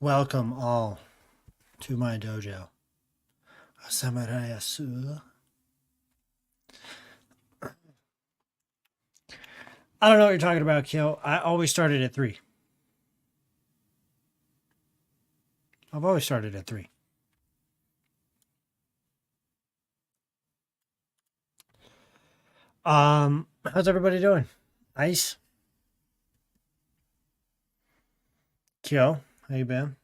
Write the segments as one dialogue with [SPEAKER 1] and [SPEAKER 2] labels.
[SPEAKER 1] Welcome all to my dojo. Samurai Asu. I don't know what you're talking about, Kyo. I always started at 3. I've always started at 3. How's everybody doing? Nice. Kyo, how you been?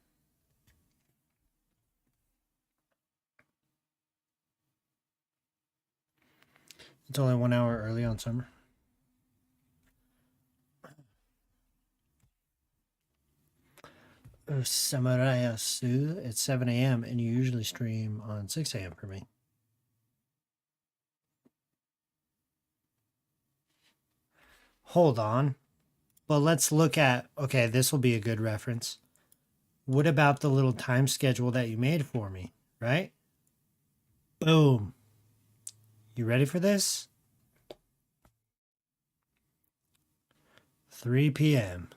[SPEAKER 1] It's only 1 hour early on summer. Samurai Asu. It's 7 a.m. and you usually stream on 6 a.m. for me. Hold on. But let's look at, okay, this will be a good reference. What about the little time schedule that you made for me, right? Boom. You ready for this? 3 p.m.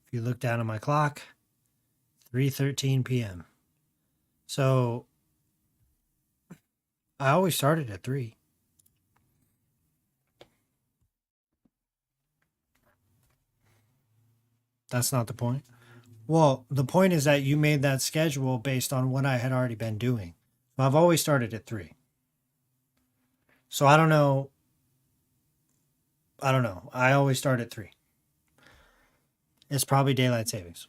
[SPEAKER 1] If you look down at my clock, 3:13 p.m. So I always started at 3. That's not the point. Well, the point is that you made that schedule based on what I had already been doing. I've always started at 3. So I don't know. I always start at 3. It's probably daylight savings.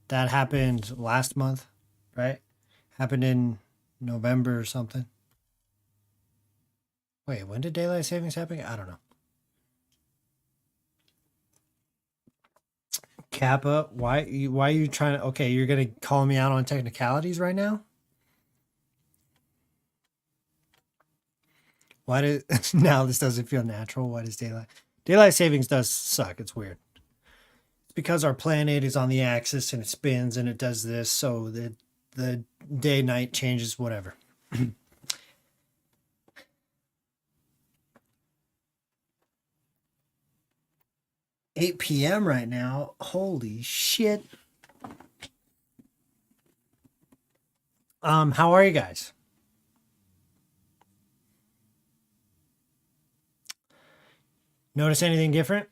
[SPEAKER 1] That happened last month, right? Happened in November or something. Wait, when did daylight savings happen? I don't know. Kappa, why are you trying to? Okay, you're gonna call me out on technicalities right now. Why did now this doesn't feel natural? Why does daylight savings does suck? It's weird. It's because our planet is on the axis and it spins and it does this, so the day night changes. Whatever. 8 p.m. right now. Holy shit. How are you guys? Notice anything different?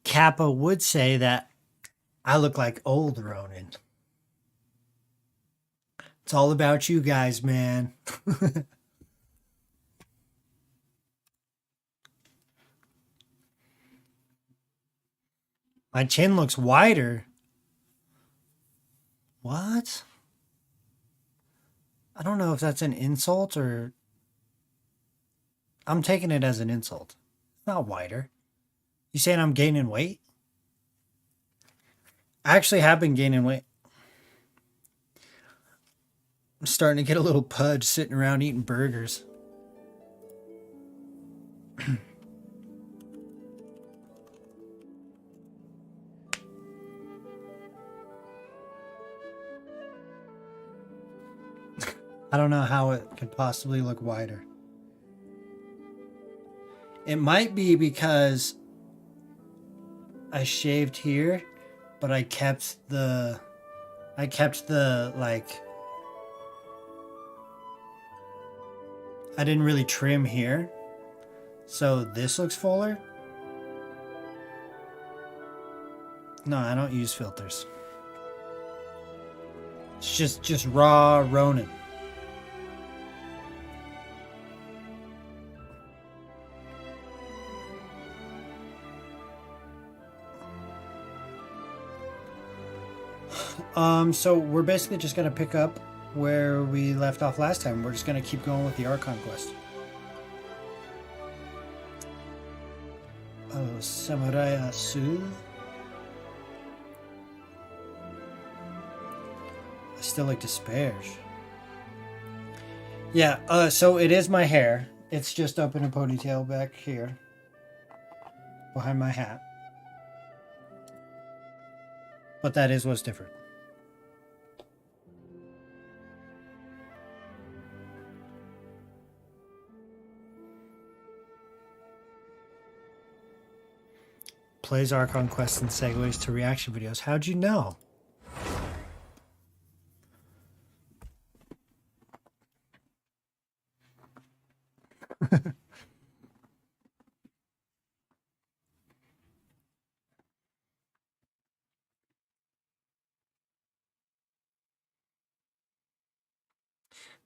[SPEAKER 1] Kappa would say that I look like old Ronin. It's all about you guys, man. My chin looks wider. What? I don't know if that's an insult or I'm taking it as an insult. It's not wider. You saying I'm gaining weight? I actually have been gaining weight. I'm starting to get a little pudge sitting around eating burgers. I don't know how it could possibly look wider. It might be because I shaved here, but I kept the like I didn't really trim here. So this looks fuller. No, I don't use filters. It's just raw Ronin. So we're basically just gonna pick up where we left off last time. We're just gonna keep going with the Archon quest. Oh, Samurai Asu. I still like disparage. Yeah, so it is my hair. It's just up in a ponytail back here. Behind my hat. But that is what's different. Plays Archon quests and segues to reaction videos. How'd you know?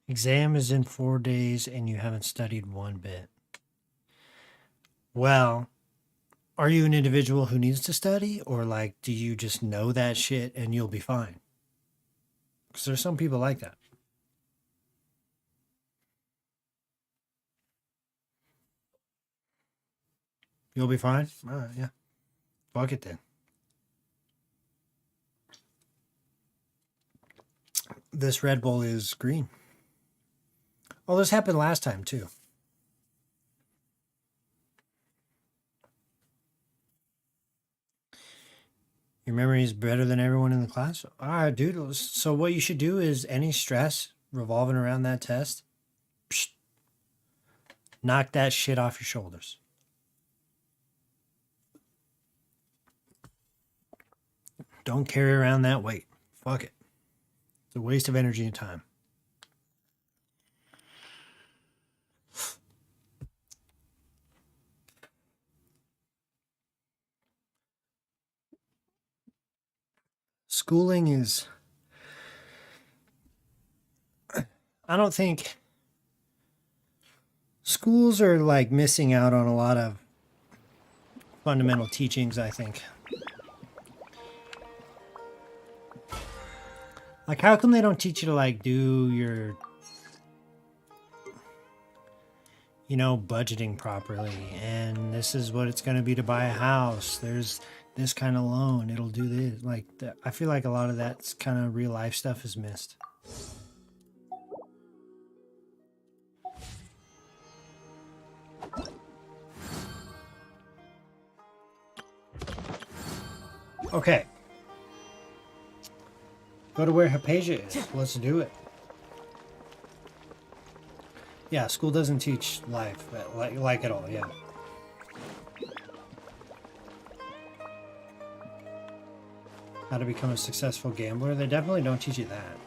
[SPEAKER 1] Exam is in 4 days and you haven't studied one bit. Well, are you an individual who needs to study, or like, do you just know that shit and you'll be fine? Because there's some people like that. You'll be fine? All right, yeah. Fuck it then. This Red Bull is green. Oh, this happened last time too. Your memory is better than everyone in the class? All right, dude. So what you should do is any stress revolving around that test, psh, knock that shit off your shoulders. Don't carry around that weight. Fuck it. It's a waste of energy and time. Schooling is... I don't think... Schools are like missing out on a lot of fundamental teachings, I think. Like, how come they don't teach you to, like, do your, you know, budgeting properly? And this is what it's going to be to buy a house. There's this kind of loan. It'll do this. Like, I feel like a lot of that kind of real life stuff is missed. Okay. Go to where Hypatia is. Let's do it. Yeah, school doesn't teach life like at all, yeah. How to become a successful gambler? They definitely don't teach you that.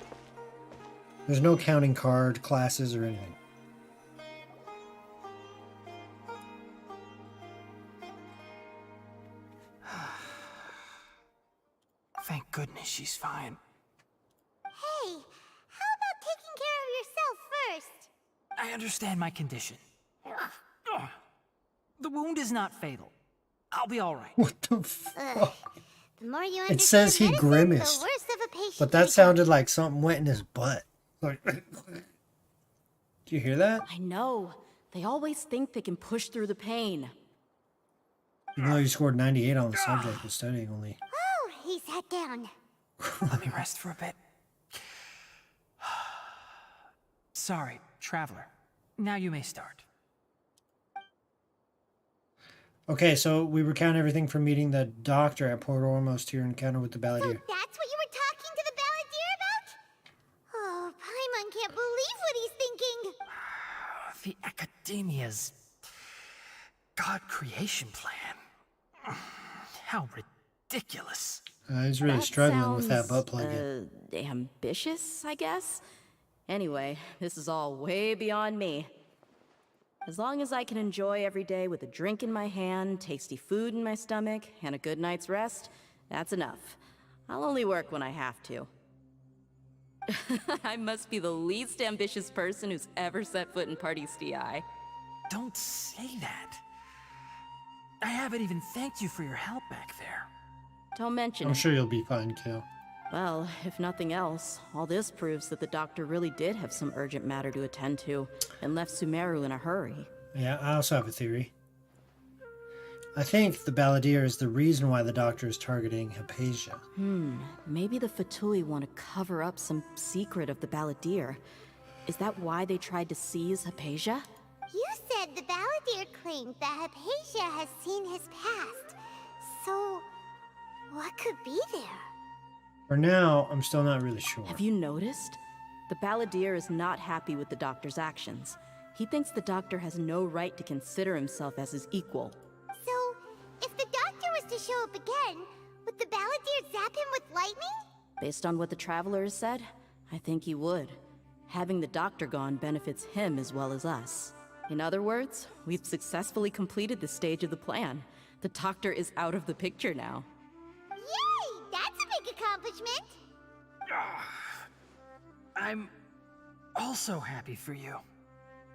[SPEAKER 1] There's no counting card classes or anything.
[SPEAKER 2] Thank goodness she's fine.
[SPEAKER 3] Hey, how about taking care of yourself first?
[SPEAKER 2] I understand my condition. Ugh. The wound is not fatal. I'll be all right.
[SPEAKER 1] What the fuck?
[SPEAKER 3] The more you
[SPEAKER 1] It says he
[SPEAKER 3] medicine,
[SPEAKER 1] grimaced,
[SPEAKER 3] the worse of a patient
[SPEAKER 1] but that
[SPEAKER 3] you become.
[SPEAKER 1] sounded like something went in his butt. Like, do you hear that?
[SPEAKER 4] I know. They always think they can push through the pain.
[SPEAKER 1] Even though you scored 98 on the subject of studying only.
[SPEAKER 3] Oh, he sat down.
[SPEAKER 2] Let me rest for a bit. Sorry, traveler. Now you may start.
[SPEAKER 1] Okay, so we recount everything from meeting the doctor at Port Ormos to your encounter with the
[SPEAKER 3] So
[SPEAKER 1] balladeer.
[SPEAKER 3] that's what you were talking to the balladeer about? Oh, Paimon can't believe what he's thinking.
[SPEAKER 2] The Academia's God creation plan. How ridiculous.
[SPEAKER 1] He's really
[SPEAKER 4] That
[SPEAKER 1] struggling with that butt
[SPEAKER 4] sounds,
[SPEAKER 1] plug in.
[SPEAKER 4] Ambitious, I guess? Anyway, this is all way beyond me. As long as I can enjoy every day with a drink in my hand, tasty food in my stomach, and a good night's rest, that's enough. I'll only work when I have to. I must be the least ambitious person who's ever set foot in Party STI.
[SPEAKER 2] Don't say that. I haven't even thanked you for your help back there.
[SPEAKER 4] Don't mention
[SPEAKER 1] I'm
[SPEAKER 4] it.
[SPEAKER 1] sure you'll be fine, Kale.
[SPEAKER 4] Well, if nothing else, all this proves that the doctor really did have some urgent matter to attend to, and left Sumeru in a hurry.
[SPEAKER 1] Yeah, I also have a theory. I think the balladeer is the reason why the doctor is targeting Hypatia.
[SPEAKER 4] Maybe the Fatui want to cover up some secret of the balladeer. Is that why they tried to seize Hypatia?
[SPEAKER 3] You said the balladeer claimed that Hypatia has seen his past. So, what could be there?
[SPEAKER 1] For now, I'm still not really sure.
[SPEAKER 4] Have you noticed? The balladeer is not happy with the doctor's actions. He thinks the doctor has no right to consider himself as his equal.
[SPEAKER 3] So, if the doctor was to show up again, would the Balladeer zap him with lightning?
[SPEAKER 4] Based on what the Traveler has said, I think he would. Having the Doctor gone benefits him as well as us. In other words, we've successfully completed this stage of the plan. The Doctor is out of the picture now.
[SPEAKER 3] Yay! That's a big accomplishment!
[SPEAKER 2] I'm also happy for you.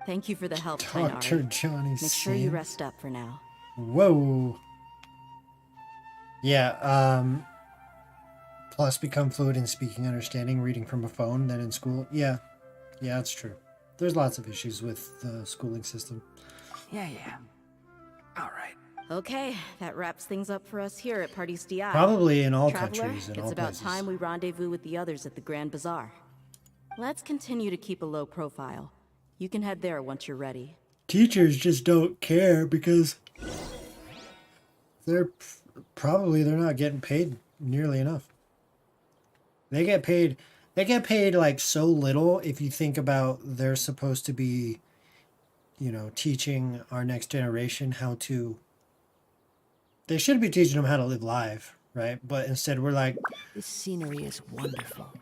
[SPEAKER 4] Thank you for the help,
[SPEAKER 1] Dr.
[SPEAKER 4] Tainari.
[SPEAKER 1] Johnny
[SPEAKER 4] Make sure you
[SPEAKER 1] Sins.
[SPEAKER 4] rest up for now.
[SPEAKER 1] Whoa. Yeah, plus become fluent in speaking, understanding, reading from a phone than in school. Yeah, that's true. There's lots of issues with the schooling system.
[SPEAKER 2] Yeah. All right.
[SPEAKER 4] Okay, that wraps things up for us here at Parties DI.
[SPEAKER 1] Probably in all
[SPEAKER 4] Traveler,
[SPEAKER 1] countries, in
[SPEAKER 4] it's
[SPEAKER 1] all
[SPEAKER 4] about
[SPEAKER 1] places.
[SPEAKER 4] time we rendezvous with the others at the Grand Bazaar. Let's continue to keep a low profile. You can head there once you're ready.
[SPEAKER 1] Teachers just don't care because they're not getting paid nearly enough. They get paid like so little if you think about they're supposed to be, teaching our next generation how to. They should be teaching them how to live live, right? But instead we're like,
[SPEAKER 5] This scenery is wonderful.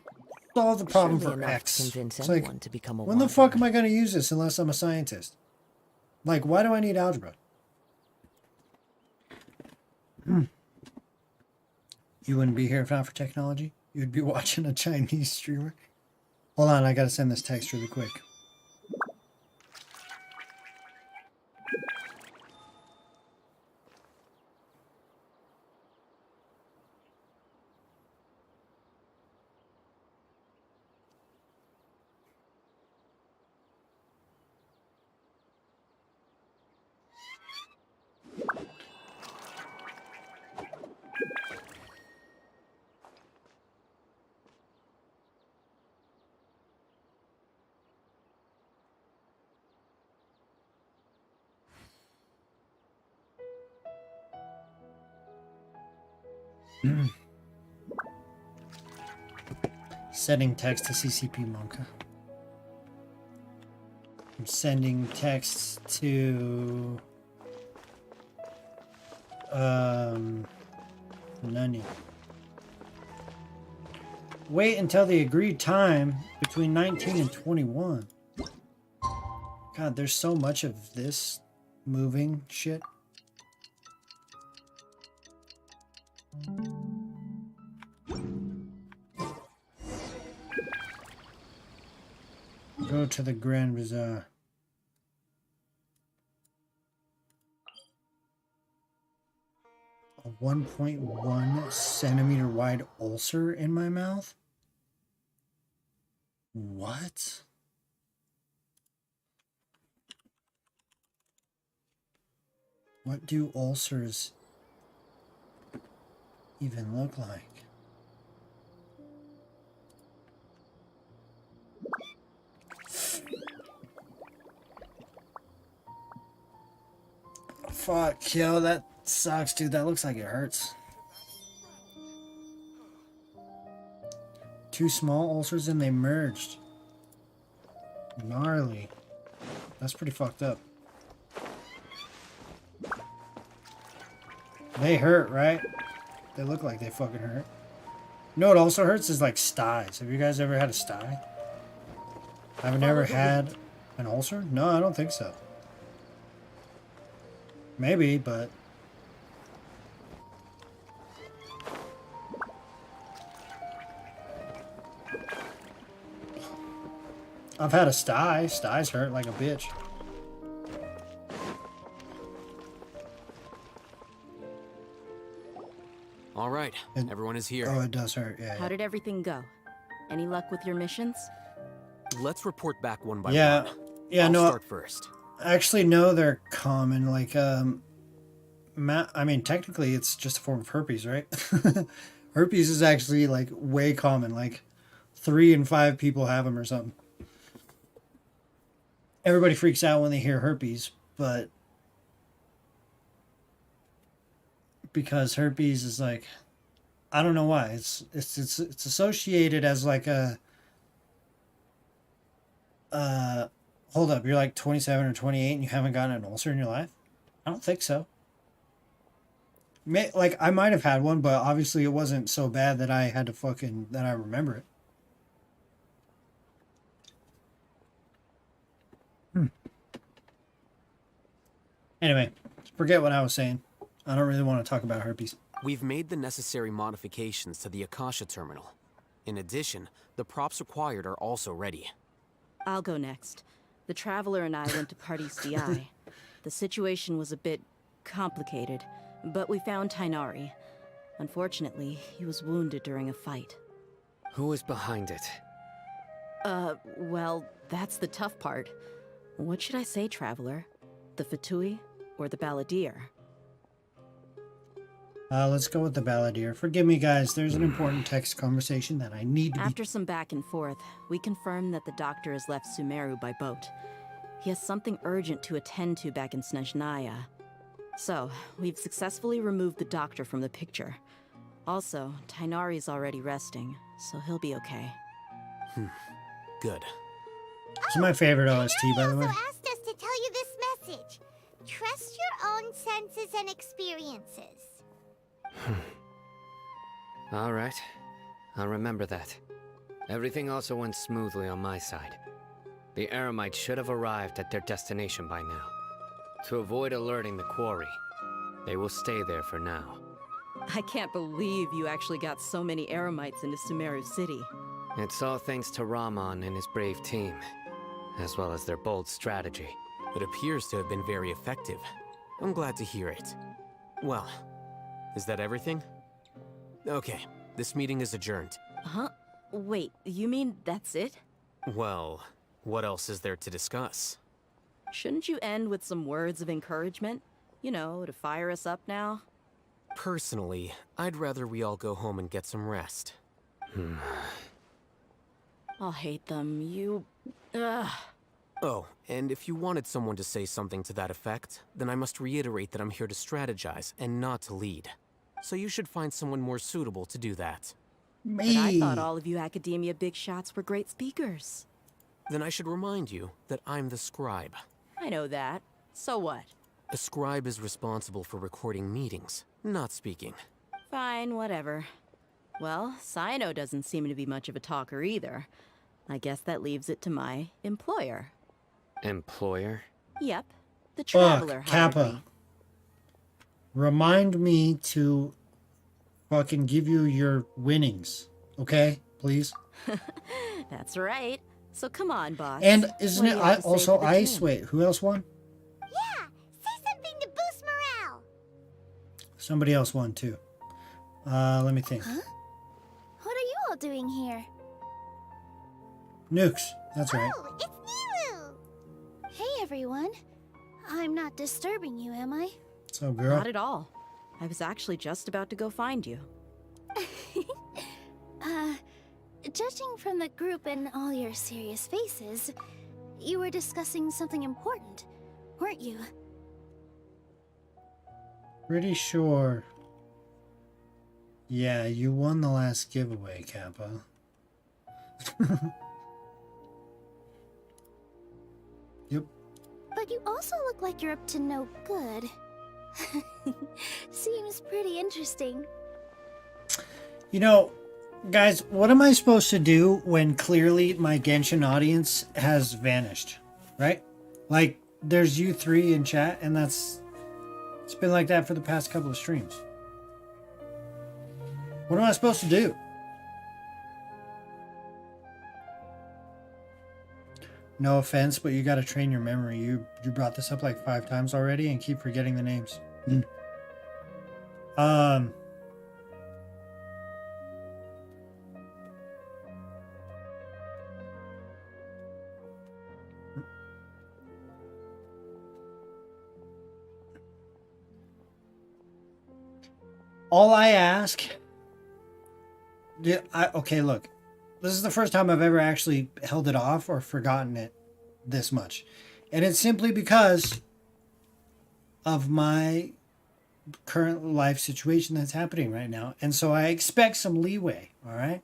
[SPEAKER 1] solve the problem
[SPEAKER 5] Surely
[SPEAKER 1] for
[SPEAKER 5] enough to
[SPEAKER 1] X.
[SPEAKER 5] convince
[SPEAKER 1] It's like,
[SPEAKER 5] anyone to become a
[SPEAKER 1] when the
[SPEAKER 5] wanderer.
[SPEAKER 1] fuck am I going to use this unless I'm a scientist? Like, why do I need algebra? You wouldn't be here if not for technology. You'd be watching a Chinese streamer. Hold on, I gotta send this text really quick. Sending text to CCP Monka. I'm sending texts to Nani. Wait until the agreed time between 19 and 21. God, there's so much of this moving shit. Go to the Grand Bazaar. A 1.1 centimeter wide ulcer in my mouth? What? What do ulcers even look like? Fuck, yo, that sucks, dude. That looks like it hurts. 2 small ulcers and they merged. Gnarly. That's pretty fucked up. They hurt, right? They look like they fucking hurt. You know what also hurts is like styes. Have you guys ever had a sty? I've never had an ulcer? No, I don't think so. Maybe, but... I've had a sty. Styes hurt like a bitch.
[SPEAKER 6] All right, everyone is here.
[SPEAKER 1] Oh, it does hurt. Yeah.
[SPEAKER 4] How did everything go? Any luck with your missions?
[SPEAKER 6] Let's report back one by
[SPEAKER 1] Yeah.
[SPEAKER 6] one.
[SPEAKER 1] Yeah,
[SPEAKER 6] I'll
[SPEAKER 1] no.
[SPEAKER 6] start first.
[SPEAKER 1] Actually, no, they're common. Like, I mean, technically, it's just a form of herpes, right? Herpes is actually like way common. Like, 3 in 5 people have them or something. Everybody freaks out when they hear herpes, but because herpes is like, I don't know why. It's associated as like a hold up, you're like 27 or 28 and you haven't gotten an ulcer in your life? I don't think so. Like, I might have had one, but obviously it wasn't so bad that I had to fucking, that I remember it. Anyway, forget what I was saying. I don't really want to talk about herpes.
[SPEAKER 6] We've made the necessary modifications to the Akasha terminal. In addition, the props required are also ready.
[SPEAKER 4] I'll go next. The Traveler and I went to Party's DI. The situation was a bit complicated, but we found Tainari. Unfortunately, he was wounded during a fight.
[SPEAKER 7] Who is behind it?
[SPEAKER 4] Well, that's the tough part. What should I say, Traveler? The Fatui or the Balladeer?
[SPEAKER 1] Let's go with the Balladeer. Forgive me, guys. There's an important text conversation that I need to
[SPEAKER 4] After some back and forth, we confirmed that the doctor has left Sumeru by boat. He has something urgent to attend to back in Snezhnaya. So, we've successfully removed the doctor from the picture. Also, Tainari's already resting, so he'll be okay.
[SPEAKER 6] Good.
[SPEAKER 1] It's my favorite OST, by the way.
[SPEAKER 3] also asked us to tell you this message. Trust your own senses and experiences.
[SPEAKER 7] All right. I'll remember that. Everything also went smoothly on my side. The Eremites should have arrived at their destination by now. To avoid alerting the quarry, they will stay there for now.
[SPEAKER 4] I can't believe you actually got so many Eremites into Sumeru City.
[SPEAKER 7] It's all thanks to Rahman and his brave team, as well as their bold strategy.
[SPEAKER 6] It appears to have been very effective. I'm glad to hear it. Well, is that everything? Okay, this meeting is adjourned.
[SPEAKER 4] Huh? Wait, you mean that's it?
[SPEAKER 6] Well, what else is there to discuss?
[SPEAKER 4] Shouldn't you end with some words of encouragement? You know, to fire us up now?
[SPEAKER 6] Personally, I'd rather we all go home and get some rest.
[SPEAKER 4] I'll hate them. Ugh.
[SPEAKER 6] Oh, and if you wanted someone to say something to that effect, then I must reiterate that I'm here to strategize and not to lead. So you should find someone more suitable to do that.
[SPEAKER 4] But I thought all of you academia big shots were great speakers.
[SPEAKER 6] Then I should remind you that I'm the scribe.
[SPEAKER 4] I know that. So what?
[SPEAKER 6] A scribe is responsible for recording meetings, not speaking.
[SPEAKER 4] Fine, whatever. Well, Sino doesn't seem to be much of a talker either. I guess that leaves it to my employer.
[SPEAKER 7] Employer?
[SPEAKER 4] Yep, the Traveler hired
[SPEAKER 1] Kappa.
[SPEAKER 4] me.
[SPEAKER 1] Remind me to fucking give you your winnings, okay? Please.
[SPEAKER 4] That's right. So come on, boss.
[SPEAKER 1] And isn't
[SPEAKER 4] What
[SPEAKER 1] it
[SPEAKER 4] do you have to say
[SPEAKER 1] also
[SPEAKER 4] for the
[SPEAKER 1] Ice?
[SPEAKER 4] team?
[SPEAKER 1] Wait, who else won?
[SPEAKER 3] Yeah, say something to boost morale.
[SPEAKER 1] Somebody else won too. Let me think.
[SPEAKER 3] What are you all doing here?
[SPEAKER 1] Nukes. That's right.
[SPEAKER 3] Oh, it's Nilu! Hey, everyone. I'm not disturbing you, am I?
[SPEAKER 1] So, girl.
[SPEAKER 4] Not at all. I was actually just about to go find you.
[SPEAKER 3] Judging from the group and all your serious faces, you were discussing something important, weren't you?
[SPEAKER 1] Pretty sure. Yeah, you won the last giveaway, Kappa. Yep.
[SPEAKER 3] But you also look like you're up to no good. Seems pretty interesting.
[SPEAKER 1] You know, guys, what am I supposed to do when clearly my Genshin audience has vanished? Right? Like, there's you three in chat, and it's been like that for the past couple of streams. What am I supposed to do? No offense, but you gotta train your memory. You brought this up like 5 times already and keep forgetting the names. All I ask... okay, look. This is the first time I've ever actually held it off or forgotten it this much. And it's simply because of my current life situation that's happening right now. And so I expect some leeway, all right?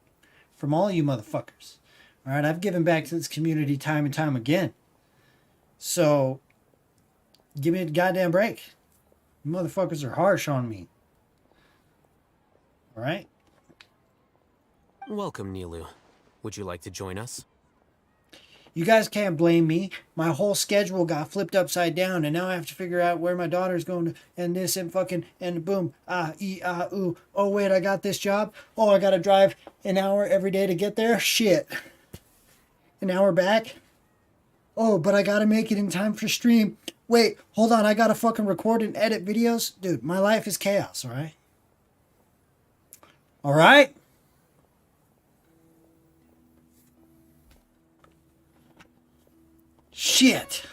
[SPEAKER 1] From all you motherfuckers. All right, I've given back to this community time and time again. So give me a goddamn break. You motherfuckers are harsh on me. All right?
[SPEAKER 6] Welcome, Nilu. Would you like to join us?
[SPEAKER 1] You guys can't blame me. My whole schedule got flipped upside down, and now I have to figure out where my daughter's going to, and this, and fucking, and boom, ooh. Oh, wait, I got this job. Oh, I got to drive an hour every day to get there. Shit. An hour back. Oh, but I got to make it in time for stream. Wait, hold on. I got to fucking record and edit videos. Dude, my life is chaos, all right? All right? Shit.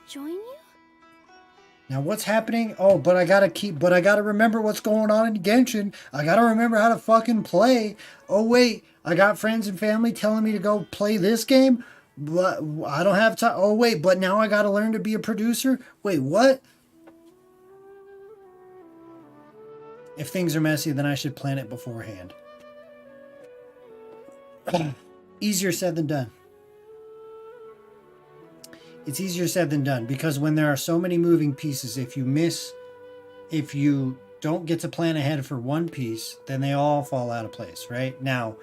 [SPEAKER 3] Join you?
[SPEAKER 1] Now what's happening? Oh, but I gotta remember what's going on in Genshin. I gotta remember how to fucking play. Oh wait, I got friends and family telling me to go play this game, but I don't have time. Oh wait, but now I gotta learn to be a producer? Wait, what? If things are messy, then I should plan it beforehand. Easier said than done. It's easier said than done, because when there are so many moving pieces, if you don't get to plan ahead for one piece, then they all fall out of place, right? Now,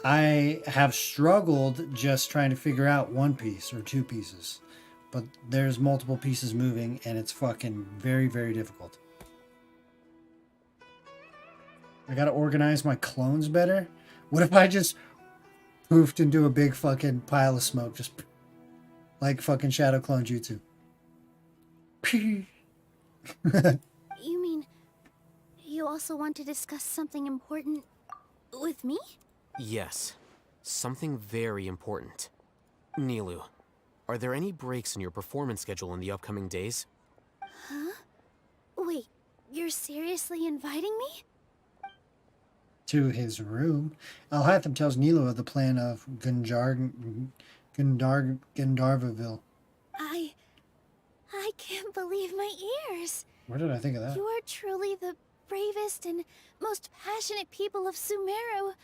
[SPEAKER 1] I have struggled just trying to figure out one piece or two pieces, but there's multiple pieces moving, and it's fucking very, very difficult. I gotta organize my clones better. What if I just poofed into a big fucking pile of smoke, just like fucking Shadow Clone Jutsu?
[SPEAKER 3] You mean you also want to discuss something important with me?
[SPEAKER 6] Yes. Something very important. Nilu, are there any breaks in your performance schedule in the upcoming days?
[SPEAKER 3] Huh? Wait, you're seriously inviting me?
[SPEAKER 1] To his room. Alhatham tells Nilo of the plan of Gandharvaville.
[SPEAKER 3] I can't believe my ears.
[SPEAKER 1] Where did I think of that?
[SPEAKER 3] You are truly the bravest and most passionate people of Sumeru,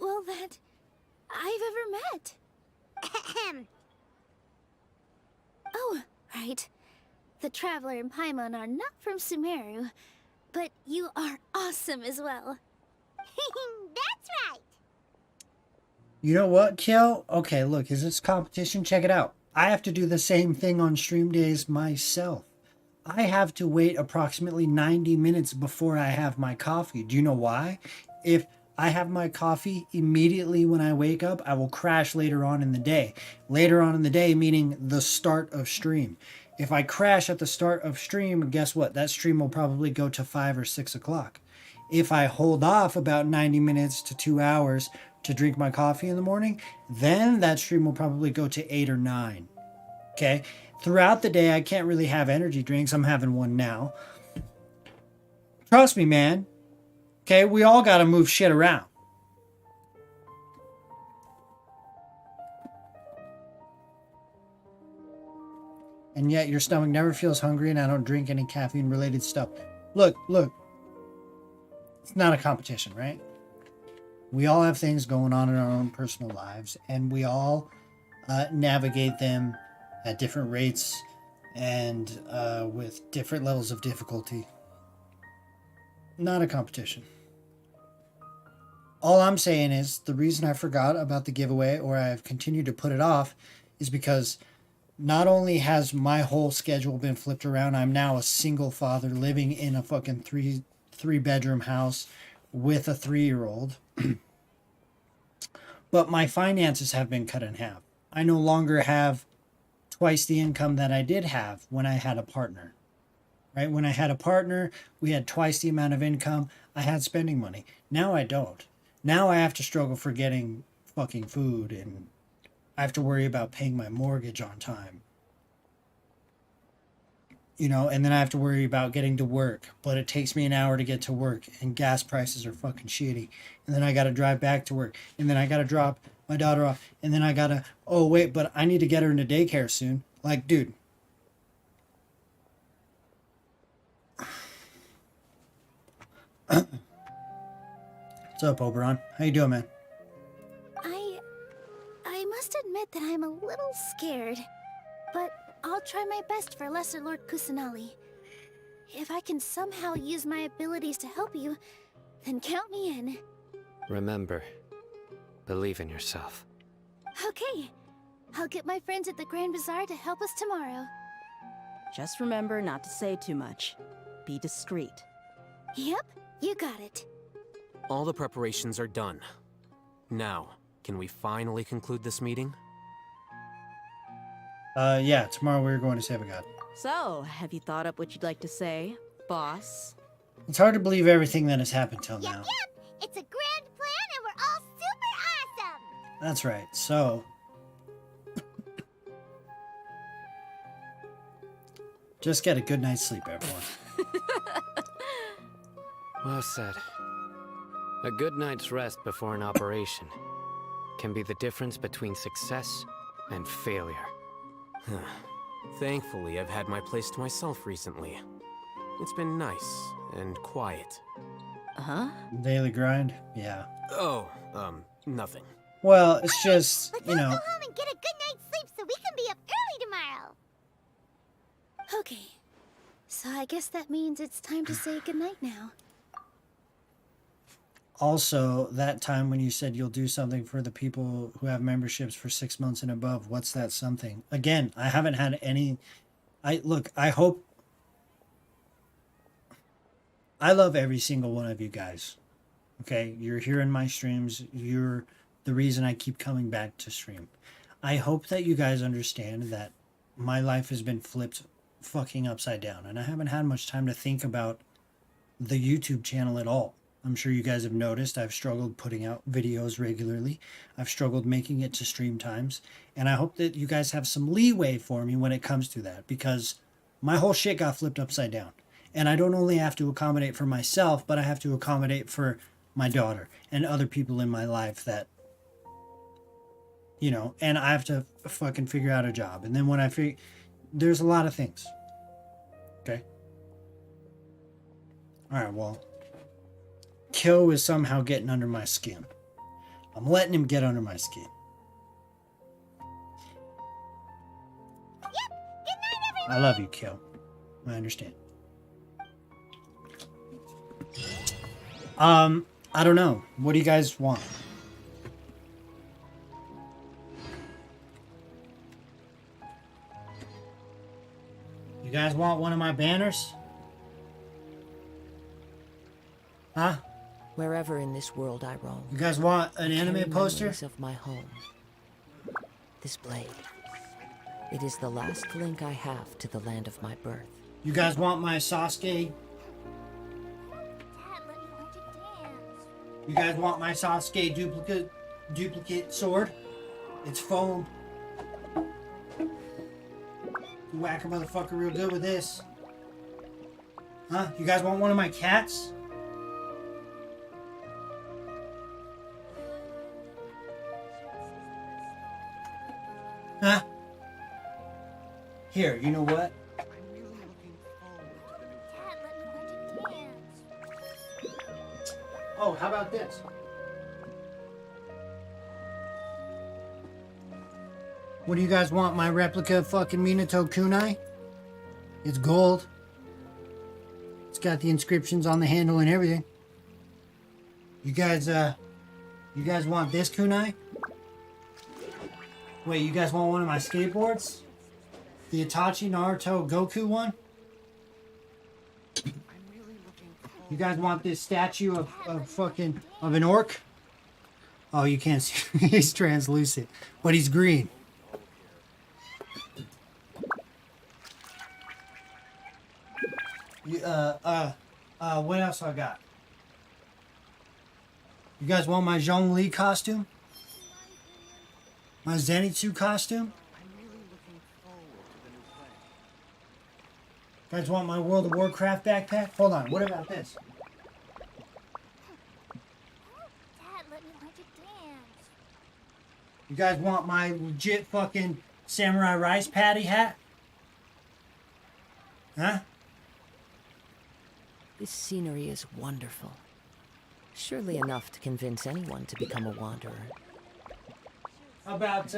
[SPEAKER 3] well, that I've ever met. Oh, right. The Traveler and Paimon are not from Sumeru, but you are awesome as well. That's right.
[SPEAKER 1] You know what, Kyo? Okay, look, is this competition? Check it out. I have to do the same thing on stream days myself. I have to wait approximately 90 minutes before I have my coffee. Do you know why? If I have my coffee immediately when I wake up, I will crash later on in the day. Later on in the day, meaning the start of stream. If I crash at the start of stream, guess what? That stream will probably go to 5 or 6 o'clock. If I hold off about 90 minutes to 2 hours to drink my coffee in the morning, then that stream will probably go to 8 or 9. Okay? Throughout the day, I can't really have energy drinks. I'm having one now. Trust me, man. Okay? We all got to move shit around. And yet your stomach never feels hungry, and I don't drink any caffeine-related stuff. Look. It's not a competition, right? We all have things going on in our own personal lives, and we all navigate them at different rates and with different levels of difficulty. Not a competition. All I'm saying is the reason I forgot about the giveaway, or I've continued to put it off, is because not only has my whole schedule been flipped around, I'm now a single father living in a fucking three-bedroom house with a 3-year-old. But my finances have been cut in half. I no longer have twice the income that I did have when I had a partner. Right? When I had a partner, we had twice the amount of income. I had spending money. Now I don't. Now I have to struggle for getting fucking food, and I have to worry about paying my mortgage on time. You know, and then I have to worry about getting to work, but it takes me an hour to get to work, and gas prices are fucking shitty. And then I got to drive back to work, and then I got to drop my daughter off, and then I got to, oh wait, but I need to get her into daycare soon. Like, dude. What's up, Oberon? How you doing, man?
[SPEAKER 3] I must admit that I'm a little scared, but I'll try my best for Lesser Lord Kusanali. If I can somehow use my abilities to help you, then count me in.
[SPEAKER 7] Remember, believe in yourself.
[SPEAKER 3] Okay. I'll get my friends at the Grand Bazaar to help us tomorrow.
[SPEAKER 4] Just remember not to say too much. Be discreet.
[SPEAKER 3] Yep, you got it.
[SPEAKER 6] All the preparations are done. Now, can we finally conclude this meeting?
[SPEAKER 1] Yeah, tomorrow we're going to save a god.
[SPEAKER 4] So, have you thought up what you'd like to say, boss?
[SPEAKER 1] It's hard to believe everything that has happened till now.
[SPEAKER 3] It's a grand plan and we're all super awesome!
[SPEAKER 1] That's right. So, just get a good night's sleep, everyone.
[SPEAKER 7] Well said. A good night's rest before an operation can be the difference between success and failure.
[SPEAKER 6] Thankfully, I've had my place to myself recently. It's been nice and quiet.
[SPEAKER 4] Huh?
[SPEAKER 1] Daily grind? Yeah.
[SPEAKER 6] Oh, nothing.
[SPEAKER 1] Well, it's just,
[SPEAKER 3] Let's
[SPEAKER 1] you
[SPEAKER 3] all
[SPEAKER 1] know,
[SPEAKER 3] go home and get a good night's sleep so we can be up early tomorrow. Okay. So I guess that means it's time to say goodnight now.
[SPEAKER 1] also that time when you said you'll do something for the people who have memberships for 6 months and above. What's that something? Again, I haven't had any. I hope. I love every single one of you guys. Okay, you're here in my streams. You're the reason I keep coming back to stream. I hope that you guys understand that my life has been flipped fucking upside down, and I haven't had much time to think about the YouTube channel at all. I'm sure you guys have noticed I've struggled putting out videos regularly. I've struggled making it to stream times, and I hope that you guys have some leeway for me when it comes to that, because my whole shit got flipped upside down. And I don't only have to accommodate for myself, but I have to accommodate for my daughter and other people in my life that, you know, and I have to fucking figure out a job. And then when I figure, there's a lot of things. Okay. All right, well, Kyo is somehow getting under my skin. I'm letting him get under my skin.
[SPEAKER 3] Yep. Good night, everyone.
[SPEAKER 1] I love you, Kyo. I understand. I don't know. What do you guys want? You guys want one of my banners? Huh?
[SPEAKER 5] Wherever in this world I roam,
[SPEAKER 1] You guys want an
[SPEAKER 5] I carry
[SPEAKER 1] anime poster?
[SPEAKER 5] memories of my home. This blade. It is the last link I have to the land of my birth.
[SPEAKER 1] You guys want my Sasuke?
[SPEAKER 3] Dad, let me learn to dance.
[SPEAKER 1] You guys want my Sasuke duplicate sword? It's foam. You whack a motherfucker real good with this. Huh? You guys want one of my cats? Huh? Here, you know what?
[SPEAKER 3] Dad, let me learn to dance.
[SPEAKER 1] Oh, how about this? What do you guys want? My replica of fucking Minato kunai? It's gold. It's got the inscriptions on the handle and everything. You guys want this kunai? Wait, you guys want one of my skateboards? The Itachi Naruto Goku one? You guys want this statue of an orc? Oh, you can't see. He's translucent, but he's green. What else I got? You guys want my Zhongli costume? My Zenitsu costume? You guys want my World of Warcraft backpack? Hold on, what about this?
[SPEAKER 3] Dad, let me learn to dance.
[SPEAKER 1] You guys want my legit fucking Samurai Rice Patty hat? Huh?
[SPEAKER 5] This scenery is wonderful. Surely enough to convince anyone to become a wanderer.
[SPEAKER 1] How about,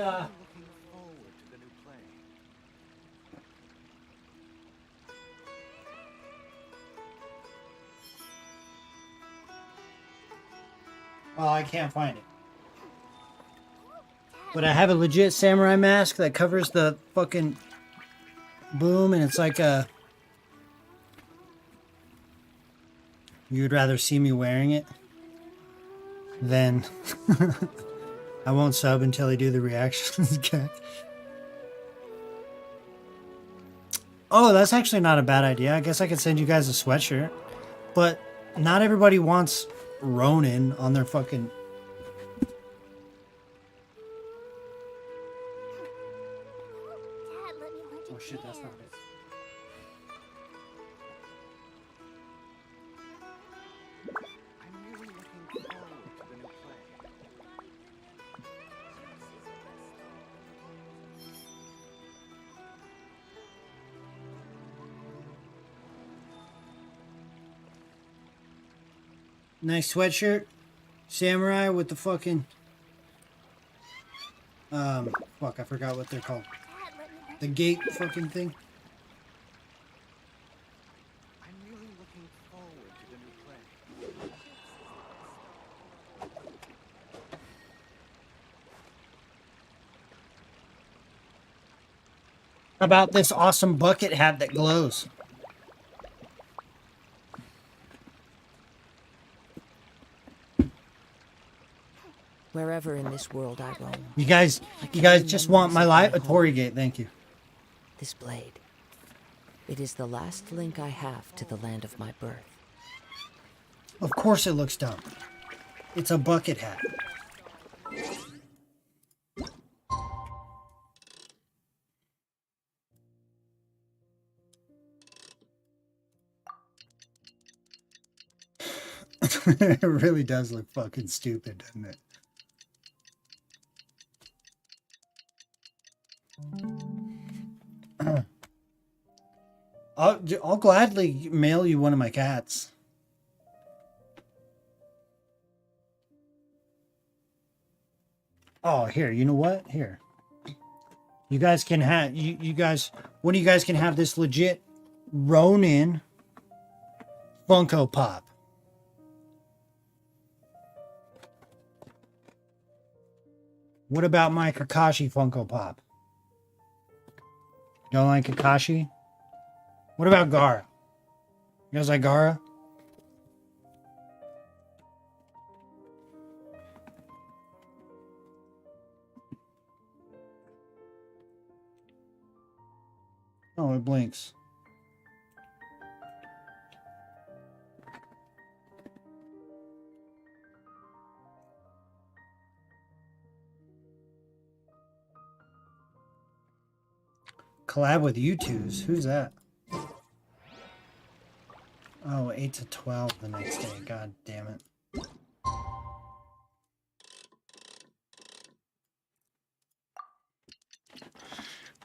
[SPEAKER 1] Well, I can't find it. But I have a legit samurai mask that covers the fucking boom, and it's like a... You would rather see me wearing it than... I won't sub until I do the reactions. Okay. Oh, that's actually not a bad idea. I guess I could send you guys a sweatshirt. But not everybody wants Rownin on their fucking...
[SPEAKER 3] Dad, let me hold your
[SPEAKER 1] Oh shit, that's not
[SPEAKER 3] hand.
[SPEAKER 1] it.
[SPEAKER 8] I'm really looking forward to the new play.
[SPEAKER 1] Nice sweatshirt. Samurai with the fucking... Fuck, I forgot what they're called.
[SPEAKER 3] Dad, let me hold
[SPEAKER 1] The gate fucking thing.
[SPEAKER 8] I'm really looking forward to the new play.
[SPEAKER 1] How about this awesome bucket hat that glows?
[SPEAKER 5] Wherever in this world I roam,
[SPEAKER 1] You guys just want my life? A Tory gate, thank you.
[SPEAKER 5] this blade. It is the last link I have to the land of my birth.
[SPEAKER 1] Of course it looks dumb. It's a bucket hat. It really does look fucking stupid, doesn't it? I'll gladly mail you one of my cats. Oh, here, you know what? Here. You guys can have you guys one of you guys can have this legit Rownin Funko Pop. What about my Kakashi Funko Pop? Don't like Kakashi? What about Gara? You guys like Gara? Oh, it blinks. Collab with U2s. Who's that? Oh, 8 to 12 the next day. God damn it.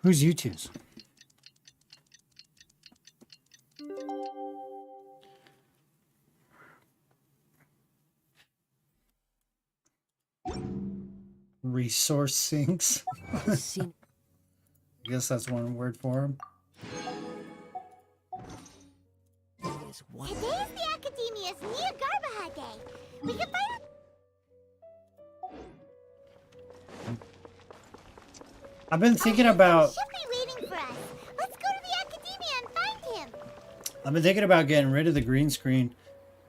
[SPEAKER 1] Who's U2s? Resource sinks.
[SPEAKER 5] Seen
[SPEAKER 1] I guess that's one word for him.
[SPEAKER 5] is one.
[SPEAKER 3] Today's the Academia's Nia Garbaha Day. We can find
[SPEAKER 1] I've been thinking about
[SPEAKER 3] Should be waiting for us. Let's go to the Academia and find him.
[SPEAKER 1] I've been thinking about getting rid of the green screen,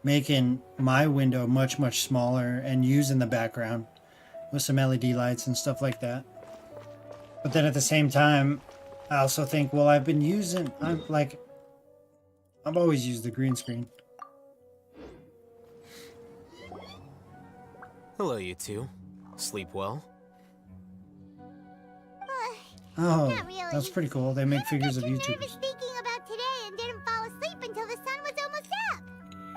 [SPEAKER 1] making my window much, much smaller and using the background with some LED lights and stuff like that. But then at the same time, I also think, well, I've always used the green screen.
[SPEAKER 6] Hello, you two. Sleep well?
[SPEAKER 1] Oh,
[SPEAKER 3] Not really.
[SPEAKER 1] that's pretty cool. They make figures of
[SPEAKER 3] I got too nervous
[SPEAKER 1] YouTubers.
[SPEAKER 3] thinking about today and didn't fall asleep until the sun was almost up.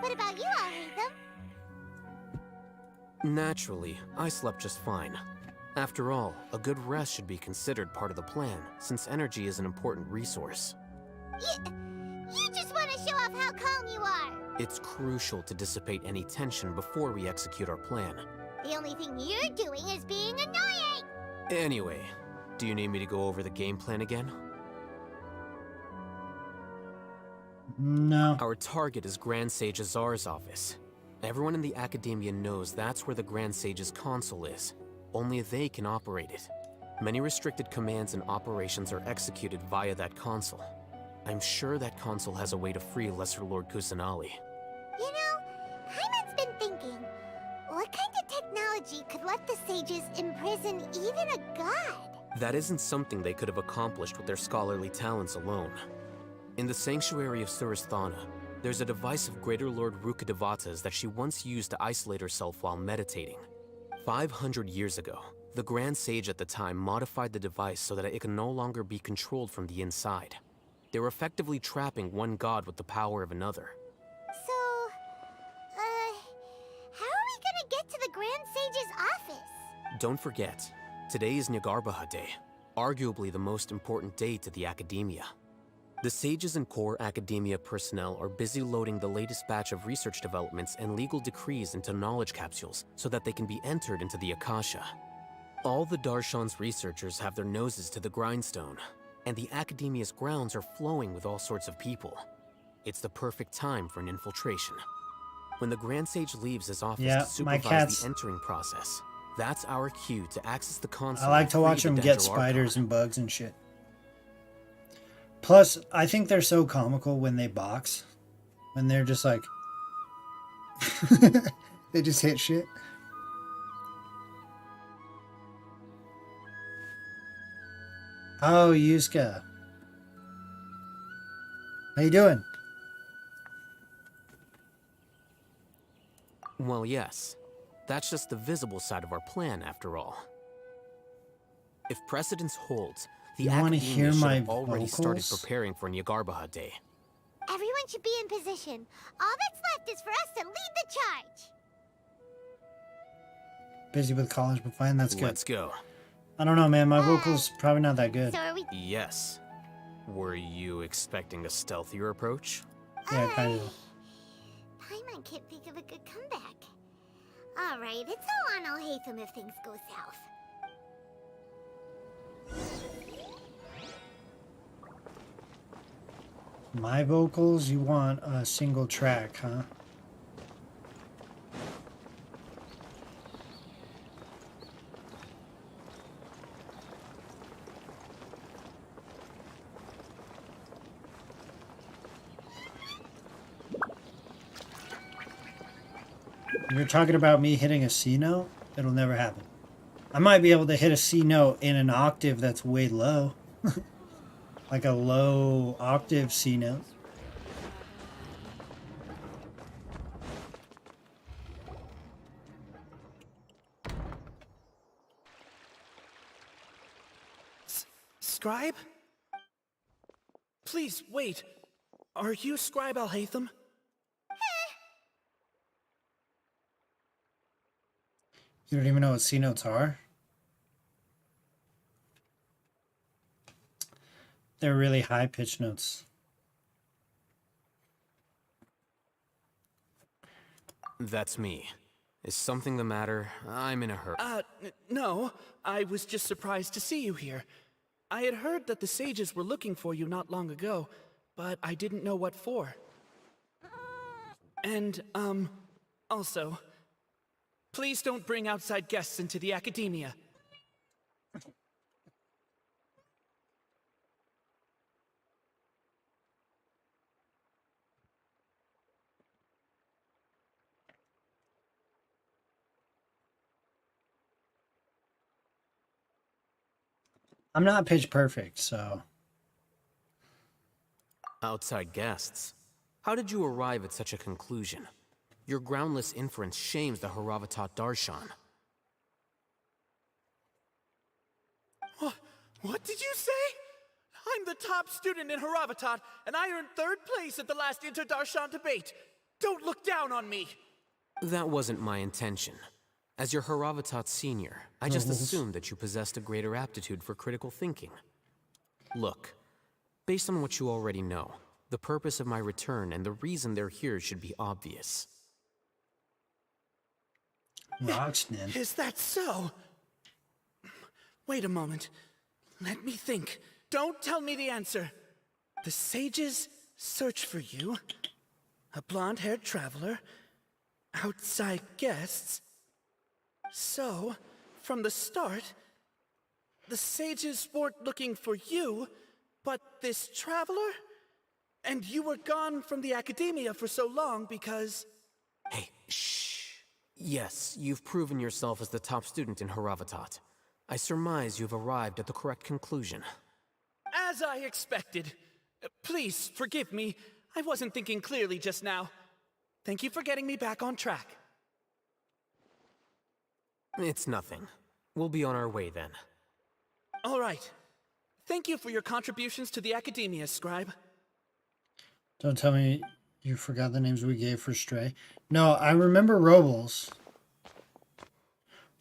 [SPEAKER 3] What about you, Alhaitham?
[SPEAKER 6] Naturally, I slept just fine. After all, a good rest should be considered part of the plan, since energy is an important resource.
[SPEAKER 3] You just want to show off how calm you are.
[SPEAKER 6] It's crucial to dissipate any tension before we execute our plan.
[SPEAKER 3] The only thing you're doing is being annoying.
[SPEAKER 6] Anyway, do you need me to go over the game plan again?
[SPEAKER 1] No.
[SPEAKER 6] Our target is Grand Sage Azar's office. Everyone in the Academia knows that's where the Grand Sage's console is. Only they can operate it. Many restricted commands and operations are executed via that console. I'm sure that console has a way to free Lesser Lord Kusanali.
[SPEAKER 3] You know, Paimon's been thinking, what kind of technology could let the sages imprison even a god?
[SPEAKER 6] That isn't something they could have accomplished with their scholarly talents alone. In the Sanctuary of Suristhana, there's a device of Greater Lord Rukkhadevata's that she once used to isolate herself while meditating. 500 years ago, the Grand Sage at the time modified the device so that it could no longer be controlled from the inside. They were effectively trapping one god with the power of another.
[SPEAKER 3] So, how are we gonna get to the Grand Sage's office?
[SPEAKER 6] Don't forget, today is Nyargarbaha Day, arguably the most important day to the Academia. The sages and core Academia personnel are busy loading the latest batch of research developments and legal decrees into knowledge capsules so that they can be entered into the Akasha. All the Darshan's researchers have their noses to the grindstone, and the Academia's grounds are flowing with all sorts of people. It's the perfect time for an infiltration. When the Grand Sage leaves his office
[SPEAKER 1] Yeah,
[SPEAKER 6] to
[SPEAKER 1] my
[SPEAKER 6] supervise
[SPEAKER 1] cat's-
[SPEAKER 6] the entering process, that's our cue to access the console.
[SPEAKER 1] I like
[SPEAKER 6] and
[SPEAKER 1] to
[SPEAKER 6] free
[SPEAKER 1] watch
[SPEAKER 6] the
[SPEAKER 1] them get
[SPEAKER 6] Dendro
[SPEAKER 1] spiders
[SPEAKER 6] Archon.
[SPEAKER 1] and bugs and shit. Plus, I think they're so comical when they box. When they're just like... they just hit shit. Oh, Yuska. How you doing?
[SPEAKER 6] Well, yes. That's just the visible side of our plan, after all. If precedence holds, the
[SPEAKER 1] You wanna
[SPEAKER 6] Academia
[SPEAKER 1] hear
[SPEAKER 6] should
[SPEAKER 1] my
[SPEAKER 6] have already started
[SPEAKER 1] vocals?
[SPEAKER 6] preparing for Nyargarbaha Day.
[SPEAKER 3] Everyone should be in position. All that's left is for us to lead the charge.
[SPEAKER 1] Busy with college, but fine, that's good.
[SPEAKER 6] Let's go.
[SPEAKER 1] I don't know, man. My vocals probably not that good.
[SPEAKER 3] So are we...
[SPEAKER 6] Yes. Were you expecting a stealthier approach?
[SPEAKER 1] Yeah, kind of.
[SPEAKER 3] Paimon can't think of a good comeback. Alright, it's all on Alhaitham if things go south.
[SPEAKER 1] My vocals? You want a single track, huh? You're talking about me hitting a C note? It'll never happen. I might be able to hit a C note in an octave that's way low. Like a low octave C note.
[SPEAKER 9] Scribe? Please, wait. Are you Scribe Alhaitham?
[SPEAKER 1] You don't even know what C notes are? They're really high pitch notes.
[SPEAKER 6] That's me. Is something the matter? I'm in a hurry.
[SPEAKER 9] No. I was just surprised to see you here. I had heard that the sages were looking for you not long ago, but I didn't know what for. And, also, please don't bring outside guests into the Academia.
[SPEAKER 1] I'm not pitch perfect, so...
[SPEAKER 6] Outside guests. How did you arrive at such a conclusion? Your groundless inference shames the Haravatat Darshan.
[SPEAKER 9] What did you say? I'm the top student in Haravatat, and I earned 3rd place at the last Inter-Darshan debate. Don't look down on me.
[SPEAKER 6] That wasn't my intention. As your Haravatat senior, I just assumed that you possessed a greater aptitude for critical thinking. Look, based on what you already know, the purpose of my return and the reason they're here should be obvious.
[SPEAKER 1] Roxnin.
[SPEAKER 9] Is that so? Wait a moment. Let me think. Don't tell me the answer. The sages search for you. A blonde-haired traveler. Outside guests? So, from the start, the sages weren't looking for you, but this traveler? And you were gone from the academia for so long because...
[SPEAKER 6] Hey, shh. Yes, you've proven yourself as the top student in Haravatat. I surmise you've arrived at the correct conclusion.
[SPEAKER 9] As I expected. Please, forgive me. I wasn't thinking clearly just now. Thank you for getting me back on track.
[SPEAKER 6] It's nothing. We'll be on our way then.
[SPEAKER 9] All right. Thank you for your contributions to the academia, Scribe.
[SPEAKER 1] Don't tell me you forgot the names we gave for Stray. No, I remember Robles.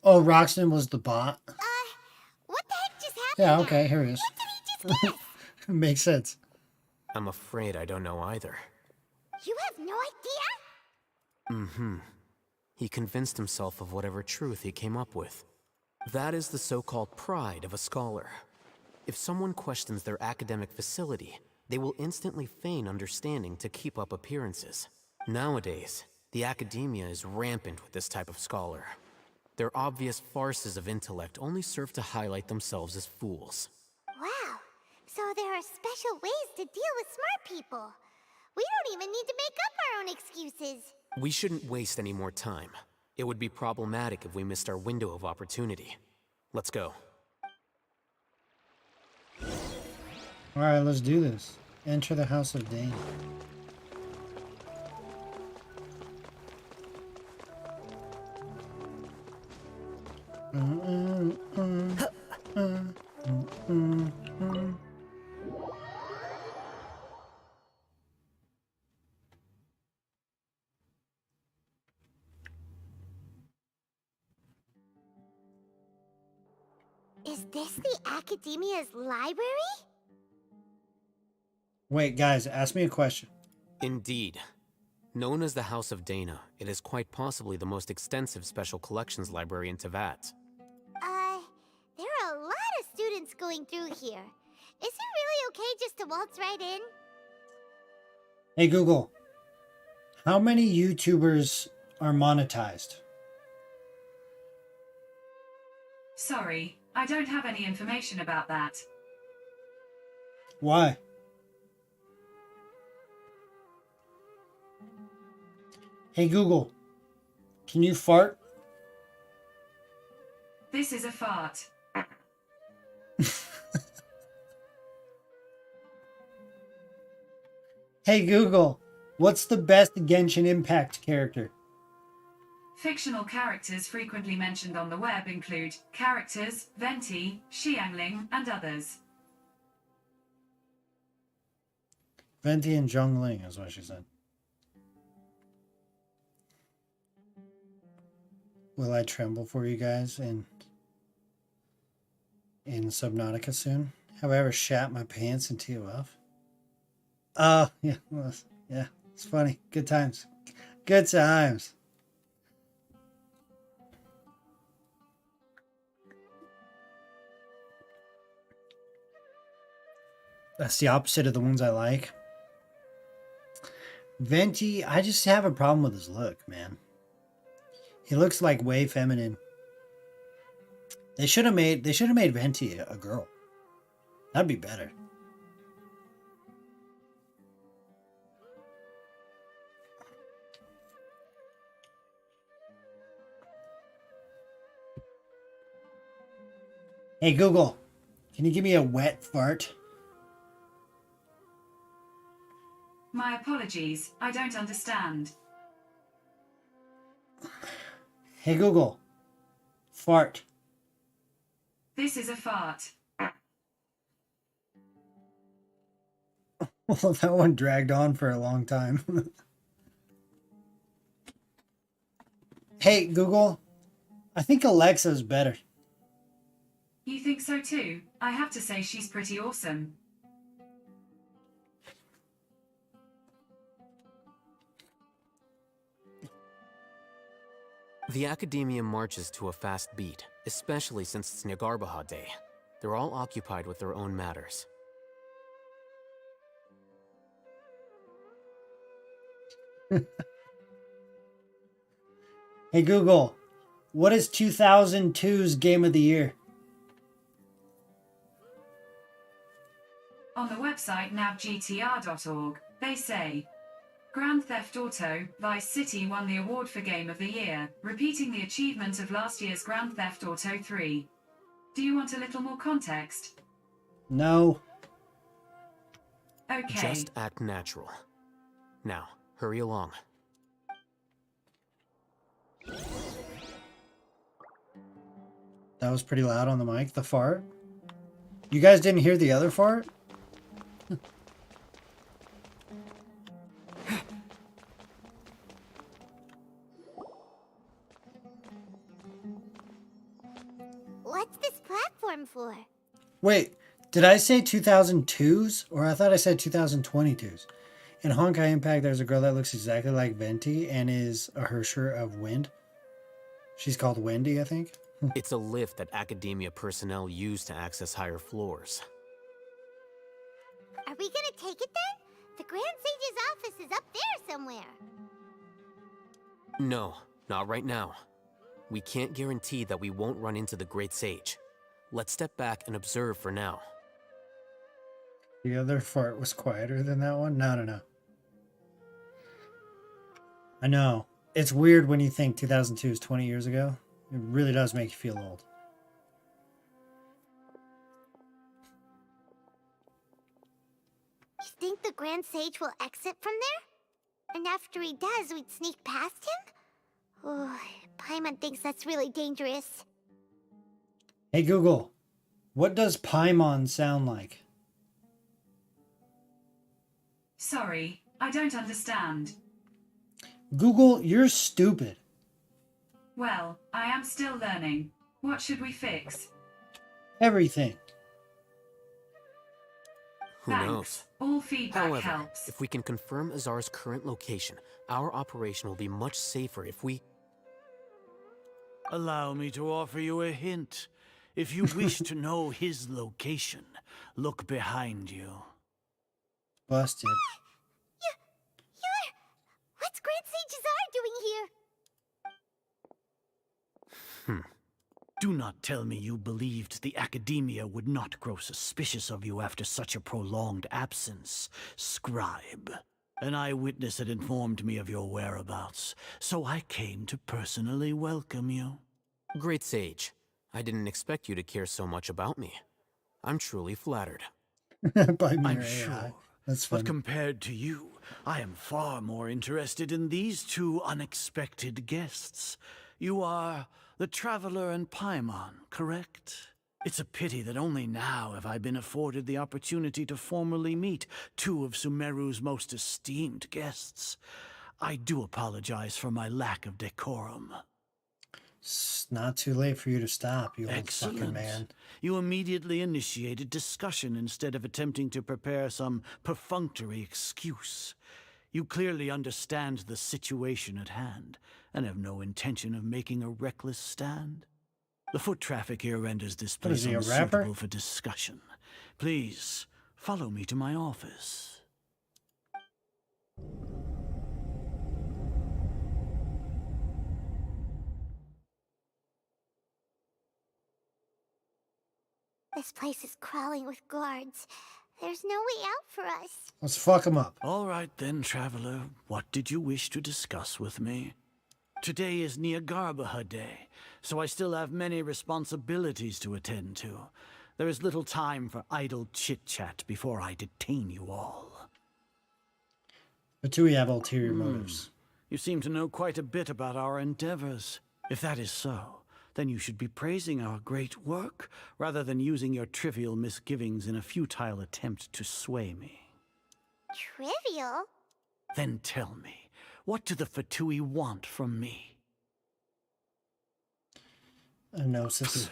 [SPEAKER 1] Oh, Roxton was the bot.
[SPEAKER 3] What the heck just happened?
[SPEAKER 1] Yeah,
[SPEAKER 3] now?
[SPEAKER 1] okay, here he is.
[SPEAKER 3] What did he just guess?
[SPEAKER 1] Makes sense.
[SPEAKER 6] I'm afraid I don't know either.
[SPEAKER 3] You have no idea?
[SPEAKER 6] Mm-hmm. He convinced himself of whatever truth he came up with. That is the so-called pride of a scholar. If someone questions their academic facility, they will instantly feign understanding to keep up appearances. Nowadays, the academia is rampant with this type of scholar. Their obvious farces of intellect only serve to highlight themselves as fools.
[SPEAKER 3] Wow. So there are special ways to deal with smart people. We don't even need to make up our own excuses.
[SPEAKER 6] We shouldn't waste any more time. It would be problematic if we missed our window of opportunity. Let's go.
[SPEAKER 1] Alright, let's do this. Enter the House of Dane.
[SPEAKER 3] Is this the Academia's library?
[SPEAKER 1] Wait, guys, ask me a question.
[SPEAKER 6] Indeed. Known as the House of Dana, it is quite possibly the most extensive special collections library in Tevat.
[SPEAKER 3] There are a lot of students going through here. Is it really okay just to waltz right in?
[SPEAKER 1] Hey, Google. How many YouTubers are monetized?
[SPEAKER 10] Sorry, I don't have any information about that.
[SPEAKER 1] Why? Hey, Google. Can you fart?
[SPEAKER 10] This is a fart.
[SPEAKER 1] Hey, Google. What's the best Genshin Impact character?
[SPEAKER 10] Fictional characters frequently mentioned on the web include characters, Venti, Xiangling, and others.
[SPEAKER 1] Venti and Zhongling is what she said. Will I tremble for you guys in Subnautica soon? Have I ever shat my pants in TOF? Oh, yeah, well, yeah, it's funny. Good times. Good times. That's the opposite of the ones I like. Venti, I just have a problem with his look, man. He looks like way feminine. They should have made Venti a girl. That'd be better. Hey Google, can you give me a wet fart?
[SPEAKER 10] My apologies, I don't understand.
[SPEAKER 1] Hey Google, fart.
[SPEAKER 10] This is a fart.
[SPEAKER 1] Well, that one dragged on for a long time. Hey Google, I think Alexa's better.
[SPEAKER 10] You think so too? I have to say she's pretty awesome.
[SPEAKER 6] The Academia marches to a fast beat, especially since it's Nyargarbaha Day. They're all occupied with their own matters.
[SPEAKER 1] Hey Google, what is 2002's Game of the Year?
[SPEAKER 10] On the website navgtr.org, they say, Grand Theft Auto: Vice City won the award for Game of the Year, repeating the achievement of last year's Grand Theft Auto 3. Do you want a little more context?
[SPEAKER 1] No.
[SPEAKER 10] Okay.
[SPEAKER 6] Just act natural. Now, hurry along.
[SPEAKER 1] That was pretty loud on the mic, the fart. You guys didn't hear the other fart?
[SPEAKER 3] What's this platform for?
[SPEAKER 1] Wait, did I say 2002's? Or I thought I said 2022's. In Honkai Impact, there's a girl that looks exactly like Venti and is a Hersher of Wind. She's called Wendy, I think.
[SPEAKER 6] It's a lift that academia personnel use to access higher floors.
[SPEAKER 3] Are we gonna take it then? The Grand Sage's office is up there somewhere.
[SPEAKER 6] No, not right now. We can't guarantee that we won't run into the Great Sage. Let's step back and observe for now.
[SPEAKER 1] The other fart was quieter than that one? No. I know. It's weird when you think 2002 is 20 years ago. It really does make you feel old.
[SPEAKER 3] You think the Grand Sage will exit from there? And after he does, we'd sneak past him? Oh, Paimon thinks that's really dangerous.
[SPEAKER 1] Hey Google, what does Paimon sound like?
[SPEAKER 10] Sorry, I don't understand.
[SPEAKER 1] Google, you're stupid.
[SPEAKER 10] Well, I am still learning. What should we fix?
[SPEAKER 1] Everything.
[SPEAKER 6] Who
[SPEAKER 10] Thanks.
[SPEAKER 6] knows?
[SPEAKER 10] All feedback
[SPEAKER 6] However,
[SPEAKER 10] helps.
[SPEAKER 6] if we can confirm Azar's current location, our operation will be much safer if we...
[SPEAKER 8] Allow me to offer you a hint. If you wish to know his location, look behind you.
[SPEAKER 1] Busted.
[SPEAKER 3] What's Grand Sage Azar doing here?
[SPEAKER 8] Do not tell me you believed the Academia would not grow suspicious of you after such a prolonged absence, scribe. An eyewitness had informed me of your whereabouts, so I came to personally welcome you.
[SPEAKER 6] Great Sage, I didn't expect you to care so much about me. I'm truly flattered.
[SPEAKER 1] By
[SPEAKER 8] I'm
[SPEAKER 1] Mirror
[SPEAKER 8] sure.
[SPEAKER 1] AI. That's
[SPEAKER 8] But
[SPEAKER 1] funny.
[SPEAKER 8] compared to you, I am far more interested in these two unexpected guests. You are the Traveler and Paimon, correct? It's a pity that only now have I been afforded the opportunity to formally meet two of Sumeru's most esteemed guests. I do apologize for my lack of decorum.
[SPEAKER 1] It's not too late for you to stop, you old fucking
[SPEAKER 8] Excellent.
[SPEAKER 1] man.
[SPEAKER 8] You immediately initiated discussion instead of attempting to prepare some perfunctory excuse. You clearly understand the situation at hand, and have no intention of making a reckless stand. The foot traffic here renders this
[SPEAKER 1] What is
[SPEAKER 8] place
[SPEAKER 1] he, a
[SPEAKER 8] unsuitable
[SPEAKER 1] rapper?
[SPEAKER 8] for discussion. Please, follow me to my office.
[SPEAKER 3] This place is crawling with guards. There's no way out for us.
[SPEAKER 1] Let's fuck him up.
[SPEAKER 8] All right then, Traveler. What did you wish to discuss with me? Today is Niagarbaha Day, so I still have many responsibilities to attend to. There is little time for idle chit-chat before I detain you all.
[SPEAKER 1] But do we have ulterior motives?
[SPEAKER 8] You seem to know quite a bit about our endeavors. If that is so, then you should be praising our great work, rather than using your trivial misgivings in a futile attempt to sway me.
[SPEAKER 3] Trivial?
[SPEAKER 8] Then tell me, what do the Fatui want from me?
[SPEAKER 1] A gnosis.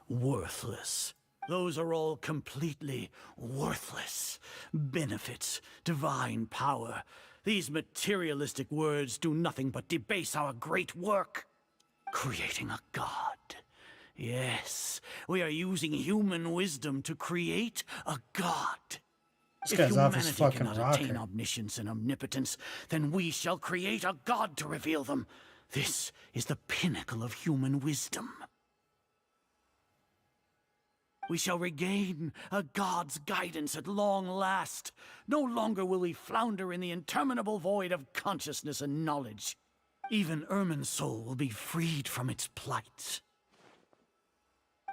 [SPEAKER 8] Worthless. Those are all completely worthless. Benefits, divine power. These materialistic words do nothing but debase our great work. Creating a god. Yes, we are using human wisdom to create a god.
[SPEAKER 1] This
[SPEAKER 8] If
[SPEAKER 1] guy's off his
[SPEAKER 8] humanity
[SPEAKER 1] fucking
[SPEAKER 8] cannot attain
[SPEAKER 1] rocker.
[SPEAKER 8] omniscience and omnipotence, then we shall create a god to reveal them. This is the pinnacle of human wisdom. We shall regain a god's guidance at long last. No longer will we flounder in the interminable void of consciousness and knowledge. Even Ermin's soul will be freed from its plight.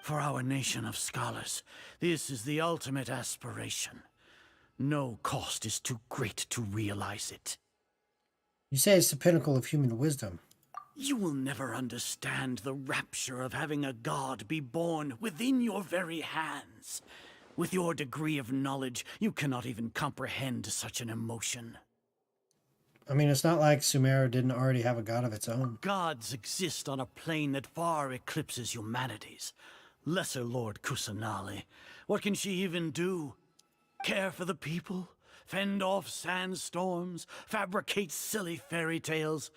[SPEAKER 8] For our nation of scholars, this is the ultimate aspiration. No cost is too great to realize it.
[SPEAKER 1] You say it's the pinnacle of human wisdom.
[SPEAKER 8] You will never understand the rapture of having a god be born within your very hands. With your degree of knowledge, you cannot even comprehend such an emotion.
[SPEAKER 1] I mean, it's not like Sumeru didn't already have a god of its own.
[SPEAKER 8] Gods exist on a plane that far eclipses humanity's. Lesser Lord Kusanali, what can she even do? Care for the people? Fend off sandstorms? Fabricate silly fairy tales?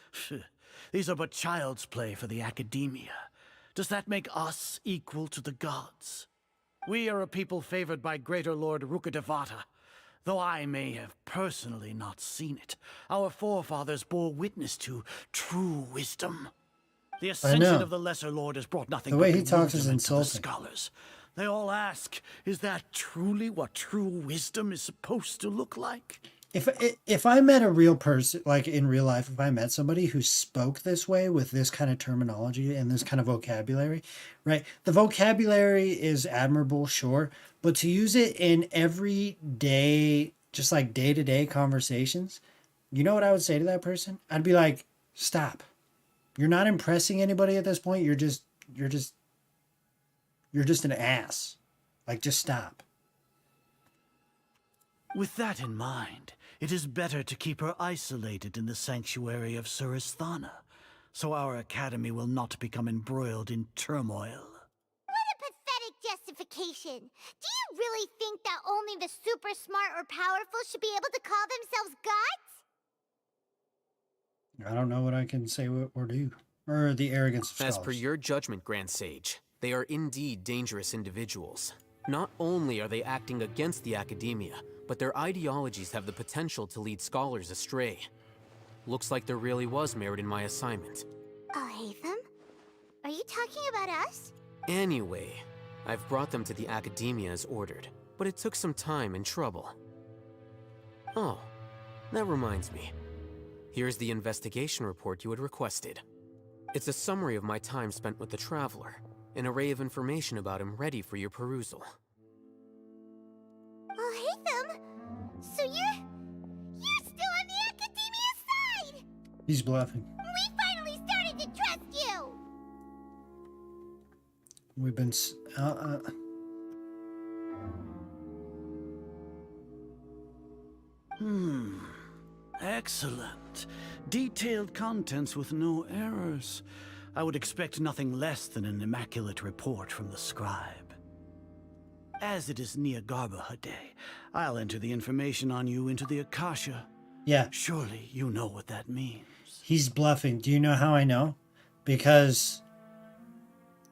[SPEAKER 8] These are but child's play for the academia. Does that make us equal to the gods? We are a people favored by Greater Lord Rukadevata. Though I may have personally not seen it, our forefathers bore witness to true wisdom. The ascension of the Lesser Lord has brought nothing
[SPEAKER 1] the way
[SPEAKER 8] but
[SPEAKER 1] he talks is
[SPEAKER 8] bewilderment to the
[SPEAKER 1] insulting.
[SPEAKER 8] scholars. They all ask, is that truly what true wisdom is supposed to look like?
[SPEAKER 1] If I met a real person, like in real life, if I met somebody who spoke this way with this kind of terminology and this kind of vocabulary, right? The vocabulary is admirable, sure, but to use it in everyday, just like day-to-day conversations, you know what I would say to that person? I'd be like, stop. You're not impressing anybody at this point. You're just an ass. Like, just stop.
[SPEAKER 8] With that in mind, it is better to keep her isolated in the sanctuary of Suristhana, so our academy will not become embroiled in turmoil.
[SPEAKER 3] What a pathetic justification. Do you really think that only the super smart or powerful should be able to call themselves gods?
[SPEAKER 1] I don't know what I can say or do. Or the arrogance of
[SPEAKER 6] As
[SPEAKER 1] scholars.
[SPEAKER 6] per your judgment, Grand Sage, they are indeed dangerous individuals. Not only are they acting against the academia, but their ideologies have the potential to lead scholars astray. Looks like there really was merit in my assignment.
[SPEAKER 3] Oh, Hatham? Are you talking about us?
[SPEAKER 6] Anyway, I've brought them to the academia as ordered, but it took some time and trouble. Oh, that reminds me. Here's the investigation report you had requested. It's a summary of my time spent with the Traveler, an array of information about him ready for your perusal.
[SPEAKER 3] Oh, Hatham! So you're still on the academia side!
[SPEAKER 1] He's bluffing.
[SPEAKER 3] We finally started to trust you!
[SPEAKER 1] We've been...
[SPEAKER 8] Excellent. Detailed contents with no errors. I would expect nothing less than an immaculate report from the scribe. As it is Niagarbaha Day, I'll enter the information on you into the Akasha.
[SPEAKER 1] Yeah.
[SPEAKER 8] Surely you know what that means.
[SPEAKER 1] He's bluffing. Do you know how I know? Because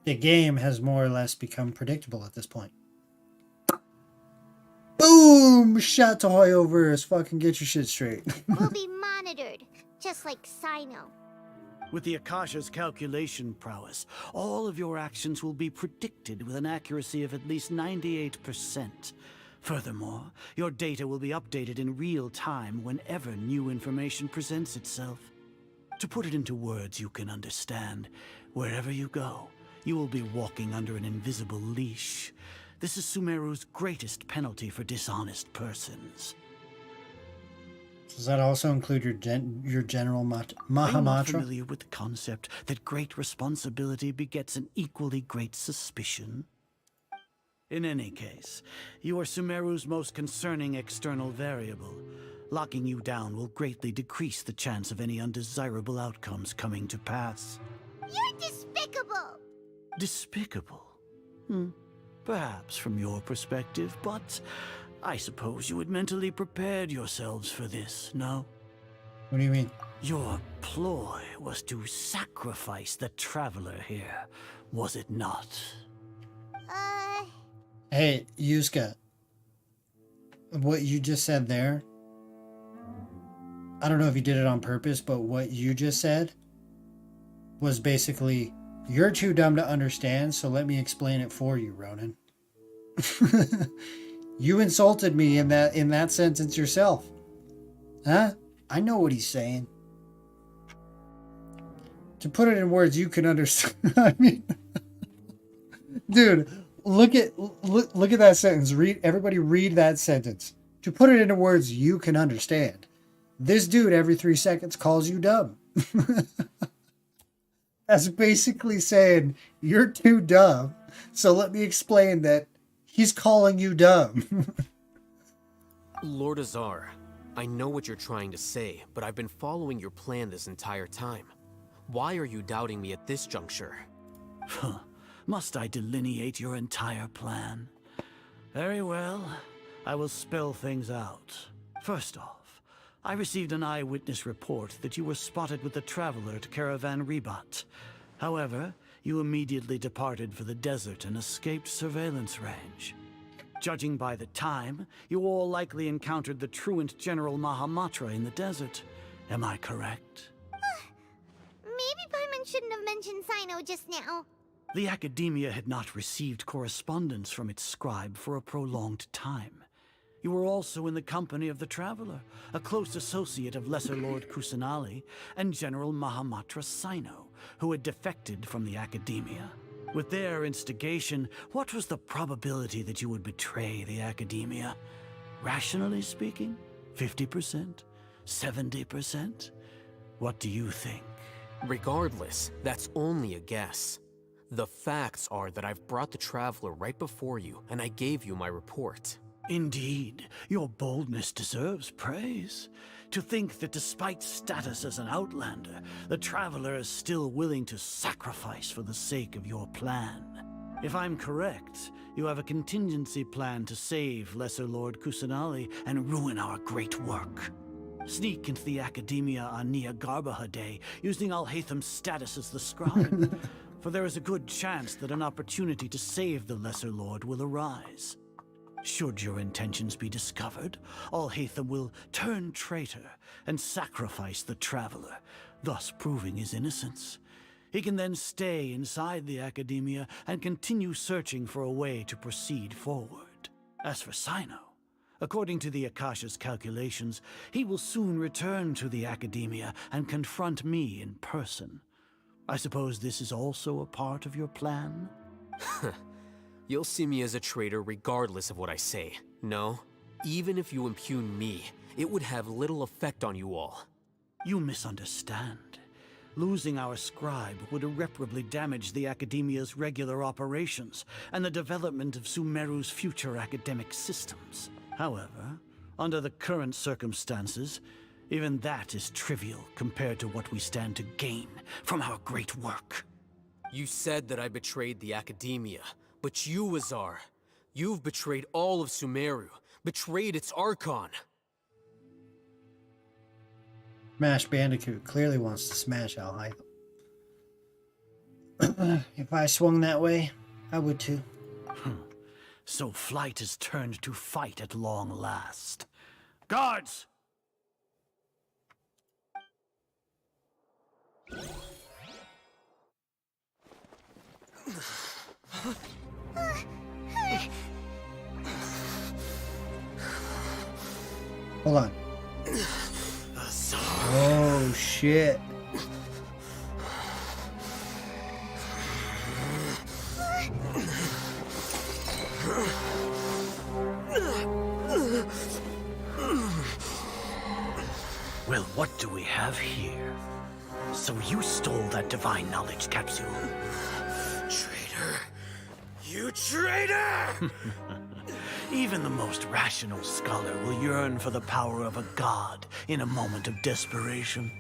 [SPEAKER 1] the game has more or less become predictable at this point. Boom! Shot to Hoy over his fucking get your shit straight.
[SPEAKER 3] We'll be monitored, just like Sino.
[SPEAKER 8] With the Akasha's calculation prowess, all of your actions will be predicted with an accuracy of at least 98%. Furthermore, your data will be updated in real time whenever new information presents itself. To put it into words you can understand, wherever you go, you will be walking under an invisible leash. This is Sumeru's greatest penalty for dishonest persons.
[SPEAKER 1] Does that also include your general
[SPEAKER 8] Are you not
[SPEAKER 1] Mahamatra?
[SPEAKER 8] familiar with the concept that great responsibility begets an equally great suspicion? In any case, you are Sumeru's most concerning external variable. Locking you down will greatly decrease the chance of any undesirable outcomes coming to pass.
[SPEAKER 3] You're despicable!
[SPEAKER 8] Despicable? Perhaps from your perspective, but I suppose you had mentally prepared yourselves for this, no?
[SPEAKER 1] What do you mean?
[SPEAKER 8] Your ploy was to sacrifice the Traveler here, was it not?
[SPEAKER 1] Hey, Yuska. What you just said there, I don't know if you did it on purpose, but what you just said was basically, you're too dumb to understand, so let me explain it for you, Ronin. You insulted me in that sentence yourself. Huh? I know what he's saying. To put it in words you can understand. I mean, dude, look at that sentence. Everybody read that sentence. To put it into words you can understand. This dude every 3 seconds calls you dumb. That's basically saying you're too dumb. So let me explain that he's calling you dumb.
[SPEAKER 6] Lord Azar, I know what you're trying to say, but I've been following your plan this entire time. Why are you doubting me at this juncture?
[SPEAKER 8] Must I delineate your entire plan? Very well. I will spell things out. First off, I received an eyewitness report that you were spotted with the Traveler at Caravan Rebat. However, you immediately departed for the desert and escaped surveillance range. Judging by the time, you all likely encountered the truant General Mahamatra in the desert. Am I correct?
[SPEAKER 3] Maybe Paimon shouldn't have mentioned Sino just now.
[SPEAKER 8] The Academia had not received correspondence from its scribe for a prolonged time. You were also in the company of the Traveler, a close associate of Lesser Lord Kusanali and General Mahamatra Sino, who had defected from the Academia. With their instigation, what was the probability that you would betray the Academia? Rationally speaking, 50%? 70%? What do you think?
[SPEAKER 6] Regardless, that's only a guess. The facts are that I've brought the Traveler right before you, and I gave you my report.
[SPEAKER 8] Indeed, your boldness deserves praise. To think that despite status as an outlander, the Traveler is still willing to sacrifice for the sake of your plan. If I'm correct, you have a contingency plan to save Lesser Lord Kusanali and ruin our great work. Sneak into the Academia on Nia Garbaha Day, using Alhaitham's status as the scribe. For there is a good chance that an opportunity to save the Lesser Lord will arise. Should your intentions be discovered, Alhaitham will turn traitor and sacrifice the Traveler, thus proving his innocence. He can then stay inside the Academia and continue searching for a way to proceed forward. As for Sino, according to the Akasha's calculations, he will soon return to the Academia and confront me in person. I suppose this is also a part of your plan?
[SPEAKER 6] You'll see me as a traitor regardless of what I say. No, even if you impugn me, it would have little effect on you all.
[SPEAKER 8] You misunderstand. Losing our scribe would irreparably damage the Academia's regular operations and the development of Sumeru's future academic systems. However, under the current circumstances, even that is trivial compared to what we stand to gain from our great work.
[SPEAKER 6] You said that I betrayed the Academia, but you, Azar, you've betrayed all of Sumeru, betrayed its Archon.
[SPEAKER 1] Smash Bandicoot clearly wants to smash Alhaitham. If I swung that way, I would too.
[SPEAKER 8] So flight has turned to fight at long last. Guards!
[SPEAKER 1] Hold on. Oh shit.
[SPEAKER 8] Well, what do we have here? So you stole that divine knowledge capsule.
[SPEAKER 6] Traitor! You traitor!
[SPEAKER 8] Even the most rational scholar will yearn for the power of a god in a moment of desperation.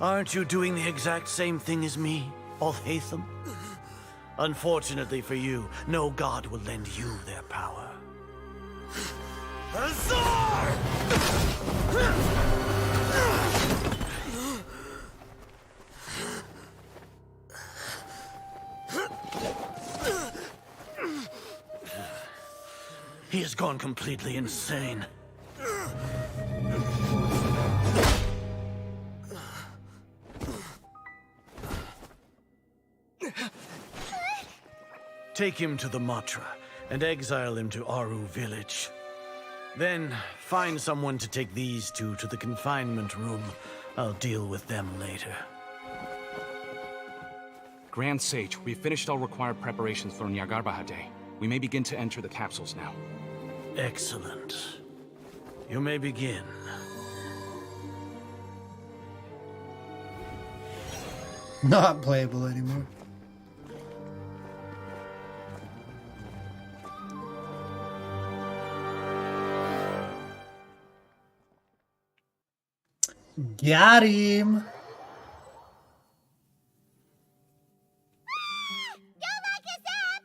[SPEAKER 8] Aren't you doing the exact same thing as me, Alhaitham? Unfortunately for you, no god will lend you their power.
[SPEAKER 6] Azar!
[SPEAKER 8] He has gone completely insane. Take him to the Matra and exile him to Aru village. Then find someone to take these two to the confinement room. I'll deal with them later.
[SPEAKER 11] Grand Sage, we've finished all required preparations for Nyargarbaha Day. We may begin to enter the capsules now.
[SPEAKER 8] Excellent. You may begin.
[SPEAKER 1] Not playable anymore. Got him.
[SPEAKER 3] Don't lock us up!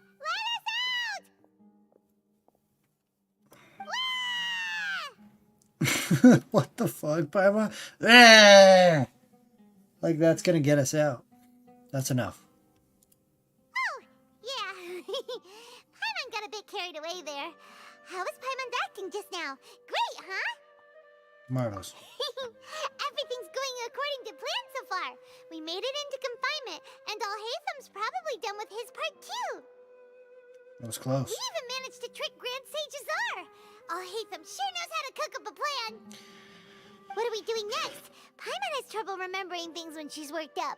[SPEAKER 3] Let us out!
[SPEAKER 1] What the fuck, Paimon? Ah! Like that's gonna get us out. That's enough.
[SPEAKER 3] Oh, yeah. Paimon got a bit carried away there. How was Paimon acting just now? Great, huh?
[SPEAKER 1] Marvelous.
[SPEAKER 3] Everything's going according to plan so far. We made it into confinement, and Alhaitham's probably done with his part too.
[SPEAKER 1] That was close.
[SPEAKER 3] We even managed to trick Grand Sage Azar. Alhaitham sure knows how to cook up a plan. What are we doing next? Paimon has trouble remembering things when she's worked up.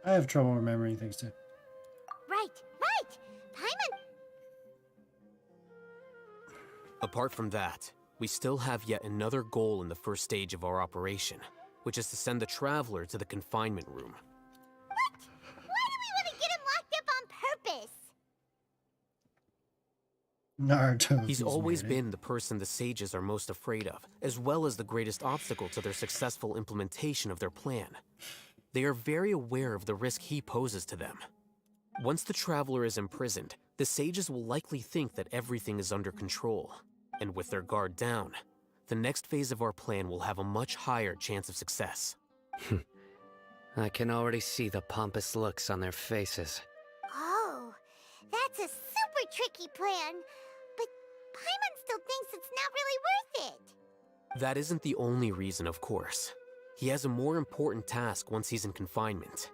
[SPEAKER 1] I have trouble remembering things too.
[SPEAKER 3] Right. Paimon.
[SPEAKER 6] Apart from that, we still have yet another goal in the first stage of our operation, which is to send the Traveler to the confinement room.
[SPEAKER 3] What? Why do we want to get him locked up on purpose?
[SPEAKER 1] Naruto.
[SPEAKER 6] He's always been the person the sages are most afraid of, as well as the greatest obstacle to their successful implementation of their plan. They are very aware of the risk he poses to them. Once the Traveler is imprisoned, the sages will likely think that everything is under control. And with their guard down, the next phase of our plan will have a much higher chance of success.
[SPEAKER 7] I can already see the pompous looks on their faces.
[SPEAKER 3] Oh, that's a super tricky plan. But Paimon still thinks it's not really worth it.
[SPEAKER 6] That isn't the only reason, of course. He has a more important task once he's in confinement.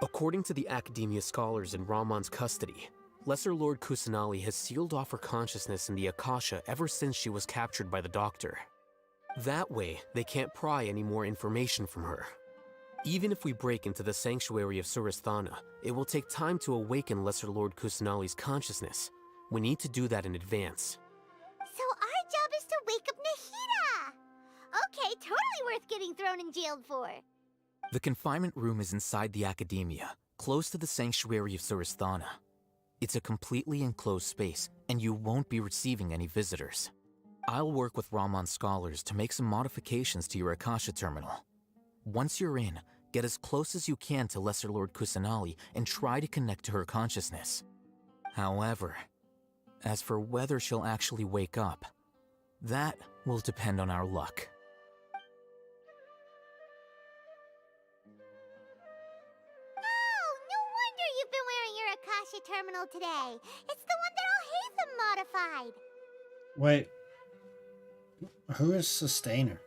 [SPEAKER 6] According to the Academia scholars in Ramon's custody, Lesser Lord Kusanali has sealed off her consciousness in the Akasha ever since she was captured by the Doctor. That way, they can't pry any more information from her. Even if we break into the sanctuary of Surasthana, it will take time to awaken Lesser Lord Kusanali's consciousness. We need to do that in advance.
[SPEAKER 3] So our job is to wake up Nahida! Okay, totally worth getting thrown in jail for.
[SPEAKER 12] The confinement room is inside the Academia, close to the sanctuary of Surasthana. It's a completely enclosed space, and you won't be receiving any visitors. I'll work with Ramon's scholars to make some modifications to your Akasha terminal. Once you're in, get as close as you can to Lesser Lord Kusanali and try to connect to her consciousness. However, as for whether she'll actually wake up, that will depend on our luck.
[SPEAKER 3] Akasha terminal today. It's the one that Alhaitham modified.
[SPEAKER 1] Wait. Who is Sustainer?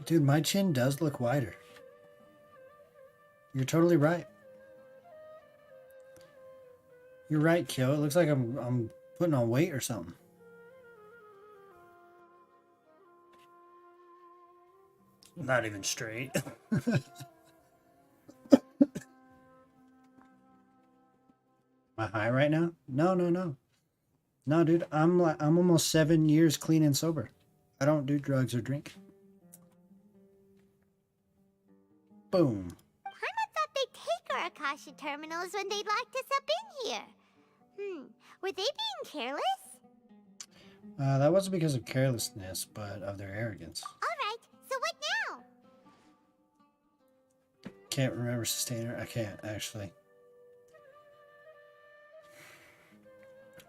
[SPEAKER 1] Dude, my chin does look wider. You're totally right. You're right, Kyo. It looks like I'm putting on weight or something. Not even straight. Am I high right now? No. No, dude, I'm almost 7 years clean and sober. I don't do drugs or drink. Boom.
[SPEAKER 3] Paimon thought they'd take our Akasha terminals when they locked us up in here. Were they being careless?
[SPEAKER 1] That wasn't because of carelessness, but of their arrogance.
[SPEAKER 3] Alright, so what now?
[SPEAKER 1] Can't remember Sustainer. I can't, actually.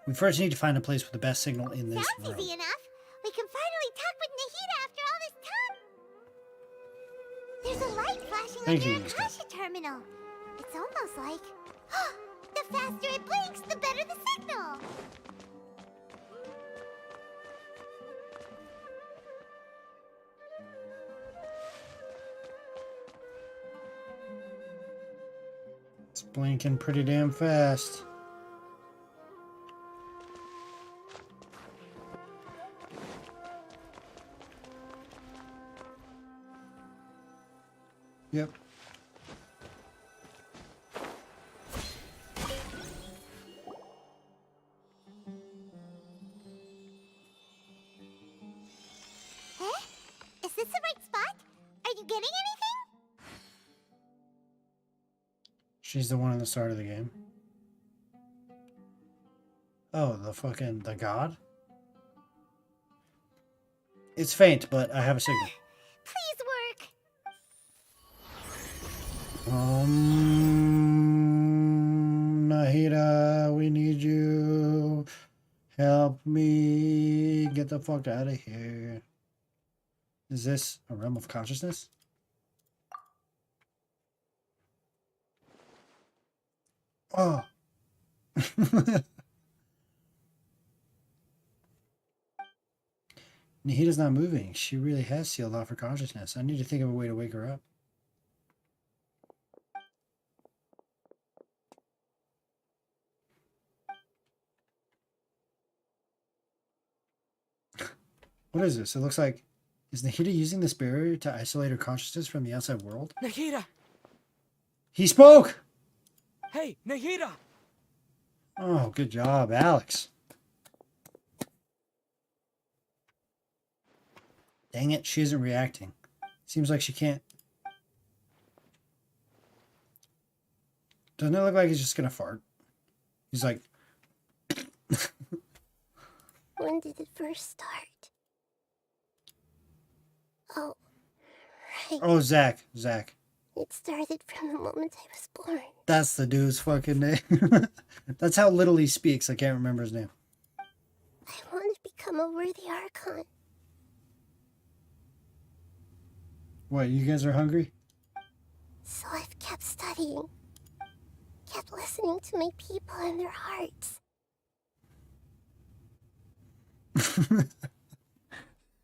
[SPEAKER 1] We first need to find a place with the best signal in this
[SPEAKER 3] Sounds
[SPEAKER 1] world.
[SPEAKER 3] easy enough. We can finally talk with Nahida after all this time. There's a light flashing
[SPEAKER 1] Thank
[SPEAKER 3] on
[SPEAKER 1] you,
[SPEAKER 3] your
[SPEAKER 1] Mister.
[SPEAKER 3] Akasha terminal. It's almost like... the faster it blinks, the better the signal.
[SPEAKER 1] It's blinking pretty damn fast. Yep.
[SPEAKER 3] Eh? Is this the right spot? Are you getting anything?
[SPEAKER 1] She's the one at the start of the game. Oh, the god? It's faint, but I have a signal.
[SPEAKER 3] Please work.
[SPEAKER 1] Nahida, we need you. Help me get the fuck out of here. Is this a realm of consciousness? Oh. Nahida's not moving. She really has sealed off her consciousness. I need to think of a way to wake her up. What is this? It looks like... Is Nahida using this barrier to isolate her consciousness from the outside world?
[SPEAKER 13] Nahida!
[SPEAKER 1] He spoke!
[SPEAKER 13] Hey, Nahida!
[SPEAKER 1] Oh, good job, Alex. Dang it, she isn't reacting. Seems like she can't. Doesn't it look like he's just gonna fart? He's like...
[SPEAKER 3] When did it first start? Oh, right.
[SPEAKER 1] Oh, Zach.
[SPEAKER 3] It started from the moment I was born.
[SPEAKER 1] That's the dude's fucking name. That's how little he speaks. I can't remember his name.
[SPEAKER 3] I want to become a worthy Archon.
[SPEAKER 1] What, you guys are hungry?
[SPEAKER 3] So I've kept studying. Kept listening to my people and their hearts.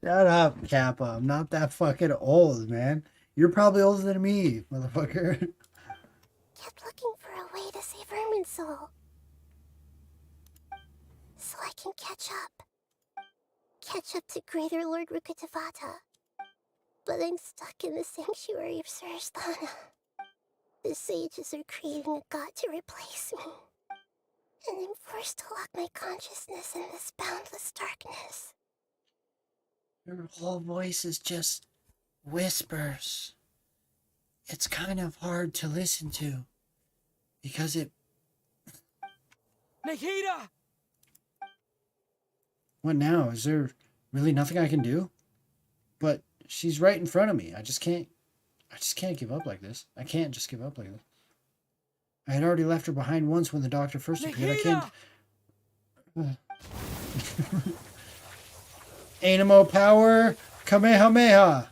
[SPEAKER 1] Shut up, Kappa. I'm not that fucking old, man. You're probably older than me, motherfucker.
[SPEAKER 3] Kept looking for a way to save Irminsul. So I can catch up. Catch up to Greater Lord Rukkhadevata. But I'm stuck in the sanctuary of Surasthana. The sages are creating a god to replace me. And I'm forced to lock my consciousness in this boundless darkness.
[SPEAKER 1] Your whole voice is just whispers. It's kind of hard to listen to. Because it...
[SPEAKER 13] Nahida!
[SPEAKER 1] What now? Is there really nothing I can do? But she's right in front of me. I just can't give up like this. I can't just give up like this. I had already left her behind once when the doctor first appeared. I can't... Animo power, Kamehameha.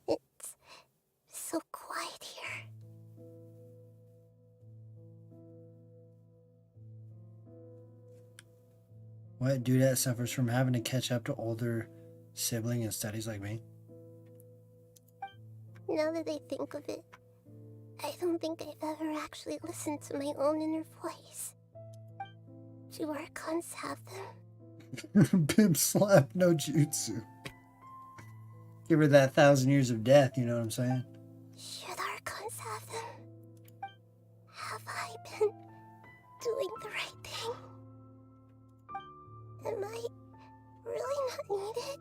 [SPEAKER 3] It's so quiet here.
[SPEAKER 1] What dudette suffers from having to catch up to older sibling in studies like me?
[SPEAKER 3] Now that I think of it, I don't think I've ever actually listened to my own inner voice. Do Archons have them?
[SPEAKER 1] Pimp slap no jutsu. Give her that 1,000 years of death, you know what I'm saying?
[SPEAKER 3] Should Archons have them? Have I been doing the right thing? Am I really not needed?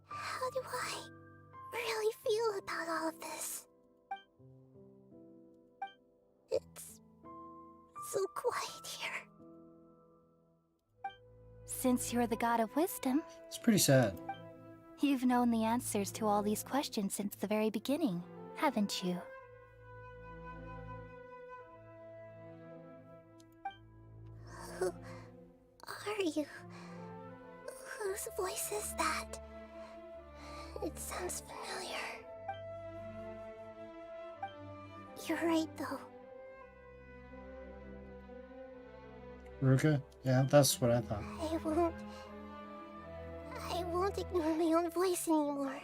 [SPEAKER 3] How do I really feel about all of this? It's so quiet here.
[SPEAKER 14] Since you're the god of wisdom,
[SPEAKER 1] It's pretty sad.
[SPEAKER 14] you've known the answers to all these questions since the very beginning, haven't you?
[SPEAKER 3] Who are you? Whose voice is that? It sounds familiar. You're right, though.
[SPEAKER 1] Ruka? Yeah, that's what I thought.
[SPEAKER 3] I won't ignore my own voice anymore.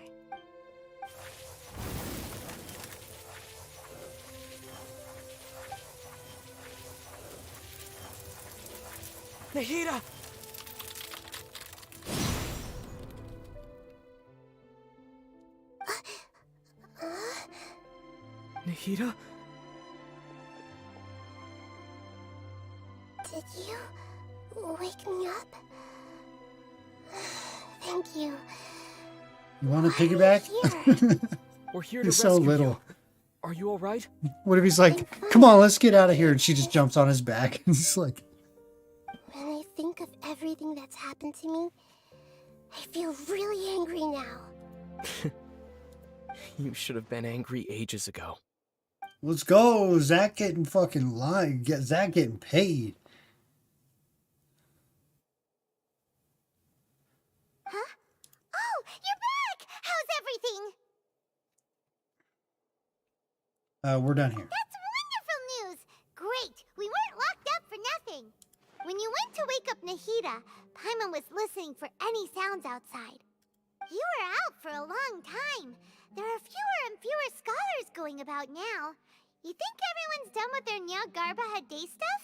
[SPEAKER 13] Nahida! Nahida?
[SPEAKER 3] Did you wake me up? Thank you.
[SPEAKER 1] You want to piggyback?
[SPEAKER 13] We're here to
[SPEAKER 1] He's
[SPEAKER 13] rescue
[SPEAKER 1] so little.
[SPEAKER 13] you. Are you all right?
[SPEAKER 1] What if he's like, come on, let's get out of here, and she just jumps on his back? And he's like,
[SPEAKER 3] When I think of everything that's happened to me, I feel really angry now.
[SPEAKER 13] You should have been angry ages ago.
[SPEAKER 1] let's go. Zach getting fucking live. Get Zach getting paid.
[SPEAKER 3] Huh? Oh, you're back! How's everything?
[SPEAKER 1] We're done here.
[SPEAKER 3] That's wonderful news! Great! We weren't locked up for nothing. When you went to wake up Nahida, Paimon was listening for any sounds outside. You were out for a long time. There are fewer and fewer scholars going about now. You think everyone's done with their Nyagarbha day stuff?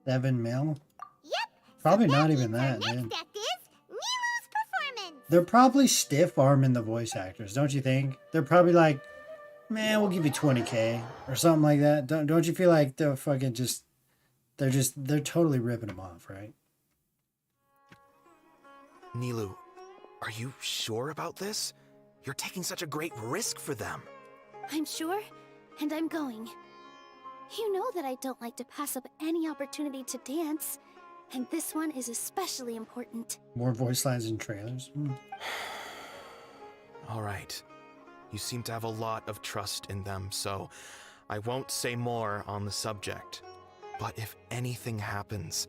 [SPEAKER 1] 7 mil?
[SPEAKER 3] Yep.
[SPEAKER 1] Probably
[SPEAKER 3] so
[SPEAKER 1] not
[SPEAKER 3] that
[SPEAKER 1] even
[SPEAKER 3] means our
[SPEAKER 1] that,
[SPEAKER 3] next
[SPEAKER 1] man.
[SPEAKER 3] act is Nilu's performance.
[SPEAKER 1] They're probably stiff arming the voice actors, don't you think? They're probably like, man, we'll give you 20K or something like that. Don't you feel like they're fucking they're totally ripping them off, right?
[SPEAKER 15] Nilu, are you sure about this? You're taking such a great risk for them.
[SPEAKER 14] I'm sure, and I'm going. You know that I don't like to pass up any opportunity to dance, and this one is especially important.
[SPEAKER 1] More voice lines in trailers.
[SPEAKER 15] All right. You seem to have a lot of trust in them, so I won't say more on the subject. But if anything happens,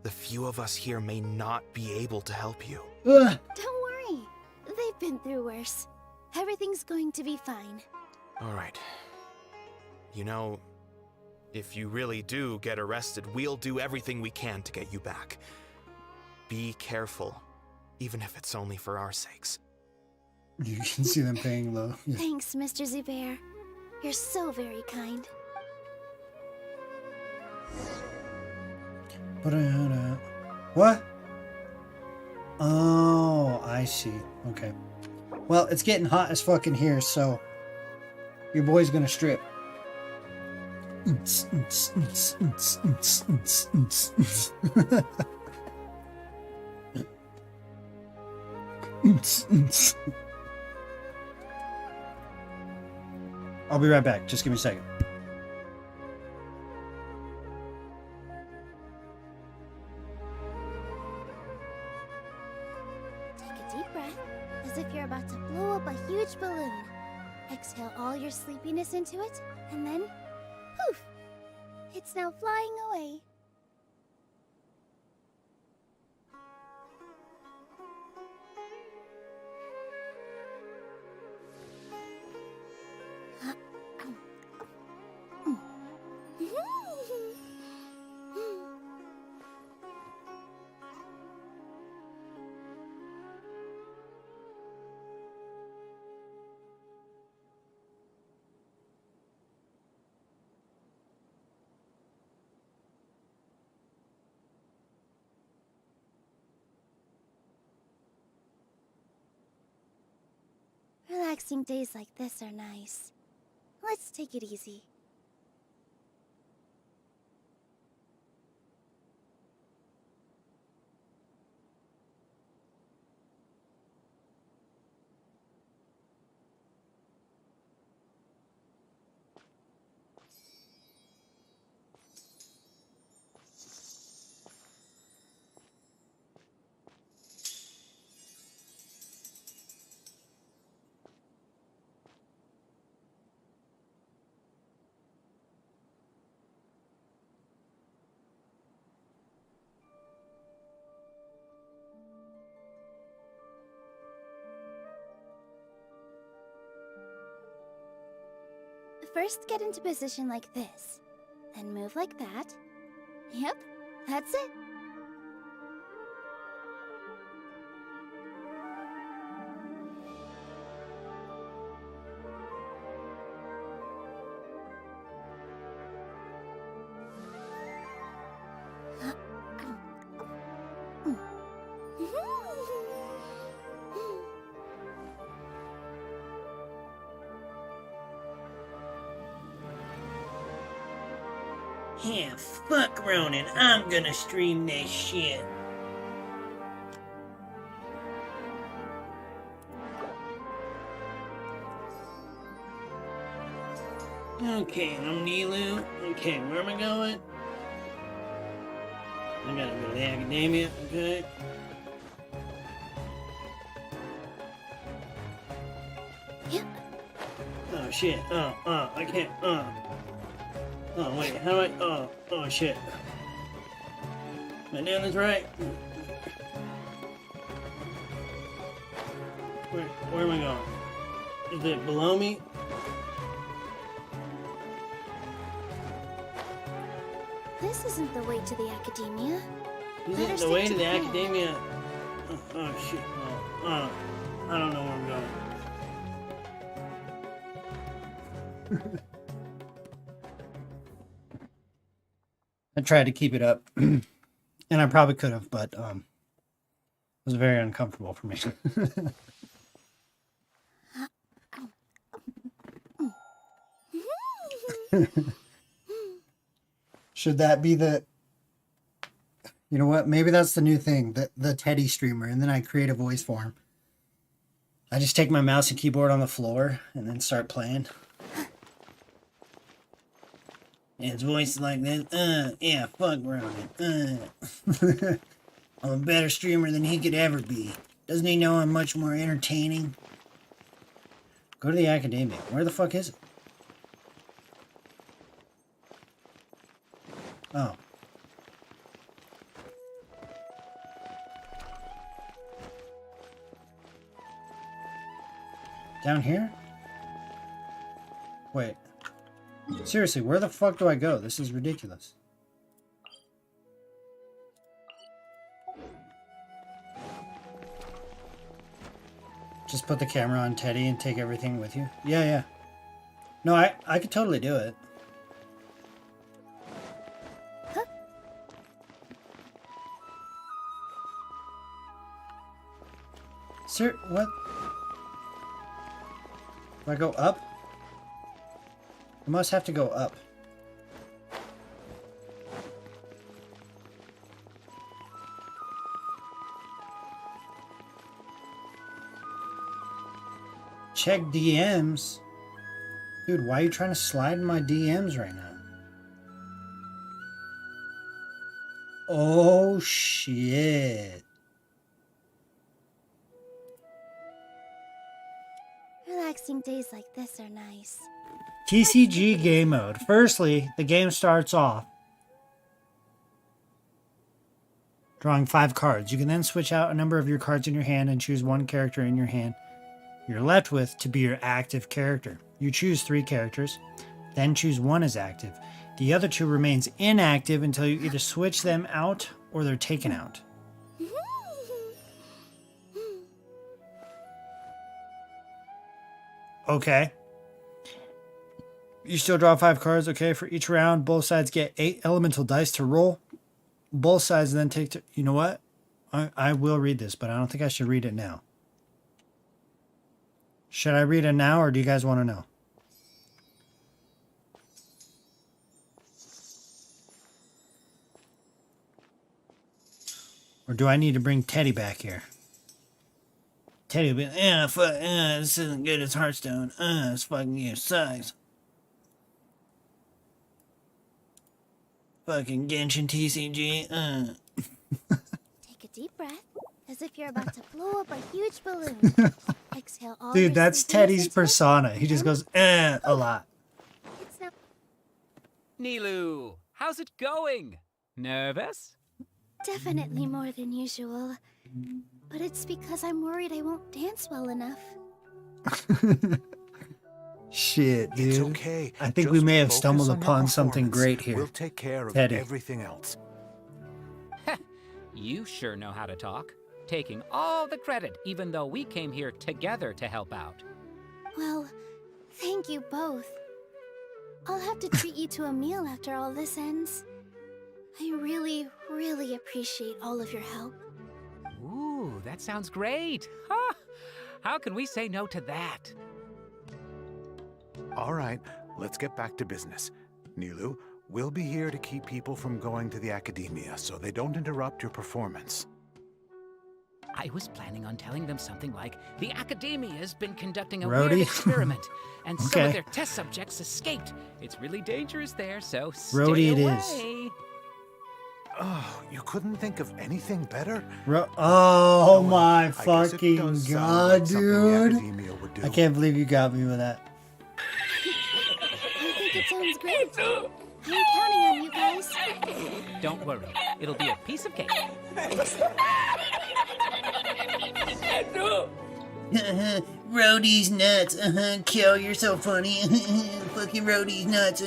[SPEAKER 15] the few of us here may not be able to help you.
[SPEAKER 14] Don't worry. They've been through worse. Everything's going to be fine.
[SPEAKER 15] All right. You know, if you really do get arrested, we'll do everything we can to get you back. Be careful, even if it's only for our sakes.
[SPEAKER 1] You can see them paying low. Yeah.
[SPEAKER 14] Thanks, Mr. Zubair. You're so very kind.
[SPEAKER 1] What? Oh, I see. Okay. Well, it's getting hot as fucking here, so your boy's gonna strip. I'll be right back. Just give me a second.
[SPEAKER 14] Take a deep breath, as if you're about to blow up a huge balloon. Exhale all your sleepiness into it, and then, poof! It's now flying away. Relaxing days like this are nice. Let's take it easy. First, get into position like this. Then move like that. Yep, that's it.
[SPEAKER 1] Yeah, fuck Rownin. I'm gonna stream this shit. Okay, I'm Nilu. Okay, where am I going? I gotta go to the academia, okay?
[SPEAKER 14] Yep.
[SPEAKER 1] Oh shit, I can't, Oh wait, how do I, oh shit. Am I doing this right? Where am I going? Is it below me?
[SPEAKER 14] This isn't the way to the academia.
[SPEAKER 1] Is
[SPEAKER 14] Better
[SPEAKER 1] it the
[SPEAKER 14] stick
[SPEAKER 1] way to the
[SPEAKER 14] plan.
[SPEAKER 1] academia? Oh shit, I don't know where I'm going. I tried to keep it up, and I probably could have, but it was very uncomfortable for me. Should that be the... You know what? Maybe that's the new thing, the Teddy streamer, and then I create a voice for him. I just take my mouse and keyboard on the floor and then start playing. And his voice is like this. Yeah, fuck Rownin. I'm a better streamer than he could ever be. Doesn't he know I'm much more entertaining? Go to the academia. Where the fuck is it? Oh. Down here? Wait. Seriously, where the fuck do I go? This is ridiculous. Just put the camera on Teddy and take everything with you? Yeah, yeah. No, I could totally do it.
[SPEAKER 14] Huh?
[SPEAKER 1] Sir, what? Do I go up? I must have to go up. Check DMs. Dude, why are you trying to slide in my DMs right now? Oh, shit.
[SPEAKER 14] Relaxing days like this are nice.
[SPEAKER 1] TCG game mode. Firstly, the game starts off drawing 5 cards. You can then switch out a number of your cards in your hand and choose one character in your hand you're left with to be your active character. You choose 3 characters, then choose one as active. The other 2 remains inactive until you either switch them out or they're taken out. Okay. You still draw 5 cards, okay? For each round, both sides get 8 elemental dice to roll. Both sides then take... You know what? I will read this, but I don't think I should read it now. Should I read it now, or do you guys want to know? Or do I need to bring Teddy back here? Teddy will be like, yeah, fuck, this isn't good as Hearthstone. This fucking game sucks. Fucking Genshin TCG.
[SPEAKER 14] Take a deep breath, as if you're about to blow up a huge balloon. Exhale all
[SPEAKER 1] Dude,
[SPEAKER 14] your
[SPEAKER 1] that's
[SPEAKER 14] sleepiness
[SPEAKER 1] Teddy's
[SPEAKER 14] into it,
[SPEAKER 1] persona. He just goes, a lot.
[SPEAKER 14] It's now
[SPEAKER 16] Nilu, how's it going? Nervous?
[SPEAKER 14] definitely more than usual. But it's because I'm worried I won't dance well enough.
[SPEAKER 1] Shit, dude.
[SPEAKER 17] It's okay.
[SPEAKER 1] I think
[SPEAKER 17] Just
[SPEAKER 1] we may have
[SPEAKER 17] focus
[SPEAKER 1] stumbled
[SPEAKER 17] on your
[SPEAKER 1] upon something
[SPEAKER 17] performance.
[SPEAKER 1] great here.
[SPEAKER 17] We'll take care of
[SPEAKER 1] Teddy.
[SPEAKER 17] everything else.
[SPEAKER 16] You sure know how to talk. Taking all the credit, even though we came here together to help out.
[SPEAKER 14] Well, thank you both. I'll have to treat you to a meal after all this ends. I really, really appreciate all of your help.
[SPEAKER 16] Ooh, that sounds great. Ha! How can we say no to that?
[SPEAKER 17] All right, let's get back to business. Nilu, We'll be here to keep people from going to the academia so they don't interrupt your performance.
[SPEAKER 16] I was planning on telling them something like, the Academia's been conducting a
[SPEAKER 1] Rowdy?
[SPEAKER 16] weird experiment, and some
[SPEAKER 1] Okay.
[SPEAKER 16] of their test subjects escaped. It's really dangerous there, so stay
[SPEAKER 1] Rowdy it
[SPEAKER 16] away.
[SPEAKER 1] is.
[SPEAKER 17] Oh, you couldn't think of anything better?
[SPEAKER 1] Oh my
[SPEAKER 17] I guess it
[SPEAKER 1] fucking
[SPEAKER 17] does sound
[SPEAKER 1] god,
[SPEAKER 17] like something the
[SPEAKER 1] dude.
[SPEAKER 17] Academia would do.
[SPEAKER 1] I can't believe you got me with that.
[SPEAKER 14] I think it sounds great. I'm counting on you guys.
[SPEAKER 16] Don't worry, it'll be a piece of cake.
[SPEAKER 1] Rowdy's nuts. Kill, you're so funny. Fucking Rowdy's nuts.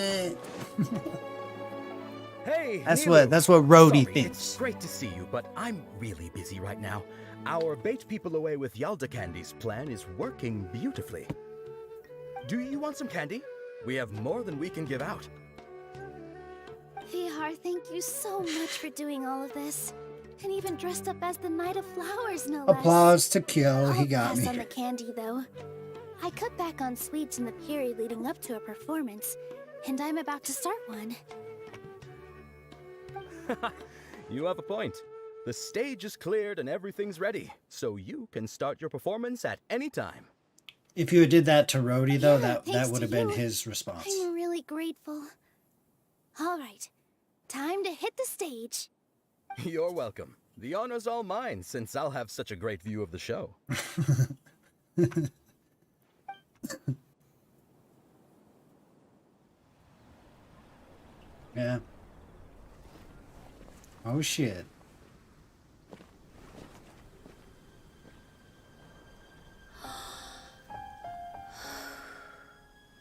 [SPEAKER 18] Hey,
[SPEAKER 1] That's
[SPEAKER 18] Nilo.
[SPEAKER 1] what Rowdy
[SPEAKER 18] Sorry,
[SPEAKER 1] thinks.
[SPEAKER 18] It's great to see you, but I'm really busy right now. Our bait people away with Yalda Candy's plan is working beautifully. Do you want some candy? We have more than we can give out.
[SPEAKER 14] VR, thank you so much for doing all of this. And even dressed up as the Knight of Flowers, no less.
[SPEAKER 1] Applause to Kill. He
[SPEAKER 14] I'll
[SPEAKER 1] got
[SPEAKER 14] pass
[SPEAKER 1] me.
[SPEAKER 14] on the candy, though. I cut back on sweets in the period leading up to a performance, and I'm about to start one.
[SPEAKER 18] You have a point. The stage is cleared and everything's ready, so you can start your performance at any time.
[SPEAKER 1] If you had did that to Rowdy, though, that
[SPEAKER 14] thanks
[SPEAKER 1] would
[SPEAKER 14] to
[SPEAKER 1] have been
[SPEAKER 14] you.
[SPEAKER 1] his response.
[SPEAKER 14] I'm really grateful. All right, time to hit the stage.
[SPEAKER 18] You're welcome. The honor's all mine, since I'll have such a great view of the show.
[SPEAKER 1] Yeah. Oh shit.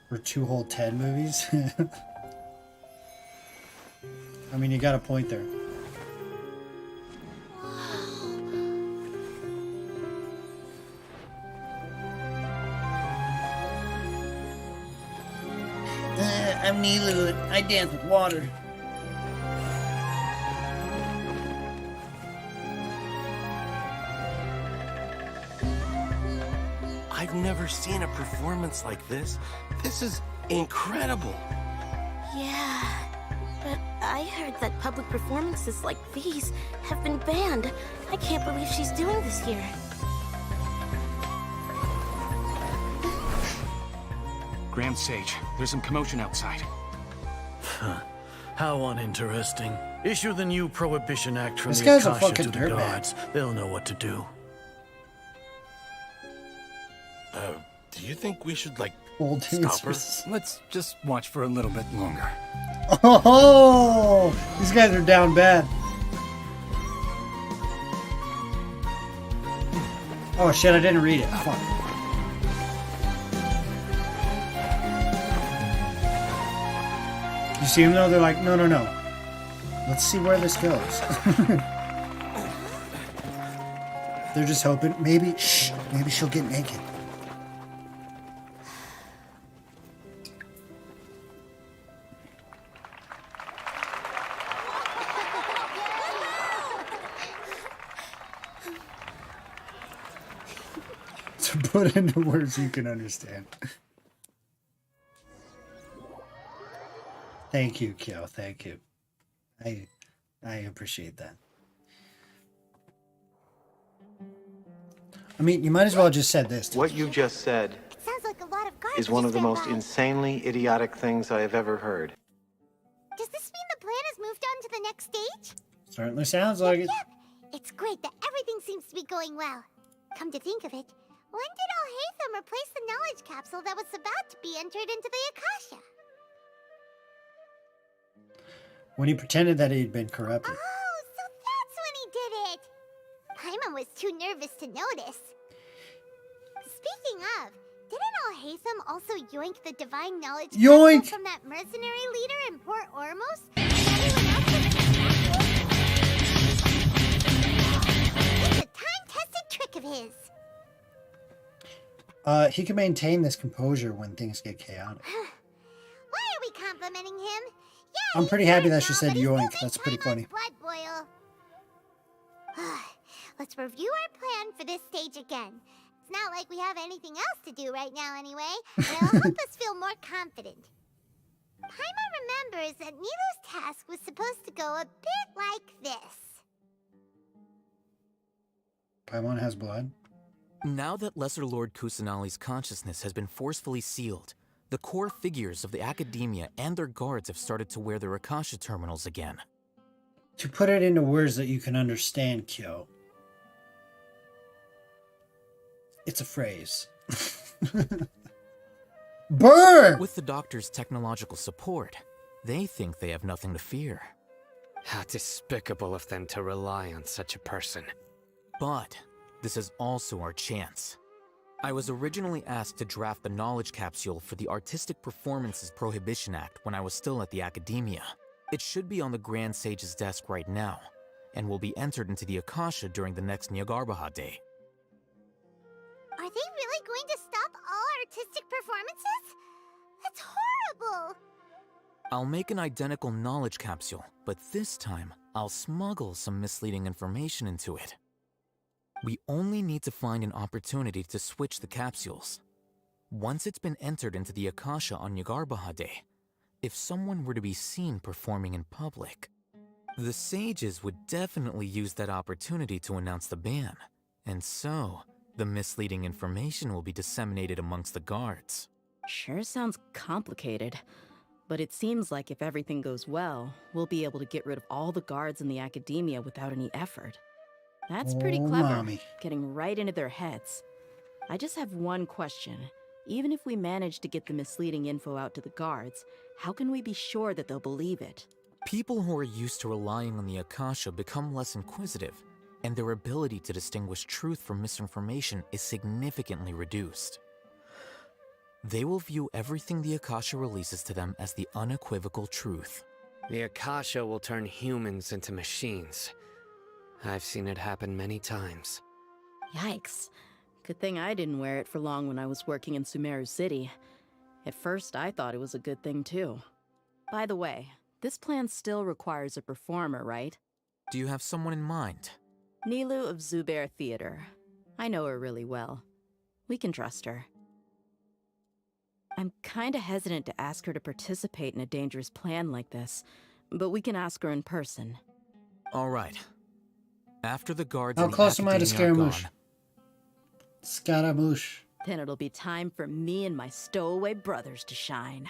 [SPEAKER 1] For 2 whole 10 movies? I mean, you got a point there. I'm Nilo. I dance with water.
[SPEAKER 19] I've never seen a performance like this. This is incredible.
[SPEAKER 3] Yeah, but I heard that public performances like these have been banned. I can't believe she's doing this here.
[SPEAKER 11] Grand Sage, there's some commotion outside.
[SPEAKER 8] How uninteresting. Issue the new Prohibition Act from
[SPEAKER 1] This
[SPEAKER 8] the
[SPEAKER 1] guy's a
[SPEAKER 8] Akasha
[SPEAKER 1] fucking
[SPEAKER 8] to the
[SPEAKER 1] dirtbag.
[SPEAKER 8] guards. They'll know what to do.
[SPEAKER 19] Do you think we should, like,
[SPEAKER 1] Old
[SPEAKER 19] stop her?
[SPEAKER 11] Let's just watch for a little bit longer.
[SPEAKER 1] Oh, these guys are down bad. Oh shit, I didn't read it. Fuck. You see them though? They're like, no, no, no. Let's see where this goes. They're just hoping, maybe, shh, maybe she'll get naked. To put into words you can understand. Thank you, Kyo. Thank you. I appreciate that. I mean, you might as well have just said this.
[SPEAKER 20] What you just said
[SPEAKER 3] Sounds like a lot of garbage
[SPEAKER 20] is one of the
[SPEAKER 3] to
[SPEAKER 20] most
[SPEAKER 3] buy.
[SPEAKER 20] insanely idiotic things I have ever heard.
[SPEAKER 3] Does this mean the plan has moved on to the next stage?
[SPEAKER 1] Certainly sounds like it.
[SPEAKER 3] Yep. It's great that everything seems to be going well. Come to think of it, when did Alhaitham replace the knowledge capsule that was about to be entered into the Akasha?
[SPEAKER 1] When he pretended that he'd been corrupted.
[SPEAKER 3] Oh, so that's when he did it! Paimon was too nervous to notice. Speaking of, didn't Alhaitham also yoink the divine knowledge
[SPEAKER 1] Yoink!
[SPEAKER 3] capsule from that mercenary leader in Port Ormos? It's a time-tested trick of his.
[SPEAKER 1] He can maintain this composure when things get chaotic.
[SPEAKER 3] Why are we complimenting him? Yeah,
[SPEAKER 1] I'm pretty happy that she
[SPEAKER 3] now,
[SPEAKER 1] said
[SPEAKER 3] but he still
[SPEAKER 1] yoink.
[SPEAKER 3] makes
[SPEAKER 1] That's pretty
[SPEAKER 3] Paimon's
[SPEAKER 1] funny.
[SPEAKER 3] blood boil. Let's review our plan for this stage again. It's not like we have anything else to do right now anyway, and it'll help us feel more confident. Paimon remembers that Nilou's task was supposed to go a bit like this.
[SPEAKER 1] Paimon has blood?
[SPEAKER 12] Now that Lesser Lord Kusanali's consciousness has been forcefully sealed, the core figures of the Academia and their guards have started to wear their Akasha terminals again.
[SPEAKER 1] To put it into words that you can understand, Kyo, it's a phrase. Burn!
[SPEAKER 12] With the Doctor's technological support, they think they have nothing to fear.
[SPEAKER 7] How despicable of them to rely on such a person.
[SPEAKER 12] But this is also our chance. I was originally asked to draft the knowledge capsule for the Artistic Performances Prohibition Act when I was still at the Academia. It should be on the Grand Sage's desk right now, and will be entered into the Akasha during the next Nyargarbaha Day.
[SPEAKER 3] Are they really going to stop all artistic performances? That's horrible!
[SPEAKER 12] I'll make an identical knowledge capsule, but this time, I'll smuggle some misleading information into it. We only need to find an opportunity to switch the capsules. Once it's been entered into the Akasha on Nyargarbaha Day, if someone were to be seen performing in public, the sages would definitely use that opportunity to announce the ban, and so the misleading information will be disseminated amongst the guards.
[SPEAKER 4] Sure sounds complicated, but it seems like if everything goes well, we'll be able to get rid of all the guards in the Academia without any effort. That's pretty clever,
[SPEAKER 1] mommy.
[SPEAKER 4] getting right into their heads. I just have one question. Even if we manage to get the misleading info out to the guards, how can we be sure that they'll believe it?
[SPEAKER 12] People who are used to relying on the Akasha become less inquisitive, and their ability to distinguish truth from misinformation is significantly reduced. They will view everything the Akasha releases to them as the unequivocal truth.
[SPEAKER 7] The Akasha will turn humans into machines. I've seen it happen many times.
[SPEAKER 4] Yikes. Good thing I didn't wear it for long when I was working in Sumeru City. At first, I thought it was a good thing too. By the way, this plan still requires a performer, right?
[SPEAKER 12] Do you have someone in mind?
[SPEAKER 4] Nilou of Zubair Theater. I know her really well. We can trust her. I'm kinda hesitant to ask her to participate in a dangerous plan like this, but we can ask her in person.
[SPEAKER 12] All right. After the guards
[SPEAKER 1] How
[SPEAKER 12] and the
[SPEAKER 1] close am I to
[SPEAKER 12] Academia are
[SPEAKER 1] Scaramouche?
[SPEAKER 12] gone,
[SPEAKER 1] Scaramouche.
[SPEAKER 4] Then it'll be time for me and my stowaway brothers to shine.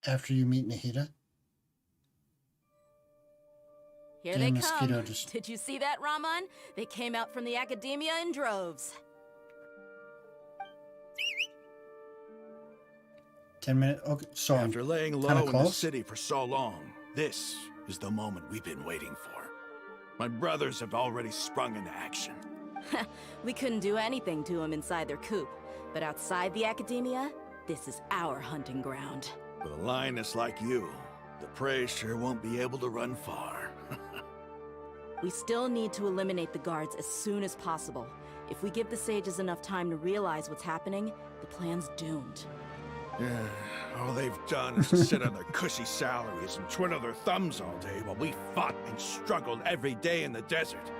[SPEAKER 1] After you meet Nahida?
[SPEAKER 4] Here
[SPEAKER 1] Damn
[SPEAKER 4] they
[SPEAKER 1] mosquito
[SPEAKER 4] come.
[SPEAKER 1] just-
[SPEAKER 4] Did you see that, Raman? They came out from the Academia in droves.
[SPEAKER 1] 10 minutes? Okay, so
[SPEAKER 8] After laying
[SPEAKER 1] kinda
[SPEAKER 8] low in the
[SPEAKER 1] close?
[SPEAKER 8] city for so long, this is the moment we've been waiting for. My brothers have already sprung into action.
[SPEAKER 4] We couldn't do anything to them inside their coop, but outside the Academia, this is our hunting ground.
[SPEAKER 8] With a lioness like you, the prey sure won't be able to run far.
[SPEAKER 4] We still need to eliminate the guards as soon as possible. If we give the sages enough time to realize what's happening, the plan's doomed.
[SPEAKER 8] Yeah, all they've done is to sit on their cushy salaries and twiddle their thumbs all day while we fought and struggled every day in the desert.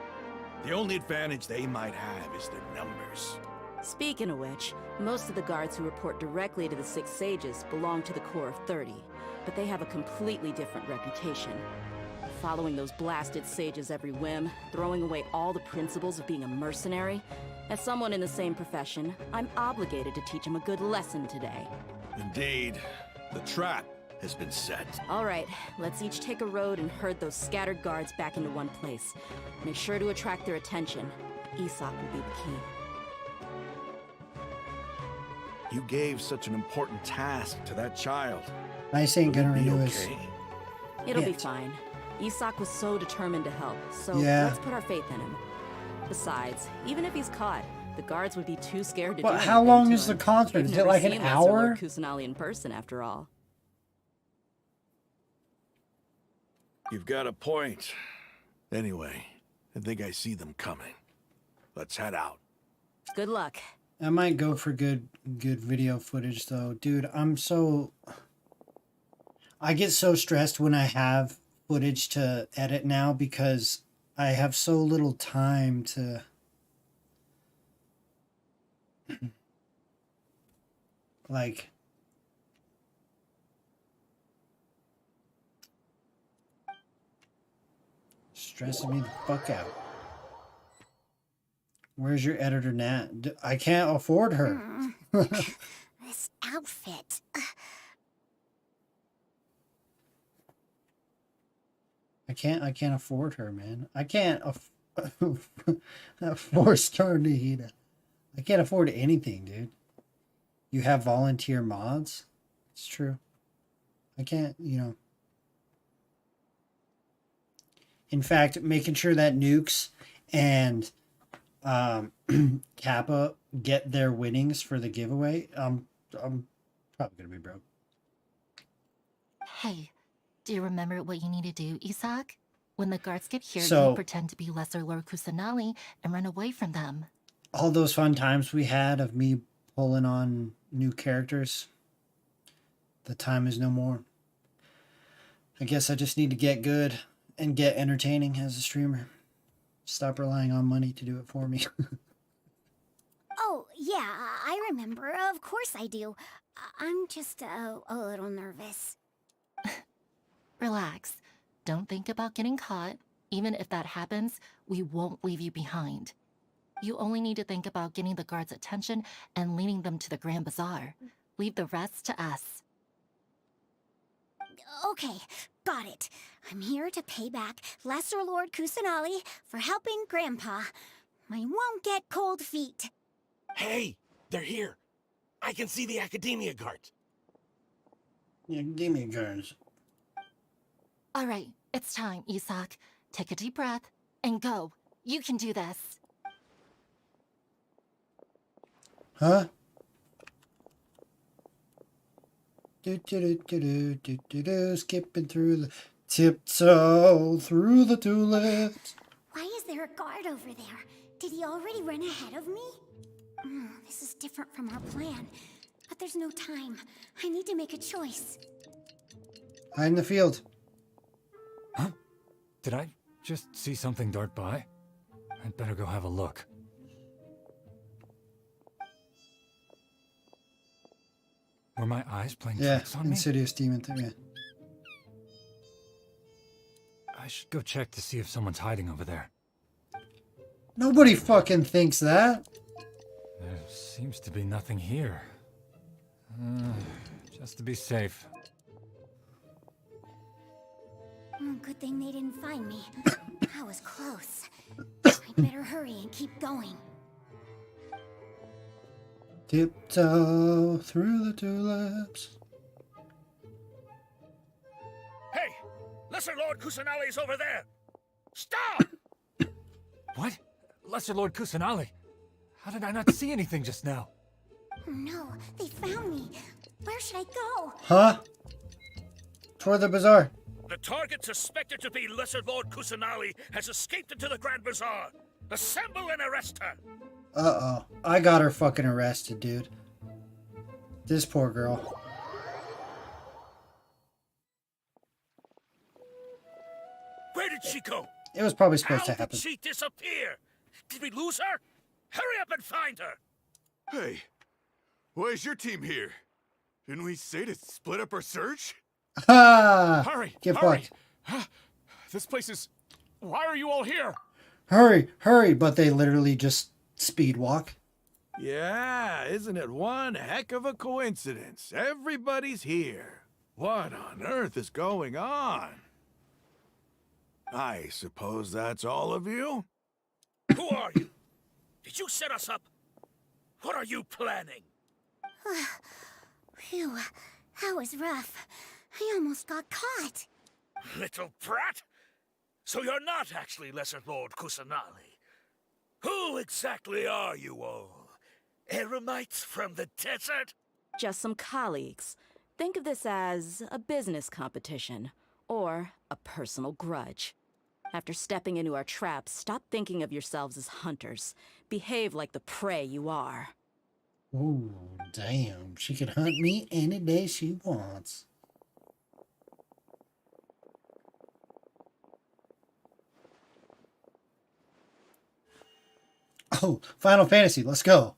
[SPEAKER 8] The only advantage they might have is their numbers.
[SPEAKER 4] Speaking of which, most of the guards who report directly to the Six Sages belong to the Corps of 30, but they have a completely different reputation. Following those blasted sages every whim, throwing away all the principles of being a mercenary. As someone in the same profession, I'm obligated to teach them a good lesson today.
[SPEAKER 8] Indeed, the trap has been set.
[SPEAKER 4] All right, let's each take a road and herd those scattered guards back into one place. Make sure to attract their attention. Isak will be the key.
[SPEAKER 8] You gave such an important task to that child.
[SPEAKER 1] Ice ain't gonna
[SPEAKER 8] Will it be
[SPEAKER 1] renew his.
[SPEAKER 8] okay?
[SPEAKER 4] It'll be
[SPEAKER 1] Shit.
[SPEAKER 4] fine. Isak was so determined to help, so
[SPEAKER 1] Yeah.
[SPEAKER 4] let's put our faith in him. Besides, even if he's caught, the guards would be too scared to
[SPEAKER 1] Well,
[SPEAKER 4] do
[SPEAKER 1] how
[SPEAKER 4] anything
[SPEAKER 1] long
[SPEAKER 4] to
[SPEAKER 1] is the
[SPEAKER 4] him.
[SPEAKER 1] concert?
[SPEAKER 4] They've
[SPEAKER 1] Is it
[SPEAKER 4] never
[SPEAKER 1] like an
[SPEAKER 4] seen Lesser Lord
[SPEAKER 1] hour?
[SPEAKER 4] Kusanali in person, after all.
[SPEAKER 8] You've got a point. Anyway, I think I see them coming. Let's head out.
[SPEAKER 4] Good luck.
[SPEAKER 1] I might go for good video footage though. Dude, I get so stressed when I have footage to edit now because I have so little time to like stressing me the fuck out. Where's your editor, Nat? I can't afford her.
[SPEAKER 14] This outfit.
[SPEAKER 1] I can't afford her, man. I can't afford Star Nahida. I can't afford anything, dude. You have volunteer mods? It's true. I can't, you know. In fact, making sure that Nukes and Kappa get their winnings for the giveaway, I'm probably gonna be broke.
[SPEAKER 21] Hey, do you remember what you need to do, Isak? When the guards get here,
[SPEAKER 1] So-
[SPEAKER 21] you pretend to be Lesser Lord Kusanali and run away from them.
[SPEAKER 1] All those fun times we had of me pulling on new characters, the time is no more. I guess I just need to get good and get entertaining as a streamer. Stop relying on money to do it for me.
[SPEAKER 14] Oh, yeah, I remember. Of course I do. I'm just a little nervous.
[SPEAKER 21] Relax. Don't think about getting caught. Even if that happens, we won't leave you behind. You only need to think about getting the guards' attention and leading them to the Grand Bazaar. Leave the rest to us.
[SPEAKER 14] Okay, got it. I'm here to pay back Lesser Lord Kusanali for helping Grandpa. I won't get cold feet.
[SPEAKER 19] Hey, they're here. I can see the Academia guards.
[SPEAKER 1] Yeah, give me guards.
[SPEAKER 21] All right, it's time, Isak. Take a deep breath and go. You can do this.
[SPEAKER 1] Huh? Skipping through the tiptoe through the tulips.
[SPEAKER 14] Why is there a guard over there? Did he already run ahead of me? This is different from our plan. But there's no time. I need to make a choice.
[SPEAKER 1] Hide in the field.
[SPEAKER 22] Huh? Did I just see something dart by? I'd better go have a look. Were my eyes playing
[SPEAKER 1] Yeah,
[SPEAKER 22] tricks on me?
[SPEAKER 1] Insidious demon thing. Yeah.
[SPEAKER 22] I should go check to see if someone's hiding over there.
[SPEAKER 1] Nobody fucking thinks that.
[SPEAKER 22] There seems to be nothing here. Just to be safe.
[SPEAKER 14] Good thing they didn't find me. I was close. I'd better hurry and keep going.
[SPEAKER 1] Tiptoe through the tulips.
[SPEAKER 23] Hey! Lesser Lord Kusanali's over there! Stop!
[SPEAKER 22] What? Lesser Lord Kusanali? How did I not see anything just now?
[SPEAKER 14] Oh no, they found me. Where should I go?
[SPEAKER 1] Huh? Toward the bazaar.
[SPEAKER 23] The target suspected to be Lesser Lord Kusanali has escaped into the Grand Bazaar. Assemble and arrest her!
[SPEAKER 1] Uh-oh. I got her fucking arrested, dude. This poor girl.
[SPEAKER 23] Where did she go?
[SPEAKER 1] It was probably supposed to
[SPEAKER 23] How
[SPEAKER 1] happen.
[SPEAKER 23] did she disappear? Did we lose her? Hurry up and find her!
[SPEAKER 24] Hey, why is your team here? Didn't we say to split up our search?
[SPEAKER 1] Ha!
[SPEAKER 23] Hurry!
[SPEAKER 1] Get
[SPEAKER 23] hurry!
[SPEAKER 1] fucked.
[SPEAKER 23] This place is... Why are you all here?
[SPEAKER 1] Hurry, hurry, but they literally just speed walk.
[SPEAKER 8] Yeah, isn't it one heck of a coincidence? Everybody's here. What on earth is going on? I suppose that's all of you?
[SPEAKER 23] Who are you? Did you set us up? What are you planning?
[SPEAKER 14] Phew, that was rough. I almost got caught.
[SPEAKER 23] Little brat? So you're not actually Lesser Lord Kusanali. Who exactly are you all? Eremites from the desert?
[SPEAKER 4] Just some colleagues. Think of this as a business competition, or a personal grudge. After stepping into our traps, stop thinking of yourselves as hunters. Behave like the prey you are.
[SPEAKER 1] Ooh, damn. She can hunt me any day she wants. Oh, Final Fantasy, let's go.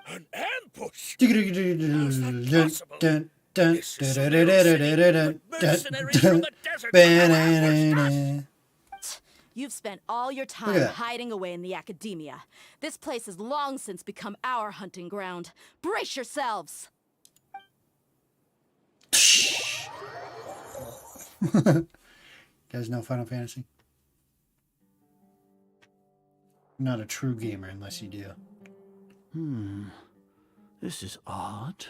[SPEAKER 23] An ambush? How's that possible? This is a little city with mercenaries from the desert for our ambush us.
[SPEAKER 4] You've spent all your
[SPEAKER 1] at
[SPEAKER 4] time
[SPEAKER 1] that.
[SPEAKER 4] hiding away in the academia. This place has long since become our hunting ground. Brace yourselves!
[SPEAKER 1] You guys know Final Fantasy? Not a true gamer unless you do.
[SPEAKER 8] This is odd.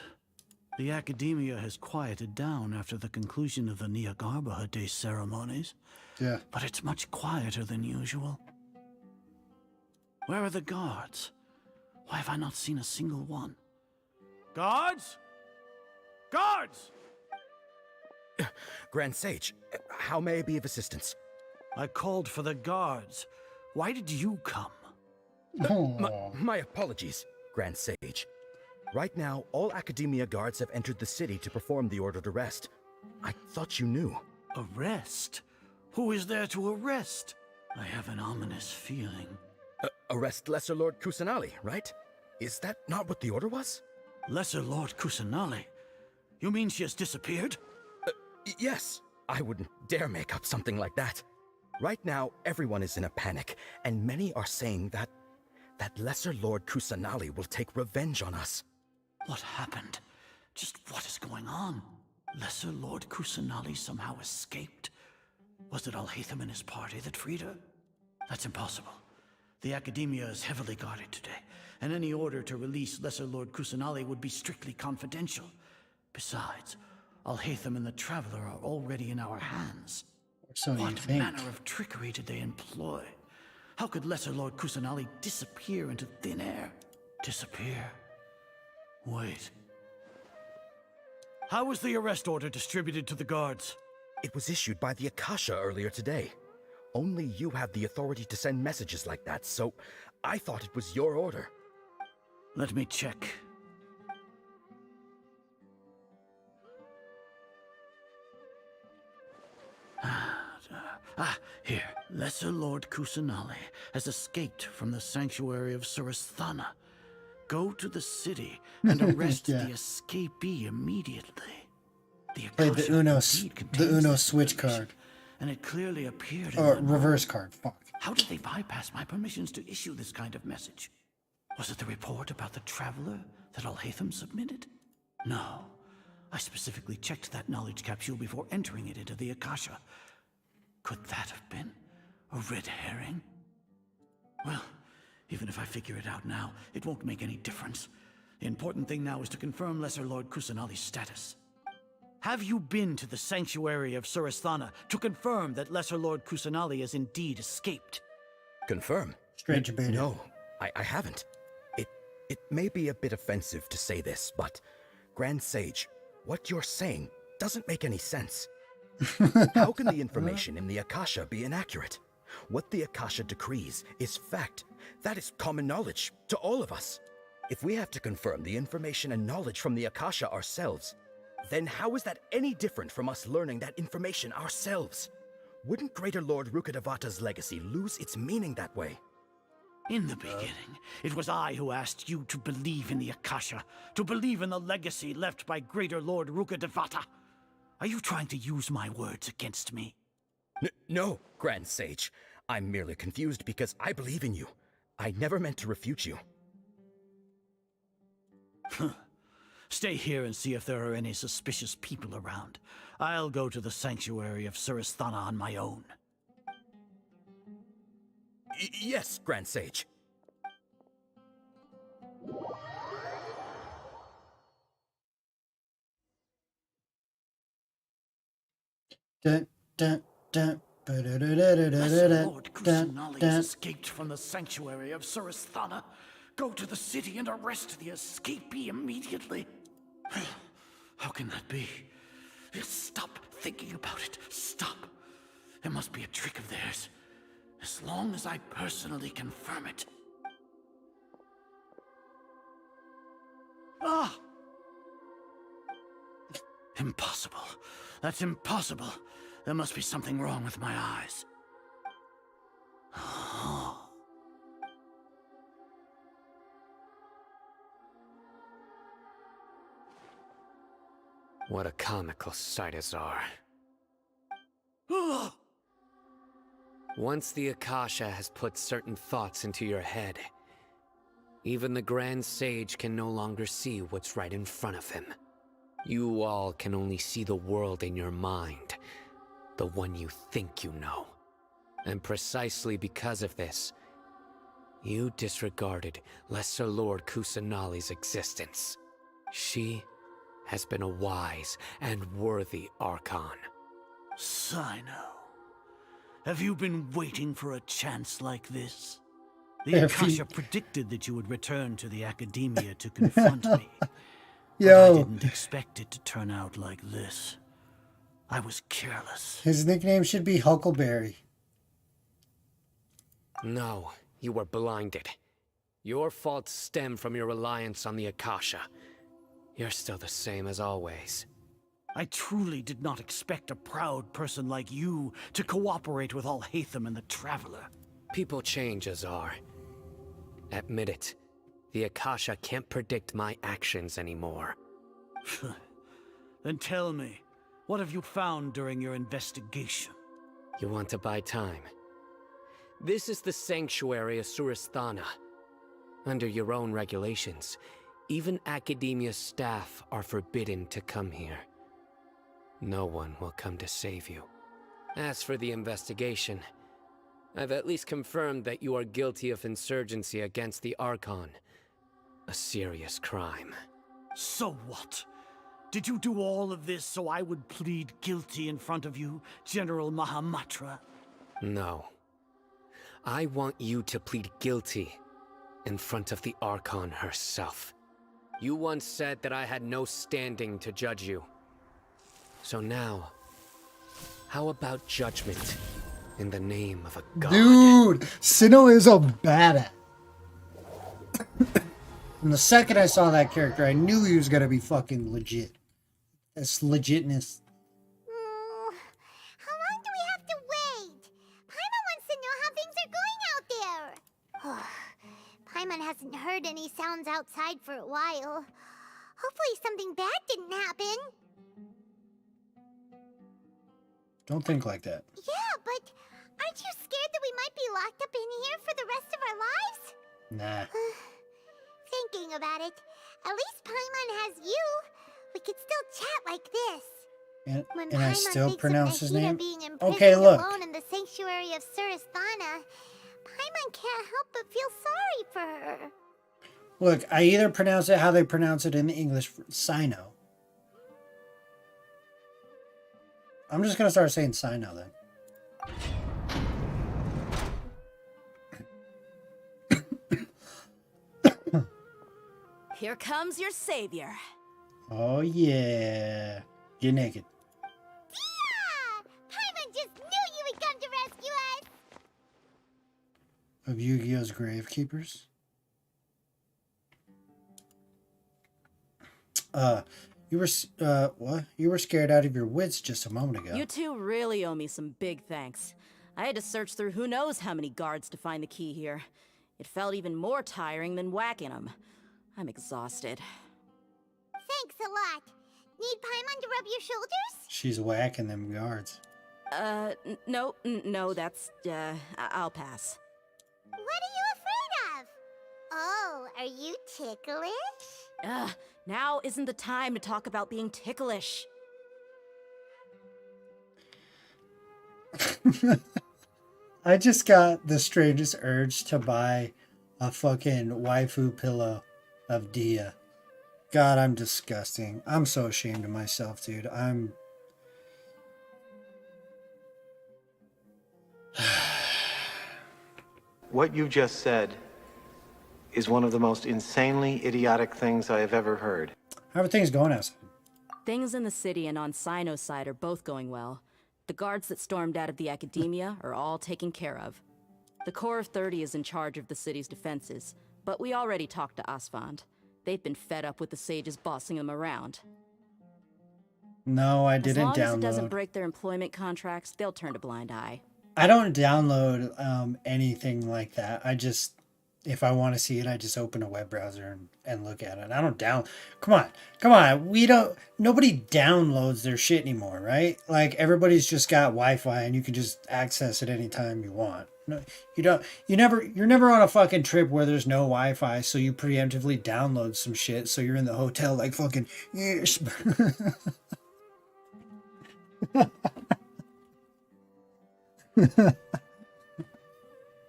[SPEAKER 8] The academia has quieted down after the conclusion of the Nyagarbha Day ceremonies.
[SPEAKER 1] Yeah.
[SPEAKER 8] But it's much quieter than usual. Where are the guards? Why have I not seen a single one? Guards? Guards!
[SPEAKER 18] Grand Sage, how may I be of assistance?
[SPEAKER 8] I called for the guards. Why did you come?
[SPEAKER 18] My apologies, Grand Sage. Right now, all Academia guards have entered the city to perform the ordered arrest. I thought you knew.
[SPEAKER 8] Arrest? Who is there to arrest? I have an ominous feeling.
[SPEAKER 18] Arrest Lesser Lord Kusanali, right? Is that not what the order was?
[SPEAKER 8] Lesser Lord Kusanali? You mean she has disappeared?
[SPEAKER 18] Yes. I wouldn't dare make up something like that. Right now, everyone is in a panic, and many are saying that Lesser Lord Kusanali will take revenge on us.
[SPEAKER 8] What happened? Just what is going on? Lesser Lord Kusanali somehow escaped? Was it Alhaitham and his party that freed her? That's impossible. The Academia is heavily guarded today, and any order to release Lesser Lord Kusanali would be strictly confidential. Besides, Alhaitham and the Traveler are already in our hands.
[SPEAKER 1] So you
[SPEAKER 8] What
[SPEAKER 1] think.
[SPEAKER 8] manner of trickery did they employ? How could Lesser Lord Kusanali disappear into thin air? Disappear? Wait. How was the arrest order distributed to the guards?
[SPEAKER 18] It was issued by the Akasha earlier today. Only you have the authority to send messages like that, so I thought it was your order.
[SPEAKER 8] Let me check. Here. Lesser Lord Kusanali has escaped from the sanctuary of Surasthana. Go to the city and arrest
[SPEAKER 1] Yeah.
[SPEAKER 8] the escapee immediately. The
[SPEAKER 1] Play
[SPEAKER 8] Akasha
[SPEAKER 1] the Uno,
[SPEAKER 8] indeed
[SPEAKER 1] the
[SPEAKER 8] contains
[SPEAKER 1] Uno
[SPEAKER 8] this
[SPEAKER 1] switch
[SPEAKER 8] information,
[SPEAKER 1] card.
[SPEAKER 8] and it clearly appeared in
[SPEAKER 1] Or
[SPEAKER 8] the
[SPEAKER 1] reverse card. Fuck.
[SPEAKER 8] How did they bypass my permissions to issue this kind of message? Was it the report about the Traveler that Alhaitham submitted? No. I specifically checked that knowledge capsule before entering it into the Akasha. Could that have been a red herring? Well, even if I figure it out now, it won't make any difference. The important thing now is to confirm Lesser Lord Kusanali's status. Have you been to the sanctuary of Surasthana to confirm that Lesser Lord Kusanali has indeed escaped?
[SPEAKER 18] Confirm?
[SPEAKER 1] Strange beta.
[SPEAKER 18] No, I haven't. It may be a bit offensive to say this, but Grand Sage, what you're saying doesn't make any sense. How can the information in the Akasha be inaccurate? What the Akasha decrees is fact. That is common knowledge to all of us. If we have to confirm the information and knowledge from the Akasha ourselves, then how is that any different from us learning that information ourselves? Wouldn't Greater Lord Rukkhadevata's legacy lose its meaning that way?
[SPEAKER 8] In the beginning, it was I who asked you to believe in the Akasha, to believe in the legacy left by Greater Lord Rukkhadevata. Are you trying to use my words against me?
[SPEAKER 18] No, Grand Sage. I'm merely confused because I believe in you. I never meant to refute you.
[SPEAKER 8] Stay here and see if there are any suspicious people around. I'll go to the sanctuary of Surasthana on my own.
[SPEAKER 18] Yes, Grand Sage.
[SPEAKER 1] Dun, dun, dun.
[SPEAKER 8] Lesser Lord Kusanali has escaped from the sanctuary of Surasthana. Go to the city and arrest the escapee immediately. How can that be? Stop thinking about it. Stop. It must be a trick of theirs. As long as I personally confirm it. Ah! Impossible. That's impossible. There must be something wrong with my eyes.
[SPEAKER 7] What a comical sight is are. Once the Akasha has put certain thoughts into your head, even the Grand Sage can no longer see what's right in front of him. You all can only see the world in your mind, the one you think you know. And precisely because of this, you disregarded Lesser Lord Kusanali's existence. She has been a wise and worthy Archon.
[SPEAKER 8] Sino, have you been waiting for a chance like this? The Akasha predicted that you would return to the Academia to confront me. But I didn't expect it to turn out like this. I was careless.
[SPEAKER 1] His nickname should be Huckleberry.
[SPEAKER 7] No, you were blinded. Your faults stem from your reliance on the Akasha. You're still the same as always.
[SPEAKER 8] I truly did not expect a proud person like you to cooperate with Alhaitham and the Traveler.
[SPEAKER 7] People change, Azar. Admit it. The Akasha can't predict my actions anymore.
[SPEAKER 8] Then tell me, what have you found during your investigation?
[SPEAKER 7] You want to buy time? This is the sanctuary of Surasthana. Under your own regulations, even Academia staff are forbidden to come here. No one will come to save you. As for the investigation, I've at least confirmed that you are guilty of insurgency against the Archon. A serious crime.
[SPEAKER 8] So what? Did you do all of this so I would plead guilty in front of you, General Mahamatra?
[SPEAKER 7] No. I want you to plead guilty in front of the Archon herself. You once said that I had no standing to judge you. So now, how about judgment in the name of a god?
[SPEAKER 1] Dude, Sinnoh is a badass. From the second I saw that character, I knew he was gonna be fucking legit. That's legitness.
[SPEAKER 3] How long do we have to wait? Paimon wants to know how things are going out there. Paimon hasn't heard any sounds outside for a while. Hopefully something bad didn't happen.
[SPEAKER 1] Don't think like that.
[SPEAKER 3] Yeah, but aren't you scared that we might be locked up in here for the rest of our lives?
[SPEAKER 1] Nah.
[SPEAKER 3] Thinking about it, at least Paimon has you. We could still chat like this.
[SPEAKER 1] And I still pronounce his name?
[SPEAKER 3] Being
[SPEAKER 1] Okay, look.
[SPEAKER 3] alone in the sanctuary of Surasthana, Paimon can't help but feel sorry for her.
[SPEAKER 1] Look, I either pronounce it how they pronounce it in the English, Sino. I'm just gonna start saying Sino then.
[SPEAKER 4] Here comes your savior.
[SPEAKER 1] Oh yeah. Get naked.
[SPEAKER 3] Yeah! Paimon just knew you would come to rescue us!
[SPEAKER 1] Of Yu-Gi-Oh's Gravekeepers. You were, what? You were scared out of your wits just a moment ago.
[SPEAKER 4] You two really owe me some big thanks. I had to search through who knows how many guards to find the key here. It felt even more tiring than whacking them. I'm exhausted.
[SPEAKER 3] Thanks a lot. Need Paimon to rub your shoulders?
[SPEAKER 1] She's whacking them guards.
[SPEAKER 4] No, that's, I'll pass.
[SPEAKER 3] What are you afraid of? Oh, are you ticklish?
[SPEAKER 4] Now isn't the time to talk about being ticklish.
[SPEAKER 1] I just got the strangest urge to buy a fucking waifu pillow of Dia. God, I'm disgusting. I'm so ashamed of myself, dude.
[SPEAKER 20] What you just said is one of the most insanely idiotic things I have ever heard.
[SPEAKER 1] How are things going outside?
[SPEAKER 4] Things in the city and on Sino's side are both going well. The guards that stormed out of the Academia are all taken care of. The Corps of 30 is in charge of the city's defenses, but we already talked to Asfand. They've been fed up with the sages bossing them around.
[SPEAKER 1] No, I didn't download.
[SPEAKER 4] As long as it doesn't break their employment contracts, they'll turn a blind eye.
[SPEAKER 1] I don't download anything like that. I just If I want to see it, I just open a web browser and look at it. I don't come on. Nobody downloads their shit anymore, right? Like everybody's just got Wi-Fi and you can just access it anytime you want. No, you're never on a fucking trip where there's no Wi-Fi, so you preemptively download some shit so you're in the hotel like fucking yes.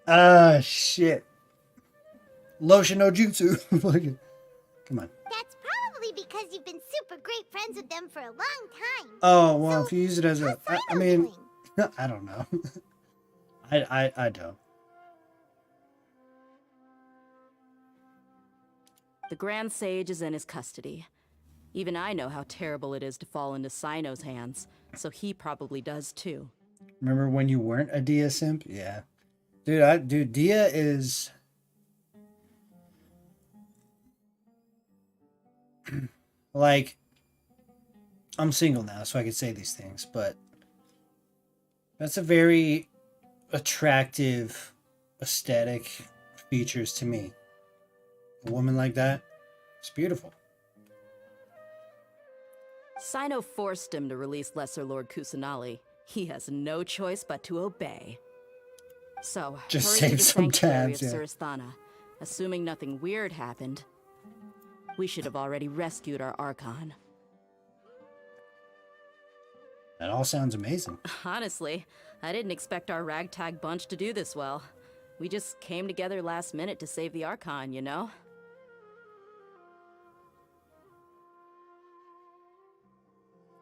[SPEAKER 1] Ah, shit. Lotion no jutsu. Come on.
[SPEAKER 3] That's probably because you've been super great friends with them for a long time.
[SPEAKER 1] Oh, well, if you use it as a... I mean, I don't know. I don't.
[SPEAKER 4] The Grand Sage is in his custody. Even I know how terrible it is to fall into Sino's hands, so he probably does too.
[SPEAKER 1] Remember when you weren't a Dia simp? Yeah. Dude, Dia is... like, I'm single now, so I can say these things, but that's a very attractive aesthetic features to me. A woman like that, it's beautiful.
[SPEAKER 4] Sino forced him to release Lesser Lord Kusanali. He has no choice but to obey. So,
[SPEAKER 1] just
[SPEAKER 4] hurry to
[SPEAKER 1] save
[SPEAKER 4] the
[SPEAKER 1] some
[SPEAKER 4] sanctuary
[SPEAKER 1] tabs,
[SPEAKER 4] of
[SPEAKER 1] yeah.
[SPEAKER 4] Surasthana. Assuming nothing weird happened, we should have already rescued our Archon.
[SPEAKER 1] That all sounds amazing.
[SPEAKER 4] Honestly, I didn't expect our ragtag bunch to do this well. We just came together last minute to save the Archon, you know?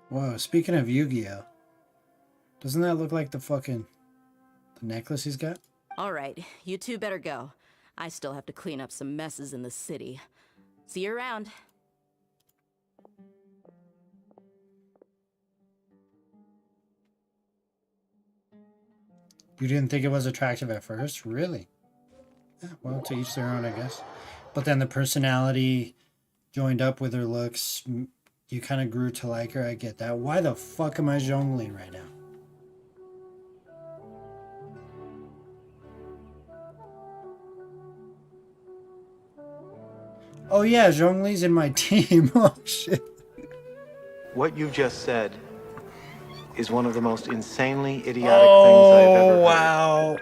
[SPEAKER 1] Whoa, speaking of Yu-Gi-Oh! Doesn't that look like the necklace he's got?
[SPEAKER 4] Alright, you two better go. I still have to clean up some messes in the city. See you around.
[SPEAKER 1] You didn't think it was attractive at first? Really? Yeah, well, to each their own, I guess. But then the personality joined up with her looks, you kind of grew to like her. I get that. Why the fuck am I Zhongli right now? Oh yeah, Zhongli's in my team. Oh shit.
[SPEAKER 20] What you just said is one of the most insanely idiotic things I have ever heard.
[SPEAKER 1] Wow.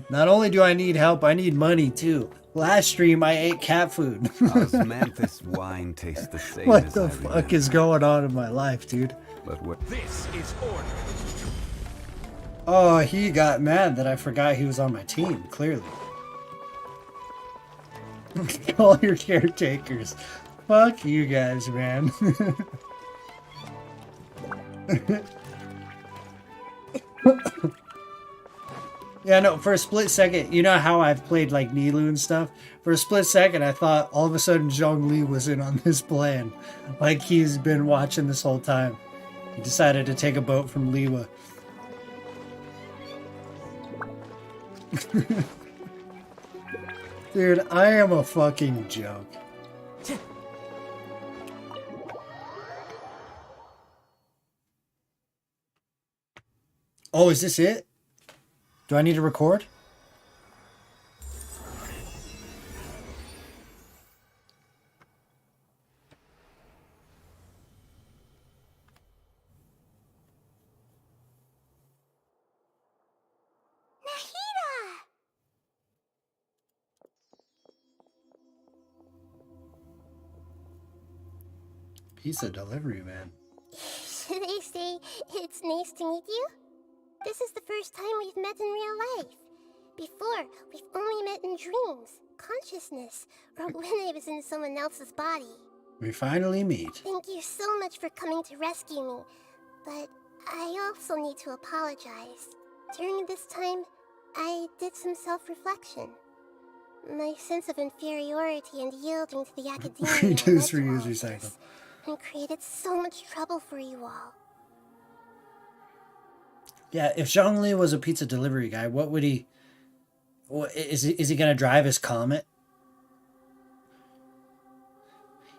[SPEAKER 1] Not only do I need help, I need money too. Last stream, I ate cat food.
[SPEAKER 2] Osmanthus wine tastes the same
[SPEAKER 1] What
[SPEAKER 2] as
[SPEAKER 1] the
[SPEAKER 2] I
[SPEAKER 1] fuck
[SPEAKER 2] remember.
[SPEAKER 1] is going on in my life, dude?
[SPEAKER 2] But what?
[SPEAKER 23] This is order.
[SPEAKER 1] Oh, he got mad that I forgot he was on my team, clearly. Call your caretakers. Fuck you guys, man. Yeah, no, for a split second, you know how I've played like Nilu and stuff? For a split second, I thought all of a sudden Zhongli was in on this plan. Like he's been watching this whole time. He decided to take a boat from Liwa. Dude, I am a fucking joke. Oh, is this it? Do I need to record? Pizza delivery, man.
[SPEAKER 3] Should I say it's nice to meet you? This is the first time we've met in real life. Before, we've only met in dreams, consciousness, or when I was in someone else's body.
[SPEAKER 1] We finally meet.
[SPEAKER 3] Thank you so much for coming to rescue me, but I also need to apologize. During this time, I did some self-reflection. My sense of inferiority and yielding to the academia
[SPEAKER 1] Reduce,
[SPEAKER 3] led to all
[SPEAKER 1] reuse,
[SPEAKER 3] of
[SPEAKER 1] recycle.
[SPEAKER 3] this, and created so much trouble for you all.
[SPEAKER 1] Yeah, if Zhongli was a pizza delivery guy, what would he... Is he gonna drive his Comet?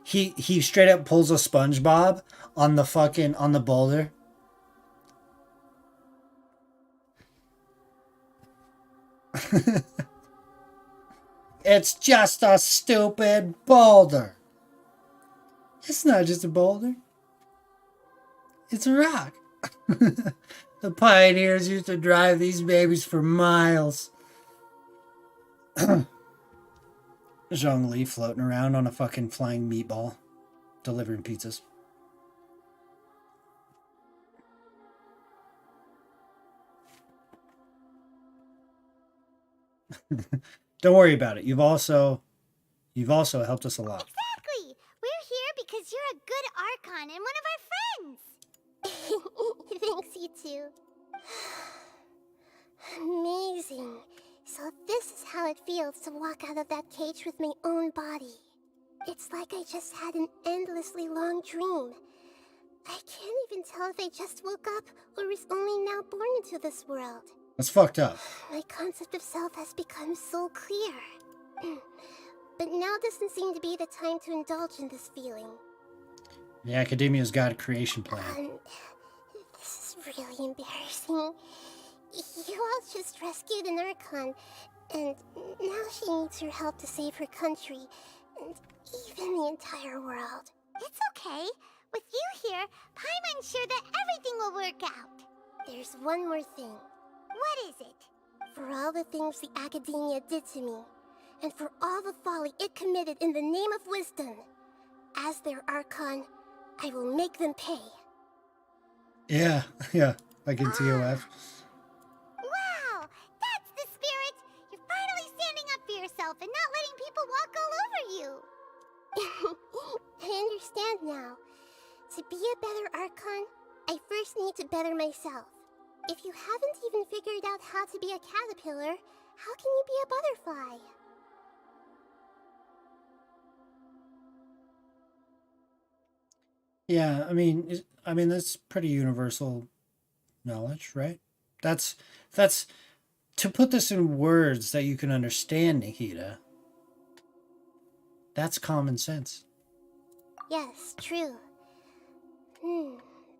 [SPEAKER 1] he straight up pulls a SpongeBob on the boulder. It's just a stupid boulder. It's not just a boulder. It's a rock. The pioneers used to drive these babies for miles. Zhongli floating around on a fucking flying meatball, delivering pizzas. Don't worry about it. You've also helped us a lot.
[SPEAKER 14] Exactly! We're here because you're a good Archon and one of our friends!
[SPEAKER 3] Thanks, you two. Amazing. So this is how it feels to walk out of that cage with my own body. It's like I just had an endlessly long dream. I can't even tell if I just woke up or was only now born into this world.
[SPEAKER 1] That's fucked up.
[SPEAKER 3] My concept of self has become so clear. But now doesn't seem to be the time to indulge in this feeling.
[SPEAKER 1] The Academia's got a creation plan.
[SPEAKER 3] This is really embarrassing. You all just rescued an Archon, and now she needs your help to save her country, and even the entire world.
[SPEAKER 14] It's okay. With you here, Paimon's sure that everything will work out.
[SPEAKER 3] There's one more thing.
[SPEAKER 14] What is it?
[SPEAKER 3] For all the things the Academia did to me, and for all the folly it committed in the name of wisdom, as their Archon, I will make them pay.
[SPEAKER 1] Yeah, like in TOF.
[SPEAKER 14] Wow, that's the spirit! You're finally standing up for yourself and not letting people walk all over you.
[SPEAKER 3] I understand now. To be a better Archon, I first need to better myself. If you haven't even figured out how to be a caterpillar, how can you be a butterfly?
[SPEAKER 1] Yeah, I mean that's pretty universal knowledge, right? That's to put this in words that you can understand, Nikita. That's common sense.
[SPEAKER 3] Yes, true.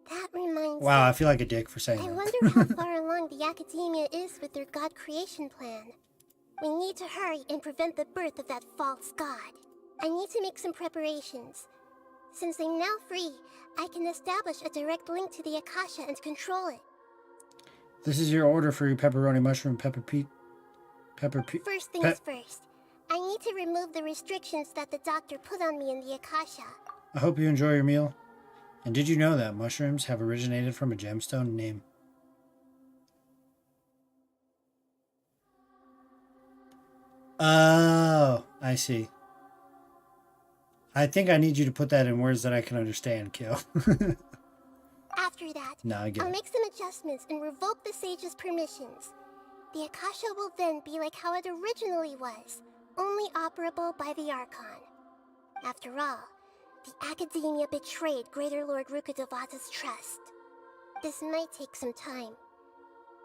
[SPEAKER 3] That reminds me.
[SPEAKER 1] Wow, I feel like a dick for saying
[SPEAKER 3] I
[SPEAKER 1] that.
[SPEAKER 3] wonder how far along the Academia is with their god creation plan. We need to hurry and prevent the birth of that false god. I need to make some preparations. Since I'm now free, I can establish a direct link to the Akasha and control it.
[SPEAKER 1] This is your order for your pepperoni mushroom Pepper Pete.
[SPEAKER 3] First things first. I need to remove the restrictions that the doctor put on me in the Akasha.
[SPEAKER 1] I hope you enjoy your meal. And did you know that mushrooms have originated from a gemstone name? Oh, I see. I think I need you to put that in words that I can understand, Kyo.
[SPEAKER 3] After that,
[SPEAKER 1] No, I get
[SPEAKER 3] I'll
[SPEAKER 1] it.
[SPEAKER 3] make some adjustments and revoke the sage's permissions. The Akasha will then be like how it originally was, only operable by the Archon. After all, the Academia betrayed Greater Lord Rukkhadevata's trust. This might take some time.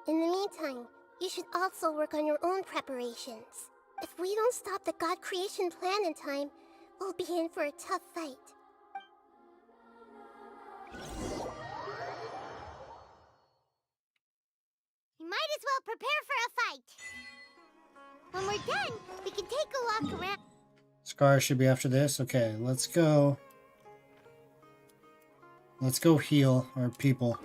[SPEAKER 3] In the meantime, you should also work on your own preparations. If we don't stop the God creation plan in time, we'll be in for a tough fight.
[SPEAKER 14] You might as well prepare for a fight. When we're done, we can take a walk around.
[SPEAKER 1] Scar should be after this. Okay, let's go. Let's go heal our people.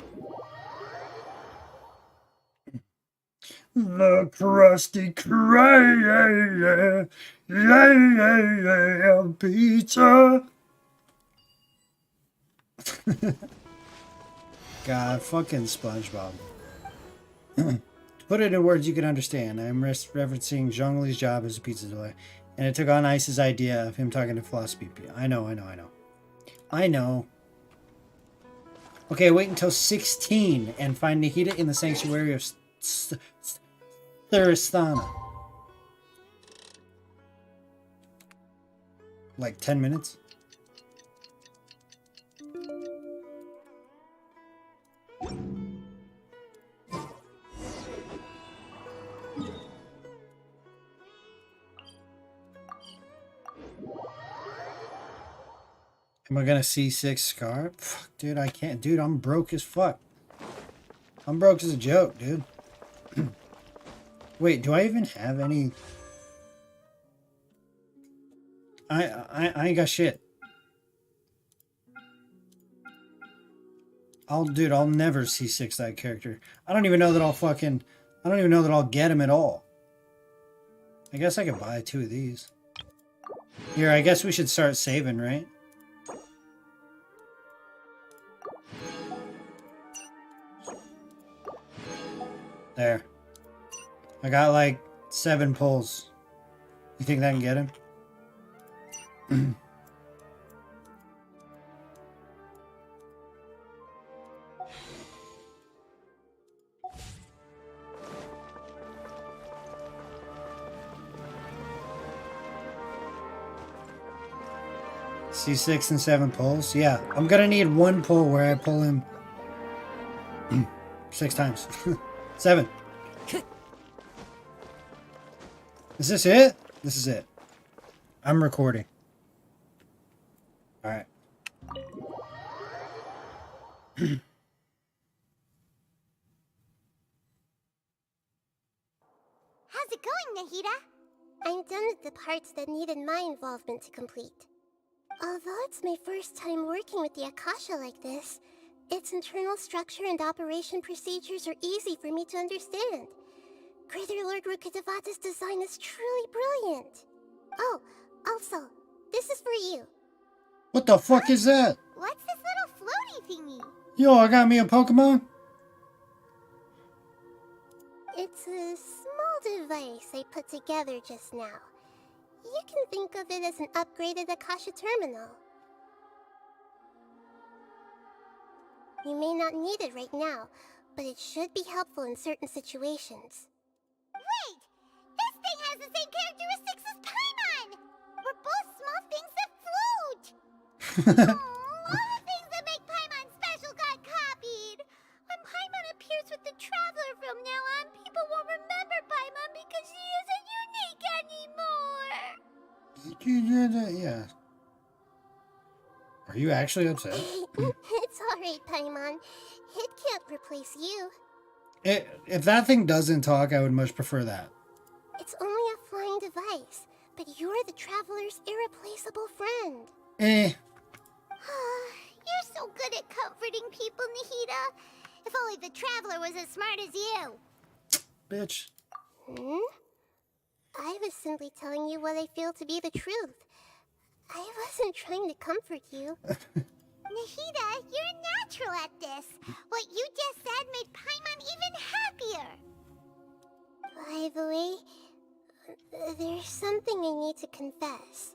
[SPEAKER 1] The Krusty Krab, pizza. God, fucking SpongeBob. To put it in words you can understand, I'm referencing Zhongli's job as a pizza delivery, and it took on Ice's idea of him talking to Philosophy. I know. Okay, wait until 16 and find Nikita in the sanctuary of Thuristhana. Like 10 minutes? Am I gonna C6 Scar? Fuck, dude, I can't. Dude, I'm broke as fuck. I'm broke as a joke, dude. Wait, do I even have any? I ain't got shit. I'll never C6 that character. I don't even know that I'll get him at all. I guess I could buy 2 of these. Here, I guess we should start saving, right? There. I got like 7 pulls. You think that can get him? C6 and 7 pulls? Yeah. I'm gonna need 1 pull where I pull him 6 times. 7. Is this it? This is it. I'm recording. Alright.
[SPEAKER 3] How's it going, Nahida? I'm done with the parts that needed my involvement to complete. Although it's my first time working with the Akasha like this, its internal structure and operation procedures are easy for me to understand. Greater Lord Rukkhadevata's design is truly brilliant. Oh, also, this is for you.
[SPEAKER 1] What the fuck is that?
[SPEAKER 3] What's this little floaty thingy?
[SPEAKER 1] Yo, I got me a Pokemon?
[SPEAKER 3] It's a small device I put together just now. You can think of it as an upgraded Akasha terminal. You may not need it right now, but it should be helpful in certain situations. Wait! This thing has the same characteristics as Paimon! We're both small things that float! All the things that make Paimon special got copied! When Paimon appears with the Traveler from now on, people won't remember Paimon because she isn't unique anymore!
[SPEAKER 1] Yeah. Are you actually upset?
[SPEAKER 3] It's alright, Paimon. It can't replace you.
[SPEAKER 1] If that thing doesn't talk, I would much prefer that.
[SPEAKER 3] It's only a flying device, but you're the Traveler's irreplaceable friend. You're so good at comforting people, Nahida. If only the Traveler was as smart as you.
[SPEAKER 1] Bitch.
[SPEAKER 3] I was simply telling you what I feel to be the truth. I wasn't trying to comfort you. Nahida, you're a natural at this. What you just said made Paimon even happier. By the way, there's something I need to confess.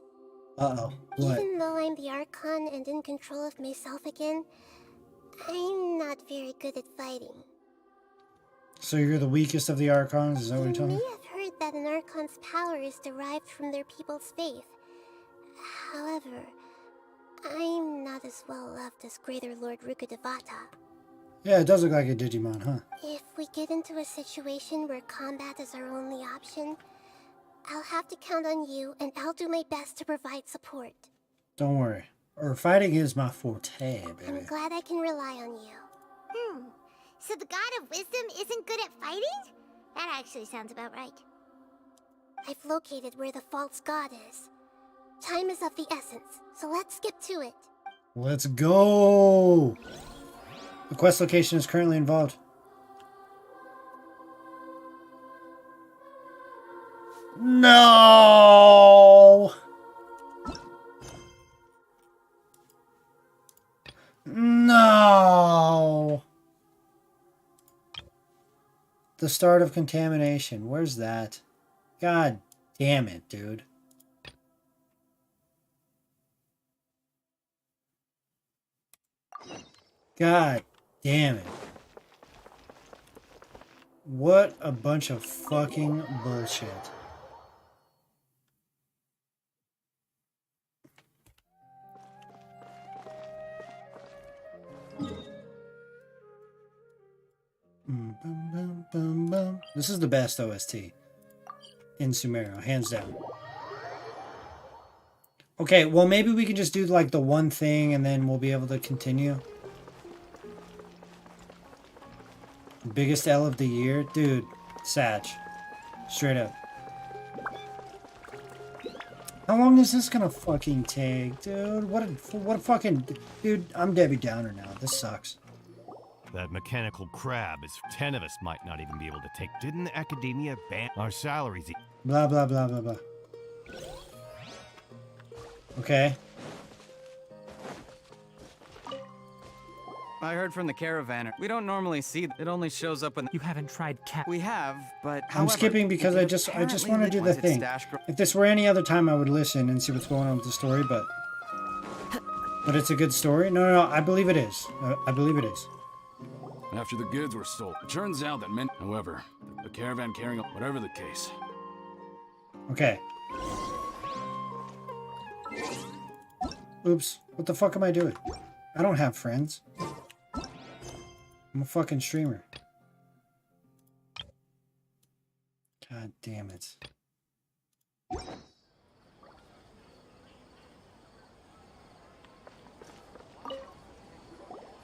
[SPEAKER 1] Uh-oh. What?
[SPEAKER 3] Even though I'm the Archon and in control of myself again, I'm not very good at fighting.
[SPEAKER 1] So you're the weakest of the Archons? Is that what you're
[SPEAKER 3] You
[SPEAKER 1] telling
[SPEAKER 3] may
[SPEAKER 1] me?
[SPEAKER 3] have heard that an Archon's power is derived from their people's faith. However, I'm not as well loved as Greater Lord Rukkhadevata.
[SPEAKER 1] Yeah, it does look like a Digimon, huh?
[SPEAKER 3] If we get into a situation where combat is our only option, I'll have to count on you, and I'll do my best to provide support.
[SPEAKER 1] Don't worry. Or fighting is my forte, baby.
[SPEAKER 3] I'm glad I can rely on you. So the God of Wisdom isn't good at fighting? That actually sounds about right. I've located where the false god is. Time is of the essence, so let's get to it.
[SPEAKER 1] Let's go! The quest location is currently involved. No! No! The start of contamination. Where's that? God damn it, dude. God damn it. What a bunch of fucking bullshit. This is the best OST in Sumeru, hands down. Okay, well maybe we can just do like the one thing and then we'll be able to continue. Biggest L of the year? Dude, Satch. Straight up. How long is this gonna fucking take, dude? What a fucking... Dude, I'm Debbie Downer now. This sucks.
[SPEAKER 5] That mechanical crab is 10 of us might not even be able to take. Didn't the academia ban our salaries?
[SPEAKER 1] Blah, blah, blah, blah, blah. Okay.
[SPEAKER 6] I heard from the caravaner. We don't normally see it. It only shows up when
[SPEAKER 9] you haven't tried cat.
[SPEAKER 6] We have, but
[SPEAKER 1] I'm skipping because I just want to do the thing. If this were any other time, I would listen and see what's going on with the story, but it's a good story. No, I believe it is. I believe it is.
[SPEAKER 10] After the goods were stolen, it turns out that however, the caravan carrying whatever the case.
[SPEAKER 1] Okay. Oops. What the fuck am I doing? I don't have friends. I'm a fucking streamer. God damn it.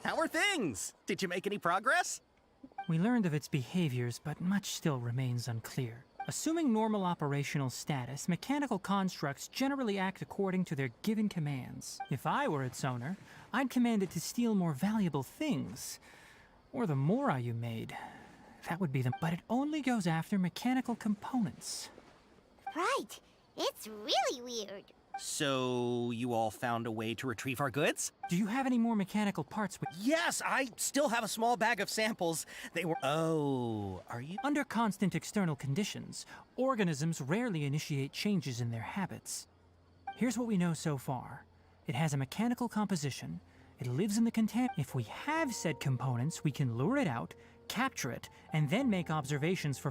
[SPEAKER 25] How are things? Did you make any progress?
[SPEAKER 9] We learned of its behaviors, but much still remains unclear. Assuming normal operational status, mechanical constructs generally act according to their given commands. If I were its owner, I'd command it to steal more valuable things. Or the mora you made. That would be the... But it only goes after mechanical components.
[SPEAKER 3] Right. It's really weird.
[SPEAKER 25] So, you all found a way to retrieve our goods?
[SPEAKER 9] Do you have any more mechanical parts with...
[SPEAKER 25] Yes, I still have a small bag of samples. They were... Oh, are you...
[SPEAKER 9] Under constant external conditions, organisms rarely initiate changes in their habits. Here's what we know so far. It has a mechanical composition. It lives in the container. If we have said components, we can lure it out, capture it, and then make observations for...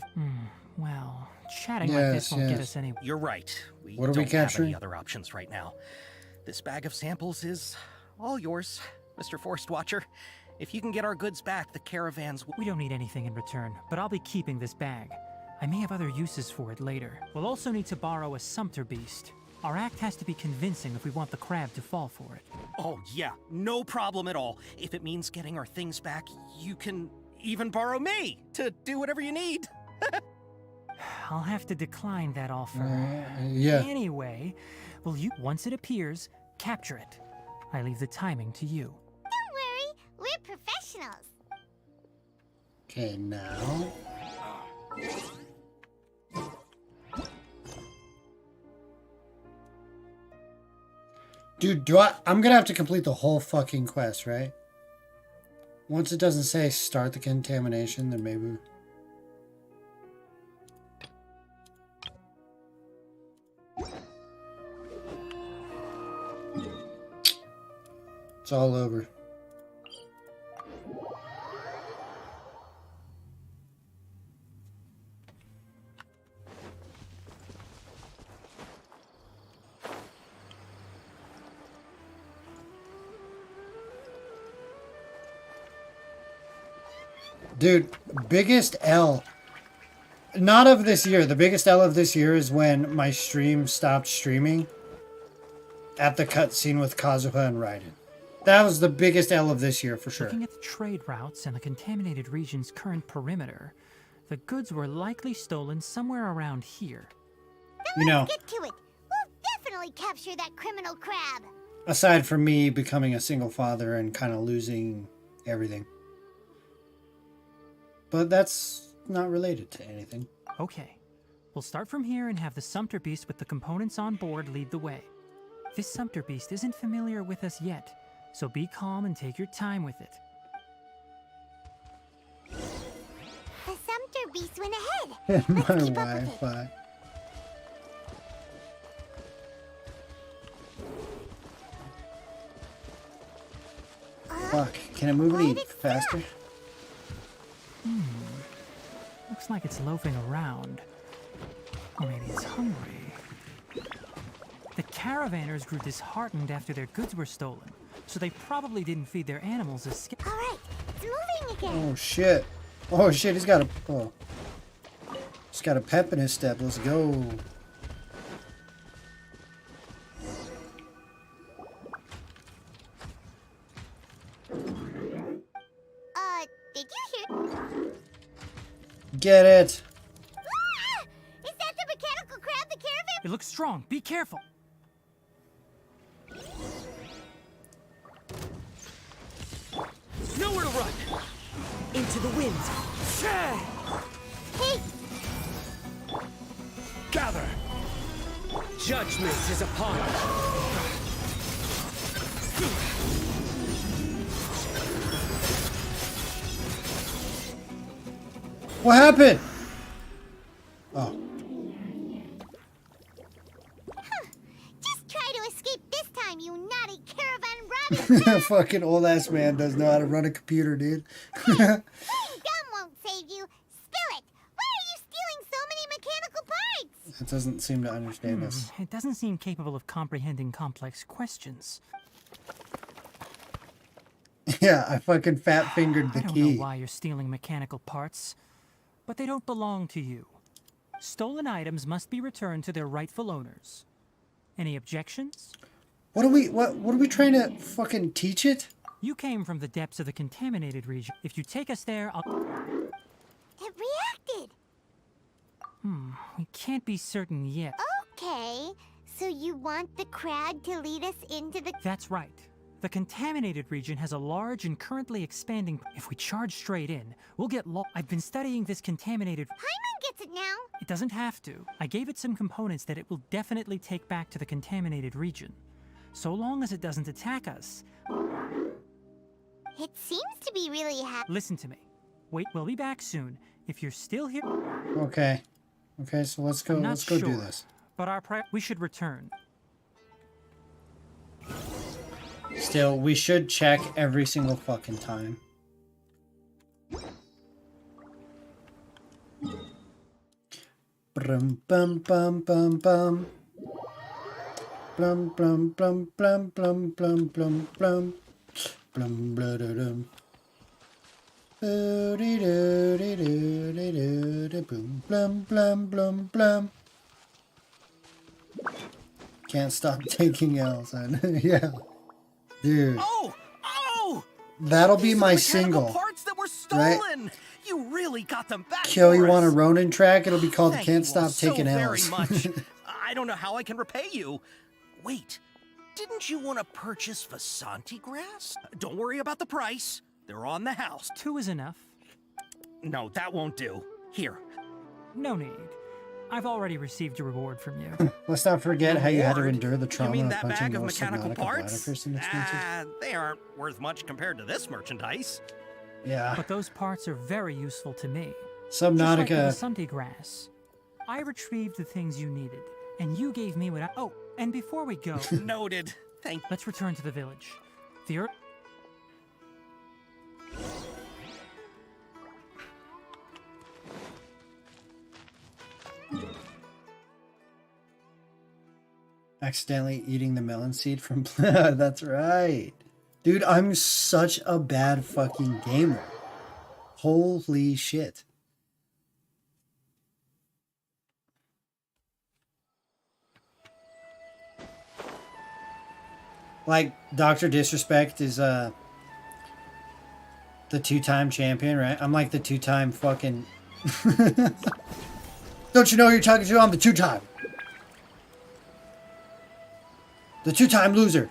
[SPEAKER 9] well, chatting like this won't get us anywhere.
[SPEAKER 25] You're right.
[SPEAKER 1] What are we
[SPEAKER 25] don't
[SPEAKER 1] capturing?
[SPEAKER 25] have any other options right now. This bag of samples is all yours, Mr. Forest Watcher. If you can get our goods back, the caravans...
[SPEAKER 9] We don't need anything in return, but I'll be keeping this bag. I may have other uses for it later. We'll also need to borrow a sumpter beast. Our act has to be convincing if we want the crab to fall for it.
[SPEAKER 25] Oh, yeah. No problem at all. If it means getting our things back, you can even borrow me to do whatever you need.
[SPEAKER 9] I'll have to decline that offer.
[SPEAKER 1] Yeah.
[SPEAKER 9] Anyway, will you, once it appears, capture it? I leave the timing to you.
[SPEAKER 3] Don't worry. We're professionals.
[SPEAKER 1] Okay, now... Dude, I'm gonna have to complete the whole fucking quest, right? Once it doesn't say start the contamination, then maybe... It's all over. Dude, biggest L. Not of this year. The biggest L of this year is when my stream stopped streaming at the cutscene with Kazuha and Raiden. That was the biggest L of this year for sure.
[SPEAKER 9] Looking at the trade routes and the contaminated region's current perimeter, the goods were likely stolen somewhere around here.
[SPEAKER 3] Then let's get to it. We'll definitely capture that criminal crab.
[SPEAKER 1] Aside from me becoming a single father and kind of losing everything. But that's not related to anything.
[SPEAKER 9] Okay. We'll start from here and have the sumpter beast with the components on board lead the way. This sumpter beast isn't familiar with us yet, so be calm and take your time with it.
[SPEAKER 3] The sumpter beast went ahead. Let's
[SPEAKER 1] My
[SPEAKER 3] keep up with it.
[SPEAKER 1] Wi-Fi. Fuck, can it move any faster?
[SPEAKER 9] Looks like it's loafing around. Or maybe it's hungry. The caravanners grew disheartened after their goods were stolen, so they probably didn't feed their animals as
[SPEAKER 3] All right, it's moving again.
[SPEAKER 1] Oh shit. Oh shit, he's got a... Oh. He's got a pep in his step. Let's go. get it.
[SPEAKER 14] Ah! Is that the mechanical crab the caravan?
[SPEAKER 9] It looks strong. Be careful.
[SPEAKER 25] Nowhere to run. Into the wind.
[SPEAKER 14] Hey!
[SPEAKER 25] Gather. Judgment is upon us.
[SPEAKER 1] What happened? Oh.
[SPEAKER 14] Just try to escape this time, you naughty caravan robbing.
[SPEAKER 1] Fucking old ass man doesn't know how to run a computer, dude.
[SPEAKER 14] Chewing gum won't save you. Spill it. Why are you stealing so many mechanical parts?
[SPEAKER 1] It doesn't seem to understand us.
[SPEAKER 9] It doesn't seem capable of comprehending complex questions.
[SPEAKER 1] Yeah, I fucking fat fingered the
[SPEAKER 9] I don't
[SPEAKER 1] key.
[SPEAKER 9] know why you're stealing mechanical parts, but they don't belong to you. Stolen items must be returned to their rightful owners. Any objections?
[SPEAKER 1] What are we trying to fucking teach it?
[SPEAKER 9] You came from the depths of the contaminated region. If you take us there, I'll...
[SPEAKER 14] It reacted.
[SPEAKER 9] We can't be certain yet.
[SPEAKER 14] Okay, so you want the crab to lead us into the...
[SPEAKER 9] That's right. The contaminated region has a large and currently expanding... If we charge straight in, we'll get lost. I've been studying this contaminated...
[SPEAKER 14] Paimon gets it now.
[SPEAKER 9] It doesn't have to. I gave it some components that it will definitely take back to the contaminated region. So long as it doesn't attack us.
[SPEAKER 14] It seems to be really happy.
[SPEAKER 9] Listen to me. Wait, we'll be back soon. If you're still here...
[SPEAKER 1] Okay. Okay, so let's go.
[SPEAKER 9] I'm not
[SPEAKER 1] Let's go
[SPEAKER 9] sure,
[SPEAKER 1] do this.
[SPEAKER 9] But we should return.
[SPEAKER 1] Still, we should check every single fucking time. Brum bum bum bum bum. Blum blum blum blum blum blum blum blum. Blum blum blum blum blum blum. Can't stop taking L's. Yeah. Dude.
[SPEAKER 25] Oh!
[SPEAKER 1] That'll be
[SPEAKER 25] These
[SPEAKER 1] my
[SPEAKER 25] mechanical
[SPEAKER 1] single.
[SPEAKER 25] parts that were stolen.
[SPEAKER 1] Right?
[SPEAKER 25] You really got them back.
[SPEAKER 1] Kill
[SPEAKER 25] for
[SPEAKER 1] You Want a
[SPEAKER 25] us.
[SPEAKER 1] Rownin track? It'll be called
[SPEAKER 25] Thank
[SPEAKER 1] Can't
[SPEAKER 25] you all
[SPEAKER 1] Stop Taking
[SPEAKER 25] so
[SPEAKER 1] L's.
[SPEAKER 25] very much. I don't know how I can repay you. Wait, didn't you want to purchase Vasanti grass? Don't worry about the price. They're on the house.
[SPEAKER 9] 2 is enough.
[SPEAKER 25] No, that won't do. Here.
[SPEAKER 9] No need. I've already received a reward from you.
[SPEAKER 1] Let's not forget how you had to
[SPEAKER 25] Reward?
[SPEAKER 1] endure the
[SPEAKER 25] You
[SPEAKER 1] trauma
[SPEAKER 25] mean
[SPEAKER 1] of
[SPEAKER 25] that
[SPEAKER 1] punching
[SPEAKER 25] bag of
[SPEAKER 1] more
[SPEAKER 25] mechanical
[SPEAKER 1] Subnautica
[SPEAKER 25] parts?
[SPEAKER 1] bladder experiences.
[SPEAKER 25] They aren't worth much compared to this merchandise.
[SPEAKER 1] Yeah.
[SPEAKER 9] But those parts are very useful to me. Just like the
[SPEAKER 1] Subnautica.
[SPEAKER 9] Vasanti grass. I retrieved the things you needed, and you gave me what I... Oh, and before we go...
[SPEAKER 25] Noted. Thank...
[SPEAKER 9] Let's return to the village. The Earth...
[SPEAKER 1] Accidentally eating the melon seed from... That's right. Dude, I'm such a bad fucking gamer. Holy shit. Like, Dr. Disrespect is, the 2-time champion, right? I'm like the 2-time fucking... Don't you know who you're talking to? I'm the 2-time. The 2-time loser.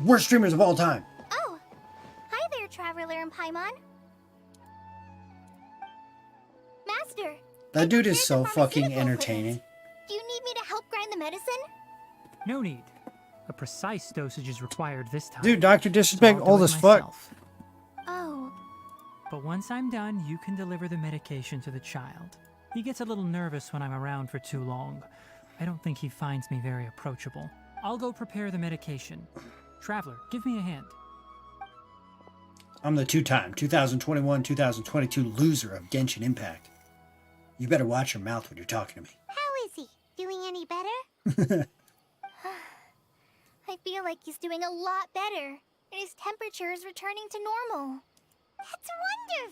[SPEAKER 1] Worst streamers of all time.
[SPEAKER 14] Oh, hi there, Traveler and Paimon. Master,
[SPEAKER 1] That dude is so fucking entertaining.
[SPEAKER 14] do you need me to help grind the medicine?
[SPEAKER 9] No need. A precise dosage is required this time.
[SPEAKER 1] Dude, Dr. Disrespect,
[SPEAKER 9] So I'll do
[SPEAKER 1] old
[SPEAKER 9] it
[SPEAKER 1] as fuck.
[SPEAKER 9] myself.
[SPEAKER 14] Oh,
[SPEAKER 9] But once I'm done, you can deliver the medication to the child. He gets a little nervous when I'm around for too long. I don't think he finds me very approachable. I'll go prepare the medication. Traveler, give me a hand.
[SPEAKER 1] I'm the 2-time 2021-2022 loser of Genshin Impact. You better watch your mouth when you're talking to me.
[SPEAKER 14] how is he? Doing any better? I feel like he's doing a lot better, and his temperature is returning to normal. That's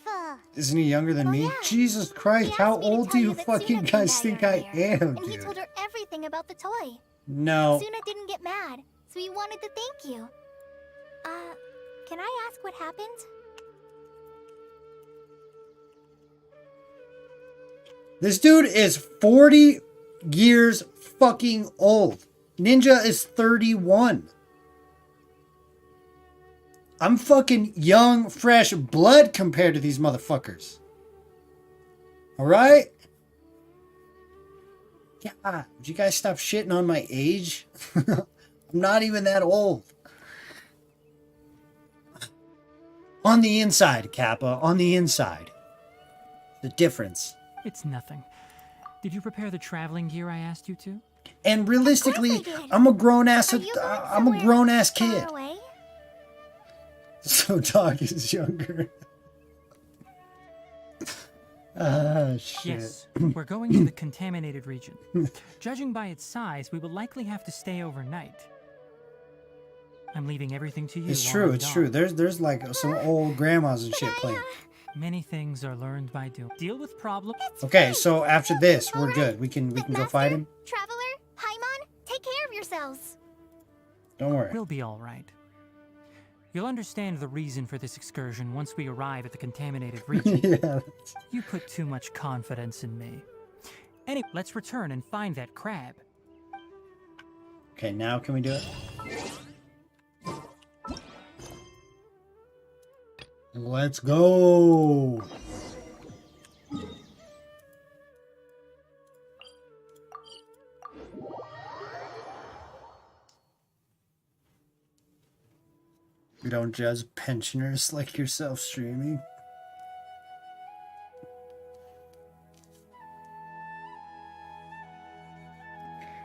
[SPEAKER 14] wonderful!
[SPEAKER 1] Isn't he younger than me?
[SPEAKER 14] yeah.
[SPEAKER 1] Jesus Christ, how
[SPEAKER 14] asked me to
[SPEAKER 1] old do
[SPEAKER 14] tell
[SPEAKER 1] you
[SPEAKER 14] you that
[SPEAKER 1] fucking
[SPEAKER 14] Suna came
[SPEAKER 1] guys
[SPEAKER 14] by
[SPEAKER 1] think I
[SPEAKER 14] earlier,
[SPEAKER 1] am,
[SPEAKER 14] and he
[SPEAKER 1] dude?
[SPEAKER 14] told her everything about the toy.
[SPEAKER 1] No.
[SPEAKER 14] Suna didn't get mad, so he wanted to thank you. Can I ask what happened?
[SPEAKER 1] This dude is 40 years fucking old. Ninja is 31. I'm fucking young, fresh blood compared to these motherfuckers. Alright? Yeah, would you guys stop shitting on my age? I'm not even that old. On the inside, Kappa. On the inside. The difference.
[SPEAKER 9] It's nothing. Did you prepare the traveling gear I asked you to?
[SPEAKER 1] And realistically, I'm a grown ass kid.
[SPEAKER 3] Away?
[SPEAKER 1] So Dog is younger. Ah, shit.
[SPEAKER 9] Yes, we're going to the contaminated region. Judging by its size, we will likely have to stay overnight. I'm leaving everything to you.
[SPEAKER 1] It's
[SPEAKER 9] while
[SPEAKER 1] true,
[SPEAKER 9] I'm
[SPEAKER 1] it's
[SPEAKER 9] gone.
[SPEAKER 1] true. There's like some old grandmas and shit playing.
[SPEAKER 9] Many things are learned by doing. Deal with problems.
[SPEAKER 1] Okay, so after this, we're good. We can go fight him.
[SPEAKER 3] Traveler, Paimon, take care of yourselves.
[SPEAKER 1] Don't worry.
[SPEAKER 9] We'll be all right. You'll understand the reason for this excursion once we arrive at the contaminated region.
[SPEAKER 1] Yeah.
[SPEAKER 9] You put too much confidence in me. Anyway, let's return and find that crab.
[SPEAKER 1] Okay, now can we do it? Let's go. We don't judge pensioners like yourself streaming.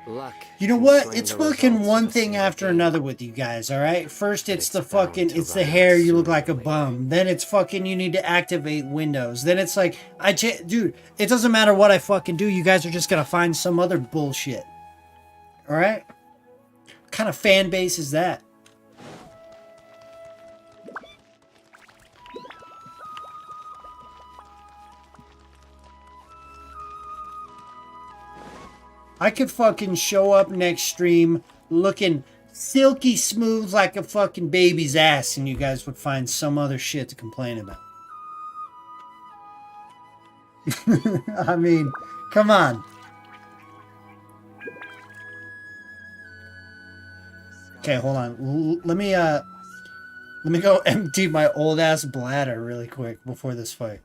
[SPEAKER 7] Luck.
[SPEAKER 1] You know
[SPEAKER 7] can
[SPEAKER 1] what?
[SPEAKER 7] swing
[SPEAKER 1] It's
[SPEAKER 7] the
[SPEAKER 1] fucking
[SPEAKER 7] results
[SPEAKER 1] one
[SPEAKER 7] of a
[SPEAKER 1] thing
[SPEAKER 7] single
[SPEAKER 1] after
[SPEAKER 7] game.
[SPEAKER 1] another with you guys, alright? First it's the
[SPEAKER 7] It's bound
[SPEAKER 1] fucking,
[SPEAKER 7] to
[SPEAKER 1] it's the
[SPEAKER 7] run
[SPEAKER 1] hair, you look
[SPEAKER 7] sooner
[SPEAKER 1] like a
[SPEAKER 7] or later.
[SPEAKER 1] bum. Then it's fucking, you need to activate Windows. Then it's like, dude, it doesn't matter what I fucking do, you guys are just gonna find some other bullshit. Alright? What kind of fan base is that? I could fucking show up next stream looking silky smooth like a fucking baby's ass and you guys would find some other shit to complain about. I mean, come on. Okay, hold on. Let me go empty my old ass bladder really quick before this fight.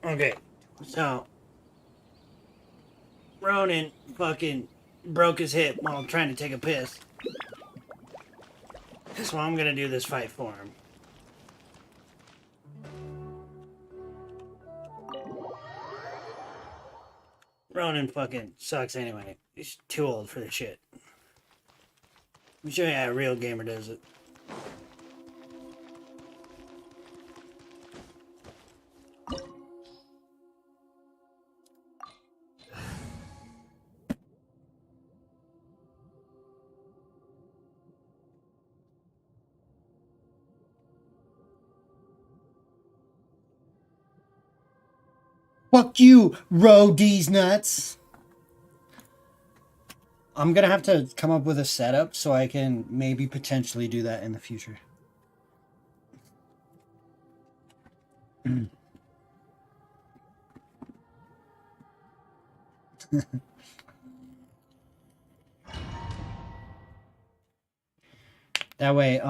[SPEAKER 1] Okay, so Ronin fucking broke his hip while trying to take a piss. So I'm gonna do this fight for him. Ronin fucking sucks anyway. He's too old for this shit. Let me show you how a real gamer does it. Fuck you, D's nuts. I'm gonna have to come up with a setup so I can maybe potentially do that in the future. That way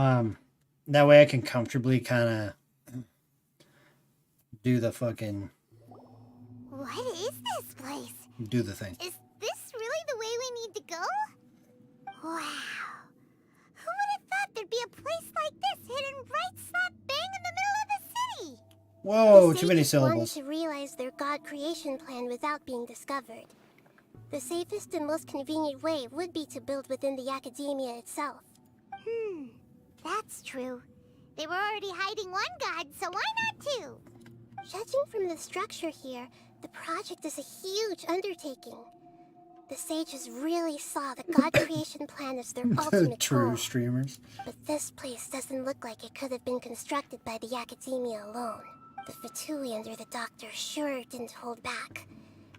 [SPEAKER 1] I can comfortably kind of do the fucking...
[SPEAKER 3] What is this place?
[SPEAKER 1] Do the thing.
[SPEAKER 3] Is this really the way we need to go? Wow. Who would have thought there'd be a place like this hidden right slap bang in the middle of the city?
[SPEAKER 1] Whoa,
[SPEAKER 3] The
[SPEAKER 1] too many
[SPEAKER 3] sages
[SPEAKER 1] syllables.
[SPEAKER 3] wanted to realize their god creation plan without being discovered. The safest and most convenient way would be to build within the academia itself.
[SPEAKER 14] That's true. They were already hiding one god, so why not two?
[SPEAKER 3] Judging from the structure here, the project is a huge undertaking. The sages really saw the god creation plan as their ultimate
[SPEAKER 1] True
[SPEAKER 3] goal.
[SPEAKER 1] streamers.
[SPEAKER 3] But this place doesn't look like it could have been constructed by the academia alone. The Fatui under the doctor sure didn't hold back.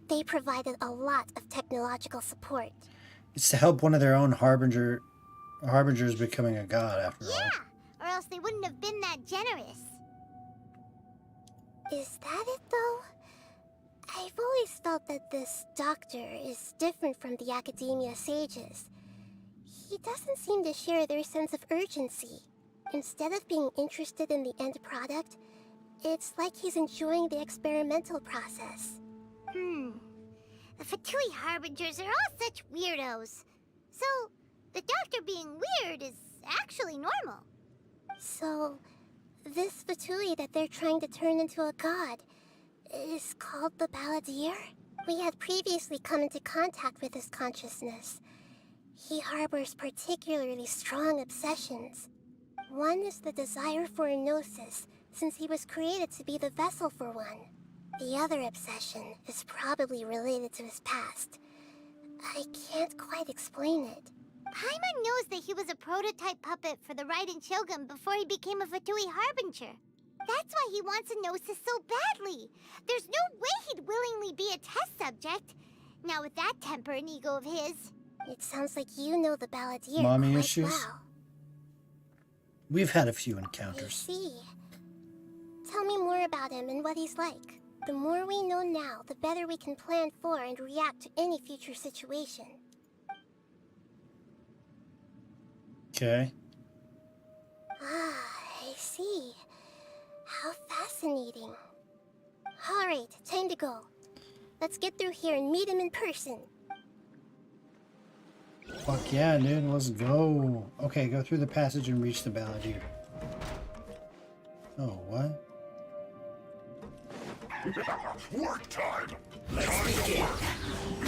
[SPEAKER 3] They provided a lot of technological support.
[SPEAKER 1] It's to help one of their own harbingers becoming a god, after all.
[SPEAKER 14] Yeah, or else they wouldn't have been that generous.
[SPEAKER 3] Is that it, though? I've always felt that this doctor is different from the academia sages. He doesn't seem to share their sense of urgency. Instead of being interested in the end product, it's like he's enjoying the experimental process.
[SPEAKER 14] The Fatui Harbingers are all such weirdos. So, the doctor being weird is actually normal.
[SPEAKER 3] So, this Fatui that they're trying to turn into a god is called the Balladeer? We had previously come into contact with his consciousness. He harbors particularly strong obsessions. One is the desire for a gnosis, since he was created to be the vessel for one. The other obsession is probably related to his past. I can't quite explain it.
[SPEAKER 14] Paimon knows that he was a prototype puppet for the Raiden Shogun before he became a Fatui Harbinger. That's why he wants a gnosis so badly. There's no way he'd willingly be a test subject. Now with that temper and ego of his.
[SPEAKER 3] It sounds like you know the Balladeer
[SPEAKER 1] Mommy
[SPEAKER 3] quite
[SPEAKER 1] issues?
[SPEAKER 3] well.
[SPEAKER 1] We've had a few
[SPEAKER 3] I
[SPEAKER 1] encounters.
[SPEAKER 3] see. Tell me more about him and what he's like. The more we know now, the better we can plan for and react to any future situation.
[SPEAKER 1] Okay.
[SPEAKER 3] I see. How fascinating. Alright, time to go. Let's get through here and meet him in person.
[SPEAKER 1] Fuck yeah, dude. Let's go. Okay, go through the passage and reach the Balladeer. Oh, what?
[SPEAKER 23] Work time!
[SPEAKER 11] Let's begin.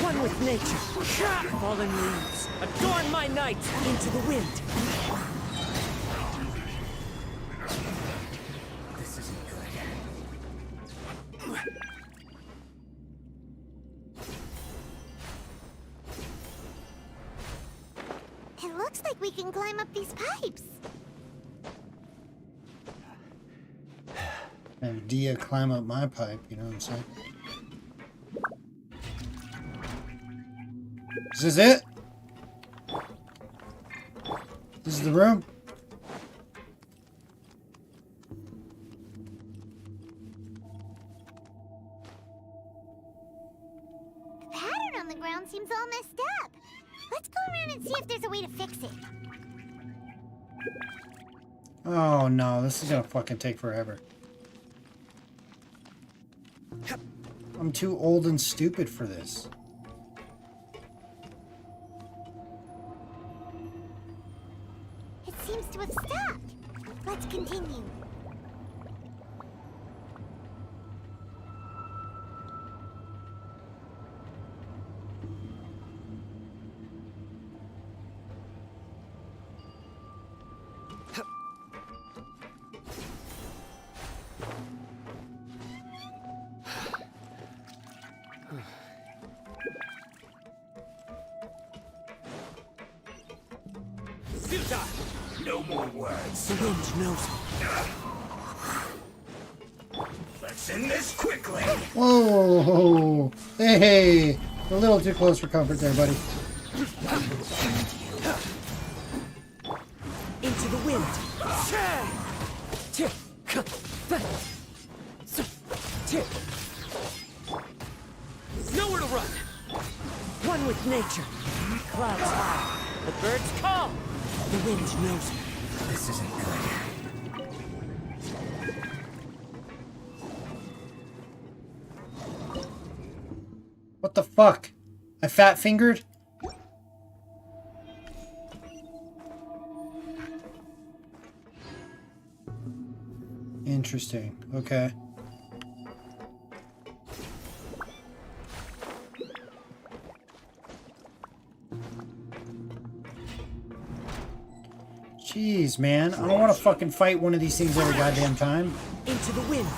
[SPEAKER 11] One with nature. Fallen leaves. Adorn my night into the wind. This isn't good.
[SPEAKER 14] It looks like we can climb up these pipes.
[SPEAKER 1] And Dia climb up my pipe, you know what I'm saying? Is this it? This is the room?
[SPEAKER 14] The pattern on the ground seems all messed up. Let's go around and see if there's a way to fix it.
[SPEAKER 1] Oh no, this is gonna fucking take forever. I'm too old and stupid for this.
[SPEAKER 14] It seems to have stopped. Let's continue.
[SPEAKER 23] Zuta! No more words.
[SPEAKER 11] The wind knows.
[SPEAKER 23] Let's end this quickly!
[SPEAKER 1] Whoa! Hey! A little too close for comfort there, buddy.
[SPEAKER 11] Into the wind. Nowhere to run. nature. Clouds high, the birds call, the wind knows me.
[SPEAKER 19] This isn't good.
[SPEAKER 1] What the fuck? I fat fingered? Interesting. Okay. Jeez, man. I don't want to fucking fight one of these things every goddamn time.
[SPEAKER 11] Into the wind.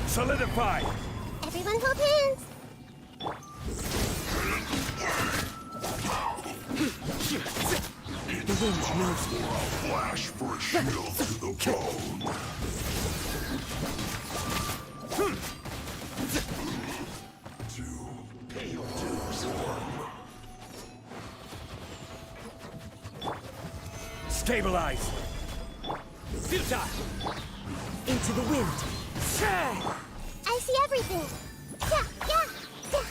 [SPEAKER 23] Solidify.
[SPEAKER 3] Everyone hold hands.
[SPEAKER 11] The wind knows me.
[SPEAKER 23] Flash for a shield to the bone. Stabilize.
[SPEAKER 11] Futa! Into the wind.
[SPEAKER 3] I see everything. Yeah, yeah, yeah.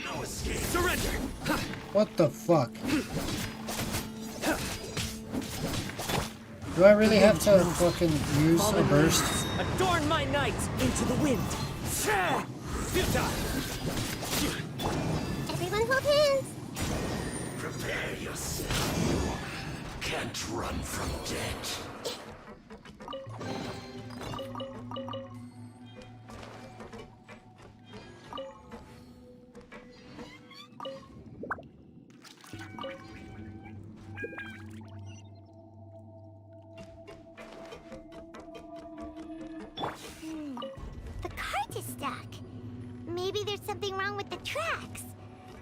[SPEAKER 23] No escape.
[SPEAKER 11] Surrender!
[SPEAKER 1] What the fuck? Do I really have to fucking use a burst?
[SPEAKER 11] Adorn my night into the wind. Futa!
[SPEAKER 3] Everyone hold hands.
[SPEAKER 23] Prepare yourself. Can't run from death.
[SPEAKER 14] The cart is stuck. Maybe there's something wrong with the tracks.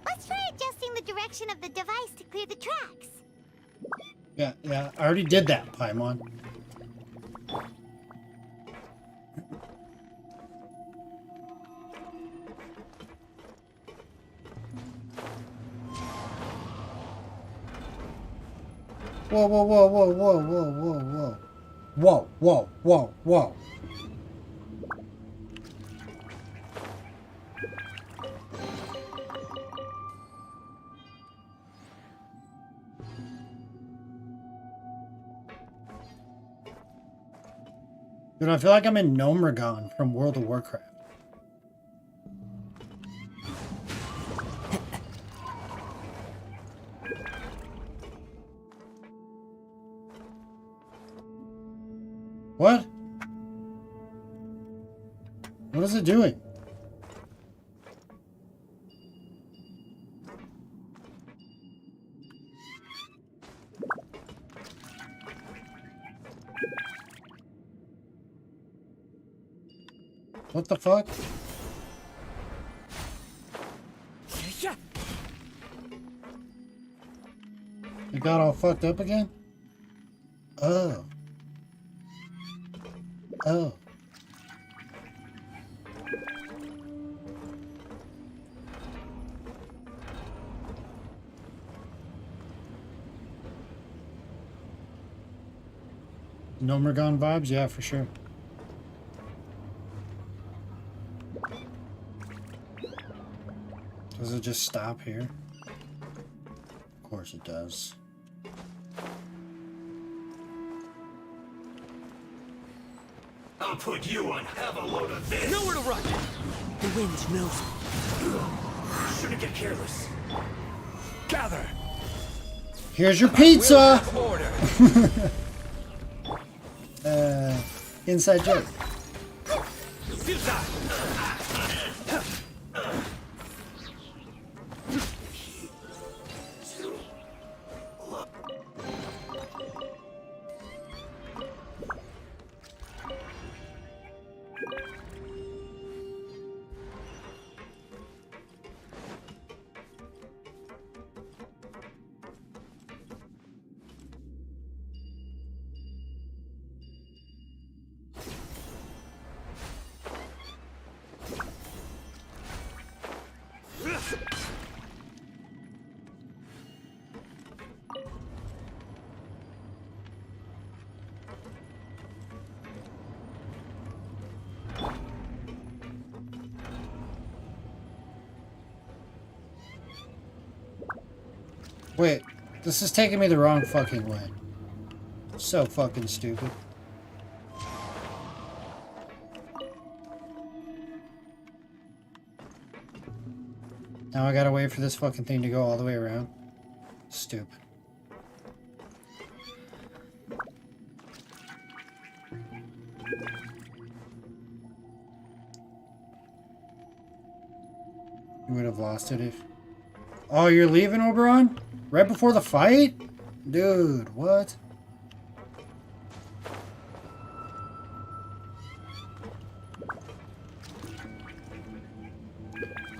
[SPEAKER 14] Let's try adjusting the direction of the device to clear the tracks.
[SPEAKER 1] Yeah, I already did that, Paimon. Whoa, whoa, whoa, whoa, whoa, whoa, whoa, whoa. Whoa, whoa, whoa, whoa. Dude, I feel like I'm in Gnomragon from World of Warcraft. What? What is it doing? What the fuck? It got all fucked up again? Oh. Oh. Gnomragon vibes? Yeah, for sure. Does it just stop here? Of course it does.
[SPEAKER 23] I'll put you on have a load of this.
[SPEAKER 11] Nowhere to run. The wind knows me.
[SPEAKER 23] Shouldn't get careless. Gather.
[SPEAKER 1] Here's your pizza!
[SPEAKER 23] Order.
[SPEAKER 1] Inside joke. Wait, this is taking me the wrong fucking way. So fucking stupid. Now I gotta wait for this fucking thing to go all the way around. Stupid. You would have lost it if... Oh, you're leaving, Oberon? Right before the fight? Dude, what?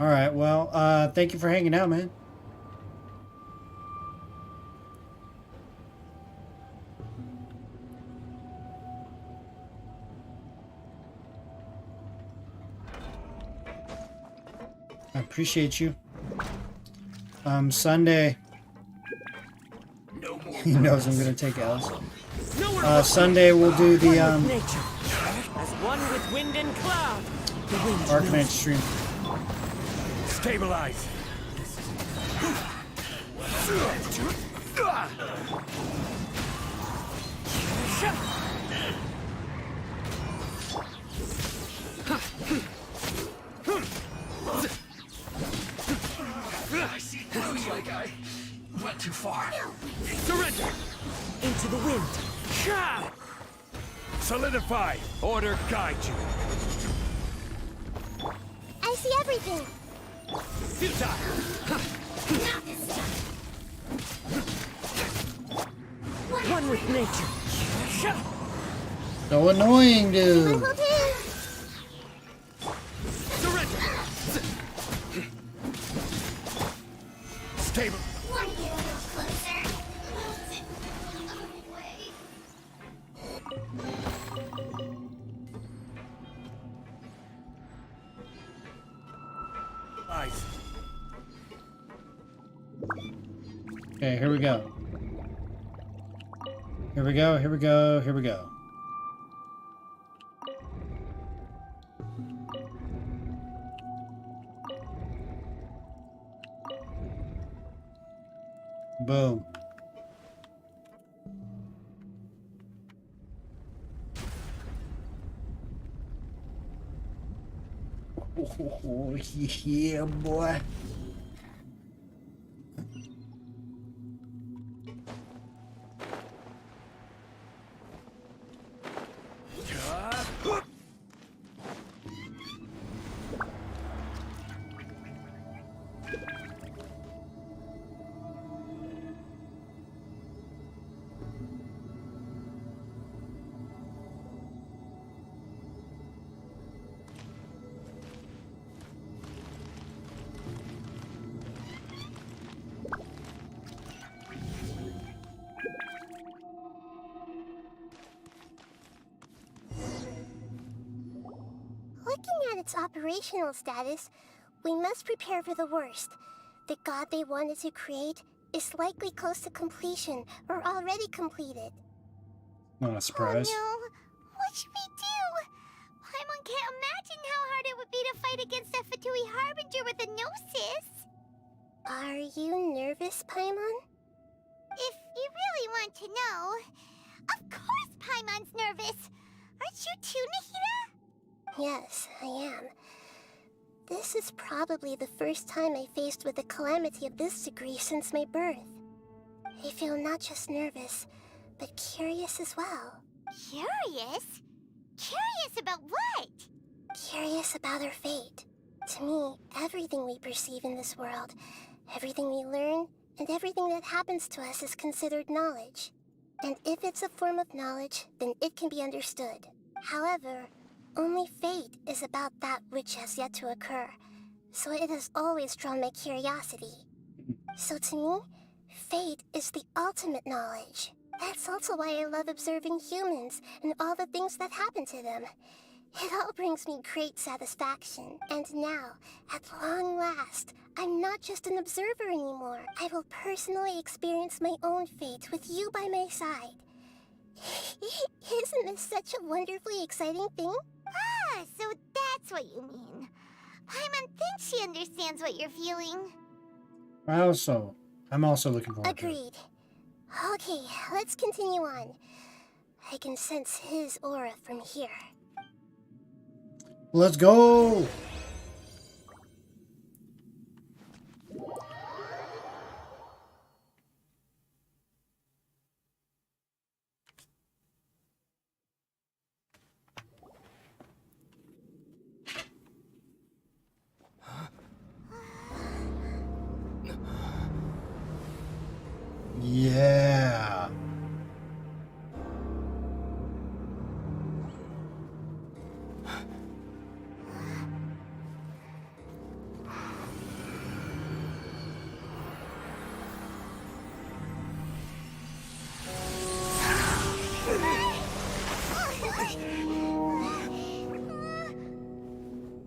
[SPEAKER 1] Alright, well, thank you for hanging out, man. I appreciate you. Sunday. He knows I'm gonna take L's. Sunday we'll do the
[SPEAKER 11] As one with wind and cloud. The wind
[SPEAKER 1] Archon stream.
[SPEAKER 23] Stabilize.
[SPEAKER 11] I see through you, like I went too far. Surrender! Into the wind.
[SPEAKER 23] Solidify. Order guide you.
[SPEAKER 3] I see everything.
[SPEAKER 11] One with nature.
[SPEAKER 1] So annoying, dude.
[SPEAKER 11] Surrender!
[SPEAKER 23] Stable.
[SPEAKER 1] Okay, here we go. Here we go, here we go, here we go. Boom. Oh, yeah, boy.
[SPEAKER 3] Looking at its operational status, we must prepare for the worst. The god they wanted to create is likely close to completion or already completed.
[SPEAKER 1] Not a surprise.
[SPEAKER 14] Oh no! What should we do? Paimon can't imagine how hard it would be to fight against a Fatui Harbinger with a Gnosis.
[SPEAKER 3] Are you nervous, Paimon?
[SPEAKER 14] If you really want to know, of course Paimon's nervous. Aren't you too, Nahida?
[SPEAKER 3] Yes, I am. This is probably the first time I faced with a calamity of this degree since my birth. I feel not just nervous, but curious as well.
[SPEAKER 14] Curious? Curious about what?
[SPEAKER 3] Curious about our fate. To me, everything we perceive in this world, everything we learn, and everything that happens to us is considered knowledge. And if it's a form of knowledge, then it can be understood. However, only fate is about that which has yet to occur, so it has always drawn my curiosity. So to me, fate is the ultimate knowledge. That's also why I love observing humans and all the things that happen to them. It all brings me great satisfaction. And now, at long last, I'm not just an observer anymore. I will personally experience my own fate with you by my side. Isn't this such a wonderfully exciting thing?
[SPEAKER 14] Ah, so that's what you mean. Paimon thinks she understands what you're feeling.
[SPEAKER 1] How so? I'm also looking forward to it.
[SPEAKER 3] Agreed. Okay, let's continue on. I can sense his aura from here.
[SPEAKER 1] Let's go! Yeah.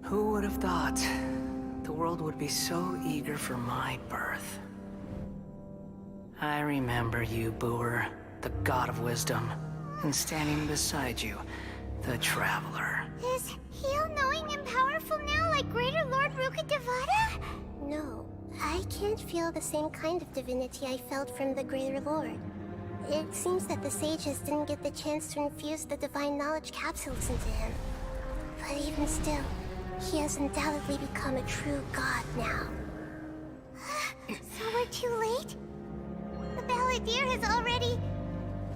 [SPEAKER 12] Who would have thought the world would be so eager for my birth? I remember you, Booer, the god of wisdom, and standing beside you, the traveler.
[SPEAKER 14] Is he all-knowing and powerful now like Greater Lord Rukkhadevata?
[SPEAKER 3] No, I can't feel the same kind of divinity I felt from the Greater Lord. It seems that the sages didn't get the chance to infuse the divine knowledge capsules into him. But even still, he has undoubtedly become a true god now.
[SPEAKER 14] So we're too late? The Balladeer has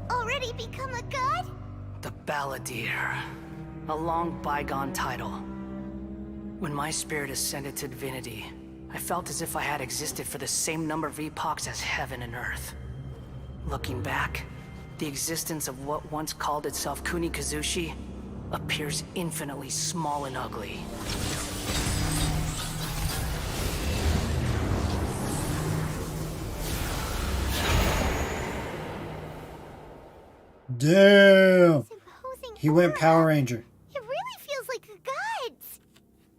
[SPEAKER 14] already become a god?
[SPEAKER 12] The Balladeer. A long bygone title. When my spirit ascended to divinity, I felt as if I had existed for the same number of epochs as heaven and earth. Looking back, the existence of what once called itself Kunikazushi appears infinitely small and ugly.
[SPEAKER 1] Damn! He went Power Ranger.
[SPEAKER 14] It really feels like the gods!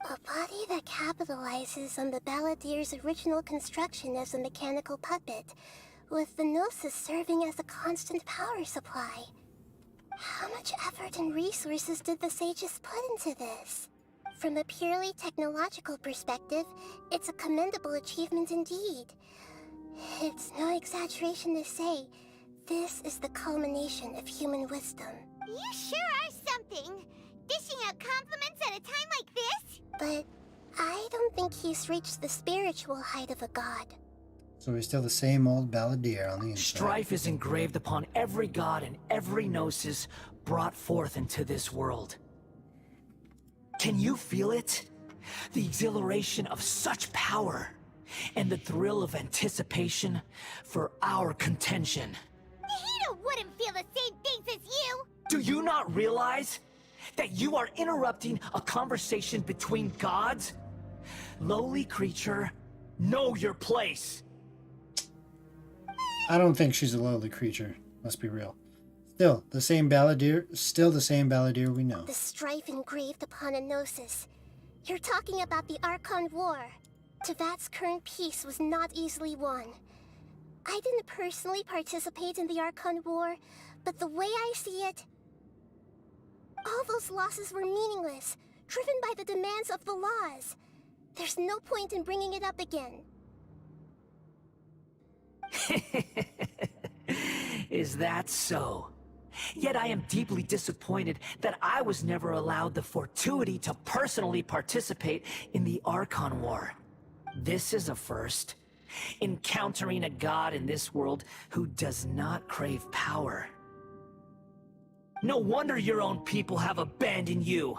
[SPEAKER 3] A body that capitalizes on the Balladeer's original construction as a mechanical puppet, with the Gnosis serving as a constant power supply. How much effort and resources did the sages put into this? From a purely technological perspective, it's a commendable achievement indeed. It's no exaggeration to say, this is the culmination of human wisdom.
[SPEAKER 14] You sure are something! Dishing out compliments at a time like this?
[SPEAKER 3] But I don't think he's reached the spiritual height of a god.
[SPEAKER 1] So he's still the same old Balladeer on the inside.
[SPEAKER 12] Strife is engraved upon every god and every gnosis brought forth into this world. Can you feel it? The exhilaration of such power, and the thrill of anticipation for our contention.
[SPEAKER 14] Nahida wouldn't feel the same things as you!
[SPEAKER 12] Do you not realize that you are interrupting a conversation between gods? Lowly creature, know your place.
[SPEAKER 1] I don't think she's a lowly creature. Let's be real. Still the same Balladeer we know.
[SPEAKER 3] The strife engraved upon a Gnosis. You're talking about the Archon War. Tevat's current peace was not easily won. I didn't personally participate in the Archon War, but the way I see it, all those losses were meaningless, driven by the demands of the laws. There's no point in bringing it up again.
[SPEAKER 12] Is that so? Yet I am deeply disappointed that I was never allowed the fortuity to personally participate in the Archon War. This is a first. Encountering a god in this world who does not crave power. No wonder your own people have abandoned you,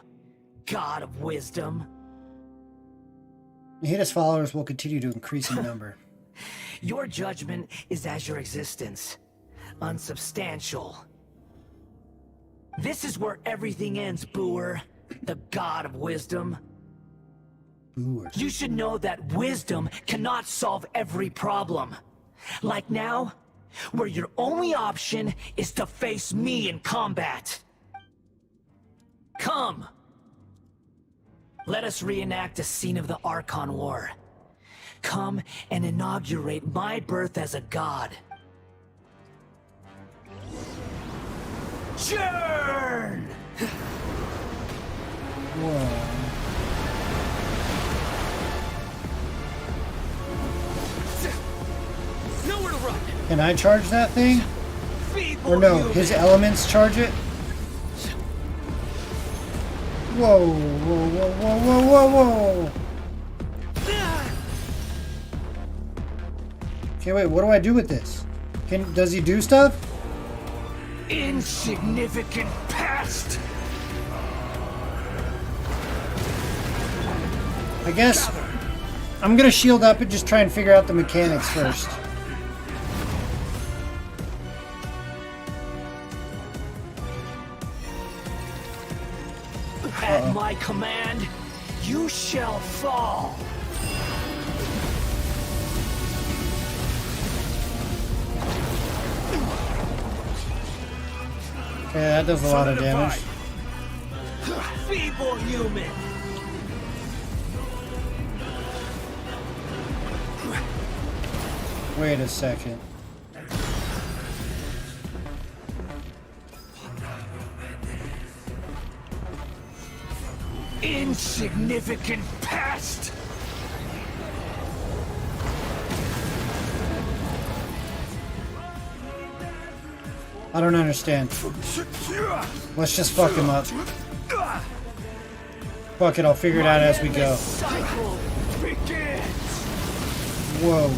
[SPEAKER 12] god of wisdom.
[SPEAKER 1] Nahida's followers will continue to increase in number.
[SPEAKER 12] Your judgment is as your existence, unsubstantial. This is where everything ends, Booer, the god of wisdom.
[SPEAKER 1] Booer.
[SPEAKER 12] You should know that wisdom cannot solve every problem. Like now, where your only option is to face me in combat. Come! Let us reenact a scene of the Archon War. Come and inaugurate my birth as a god. Churn!
[SPEAKER 1] Whoa. Can I charge that thing? Or no, his elements charge it? Whoa, whoa, whoa, whoa, whoa, whoa, whoa! Okay, wait, what do I do with this? Does he do stuff?
[SPEAKER 11] Insignificant past!
[SPEAKER 1] I guess I'm gonna shield up and just try and figure out the mechanics first.
[SPEAKER 11] At my command, you shall fall.
[SPEAKER 1] Okay, that does a lot of damage.
[SPEAKER 11] Feeble human.
[SPEAKER 1] Wait a second.
[SPEAKER 11] Insignificant past.
[SPEAKER 1] I don't understand. Let's just fuck him up. Fuck it, I'll figure it out as we go.
[SPEAKER 11] Cycle begins.
[SPEAKER 1] Whoa.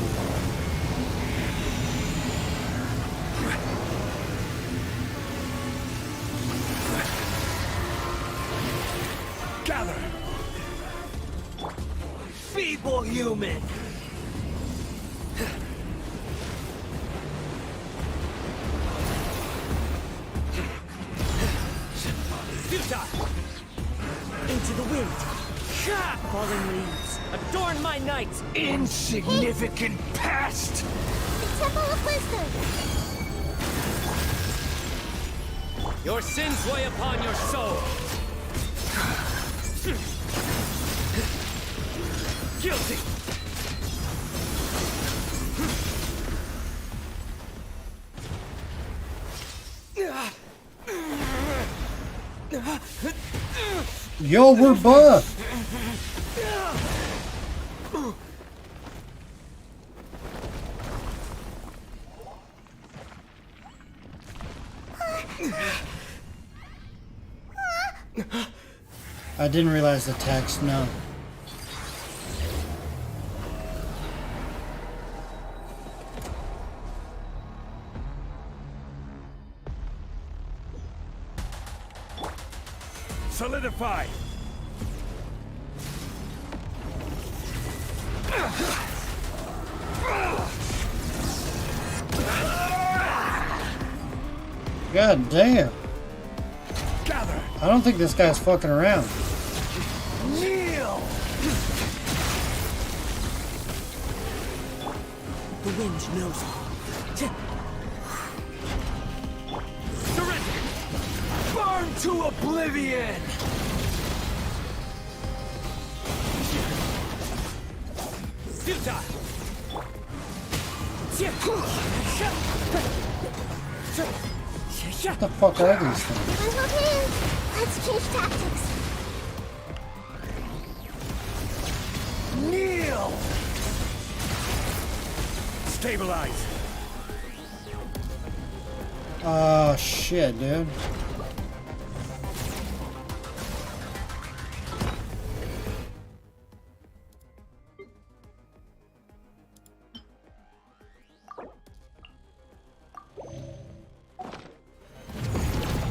[SPEAKER 11] Gather. Feeble human.
[SPEAKER 12] Into the wind. Falling leaves, adorn my night.
[SPEAKER 11] Insignificant past.
[SPEAKER 14] Temple of Wisdom.
[SPEAKER 12] Your sins weigh upon your soul.
[SPEAKER 11] Guilty.
[SPEAKER 1] Yo, we're buff. I didn't realize the text, no.
[SPEAKER 11] Solidify.
[SPEAKER 1] God damn.
[SPEAKER 11] Gather.
[SPEAKER 1] I don't think this guy's fucking around.
[SPEAKER 11] Kneel.
[SPEAKER 12] The wind knows me.
[SPEAKER 11] Surrender. Burn to oblivion.
[SPEAKER 12] Futile.
[SPEAKER 1] What the fuck are these things?
[SPEAKER 14] Okay, let's change tactics.
[SPEAKER 11] Kneel. Stabilize.
[SPEAKER 1] Oh shit, dude.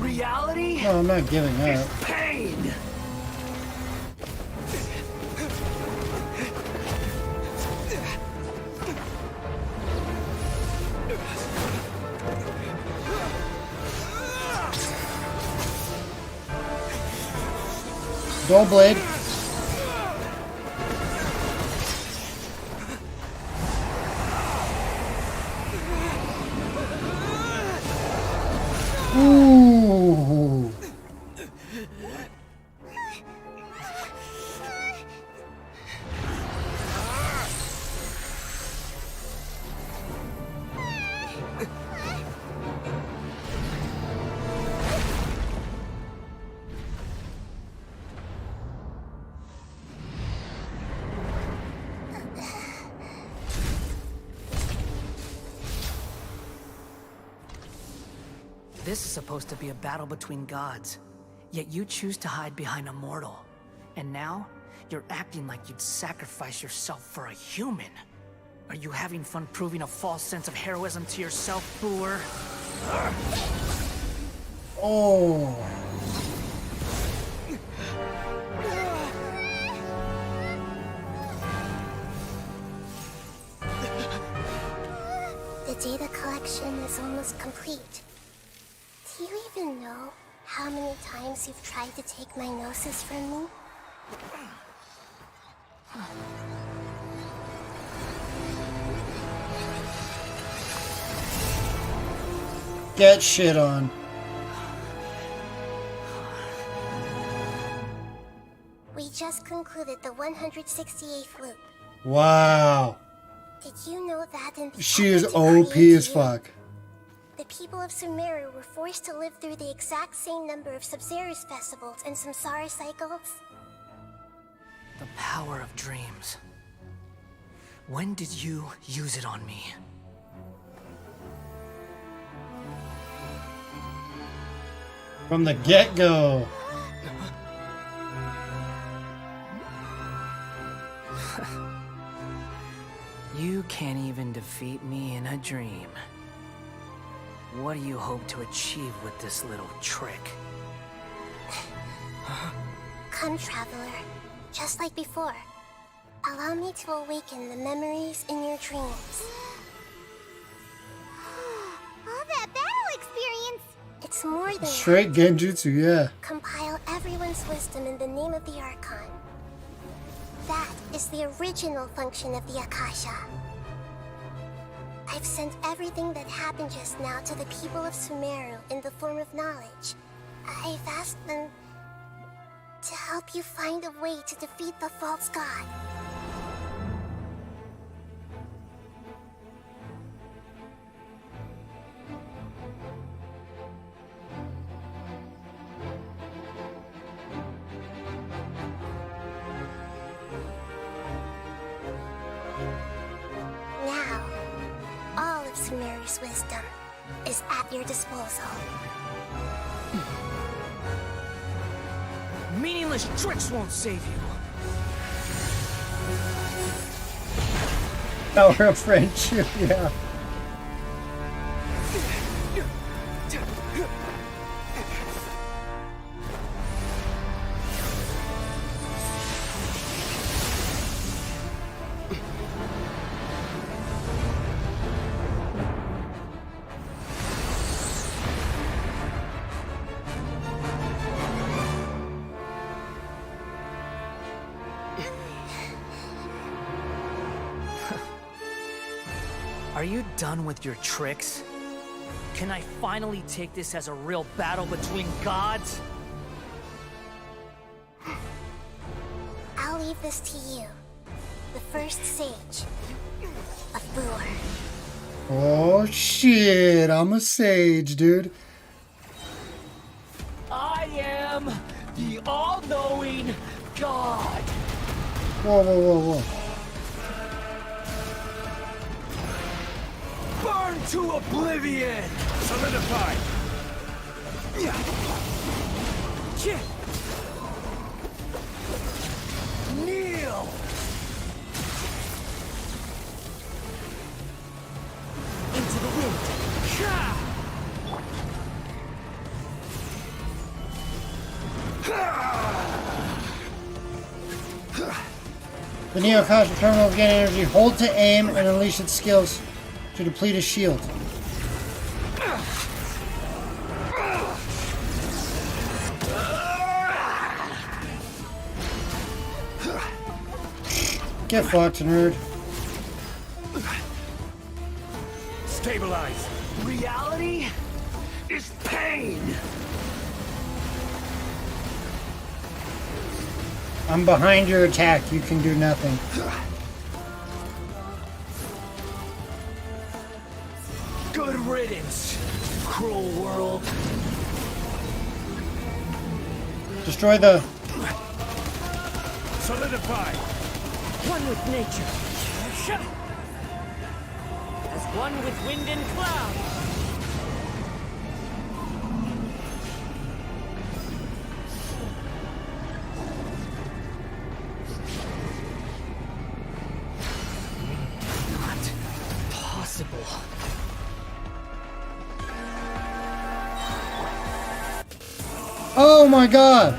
[SPEAKER 11] Reality.
[SPEAKER 1] No, I'm not giving up.
[SPEAKER 11] Pain.
[SPEAKER 1] Dull blade. Ooh.
[SPEAKER 12] This is supposed to be a battle between gods, yet you choose to hide behind a mortal. And now, you're acting like you'd sacrifice yourself for a human. Are you having fun proving a false sense of heroism to yourself, Boor?
[SPEAKER 1] Oh.
[SPEAKER 3] The data collection is almost complete. Do you even know how many times you've tried to take my gnosis from me?
[SPEAKER 1] Get shit on.
[SPEAKER 3] We just concluded the 168th loop.
[SPEAKER 1] Wow.
[SPEAKER 3] Did you know that in the
[SPEAKER 1] She is
[SPEAKER 3] effort to
[SPEAKER 1] OP
[SPEAKER 3] create
[SPEAKER 1] as
[SPEAKER 3] you,
[SPEAKER 1] fuck.
[SPEAKER 3] the people of Sumeru were forced to live through the exact same number of Sabzerus festivals and Samsara cycles?
[SPEAKER 12] The power of dreams. When did you use it on me?
[SPEAKER 1] From the get-go.
[SPEAKER 12] You can't even defeat me in a dream. What do you hope to achieve with this little trick?
[SPEAKER 3] Come, traveler. Just like before. Allow me to awaken the memories in your dreams.
[SPEAKER 14] All that battle experience!
[SPEAKER 3] It's more than
[SPEAKER 1] Straight genjutsu, yeah.
[SPEAKER 3] compile everyone's wisdom in the name of the Archon. That is the original function of the Akasha. I've sent everything that happened just now to the people of Sumeru in the form of knowledge. I've asked them to help you find a way to defeat the false god. Now, all of Sumeru's wisdom is at your disposal.
[SPEAKER 12] Meaningless tricks won't save you.
[SPEAKER 1] Power of friendship, yeah.
[SPEAKER 12] Are you done with your tricks? Can I finally take this as a real battle between gods?
[SPEAKER 3] I'll leave this to you, the first sage of Boor.
[SPEAKER 1] Oh shit, I'm a sage, dude.
[SPEAKER 12] I am the all-knowing God.
[SPEAKER 1] Whoa, whoa, whoa, whoa.
[SPEAKER 12] Burn to oblivion!
[SPEAKER 23] Solidify!
[SPEAKER 12] Kneel! Into the wind!
[SPEAKER 1] The Neo Cosmic Terminal will gain energy. Hold to aim and unleash its skills to deplete his shield. Get fucked, nerd.
[SPEAKER 23] Stabilize.
[SPEAKER 12] Reality is pain!
[SPEAKER 1] I'm behind your attack. You can do nothing.
[SPEAKER 12] Good riddance, cruel world.
[SPEAKER 1] Destroy the...
[SPEAKER 23] Solidify.
[SPEAKER 12] One with nature. As one with wind and cloud.
[SPEAKER 1] Oh my god!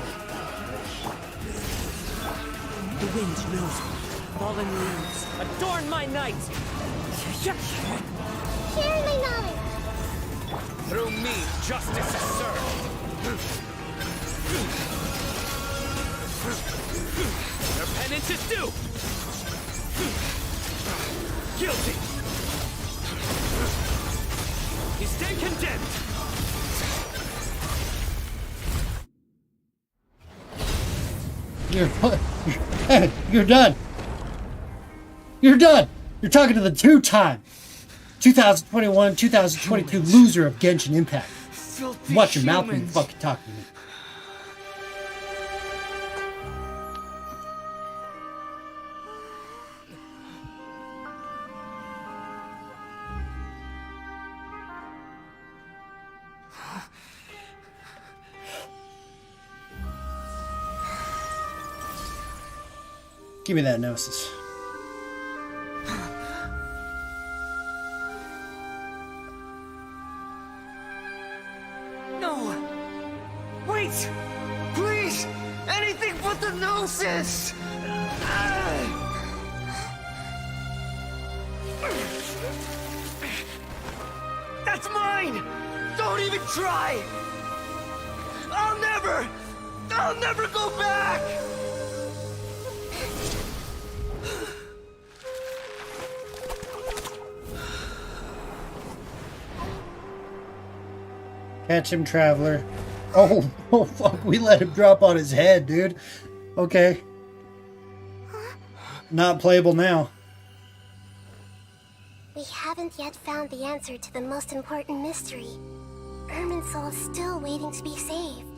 [SPEAKER 12] The wind knows me. Fallen leaves, adorn my night!
[SPEAKER 14] Share my knowledge!
[SPEAKER 7] Through me, justice is served.
[SPEAKER 11] Your penance is due! Guilty! You stand condemned!
[SPEAKER 1] You're done. You're done. You're talking to the two-time 2021, 2022 loser of Genshin Impact. Watch your mouth when you fucking talk to me. Give me that gnosis.
[SPEAKER 12] No! Wait! Please! Anything but the gnosis! That's mine! Don't even try! I'll never go back!
[SPEAKER 1] Catch him, Traveler. Oh, oh fuck, we let him drop on his head, dude. Okay. Not playable now.
[SPEAKER 3] We haven't yet found the answer to the most important mystery. Irminsul is still waiting to be saved.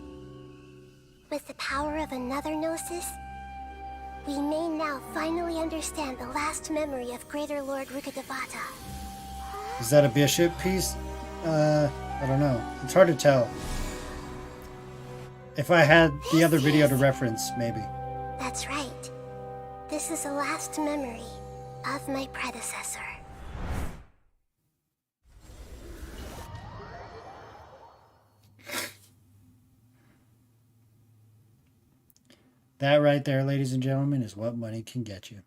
[SPEAKER 3] With the power of another Gnosis, we may now finally understand the last memory of Greater Lord Rukkhadevata.
[SPEAKER 1] Is that a bishop piece? I don't know. It's hard to tell. If I had the other video to reference, maybe.
[SPEAKER 3] That's right. This is the last memory of my predecessor.
[SPEAKER 1] That right there, ladies and gentlemen, is what money can get you.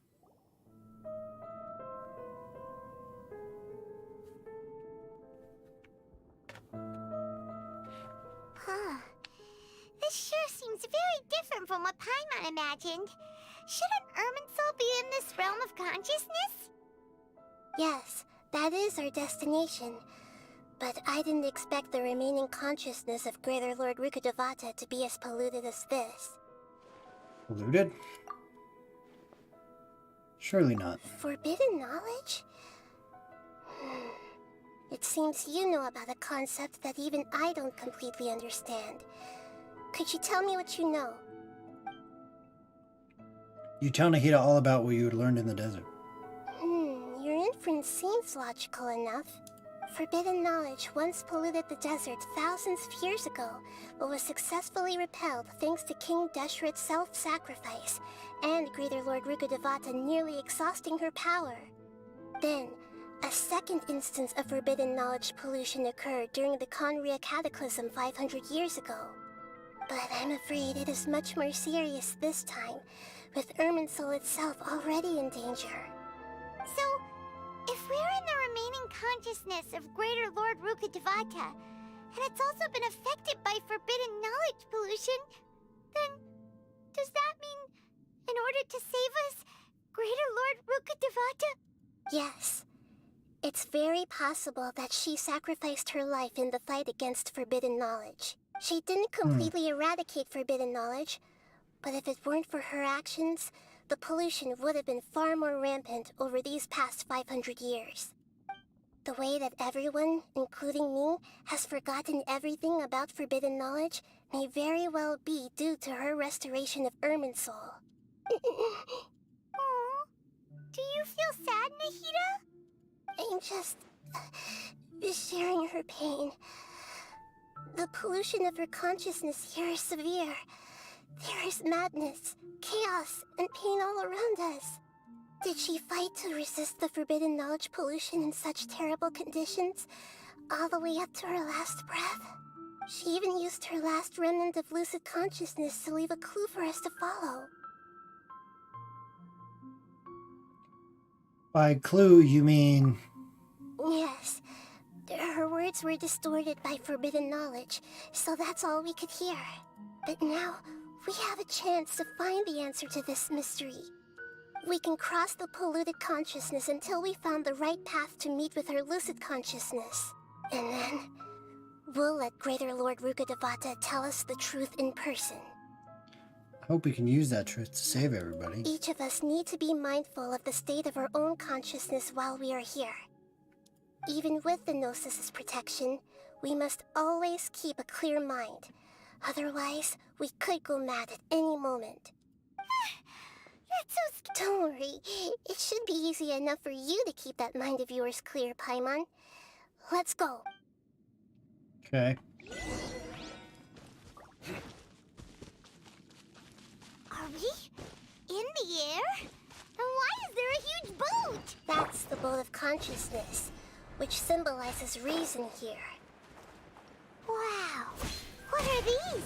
[SPEAKER 14] This sure seems very different from what Paimon imagined. Shouldn't Irminsul be in this realm of consciousness?
[SPEAKER 3] Yes, that is our destination. But I didn't expect the remaining consciousness of Greater Lord Rukkhadevata to be as polluted as this.
[SPEAKER 1] Polluted? Surely not.
[SPEAKER 3] Forbidden knowledge? It seems you know about a concept that even I don't completely understand. Could you tell me what you know?
[SPEAKER 1] You tell Nahida all about what you had learned in the desert.
[SPEAKER 3] Your inference seems logical enough. Forbidden knowledge once polluted the desert thousands of years ago, but was successfully repelled thanks to King Deshret's self-sacrifice, and Greater Lord Rukkhadevata nearly exhausting her power. Then, a second instance of forbidden knowledge pollution occurred during the Conria Cataclysm 500 years ago. But I'm afraid it is much more serious this time, with Irminsul itself already in danger.
[SPEAKER 14] So, if we're in the remaining consciousness of Greater Lord Rukkhadevata, and it's also been affected by forbidden knowledge pollution, then does that mean, in order to save us, Greater Lord Rukkhadevata?
[SPEAKER 3] Yes. It's very possible that she sacrificed her life in the fight against forbidden knowledge. She didn't completely eradicate forbidden knowledge, but if it weren't for her actions, the pollution would have been far more rampant over these past 500 years. The way that everyone, including me, has forgotten everything about forbidden knowledge may very well be due to her restoration of Irminsul.
[SPEAKER 14] Aww. Do you feel sad, Nahida?
[SPEAKER 3] I'm just sharing her pain. The pollution of her consciousness here is severe. There is madness, chaos, and pain all around us. Did she fight to resist the forbidden knowledge pollution in such terrible conditions, all the way up to her last breath? She even used her last remnant of lucid consciousness to leave a clue for us to follow.
[SPEAKER 1] By clue, you mean...
[SPEAKER 3] Yes. Her words were distorted by forbidden knowledge, so that's all we could hear. But now, we have a chance to find the answer to this mystery. We can cross the polluted consciousness until we found the right path to meet with her lucid consciousness. And then, we'll let Greater Lord Rukkhadevata tell us the truth in person.
[SPEAKER 1] I hope we can use that truth to save everybody.
[SPEAKER 3] Each of us need to be mindful of the state of our own consciousness while we are here. Even with the Gnosis' protection, we must always keep a clear mind. Otherwise, we could go mad at any moment. That's so Don't worry. It should be easy enough for you to keep that mind of yours clear, Paimon. Let's go.
[SPEAKER 1] Okay.
[SPEAKER 14] Are we in the air? And why is there a huge boat?
[SPEAKER 3] That's the boat of consciousness, which symbolizes reason here.
[SPEAKER 14] Wow. What are these?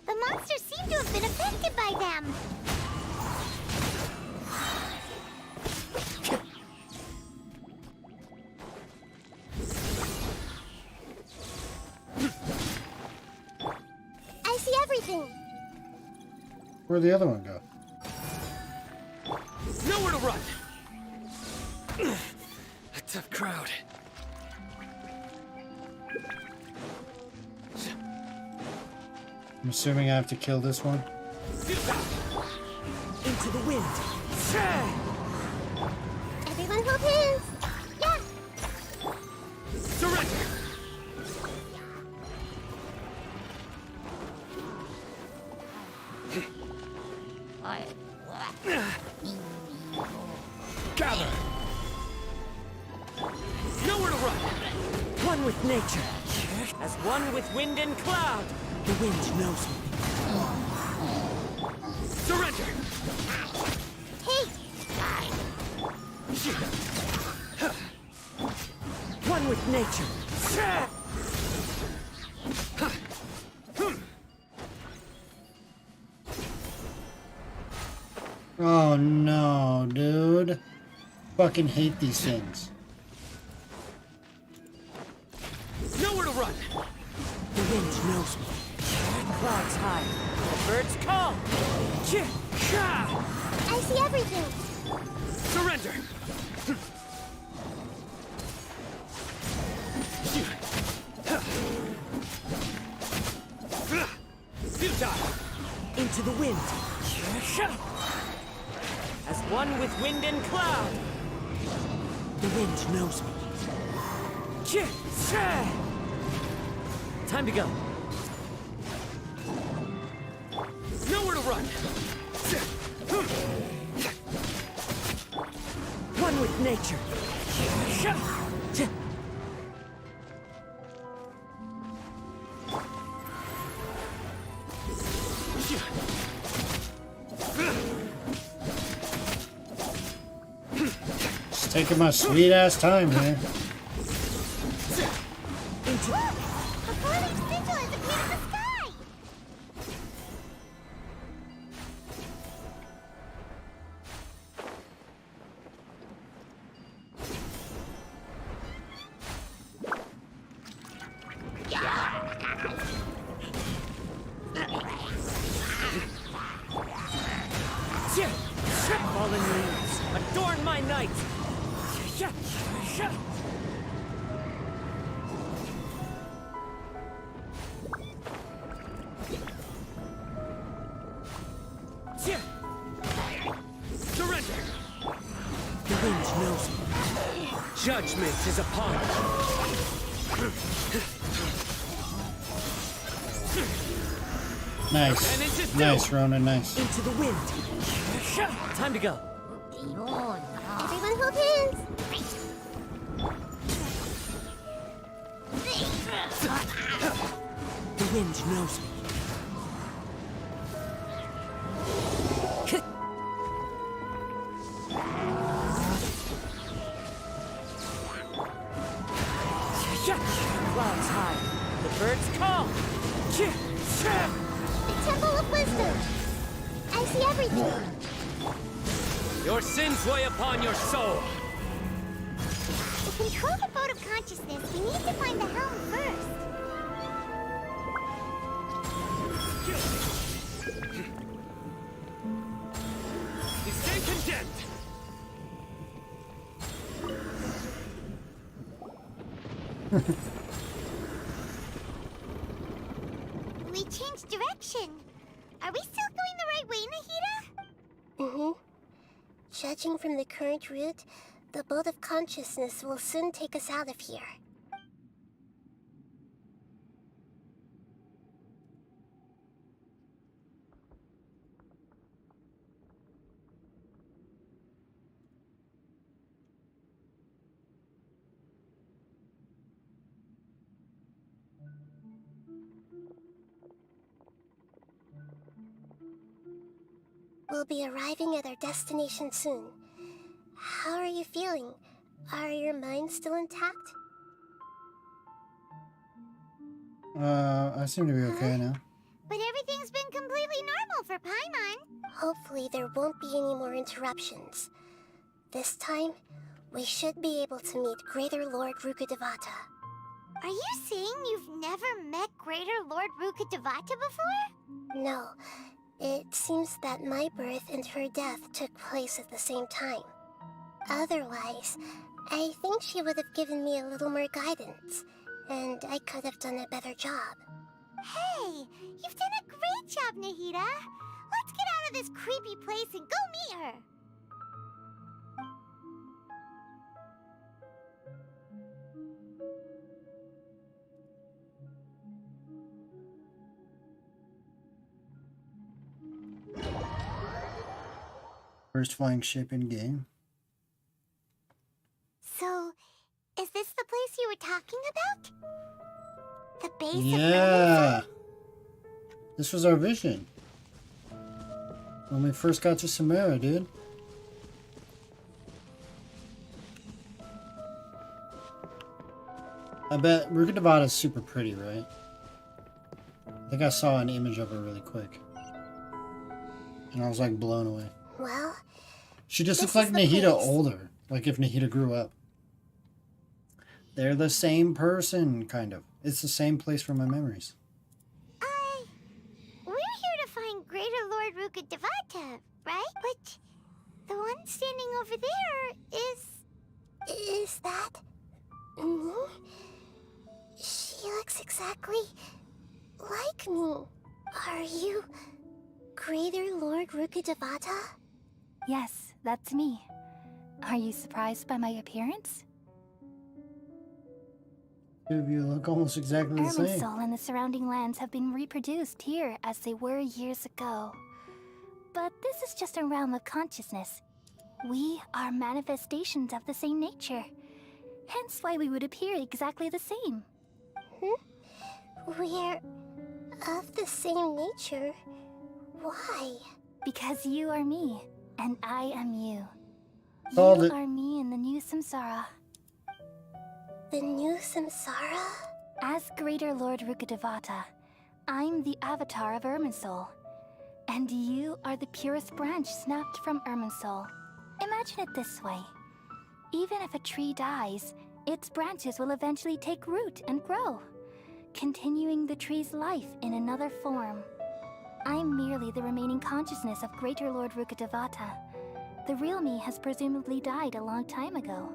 [SPEAKER 14] The monsters seem to have been affected by them.
[SPEAKER 3] I see everything.
[SPEAKER 1] Where'd the other one go?
[SPEAKER 25] Nowhere to run!
[SPEAKER 7] A tough crowd.
[SPEAKER 1] I'm assuming I have to kill this one.
[SPEAKER 11] Into the wind.
[SPEAKER 3] Everyone hold hands. Yeah.
[SPEAKER 25] Surrender!
[SPEAKER 11] Gather.
[SPEAKER 25] Nowhere to run!
[SPEAKER 11] One with nature. As one with wind and cloud. The wind knows me.
[SPEAKER 25] Surrender!
[SPEAKER 14] Hey!
[SPEAKER 11] One with nature.
[SPEAKER 1] Oh no, dude. Fucking hate these things.
[SPEAKER 25] Nowhere to run!
[SPEAKER 11] The wind knows me. Clouds high. The birds call.
[SPEAKER 3] I see everything.
[SPEAKER 25] Surrender! Futile!
[SPEAKER 11] Into the wind. As one with wind and cloud. The wind knows me. Time to go.
[SPEAKER 25] Nowhere to run!
[SPEAKER 11] One with nature.
[SPEAKER 1] Just taking my sweet ass time here.
[SPEAKER 14] A falling sigil has appeared in the sky!
[SPEAKER 11] Fallen leaves, adorn my night.
[SPEAKER 25] Surrender!
[SPEAKER 11] The wind knows me. Judgment is upon me.
[SPEAKER 1] Nice. Nice, Rownin, nice.
[SPEAKER 11] Into the wind. Time to go.
[SPEAKER 3] Everyone hold hands.
[SPEAKER 11] The wind knows me. Clouds high. The birds call.
[SPEAKER 14] everything.
[SPEAKER 7] Your sins weigh upon your soul.
[SPEAKER 14] To control the boat of consciousness, we need to find the helm first.
[SPEAKER 7] You stand condemned.
[SPEAKER 14] We changed direction. Are we still going the right way, Nahida?
[SPEAKER 3] Mm-hmm. Judging from the current route, the boat of consciousness will soon take us out of here. We'll be arriving at our destination soon. How are you feeling? Are your minds still intact?
[SPEAKER 1] I seem to be okay now.
[SPEAKER 14] But everything's been completely normal for Paimon.
[SPEAKER 3] Hopefully there won't be any more interruptions. This time, we should be able to meet Greater Lord Rukkhadevata.
[SPEAKER 14] Are you saying you've never met Greater Lord Rukkhadevata before?
[SPEAKER 3] No. It seems that my birth and her death took place at the same time. Otherwise, I think she would have given me a little more guidance, and I could have done a better job.
[SPEAKER 14] Hey, you've done a great job, Nahida. Let's get out of this creepy place and go meet her.
[SPEAKER 1] First flying ship in game.
[SPEAKER 14] So, is this the place you were talking about? The base of
[SPEAKER 1] Yeah. This was our vision. When we first got to Samara, dude. I bet Rukkhadevata is super pretty, right? I think I saw an image of her really quick. And I was like blown away.
[SPEAKER 3] Well,
[SPEAKER 1] she just looks like Nahida older. Like if Nahida grew up. They're the same person, kind of. It's the same place from my memories.
[SPEAKER 14] We're here to find Greater Lord Rukkhadevata, right? But the one standing over there is...
[SPEAKER 3] Is that... me? She looks exactly like me. Are you Greater Lord Rukkhadevata?
[SPEAKER 13] Yes, that's me. Are you surprised by my appearance?
[SPEAKER 1] Two of you look almost exactly the same.
[SPEAKER 13] Irminsul and the surrounding lands have been reproduced here as they were years ago. But this is just a realm of consciousness. We are manifestations of the same nature. Hence why we would appear exactly the same.
[SPEAKER 3] We're of the same nature? Why?
[SPEAKER 13] Because you are me, and I am you.
[SPEAKER 1] Called
[SPEAKER 13] You
[SPEAKER 1] it.
[SPEAKER 13] are me in the new samsara.
[SPEAKER 3] The new samsara?
[SPEAKER 13] As Greater Lord Rukkhadevata, I'm the avatar of Irminsul. And you are the purest branch snapped from Irminsul. Imagine it this way. Even if a tree dies, its branches will eventually take root and grow, continuing the tree's life in another form. I'm merely the remaining consciousness of Greater Lord Rukkhadevata. The real me has presumably died a long time ago.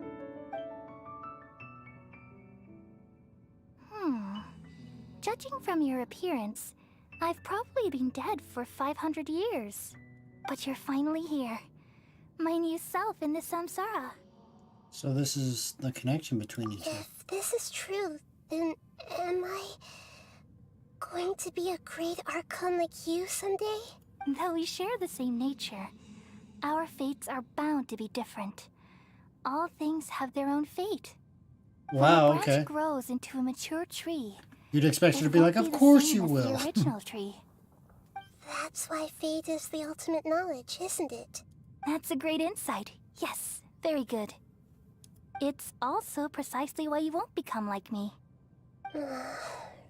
[SPEAKER 13] Judging from your appearance, I've probably been dead for 500 years. But you're finally here. My new self in the samsara.
[SPEAKER 1] So this is the connection between you two.
[SPEAKER 3] If this is true, then am I going to be a great Archon like you someday?
[SPEAKER 13] Though we share the same nature, our fates are bound to be different. All things have their own fate.
[SPEAKER 1] Wow,
[SPEAKER 13] when a
[SPEAKER 1] okay.
[SPEAKER 13] branch grows into a mature tree,
[SPEAKER 1] You'd expect her to
[SPEAKER 13] it
[SPEAKER 1] be
[SPEAKER 13] won't
[SPEAKER 1] like, of
[SPEAKER 13] the
[SPEAKER 1] course
[SPEAKER 13] same
[SPEAKER 1] you
[SPEAKER 13] as
[SPEAKER 1] will.
[SPEAKER 13] The original tree.
[SPEAKER 3] That's why fate is the ultimate knowledge, isn't it?
[SPEAKER 13] That's a great insight. Yes, very good. It's also precisely why you won't become like me.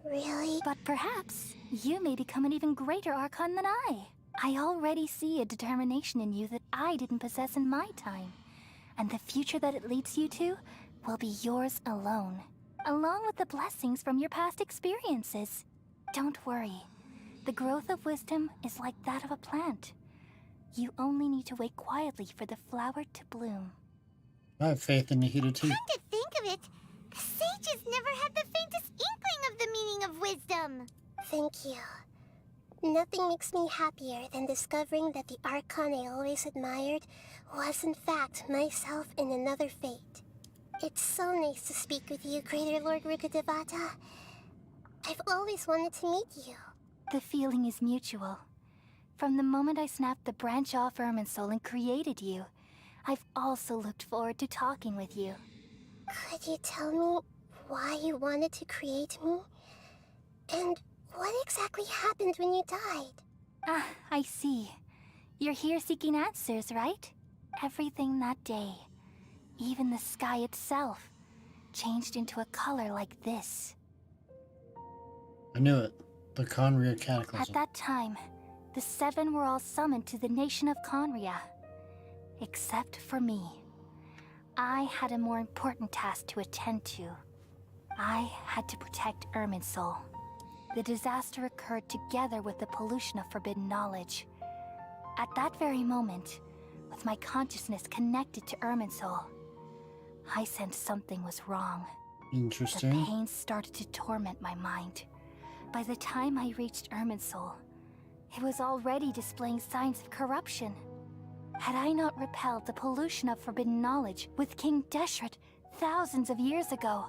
[SPEAKER 3] Really?
[SPEAKER 13] But perhaps you may become an even greater Archon than I. I already see a determination in you that I didn't possess in my time. And the future that it leads you to will be yours alone, along with the blessings from your past experiences. Don't worry. The growth of wisdom is like that of a plant. You only need to wait quietly for the flower to bloom.
[SPEAKER 1] I have faith in Nahida too.
[SPEAKER 14] Come to think of it, the sages never had the faintest inkling of the meaning of wisdom.
[SPEAKER 3] Thank you. Nothing makes me happier than discovering that the Archon I always admired was in fact myself in another fate. It's so nice to speak with you, Greater Lord Rukkhadevata. I've always wanted to meet you.
[SPEAKER 13] The feeling is mutual. From the moment I snapped the branch off Irminsul and created you, I've also looked forward to talking with you.
[SPEAKER 3] Could you tell me why you wanted to create me? And what exactly happened when you died?
[SPEAKER 13] Ah, I see. You're here seeking answers, right? Everything that day, even the sky itself, changed into a color like this.
[SPEAKER 1] I knew it. The Conria Cataclysm.
[SPEAKER 13] At that time, the seven were all summoned to the nation of Conria. Except for me. I had a more important task to attend to. I had to protect Irminsul. The disaster occurred together with the pollution of forbidden knowledge. At that very moment, with my consciousness connected to Irminsul, I sensed something was wrong.
[SPEAKER 1] Interesting.
[SPEAKER 13] The pain started to torment my mind. By the time I reached Irminsul, it was already displaying signs of corruption. Had I not repelled the pollution of forbidden knowledge with King Deshret thousands of years ago,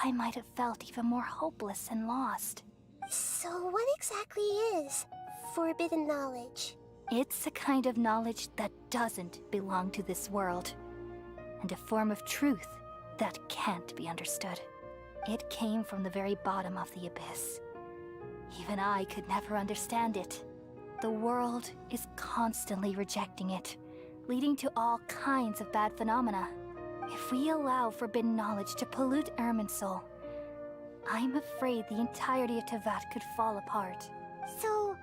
[SPEAKER 13] I might have felt even more hopeless and lost.
[SPEAKER 3] So what exactly is forbidden knowledge?
[SPEAKER 13] It's a kind of knowledge that doesn't belong to this world, and a form of truth that can't be understood. It came from the very bottom of the abyss. Even I could never understand it. The world is constantly rejecting it, leading to all kinds of bad phenomena. If we allow forbidden knowledge to pollute Irminsul, I'm afraid the entirety of Tevat could fall apart.
[SPEAKER 14] So,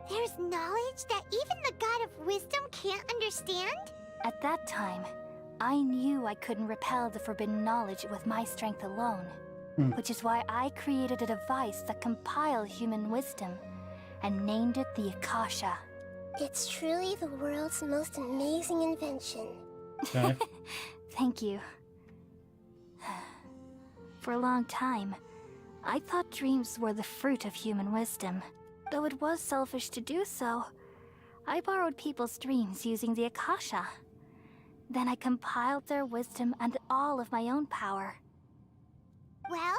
[SPEAKER 14] there's knowledge that even the God of Wisdom can't understand?
[SPEAKER 13] At that time, I knew I couldn't repel the forbidden knowledge with my strength alone, which is why I created a device that compiled human wisdom and named it the Akasha.
[SPEAKER 3] It's truly the world's most amazing invention.
[SPEAKER 1] Okay.
[SPEAKER 13] Thank you. For a long time, I thought dreams were the fruit of human wisdom. Though it was selfish to do so, I borrowed people's dreams using the Akasha. Then I compiled their wisdom and all of my own power.
[SPEAKER 14] Well,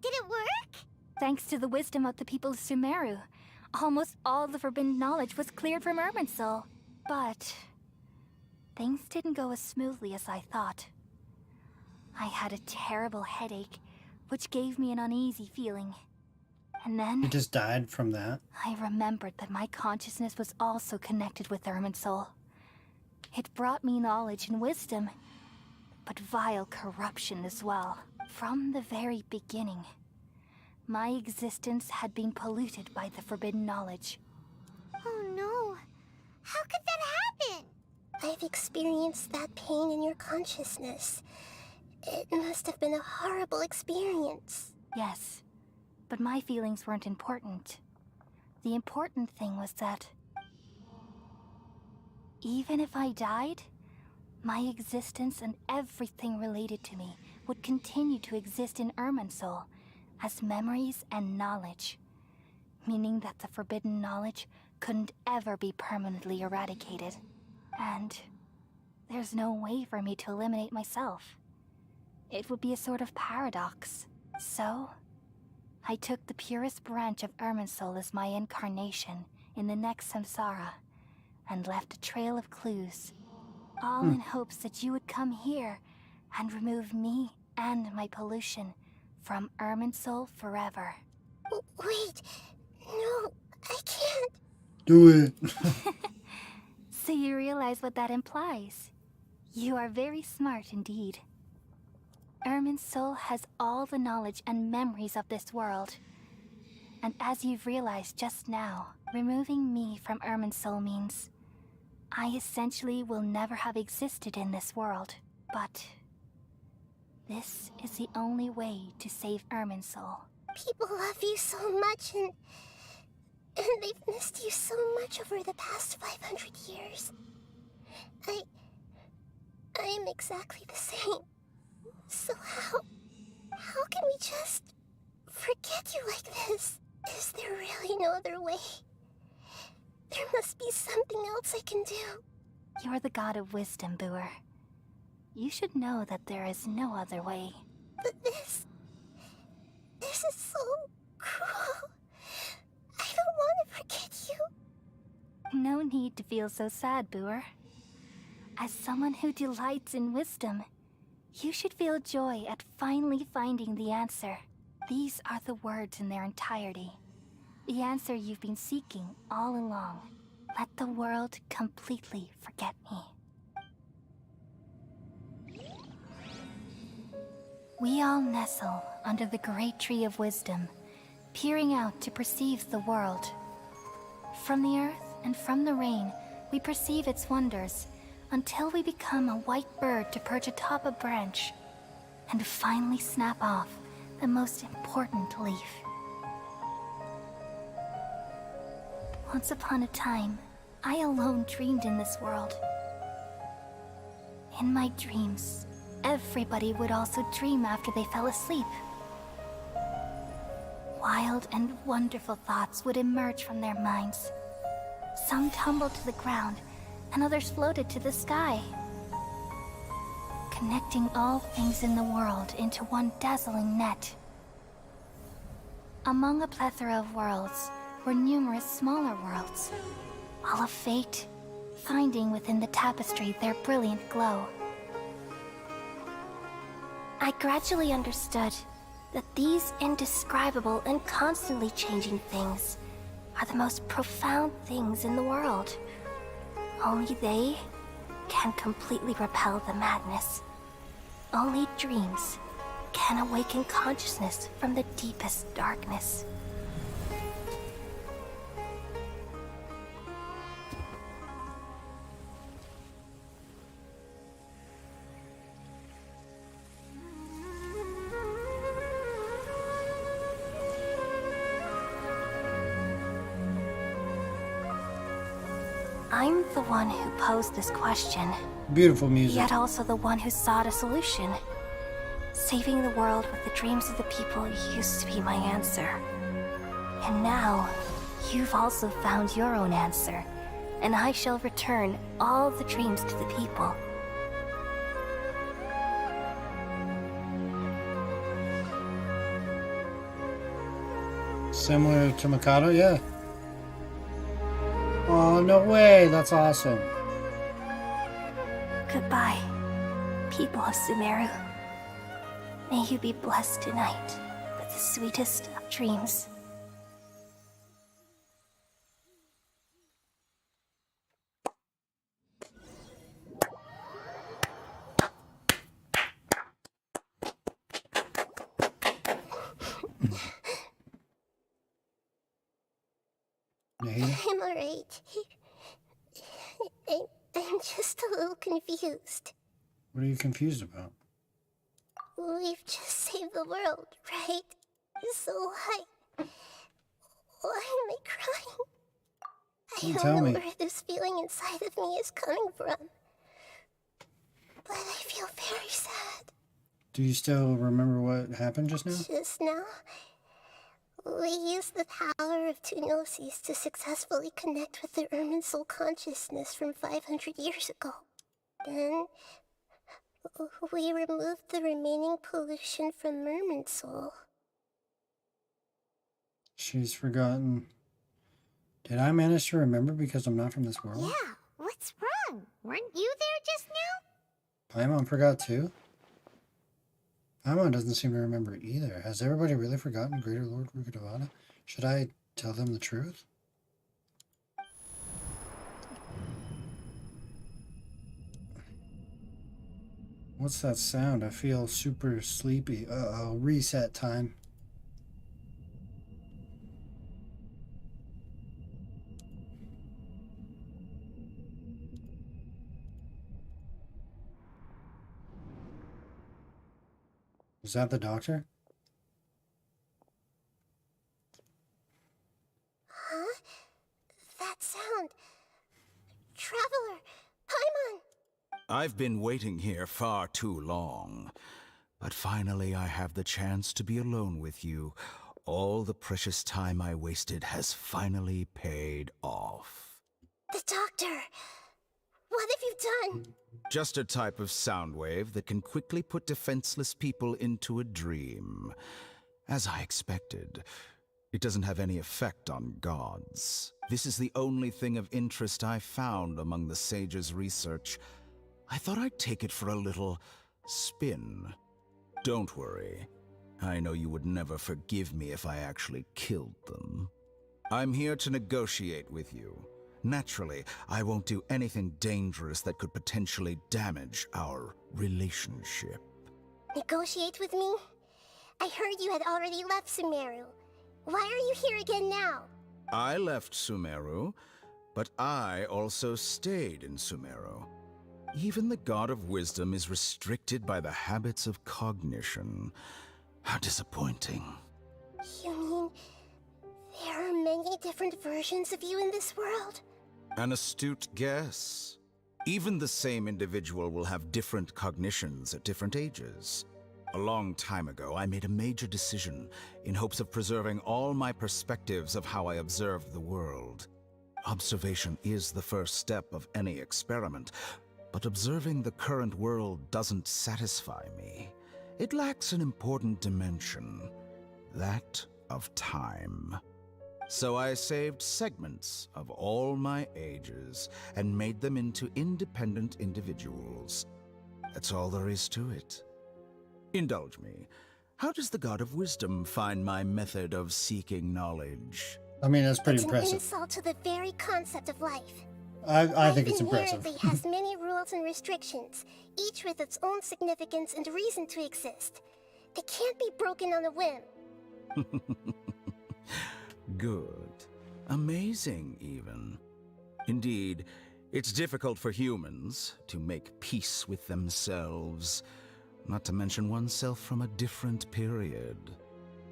[SPEAKER 14] did it work?
[SPEAKER 13] Thanks to the wisdom of the people of Sumeru, almost all the forbidden knowledge was cleared from Irminsul. But things didn't go as smoothly as I thought. I had a terrible headache, which gave me an uneasy feeling. And then
[SPEAKER 1] You just died from that.
[SPEAKER 13] I remembered that my consciousness was also connected with Irminsul. It brought me knowledge and wisdom, but vile corruption as well. From the very beginning, my existence had been polluted by the forbidden knowledge.
[SPEAKER 14] Oh no. How could that happen?
[SPEAKER 3] I've experienced that pain in your consciousness. It must have been a horrible experience.
[SPEAKER 13] Yes, but my feelings weren't important. The important thing was that even if I died, my existence and everything related to me would continue to exist in Irminsul as memories and knowledge, meaning that the forbidden knowledge couldn't ever be permanently eradicated. And there's no way for me to eliminate myself. It would be a sort of paradox. So, I took the purest branch of Irminsul as my incarnation in the next samsara, and left a trail of clues, all in hopes that you would come here and remove me and my pollution from Irminsul forever.
[SPEAKER 3] Wait, no, I can't.
[SPEAKER 1] Do it.
[SPEAKER 13] So you realize what that implies. You are very smart indeed. Irminsul has all the knowledge and memories of this world. And as you've realized just now, Removing me from Irminsul means I essentially will never have existed in this world. But this is the only way to save Irminsul.
[SPEAKER 3] People love you so much, and they've missed you so much over the past 500 years. I am exactly the same. So how can we just forget you like this? Is there really no other way? There must be something else I can do.
[SPEAKER 13] You're the god of wisdom, Booer. You should know that there is no other way.
[SPEAKER 3] But this is so cruel. I don't want to forget you.
[SPEAKER 13] No need to feel so sad, Booer. As someone who delights in wisdom, you should feel joy at finally finding the answer. These are the words in their entirety. The answer you've been seeking all along. Let the world completely forget me. We all nestle under the great tree of wisdom, peering out to perceive the world. From the earth and from the rain, we perceive its wonders, until we become a white bird to perch atop a branch, and finally snap off the most important leaf. Once upon a time, I alone dreamed in this world. In my dreams, everybody would also dream after they fell asleep. Wild and wonderful thoughts would emerge from their minds. Some tumbled to the ground, and others floated to the sky, connecting all things in the world into one dazzling net. Among a plethora of worlds were numerous smaller worlds, all of fate, finding within the tapestry their brilliant glow. I gradually understood that these indescribable and constantly changing things are the most profound things in the world. Only they can completely repel the madness. Only dreams can awaken consciousness from the deepest darkness. I'm the one who posed this question.
[SPEAKER 1] Beautiful music.
[SPEAKER 13] Yet also the one who sought a solution. Saving the world with the dreams of the people used to be my answer. And now, you've also found your own answer, and I shall return all the dreams to the people.
[SPEAKER 1] Similar to Mikado, yeah. Oh, no way, that's awesome.
[SPEAKER 13] Goodbye, people of Sumeru. May you be blessed tonight with the sweetest of dreams.
[SPEAKER 3] I'm alright. I'm just a little confused.
[SPEAKER 1] What are you confused about?
[SPEAKER 3] We've just saved the world, right? So why am I crying? I don't know where this feeling inside of me is coming from. But I feel very sad.
[SPEAKER 1] Do you still remember what happened just now?
[SPEAKER 3] Just now, we used the power of two gnosis to successfully connect with the Irminsul consciousness from 500 years ago. Then, we removed the remaining pollution from Irminsul.
[SPEAKER 1] She's forgotten. Did I manage to remember because I'm not from this world?
[SPEAKER 14] Yeah, what's wrong? Weren't you there just now?
[SPEAKER 1] Paimon forgot too? Paimon doesn't seem to remember either. Has everybody really forgotten Greater Lord Rukkhadevata? Should I tell them the truth? What's that sound? I feel super sleepy. Uh-oh, reset time. Is that the doctor?
[SPEAKER 3] Huh? That sound. Traveler! Paimon!
[SPEAKER 15] I've been waiting here far too long. But finally I have the chance to be alone with you. All the precious time I wasted has finally paid off.
[SPEAKER 3] The doctor! What have you done?
[SPEAKER 15] Just a type of sound wave that can quickly put defenseless people into a dream. As I expected, it doesn't have any effect on gods. This is the only thing of interest I found among the sage's research. I thought I'd take it for a little spin. Don't worry. I know you would never forgive me if I actually killed them. I'm here to negotiate with you. Naturally, I won't do anything dangerous that could potentially damage our relationship.
[SPEAKER 3] Negotiate with me? I heard you had already left Sumeru. Why are you here again now?
[SPEAKER 15] I left Sumeru, but I also stayed in Sumeru. Even the God of Wisdom is restricted by the habits of cognition. How disappointing.
[SPEAKER 3] You mean there are many different versions of you in this world?
[SPEAKER 15] An astute guess. Even the same individual will have different cognitions at different ages. A long time ago, I made a major decision in hopes of preserving all my perspectives of how I observed the world. Observation is the first step of any experiment, but observing the current world doesn't satisfy me. It lacks an important dimension, that of time. So I saved segments of all my ages and made them into independent individuals. That's all there is to it. Indulge me. How does the God of Wisdom find my method of seeking knowledge?
[SPEAKER 1] I mean, that's pretty
[SPEAKER 3] It's
[SPEAKER 1] impressive.
[SPEAKER 3] an insult to the very concept of life.
[SPEAKER 1] I think it's impressive.
[SPEAKER 3] Inherently has many rules and restrictions, each with its own significance and reason to exist. They can't be broken on a whim.
[SPEAKER 15] Good. Amazing, even. Indeed, it's difficult for humans to make peace with themselves, not to mention oneself from a different period.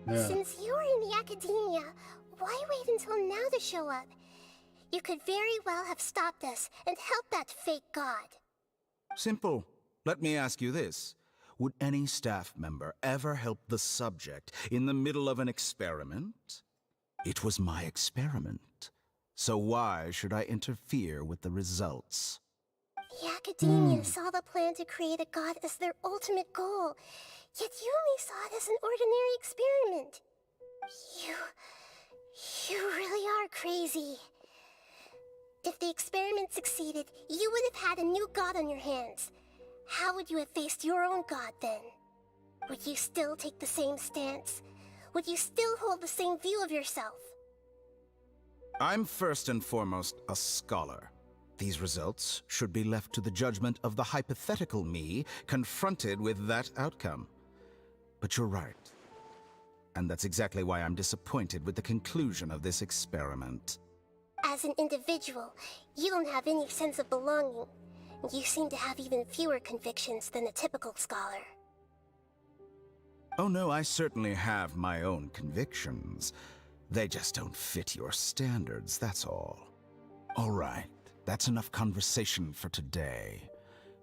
[SPEAKER 1] Yeah.
[SPEAKER 3] Since you are in the academia, why wait until now to show up? You could very well have stopped us and helped that fake god.
[SPEAKER 15] Simple. Let me ask you this. Would any staff member ever help the subject in the middle of an experiment? It was my experiment. So why should I interfere with the results?
[SPEAKER 3] The academia saw the plan to create a god as their ultimate goal, yet you only saw it as an ordinary experiment. You really are crazy. If the experiment succeeded, you would have had a new god on your hands. How would you have faced your own god then? Would you still take the same stance? Would you still hold the same view of yourself?
[SPEAKER 15] I'm first and foremost a scholar. These results should be left to the judgment of the hypothetical me confronted with that outcome. But you're right. And that's exactly why I'm disappointed with the conclusion of this experiment.
[SPEAKER 3] As an individual, you don't have any sense of belonging. You seem to have even fewer convictions than a typical scholar.
[SPEAKER 15] Oh no, I certainly have my own convictions. They just don't fit your standards, that's all. All right, that's enough conversation for today.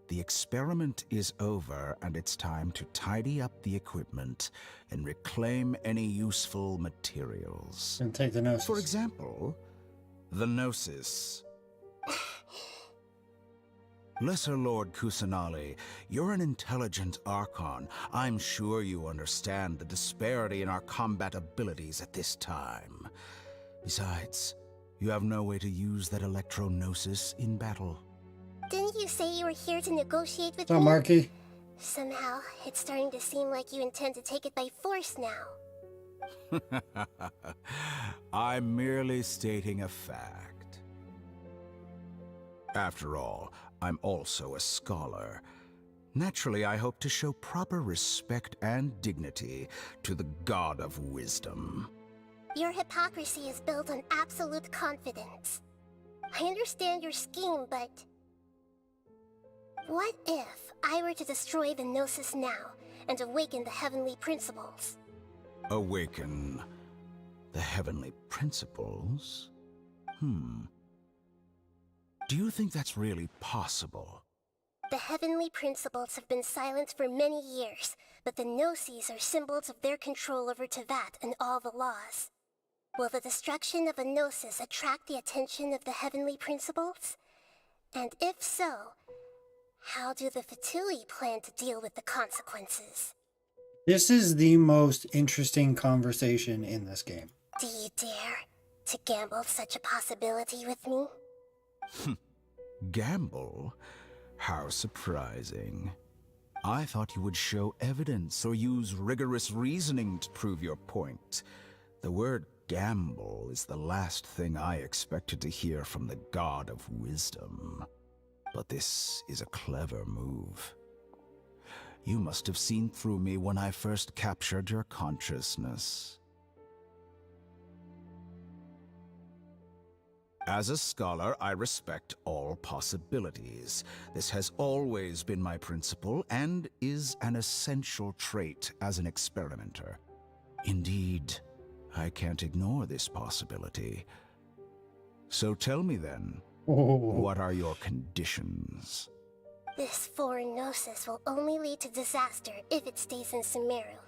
[SPEAKER 15] The experiment is over, and it's time to tidy up the equipment and reclaim any useful materials.
[SPEAKER 1] And take the Gnosis.
[SPEAKER 15] For example, the Gnosis. Lesser Lord Kusanali, you're an intelligent Archon. I'm sure you understand the disparity in our combat abilities at this time. Besides, you have no way to use that Electro-Gnosis in battle.
[SPEAKER 3] Didn't you say you were here to negotiate with
[SPEAKER 1] What's up,
[SPEAKER 3] me?
[SPEAKER 1] Marky?
[SPEAKER 3] Somehow, it's starting to seem like you intend to take it by force now.
[SPEAKER 15] I'm merely stating a fact. After all, I'm also a scholar. Naturally, I hope to show proper respect and dignity to the God of Wisdom.
[SPEAKER 3] Your hypocrisy is built on absolute confidence. I understand your scheme, but... what if I were to destroy the Gnosis now, and awaken the heavenly principles.
[SPEAKER 15] Awaken the heavenly principles? Do you think that's really possible?
[SPEAKER 3] The heavenly principles have been silent for many years, but the Gnosis are symbols of their control over Tevat and all the laws. Will the destruction of a Gnosis attract the attention of the heavenly principles? And if so, how do the Fatui plan to deal with the consequences?
[SPEAKER 1] This is the most interesting conversation in this game.
[SPEAKER 3] Do you dare to gamble such a possibility with me?
[SPEAKER 15] Gamble? How surprising. I thought you would show evidence or use rigorous reasoning to prove your point. The word gamble is the last thing I expected to hear from the god of wisdom. But this is a clever move. You must have seen through me when I first captured your consciousness. As a scholar, I respect all possibilities. This has always been my principle and is an essential trait as an experimenter. Indeed, I can't ignore this possibility. So tell me then, what are your conditions?
[SPEAKER 3] This foreign Gnosis will only lead to disaster if it stays in Sumeru.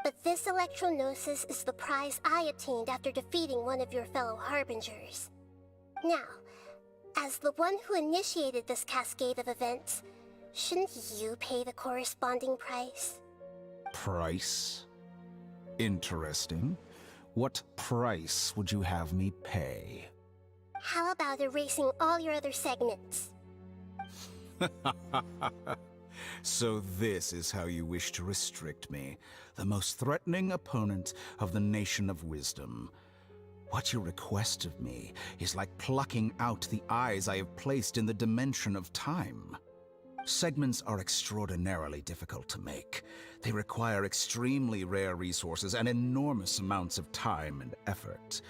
[SPEAKER 3] But this Electro-Gnosis is the prize I obtained after defeating one of your fellow Harbingers. Now, as the one who initiated this cascade of events, shouldn't you pay the corresponding price?
[SPEAKER 15] Price? Interesting. What price would you have me pay?
[SPEAKER 3] How about erasing all your other segments?
[SPEAKER 15] So this is how you wish to restrict me, the most threatening opponent of the Nation of Wisdom. What you request of me is like plucking out the eyes I have placed in the dimension of time. Segments are extraordinarily difficult to make. They require extremely rare resources and enormous amounts of time and effort,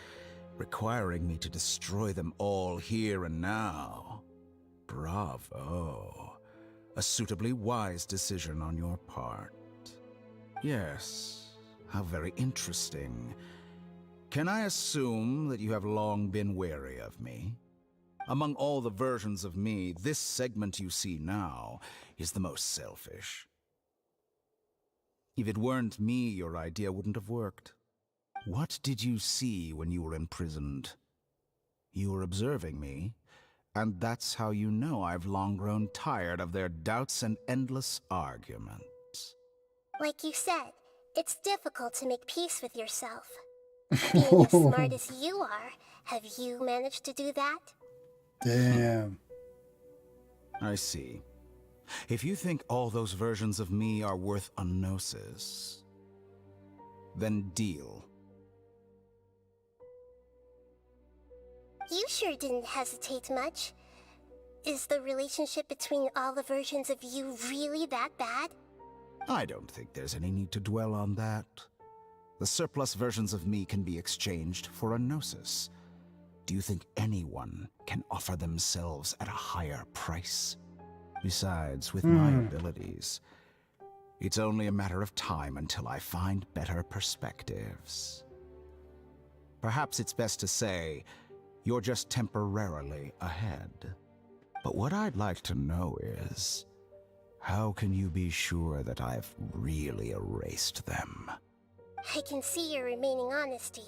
[SPEAKER 15] requiring me to destroy them all here and now. Bravo. A suitably wise decision on your part. Yes, how very interesting. Can I assume that you have long been wary of me? Among all the versions of me, this segment you see now is the most selfish. If it weren't me, your idea wouldn't have worked. What did you see when you were imprisoned? You were observing me, and that's how you know I've long grown tired of their doubts and endless arguments.
[SPEAKER 3] Like you said, it's difficult to make peace with yourself. Being as smart as you are, have you managed to do that?
[SPEAKER 1] Damn.
[SPEAKER 15] I see. If you think all those versions of me are worth a gnosis, then deal.
[SPEAKER 3] You sure didn't hesitate much. Is the relationship between all the versions of you really that bad?
[SPEAKER 15] I don't think there's any need to dwell on that. The surplus versions of me can be exchanged for a gnosis. Do you think anyone can offer themselves at a higher price? Besides, with my abilities, it's only a matter of time until I find better perspectives. Perhaps it's best to say, you're just temporarily ahead. But what I'd like to know is, how can you be sure that I've really erased them?
[SPEAKER 3] I can see your remaining honesty.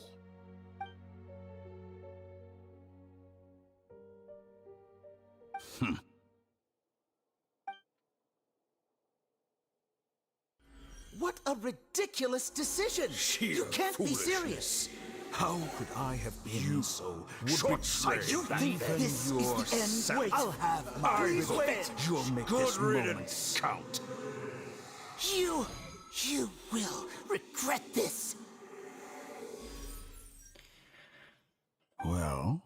[SPEAKER 11] What a ridiculous decision! You can't be serious!
[SPEAKER 15] How could I have been so short-sighted?
[SPEAKER 11] You think this is the end? Wait, I'll have my revenge!
[SPEAKER 15] You'll make this moment count.
[SPEAKER 11] You will regret this!
[SPEAKER 15] Well,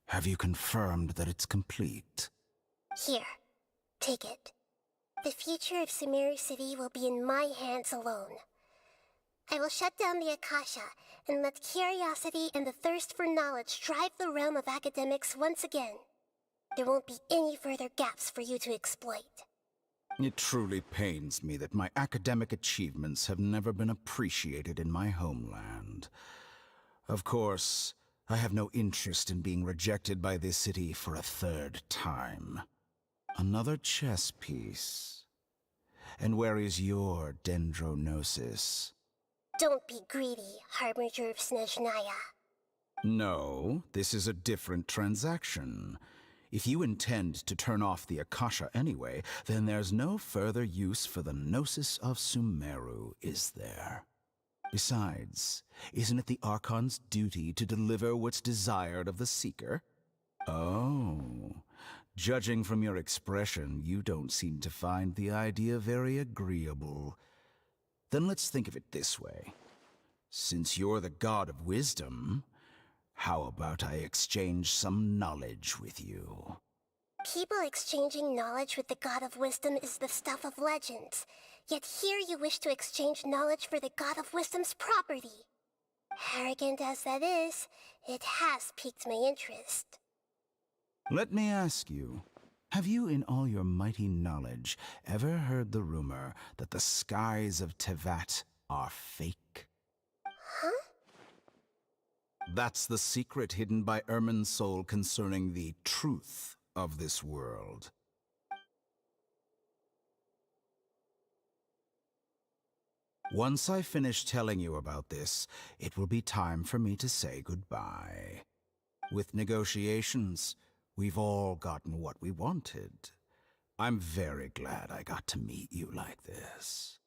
[SPEAKER 15] have you confirmed that it's complete?
[SPEAKER 3] Here, take it. The future of Sumeru City will be in my hands alone. I will shut down the Akasha and let curiosity and the thirst for knowledge drive the realm of academics once again. There won't be any further gaps for you to exploit.
[SPEAKER 15] It truly pains me that my academic achievements have never been appreciated in my homeland. Of course, I have no interest in being rejected by this city for a third time. Another chess piece. And where is your dendronosis?
[SPEAKER 3] Don't be greedy, Harbinger of Snezhnaya.
[SPEAKER 15] No, this is a different transaction. If you intend to turn off the Akasha anyway, then there's no further use for the Gnosis of Sumeru, is there? Besides, isn't it the Archon's duty to deliver what's desired of the Seeker? Oh, judging from your expression, you don't seem to find the idea very agreeable. Then let's think of it this way. Since you're the god of wisdom, how about I exchange some knowledge with you?
[SPEAKER 3] People exchanging knowledge with the God of Wisdom is the stuff of legends. Yet here you wish to exchange knowledge for the God of Wisdom's property. Arrogant as that is, it has piqued my interest.
[SPEAKER 15] Let me ask you, have you in all your mighty knowledge ever heard the rumor that the skies of Tevat are fake?
[SPEAKER 3] Huh?
[SPEAKER 15] That's the secret hidden by Irminsul concerning the truth of this world. Once I finish telling you about this, it will be time for me to say goodbye. With negotiations, we've all gotten what we wanted. I'm very glad I got to meet you like this.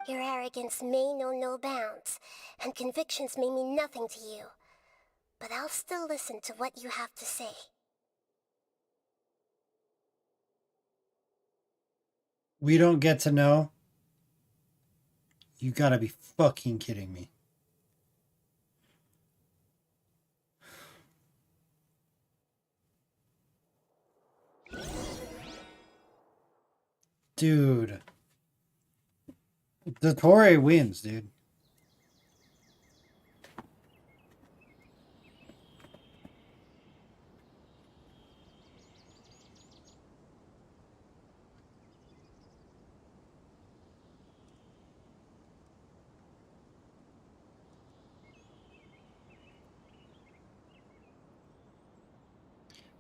[SPEAKER 3] Your arrogance may know no bounds, and convictions may mean nothing to you. But I'll still listen to what you have to say.
[SPEAKER 1] We don't get to know? You gotta be fucking kidding me. Dude. The Torre wins, dude.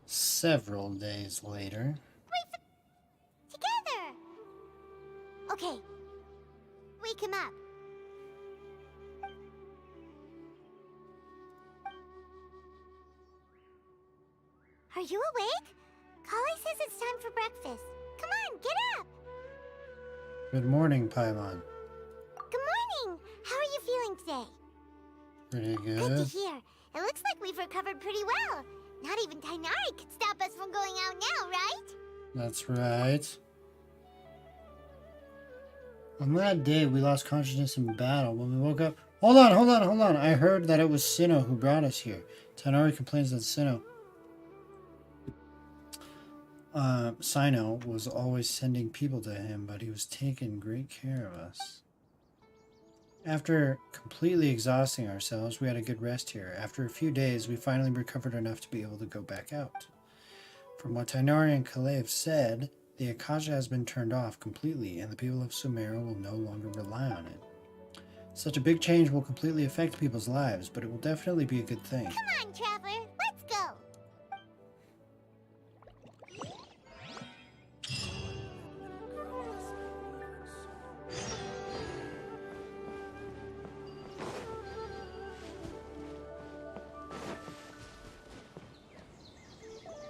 [SPEAKER 1] Several days later.
[SPEAKER 14] Together! Okay. Wake him up. Are you awake? Kali says it's time for breakfast. Come on, get up!
[SPEAKER 1] Good morning, Paimon.
[SPEAKER 14] Good morning! How are you feeling today?
[SPEAKER 1] Pretty
[SPEAKER 14] Good
[SPEAKER 1] good.
[SPEAKER 14] to hear. It looks like we've recovered pretty well. Not even Tainari could stop us from going out now, right?
[SPEAKER 1] That's right. On that day, we lost consciousness in battle. When we woke up... Hold on. I heard that it was Sinnoh who brought us here. Tainari complains that Sinnoh was always sending people to him, but he was taking great care of us. After completely exhausting ourselves, we had a good rest here. After a few days, we finally recovered enough to be able to go back out. From what Tainari and Kale have said, the Akasha has been turned off completely, and the people of Sumeru will no longer rely on it. Such a big change will completely affect people's lives, but it will definitely be a good thing.
[SPEAKER 14] Come on, Traveler, let's go!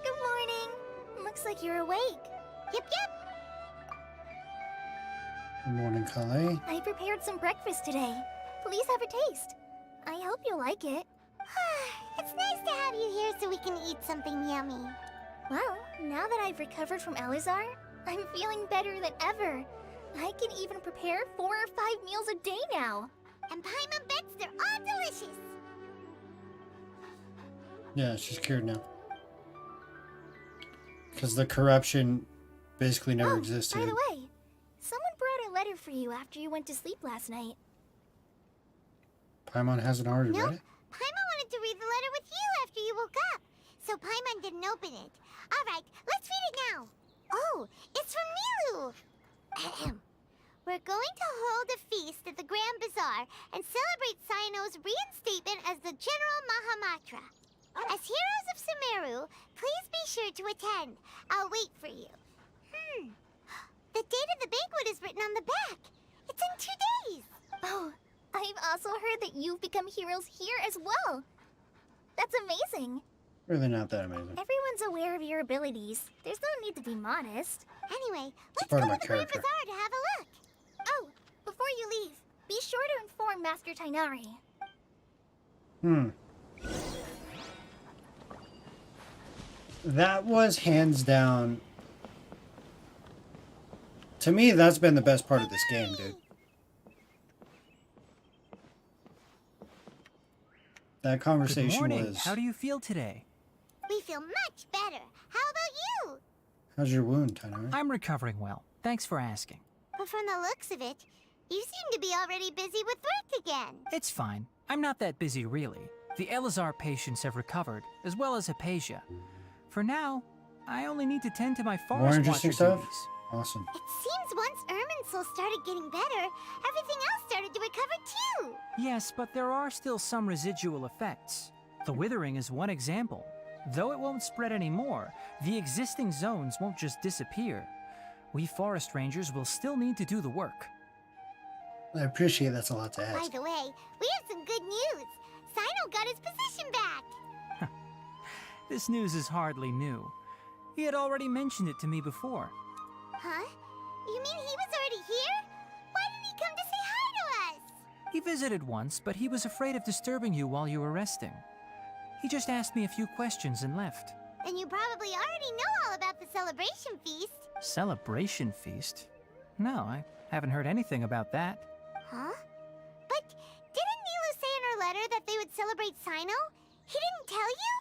[SPEAKER 14] Good morning. Looks like you're awake. Yep.
[SPEAKER 1] Good morning, Kale.
[SPEAKER 14] I prepared some breakfast today. Please have a taste. I hope you'll like it. It's nice to have you here so we can eat something yummy. Well, now that I've recovered from Elazar, I'm feeling better than ever. I can even prepare 4 or 5 meals a day now. And Paimon bets they're all delicious.
[SPEAKER 1] Yeah, she's cured now. Because the corruption basically never existed.
[SPEAKER 14] By the way, someone brought a letter for you after you went to sleep last night.
[SPEAKER 1] Paimon hasn't already read it?
[SPEAKER 14] Paimon wanted to read the letter with you after you woke up, so Paimon didn't open it. All right, let's read it now. Oh, it's from Milu. going to hold a feast at the Grand Bazaar and celebrate Cyno's reinstatement as the General Mahamatra. As heroes of Sumeru, please be sure to attend. I'll wait for you. The date of the banquet is written on the back. It's in 2 days.
[SPEAKER 3] Oh, I've also heard that you've become heroes here as well. That's amazing.
[SPEAKER 1] Really not that amazing.
[SPEAKER 3] Everyone's aware of your abilities. There's no need to be modest.
[SPEAKER 14] Anyway, let's
[SPEAKER 1] part
[SPEAKER 14] go
[SPEAKER 1] of my
[SPEAKER 14] to the Grand
[SPEAKER 1] character.
[SPEAKER 14] Bazaar to have a look.
[SPEAKER 3] Oh, before you leave, be sure to inform Master Tainari.
[SPEAKER 1] That was hands down. To me, that's been the best part of this game, dude. That conversation
[SPEAKER 9] Good morning.
[SPEAKER 1] was...
[SPEAKER 9] How do you feel today?
[SPEAKER 14] We feel much better. How about you?
[SPEAKER 1] How's your wound, Tainari?
[SPEAKER 9] I'm recovering well. Thanks for asking.
[SPEAKER 14] But from the looks of it, you seem to be already busy with work again.
[SPEAKER 9] It's fine. I'm not that busy, really. The Elazar patients have recovered, as well as Hypatia. For now, I only need to tend to my
[SPEAKER 1] More
[SPEAKER 9] forest
[SPEAKER 1] interesting
[SPEAKER 9] watcher
[SPEAKER 1] stuff?
[SPEAKER 9] duties.
[SPEAKER 1] Awesome.
[SPEAKER 14] It seems once Irminsul started getting better, everything else started to recover too.
[SPEAKER 9] Yes, but there are still some residual effects. The withering is one example. Though it won't spread anymore, the existing zones won't just disappear. We forest rangers will still need to do the work.
[SPEAKER 1] I appreciate that's a lot to
[SPEAKER 14] By
[SPEAKER 1] ask.
[SPEAKER 14] the way, we have some good news. Cyno got his position back.
[SPEAKER 9] This news is hardly new. He had already mentioned it to me before.
[SPEAKER 14] Huh? You mean he was already here? Why didn't he come to say hi to us?
[SPEAKER 9] He visited once, but he was afraid of disturbing you while you were resting. He just asked me a few questions and left.
[SPEAKER 14] Then you probably already know all about the celebration feast.
[SPEAKER 9] Celebration feast? No, I haven't heard anything about that.
[SPEAKER 14] Huh? But didn't Nilu say in her letter that they would celebrate Cyno? He didn't tell you?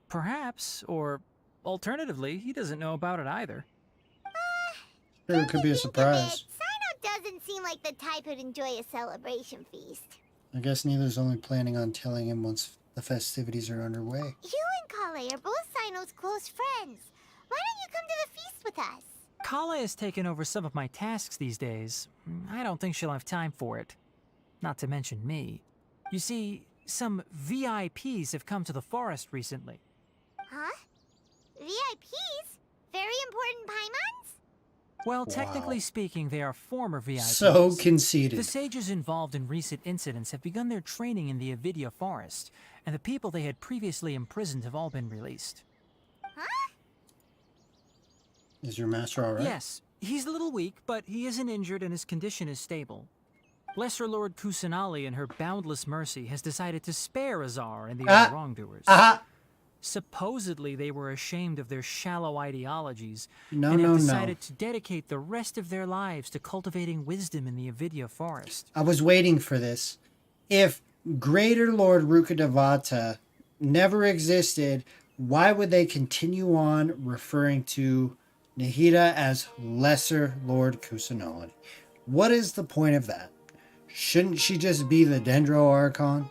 [SPEAKER 9] Perhaps, or alternatively, he doesn't know about it either.
[SPEAKER 1] Sure, it could be a surprise.
[SPEAKER 14] Cyno doesn't seem like the type who'd enjoy a celebration feast.
[SPEAKER 1] I guess neither's only planning on telling him once the festivities are underway.
[SPEAKER 14] You and Kale are both Cyno's close friends. Why don't you come to the feast with us?
[SPEAKER 9] Kala has taken over some of my tasks these days. I don't think she'll have time for it. Not to mention me. You see, some VIPs have come to the forest recently.
[SPEAKER 14] Huh? VIPs? Very important Paimons?
[SPEAKER 9] Well, technically speaking, they are former VIPs.
[SPEAKER 1] So conceited.
[SPEAKER 9] The sages involved in recent incidents have begun their training in the Avidya forest, and the people they had previously imprisoned have all been released.
[SPEAKER 14] Huh?
[SPEAKER 1] Is your master alright?
[SPEAKER 9] Yes, he's a little weak, but he isn't injured and his condition is stable. Lesser Lord Kusanali, in her boundless mercy, has decided to spare Azar and the other wrongdoers. Supposedly, they were ashamed of their shallow ideologies and have decided to dedicate the rest of their lives to cultivating wisdom in the Avidya forest.
[SPEAKER 1] I was waiting for this. If Greater Lord Rukkhadevata never existed, why would they continue on referring to Nahida as Lesser Lord Kusanali? What is the point of that? Shouldn't she just be the Dendro Archon?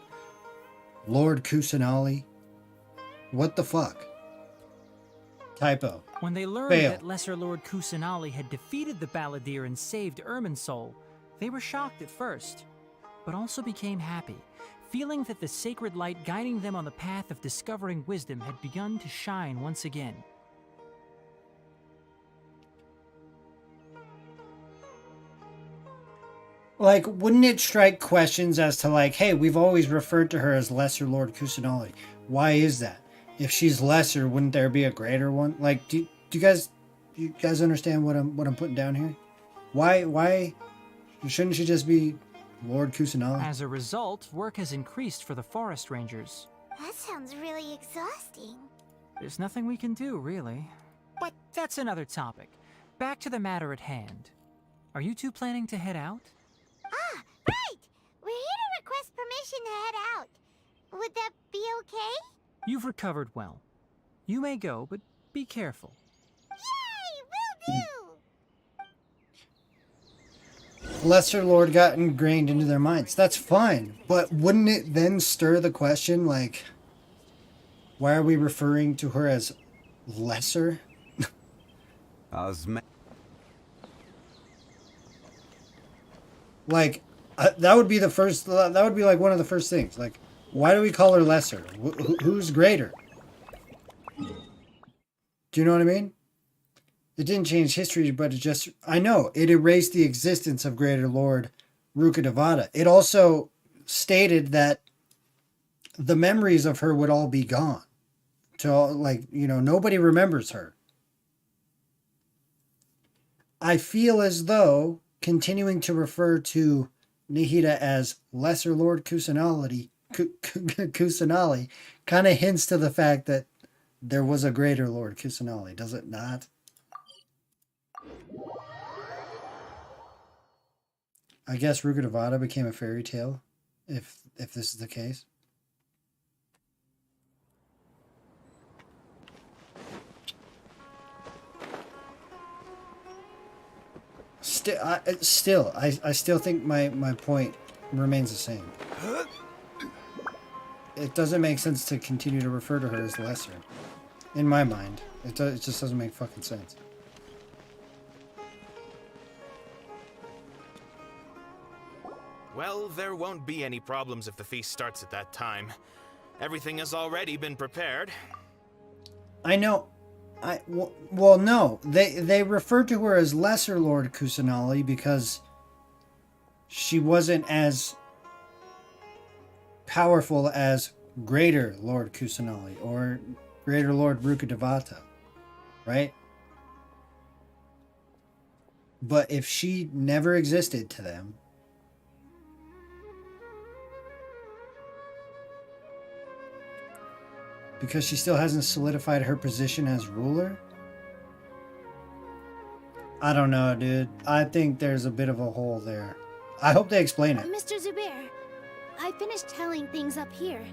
[SPEAKER 1] Lord Kusanali? What the fuck? Typo.
[SPEAKER 9] When they learned
[SPEAKER 1] Fail.
[SPEAKER 9] that Lesser Lord Kusanali had defeated the Balladeer and saved Irminsul, they were shocked at first, but also became happy, feeling that the sacred light guiding them on the path of discovering wisdom had begun to shine once again.
[SPEAKER 1] Like, wouldn't it strike questions as to like, hey, we've always referred to her as Lesser Lord Kusanali. Why is that? If she's lesser, wouldn't there be a greater one? Like, do you guys understand what I'm putting down here? Why shouldn't she just be Lord Kusanali?
[SPEAKER 9] As a result, work has increased for the forest rangers.
[SPEAKER 14] That sounds really exhausting.
[SPEAKER 9] There's nothing we can do, really. But that's another topic. Back to the matter at hand. Are you two planning to head out?
[SPEAKER 14] Ah, right! We're here to request permission to head out. Would that be okay?
[SPEAKER 9] You've recovered well. You may go, but be careful.
[SPEAKER 14] Yay! Will do!
[SPEAKER 1] Lesser Lord got ingrained into their minds. That's fine. But wouldn't it then stir the question, like, why are we referring to her as lesser? Like, that would be the first. That would be like one of the first things. Like, why do we call her lesser? Who's greater? Do you know what I mean? It didn't change history, but it just, I know, it erased the existence of Greater Lord Rukkhadevata. It also stated that the memories of her would all be gone. Like, you know, nobody remembers her. I feel as though continuing to refer to Nihida as Lesser Lord Kusanali kind of hints to the fact that there was a Greater Lord Kusanali, does it not? I guess Rukkhadevata became a fairy tale, if this is the case. I still think my point remains the same. It doesn't make sense to continue to refer to her as lesser. In my mind, it just doesn't make fucking sense.
[SPEAKER 16] Well, there won't be any problems if the feast starts at that time. Everything has already been prepared.
[SPEAKER 1] I know. Well, no. They referred to her as Lesser Lord Kusanali because she wasn't as powerful as Greater Lord Kusanali or Greater Lord Rukkhadevata, right? But if she never existed to them, because she still hasn't solidified her position as ruler? I don't know, dude. I think there's a bit of a hole there. I hope they explain it.
[SPEAKER 14] Mr. Zubair, I finished telling things up here.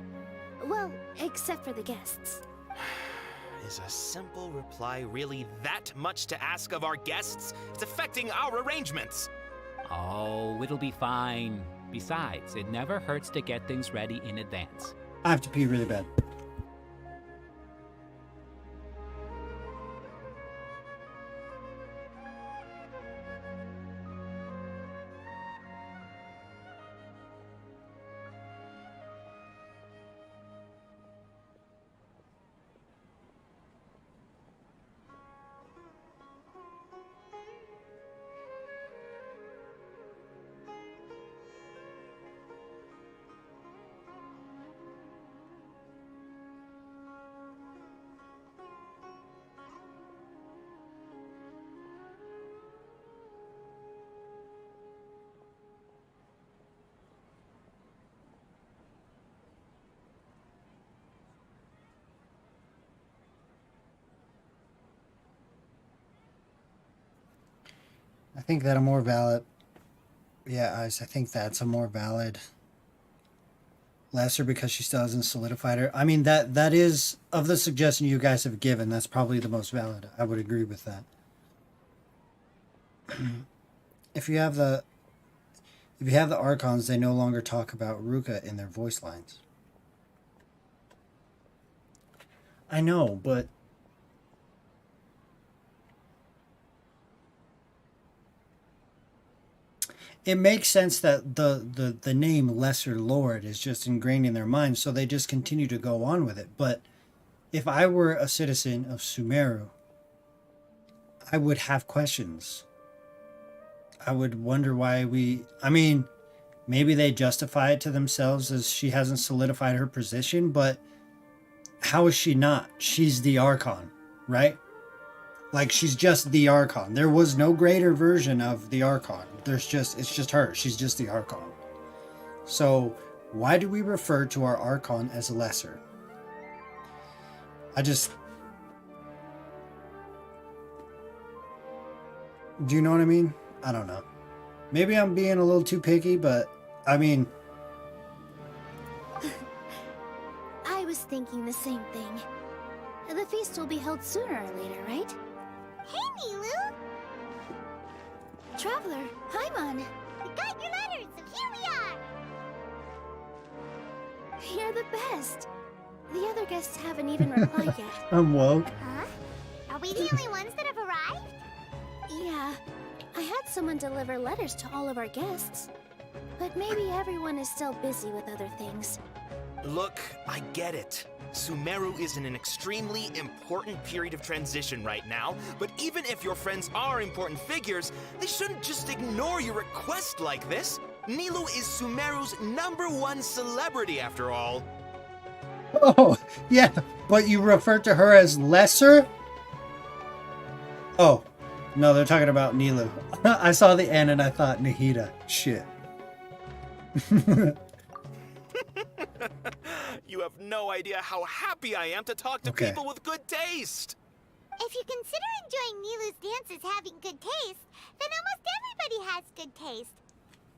[SPEAKER 14] Well, except for the guests.
[SPEAKER 16] Is a simple reply really that much to ask of our guests? It's affecting our arrangements.
[SPEAKER 17] Oh, it'll be fine. Besides, it never hurts to get things ready in advance.
[SPEAKER 1] I have to pee really bad. I think that a more valid... Yeah, I think that's a more valid... Lesser because she still hasn't solidified her. I mean, that is... Of the suggestion you guys have given, that's probably the most valid. I would agree with that. If you have the Archons, they no longer talk about Ruka in their voice lines. I know, but... It makes sense that the name Lesser Lord is just ingrained in their minds, so they just continue to go on with it. But if I were a citizen of Sumeru, I would have questions. I would wonder why I mean, maybe they justify it to themselves as she hasn't solidified her position, but how is she not? She's the Archon, right? Like, she's just the Archon. There was no greater version of the Archon. It's just her. She's just the Archon. So, why do we refer to our Archon as lesser? Do you know what I mean? I don't know. Maybe I'm being a little too picky, but, I mean...
[SPEAKER 14] I was thinking the same thing. The feast will be held sooner or later, right? Hey, Milu! Traveler, Paimon! We got your letters, so here we are! You're the best! The other guests haven't even replied yet.
[SPEAKER 1] I'm woke.
[SPEAKER 14] Huh? Are we the only ones that have arrived? Yeah.
[SPEAKER 8] I had someone deliver letters to all of our guests. But maybe everyone is still busy with other things.
[SPEAKER 16] Look, I get it. Sumeru is in an extremely important period of transition right now, but even if your friends are important figures, they shouldn't just ignore your request like this. Nilou is Sumeru's #1 celebrity after all.
[SPEAKER 1] Oh, yeah, but you refer to her as lesser? Oh, no, they're talking about Nilou. I saw the N and I thought Nahida. Shit.
[SPEAKER 16] You have no idea how happy I am to talk to people with good taste.
[SPEAKER 14] If you consider enjoying Nilou's dance as having good taste, then almost everybody has good taste.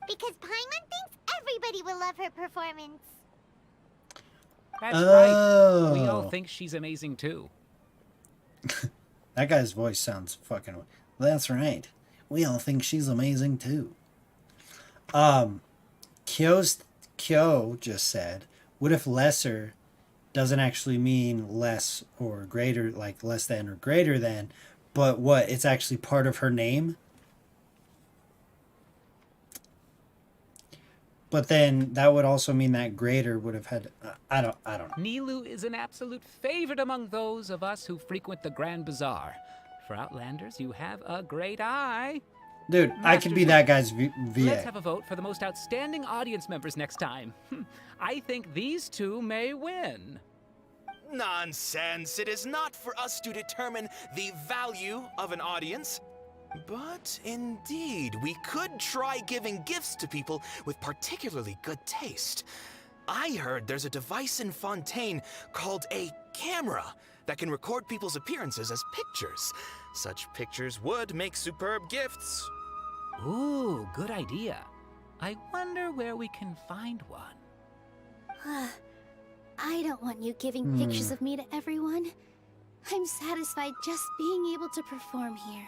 [SPEAKER 14] Because Paimon thinks everybody will love her performance.
[SPEAKER 17] That's right. We all think she's amazing too.
[SPEAKER 1] That guy's voice sounds fucking... That's right. We all think she's amazing too. Kyo just said, what if lesser doesn't actually mean less or greater, like less than or greater than, but what, it's actually part of her name? But then that would also mean that greater would have had, I don't know.
[SPEAKER 17] Nilou is an absolute favorite among those of us who frequent the Grand Bazaar. For Outlanders, you have a great eye.
[SPEAKER 1] Dude, I could be that guy's VA.
[SPEAKER 17] Let's have a vote for the most outstanding audience members next time. I think these two may win.
[SPEAKER 16] Nonsense. It is not for us to determine the value of an audience. But indeed, we could try giving gifts to people with particularly good taste. I heard there's a device in Fontaine called a camera that can record people's appearances as pictures. Such pictures would make superb gifts.
[SPEAKER 17] Ooh, good idea. I wonder where we can find one.
[SPEAKER 8] I don't want you giving pictures of me to everyone. I'm satisfied just being able to perform here.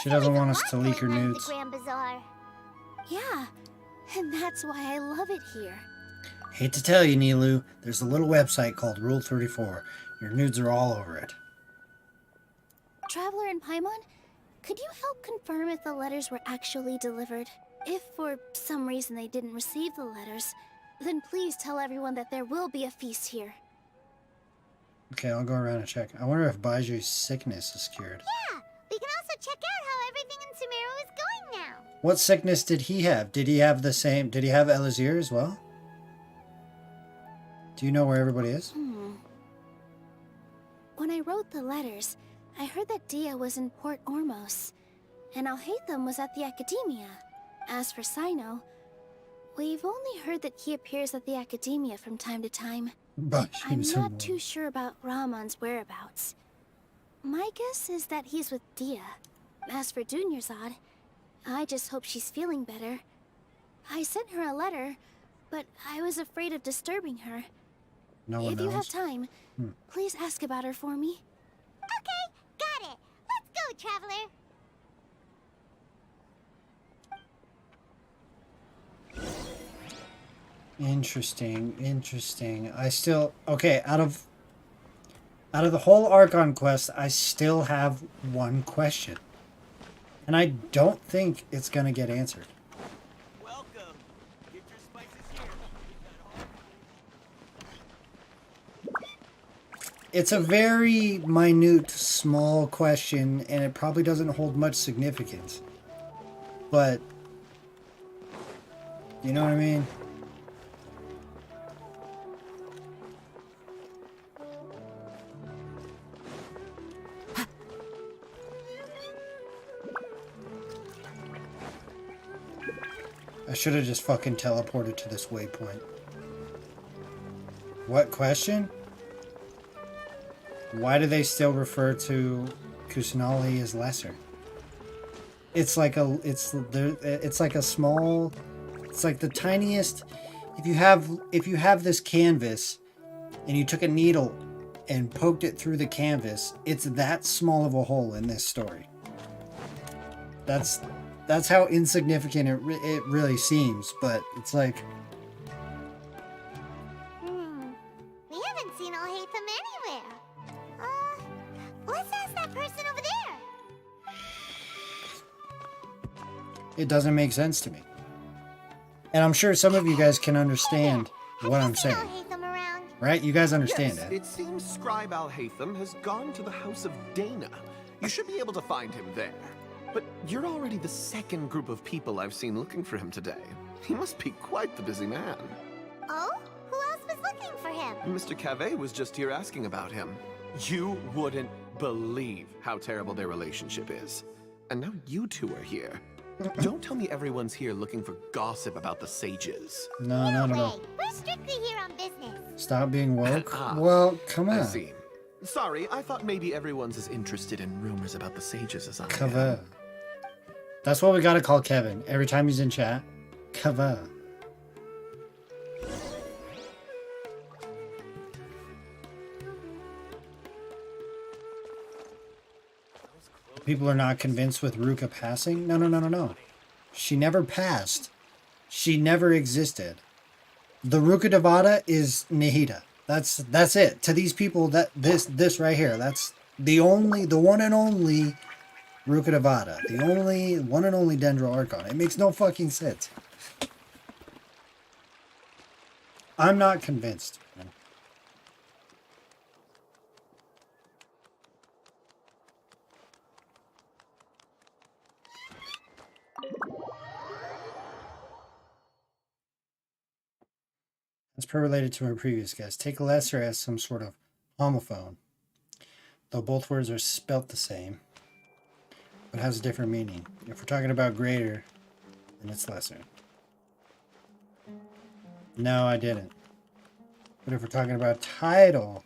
[SPEAKER 1] She doesn't want us to leak her
[SPEAKER 14] The
[SPEAKER 1] nudes.
[SPEAKER 14] Grand Bazaar.
[SPEAKER 8] Yeah, and that's why I love it here.
[SPEAKER 1] Hate to tell you, Nilou, there's a little website called Rule 34. Your nudes are all over it.
[SPEAKER 8] Traveler and Paimon, could you help confirm if the letters were actually delivered? If for some reason they didn't receive the letters, then please tell everyone that there will be a feast here.
[SPEAKER 1] Okay, I'll go around and check. I wonder if Baiju's sickness is cured.
[SPEAKER 14] Yeah, we can also check out how everything in Sumeru is going now.
[SPEAKER 1] What sickness did he have? Did he have the same... Did he have Elazir as well? Do you know where everybody is?
[SPEAKER 8] When I wrote the letters, I heard that Dia was in Port Ormos, and Alhaitham was at the Academia. As for Sino, we've only heard that he appears at the Academia from time to time. I'm not too sure about Rahman's whereabouts. My guess is that he's with Dia. As for Dunyarzad, I just hope she's feeling better. I sent her a letter, but I was afraid of disturbing her.
[SPEAKER 1] No one
[SPEAKER 8] If you have
[SPEAKER 1] knows.
[SPEAKER 8] time, please ask about her for me.
[SPEAKER 14] Okay, got it. Let's go, Traveler.
[SPEAKER 1] Interesting. I still... Okay, out of the whole Archon quest, I still have one question. And I don't think it's gonna get answered. It's a very minute, small question, and it probably doesn't hold much significance. But... You know what I mean? I should have just fucking teleported to this waypoint. What question? Why do they still refer to Kusanali as lesser? It's like a small, it's like the tiniest. If you have this canvas and you took a needle and poked it through the canvas, it's that small of a hole in this story. That's how insignificant it really seems, but it's like...
[SPEAKER 14] We haven't seen Alhaitham anywhere. Let's ask that person over there.
[SPEAKER 1] It doesn't make sense to me. And I'm sure some of you guys can understand what I'm saying. Right? You guys understand
[SPEAKER 4] Yes,
[SPEAKER 1] it.
[SPEAKER 4] it seems Scribe Al-Haytham has gone to the House of Dana. You should be able to find him there. But you're already the second group of people I've seen looking for him today. He must be quite the busy man.
[SPEAKER 14] Oh? Who else was looking for him?
[SPEAKER 4] Mr. Cavey was just here asking about him. You wouldn't believe how terrible their relationship is. And now you two are here. Don't tell me everyone's here looking for gossip about the sages.
[SPEAKER 1] No, not at all.
[SPEAKER 14] We're strictly here on business.
[SPEAKER 1] Stop being woke. Well, come on.
[SPEAKER 4] I see. Sorry, I thought maybe everyone's as interested in rumors about the sages as I am.
[SPEAKER 1] Kava. That's what we gotta call Kevin every time he's in chat. Kava. People are not convinced with Ruka passing? No. She never passed. She never existed. The Ruka Devata is Nahida. That's it. To these people, that this right here, that's the one and only Ruka Devata. The one and only Dendro Archon. It makes no fucking sense. I'm not convinced. Man. As per related to our previous guest, take lesser as some sort of homophone, though both words are spelt the same, but has a different meaning. If we're talking about greater, then it's lesser. No, I didn't. But if we're talking about title,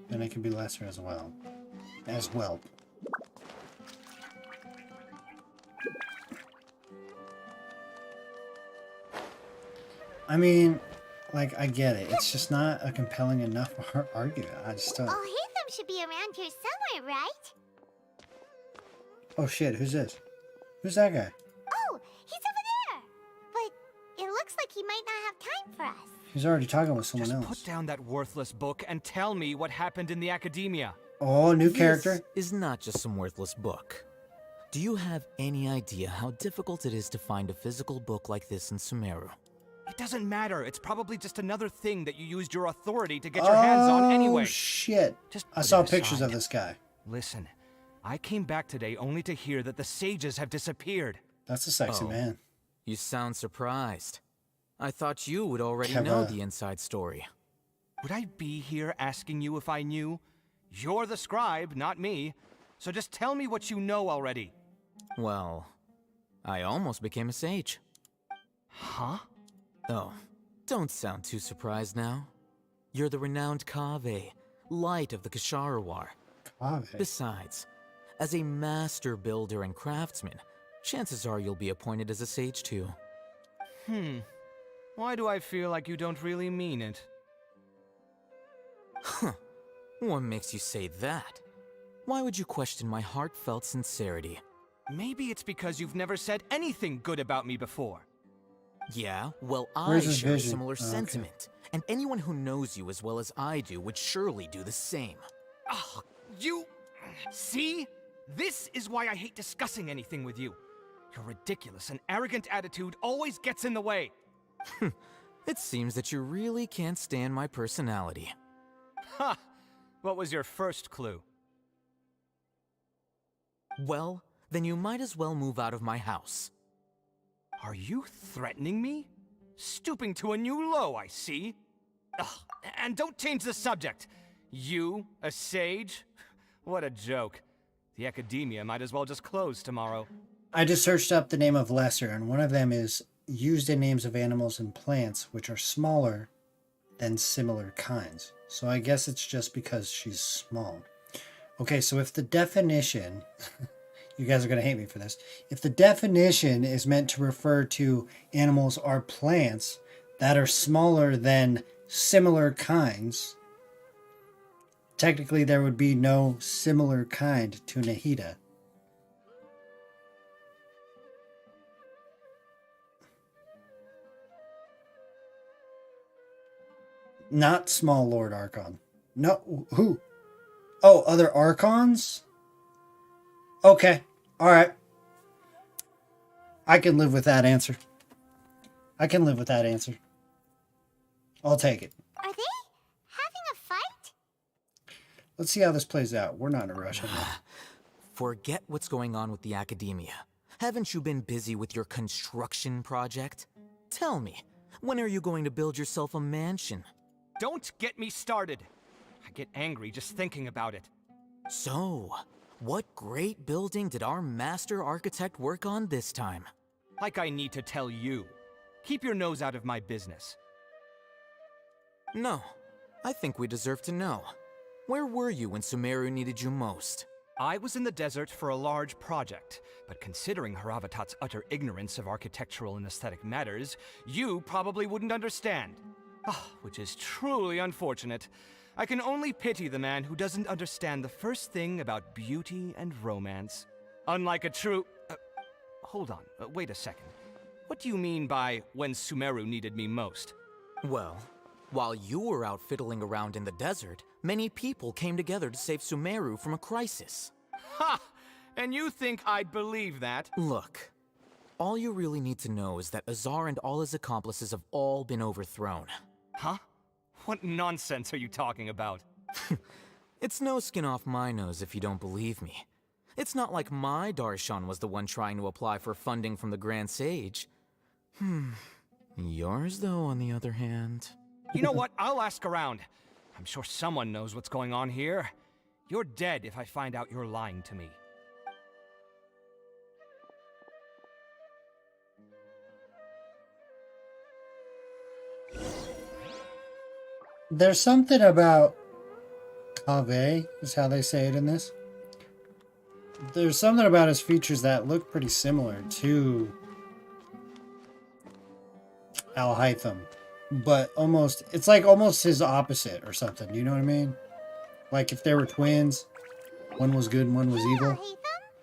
[SPEAKER 1] then it can be lesser as well. As well. I mean, like, I get it. It's just not a compelling enough argument. I just don't.
[SPEAKER 14] Oh, Haytham should be around here somewhere, right?
[SPEAKER 1] Oh shit, who's this? Who's that guy?
[SPEAKER 14] Oh, he's over there. But it looks like he might not have time for us.
[SPEAKER 1] He's already talking with someone else.
[SPEAKER 18] Put down that worthless book and tell me what happened in the academia.
[SPEAKER 1] Oh, new character.
[SPEAKER 21] This is not just some worthless book. Do you have any idea how difficult it is to find a physical book like this in Sumeru?
[SPEAKER 18] It doesn't matter. It's probably just another thing that you used your authority to get your hands on anyway.
[SPEAKER 1] Oh shit.
[SPEAKER 18] Just
[SPEAKER 1] I
[SPEAKER 18] put
[SPEAKER 1] saw
[SPEAKER 18] it
[SPEAKER 1] pictures
[SPEAKER 18] aside.
[SPEAKER 1] of this guy.
[SPEAKER 18] Listen, I came back today only to hear that the sages have disappeared.
[SPEAKER 1] That's a sexy man.
[SPEAKER 21] You sound surprised. I thought you would already
[SPEAKER 1] Come
[SPEAKER 21] know
[SPEAKER 1] on.
[SPEAKER 21] the inside story.
[SPEAKER 18] Would I be here asking you if I knew? You're the scribe, not me. So just tell me what you know already.
[SPEAKER 21] Well, I almost became a sage.
[SPEAKER 18] Huh?
[SPEAKER 21] Oh, don't sound too surprised now. You're the renowned Kaveh, light of the Kasharawar.
[SPEAKER 1] Kaveh?
[SPEAKER 21] Besides, as a master builder and craftsman, chances are you'll be appointed as a sage too.
[SPEAKER 18] Why do I feel like you don't really mean it?
[SPEAKER 21] Huh. What makes you say that? Why would you question my heartfelt sincerity?
[SPEAKER 18] Maybe it's because you've never said anything good about me before.
[SPEAKER 21] Yeah, well, I
[SPEAKER 1] Where's his
[SPEAKER 21] share a
[SPEAKER 1] vision?
[SPEAKER 21] similar
[SPEAKER 1] Oh, okay.
[SPEAKER 21] sentiment. And anyone who knows you as well as I do would surely do the same.
[SPEAKER 18] Ugh, you... See? This is why I hate discussing anything with you. Your ridiculous and arrogant attitude always gets in the way.
[SPEAKER 21] It seems that you really can't stand my personality.
[SPEAKER 18] Ha! What was your first clue?
[SPEAKER 21] Well, then you might as well move out of my house.
[SPEAKER 18] Are you threatening me? Stooping to a new low, I see. Ugh, and don't change the subject. You, a sage? What a joke. The academia might as well just close tomorrow.
[SPEAKER 1] I just searched up the name of lesser, and one of them is used in names of animals and plants which are smaller than similar kinds. So I guess it's just because she's small. Okay, so if the definition... You guys are going to hate me for this. If the definition is meant to refer to animals or plants that are smaller than similar kinds, technically there would be no similar kind to Nahida. Not small Lord Archon. No, who? Oh, other Archons? Okay. All right. I can live with that answer. I can live with that answer. I'll take it.
[SPEAKER 14] Are they having a fight?
[SPEAKER 1] Let's see how this plays out. We're not in a rush.
[SPEAKER 21] Forget what's going on with the academia. Haven't you been busy with your construction project? Tell me, when are you going to build yourself a mansion?
[SPEAKER 18] Don't get me started. I get angry just thinking about it.
[SPEAKER 21] So, what great building did our master architect work on this time?
[SPEAKER 18] Like I need to tell you. Keep your nose out of my business.
[SPEAKER 21] No, I think we deserve to know. Where were you when Sumeru needed you most?
[SPEAKER 18] I was in the desert for a large project, but considering Haravatat's utter ignorance of architectural and aesthetic matters, you probably wouldn't understand. Which is truly unfortunate. I can only pity the man who doesn't understand the first thing about beauty and romance. Unlike a true... hold on, wait a second. What do you mean by when Sumeru needed me most?
[SPEAKER 21] Well, while you were out fiddling around in the desert, many people came together to save Sumeru from a crisis.
[SPEAKER 18] Ha! And you think I'd believe that?
[SPEAKER 21] Look, all you really need to know is that Azar and all his accomplices have all been overthrown.
[SPEAKER 18] Huh? What nonsense are you talking about?
[SPEAKER 21] It's no skin off my nose if you don't believe me. It's not like my Darshan was the one trying to apply for funding from the Grand Sage. Yours, though, on the other hand...
[SPEAKER 18] You know what? I'll ask around. I'm sure someone knows what's going on here. You're dead if I find out you're lying to me.
[SPEAKER 1] There's something about Kaveh, is how they say it in this. There's something about his features that look pretty similar to Al-Haytham. But almost, it's like almost his opposite or something. Do you know what I mean? Like if they were twins, one was good and one was evil,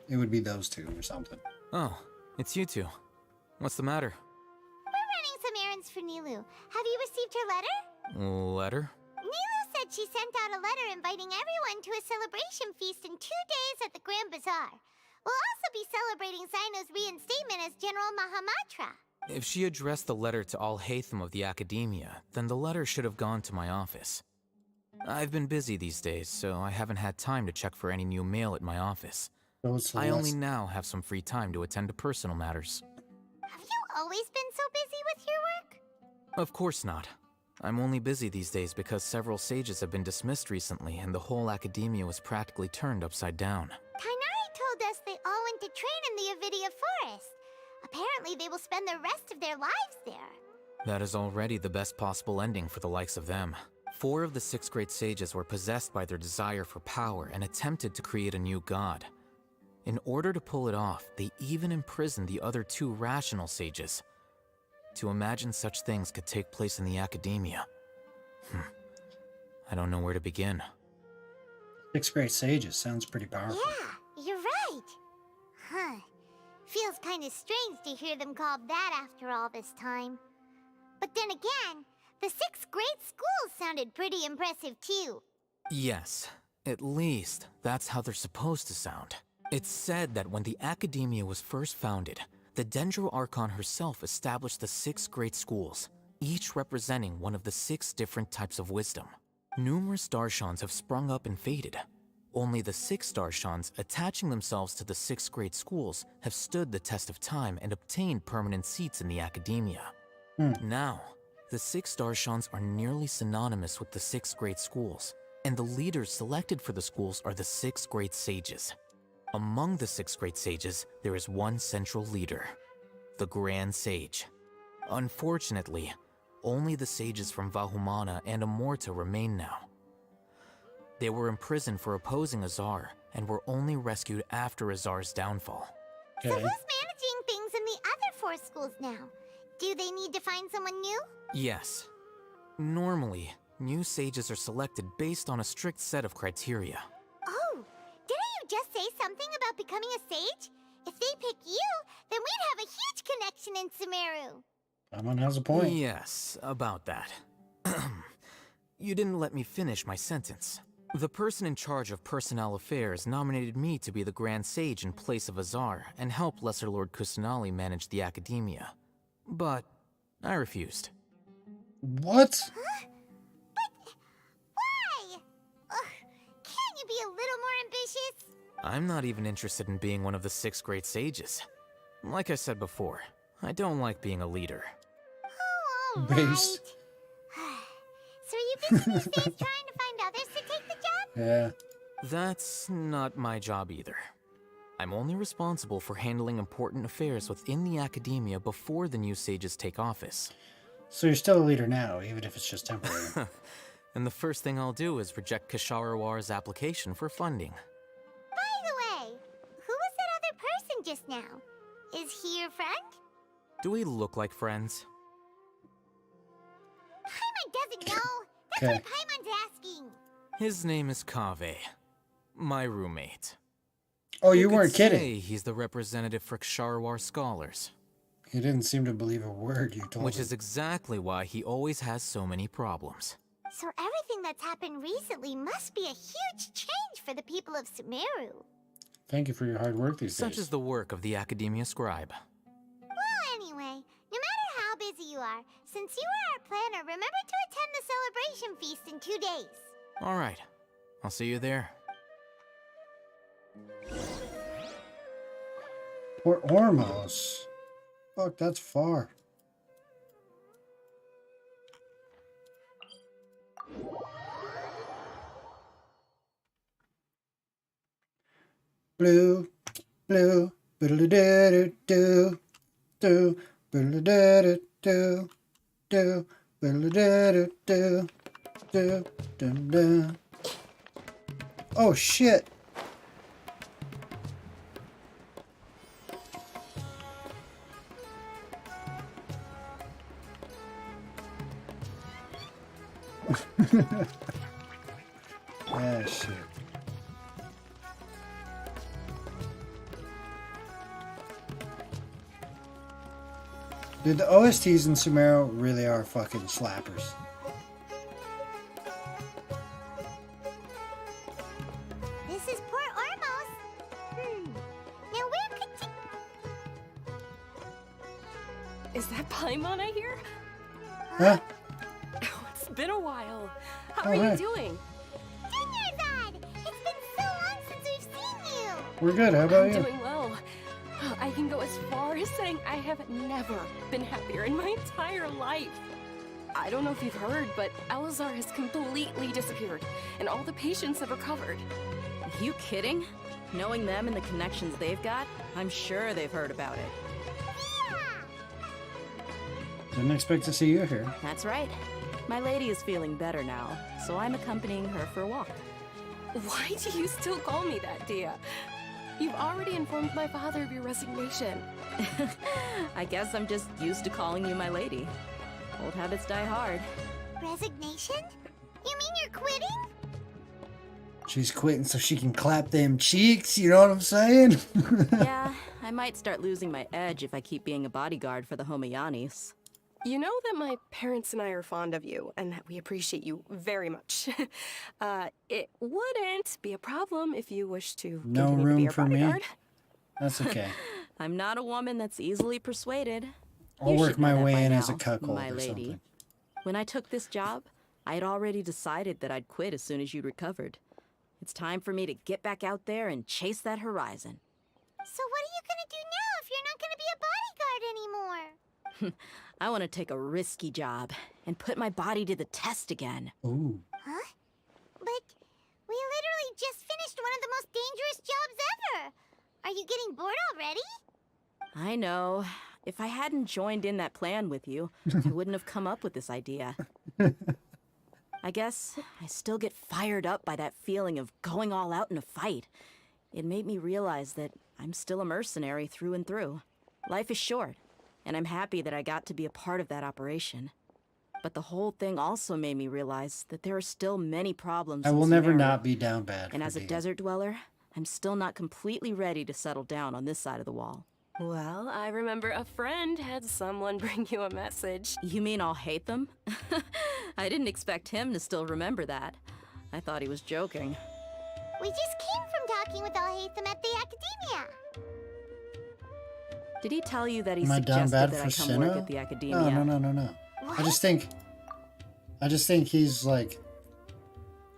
[SPEAKER 1] it would be those two or something.
[SPEAKER 21] Oh, it's you two. What's the matter?
[SPEAKER 14] We're running some errands for Nilu. Have you received her letter?
[SPEAKER 21] Letter?
[SPEAKER 14] Nilu said she sent out a letter inviting everyone to a celebration feast in 2 days at the Grand Bazaar. We'll also be celebrating Sino's reinstatement as General Mahamatra.
[SPEAKER 21] If she addressed the letter to Al-Haytham of the Academia, then the letter should have gone to my office. I've been busy these days, so I haven't had time to check for any new mail at my office. I only now have some free time to attend to personal matters.
[SPEAKER 14] Have you always been so busy with your work?
[SPEAKER 21] Of course not. I'm only busy these days because several sages have been dismissed recently and the whole Academia was practically turned upside down.
[SPEAKER 14] Tainari told us they all went to train in the Avidia Forest. Apparently they will spend the rest of their lives there.
[SPEAKER 21] That is already the best possible ending for the likes of them. 4 of the 6 great sages were possessed by their desire for power and attempted to create a new god. In order to pull it off, they even imprisoned the other 2 rational sages. To imagine such things could take place in the Academia. I don't know where to begin.
[SPEAKER 1] 6 great sages sounds pretty powerful.
[SPEAKER 14] Yeah, you're right. Huh. Feels kind of strange to hear them called that after all this time. But then again, the 6 great schools sounded pretty impressive too.
[SPEAKER 21] Yes, at least that's how they're supposed to sound. It's said that when the Academia was first founded, the Dendro Archon herself established the 6 great schools, each representing one of the 6 different types of wisdom. Numerous Darshans have sprung up and faded. Only the 6 Darshans attaching themselves to the 6 great schools have stood the test of time and obtained permanent seats in the Academia. Now, the 6 Darshans are nearly synonymous with the 6 great schools, and the leaders selected for the schools are the 6 great sages. Among the 6 great sages, there is one central leader, the Grand Sage. Unfortunately, only the sages from Vahumana and Amorta remain now. They were imprisoned for opposing Azar, and were only rescued after Azar's downfall.
[SPEAKER 14] So who's managing things in the other 4 schools now? Do they need to find someone new?
[SPEAKER 21] Yes. Normally, new sages are selected based on a strict set of criteria.
[SPEAKER 14] Oh, didn't you just say something about becoming a sage? If they pick you, then we'd have a huge connection in Sumeru.
[SPEAKER 1] Someone has a point.
[SPEAKER 21] Yes, about that. You didn't let me finish my sentence. The person in charge of personnel affairs nominated me to be the Grand Sage in place of Azar and help Lesser Lord Kusanali manage the academia. But I refused.
[SPEAKER 1] What?
[SPEAKER 14] Huh? But why? Can't you be a little more ambitious?
[SPEAKER 21] I'm not even interested in being one of the 6 great sages. Like I said before, I don't like being a leader.
[SPEAKER 14] Oh, alright. So are you busy these days trying to find others to take the job?
[SPEAKER 1] Yeah.
[SPEAKER 21] That's not my job either. I'm only responsible for handling important affairs within the academia before the new sages take office.
[SPEAKER 1] So you're still a leader now, even if it's just temporary.
[SPEAKER 21] And the first thing I'll do is reject Kasharawar's application for funding.
[SPEAKER 14] By the way, who was that other person just now? Is he your friend?
[SPEAKER 21] Do we look like friends?
[SPEAKER 14] Paimon doesn't know. That's
[SPEAKER 1] Okay.
[SPEAKER 14] what Paimon's asking.
[SPEAKER 21] His name is Kaveh, my roommate.
[SPEAKER 1] Oh, you
[SPEAKER 21] could
[SPEAKER 1] weren't kidding.
[SPEAKER 21] say he's the representative for Ksharawar scholars.
[SPEAKER 1] He didn't seem to believe a word you told
[SPEAKER 21] Which
[SPEAKER 1] him.
[SPEAKER 21] is exactly why he always has so many problems.
[SPEAKER 14] So everything that's happened recently must be a huge change for the people of Sumeru.
[SPEAKER 1] Thank you for your hard work these
[SPEAKER 21] Such
[SPEAKER 1] days.
[SPEAKER 21] is the work of the Academia Scribe.
[SPEAKER 14] Well, anyway, no matter how busy you are, since you are our planner, remember to attend the celebration feast in 2 days.
[SPEAKER 21] Alright, I'll see you there.
[SPEAKER 1] Port Ormos. Fuck, that's far. Blue, blue, do, do, do, do. Oh shit. Ah, shit. Dude, the OSTs in Sumeru really are fucking slappers.
[SPEAKER 14] This is Port Ormos. Now where could
[SPEAKER 2] Is that Paimon I hear?
[SPEAKER 1] Huh?
[SPEAKER 2] Oh, it's been a while. How
[SPEAKER 1] Oh,
[SPEAKER 2] are
[SPEAKER 1] hi.
[SPEAKER 2] you doing?
[SPEAKER 14] Dinnerzad! It's been so long since we've seen you!
[SPEAKER 1] We're good, how about
[SPEAKER 2] I'm
[SPEAKER 1] you?
[SPEAKER 2] doing well. I can go as far as saying I have never been happier in my entire life. I don't know if you've heard, but Elazar has completely disappeared, and all the patients have recovered.
[SPEAKER 5] You kidding? Knowing them and the connections they've got, I'm sure they've heard about it.
[SPEAKER 1] Didn't expect to see you here.
[SPEAKER 5] That's right. My lady is feeling better now, so I'm accompanying her for a walk.
[SPEAKER 2] Why do you still call me that, Dia? You've already informed my father of your resignation.
[SPEAKER 5] I guess I'm just used to calling you my lady. Old habits die hard.
[SPEAKER 14] Resignation? You mean you're quitting?
[SPEAKER 1] She's quitting so she can clap them cheeks, you know what I'm saying?
[SPEAKER 5] Yeah, I might start losing my edge if I keep being a bodyguard for the Homayanis.
[SPEAKER 2] You know that my parents and I are fond of you, and that we appreciate you very much. It wouldn't be a problem if you wish to
[SPEAKER 1] No
[SPEAKER 2] continue to be
[SPEAKER 1] room
[SPEAKER 2] our
[SPEAKER 1] for me?
[SPEAKER 2] bodyguard.
[SPEAKER 1] That's okay.
[SPEAKER 5] I'm not a woman that's easily persuaded.
[SPEAKER 1] I'll
[SPEAKER 5] You
[SPEAKER 1] work
[SPEAKER 5] should know
[SPEAKER 1] my
[SPEAKER 5] that
[SPEAKER 1] way
[SPEAKER 5] by
[SPEAKER 1] in as a
[SPEAKER 5] now,
[SPEAKER 1] cuckold
[SPEAKER 5] my
[SPEAKER 1] or
[SPEAKER 5] lady.
[SPEAKER 1] something.
[SPEAKER 5] When I took this job, I had already decided that I'd quit as soon as you'd recovered. It's time for me to get back out there and chase that horizon.
[SPEAKER 14] So what are you gonna do now if you're not gonna be a bodyguard anymore?
[SPEAKER 5] I want to take a risky job and put my body to the test again.
[SPEAKER 1] Ooh.
[SPEAKER 14] Huh? But we literally just finished one of the most dangerous jobs ever! Are you getting bored already?
[SPEAKER 5] I know. If I hadn't joined in that plan with you, I wouldn't have come up with this idea. I guess I still get fired up by that feeling of going all out in a fight. It made me realize that I'm still a mercenary through and through. Life is short, and I'm happy that I got to be a part of that operation. But the whole thing also made me realize that there are still many problems.
[SPEAKER 1] I
[SPEAKER 5] in
[SPEAKER 1] will never
[SPEAKER 5] Sumeru.
[SPEAKER 1] not be down bad.
[SPEAKER 5] And
[SPEAKER 1] for
[SPEAKER 5] as a
[SPEAKER 1] Dia.
[SPEAKER 5] desert dweller, I'm still not completely ready to settle down on this side of the wall.
[SPEAKER 2] Well, I remember a friend had someone bring you a message.
[SPEAKER 5] You mean I'll hate them? I didn't expect him to still remember that. I thought he was joking.
[SPEAKER 14] We just came from talking with Alhaitham at the Academia.
[SPEAKER 5] Did he tell you that he
[SPEAKER 1] Am I down
[SPEAKER 5] suggested
[SPEAKER 1] bad
[SPEAKER 5] that
[SPEAKER 1] for
[SPEAKER 5] I come work
[SPEAKER 1] Sinnoh?
[SPEAKER 5] at the Academia?
[SPEAKER 1] No. I just think he's like,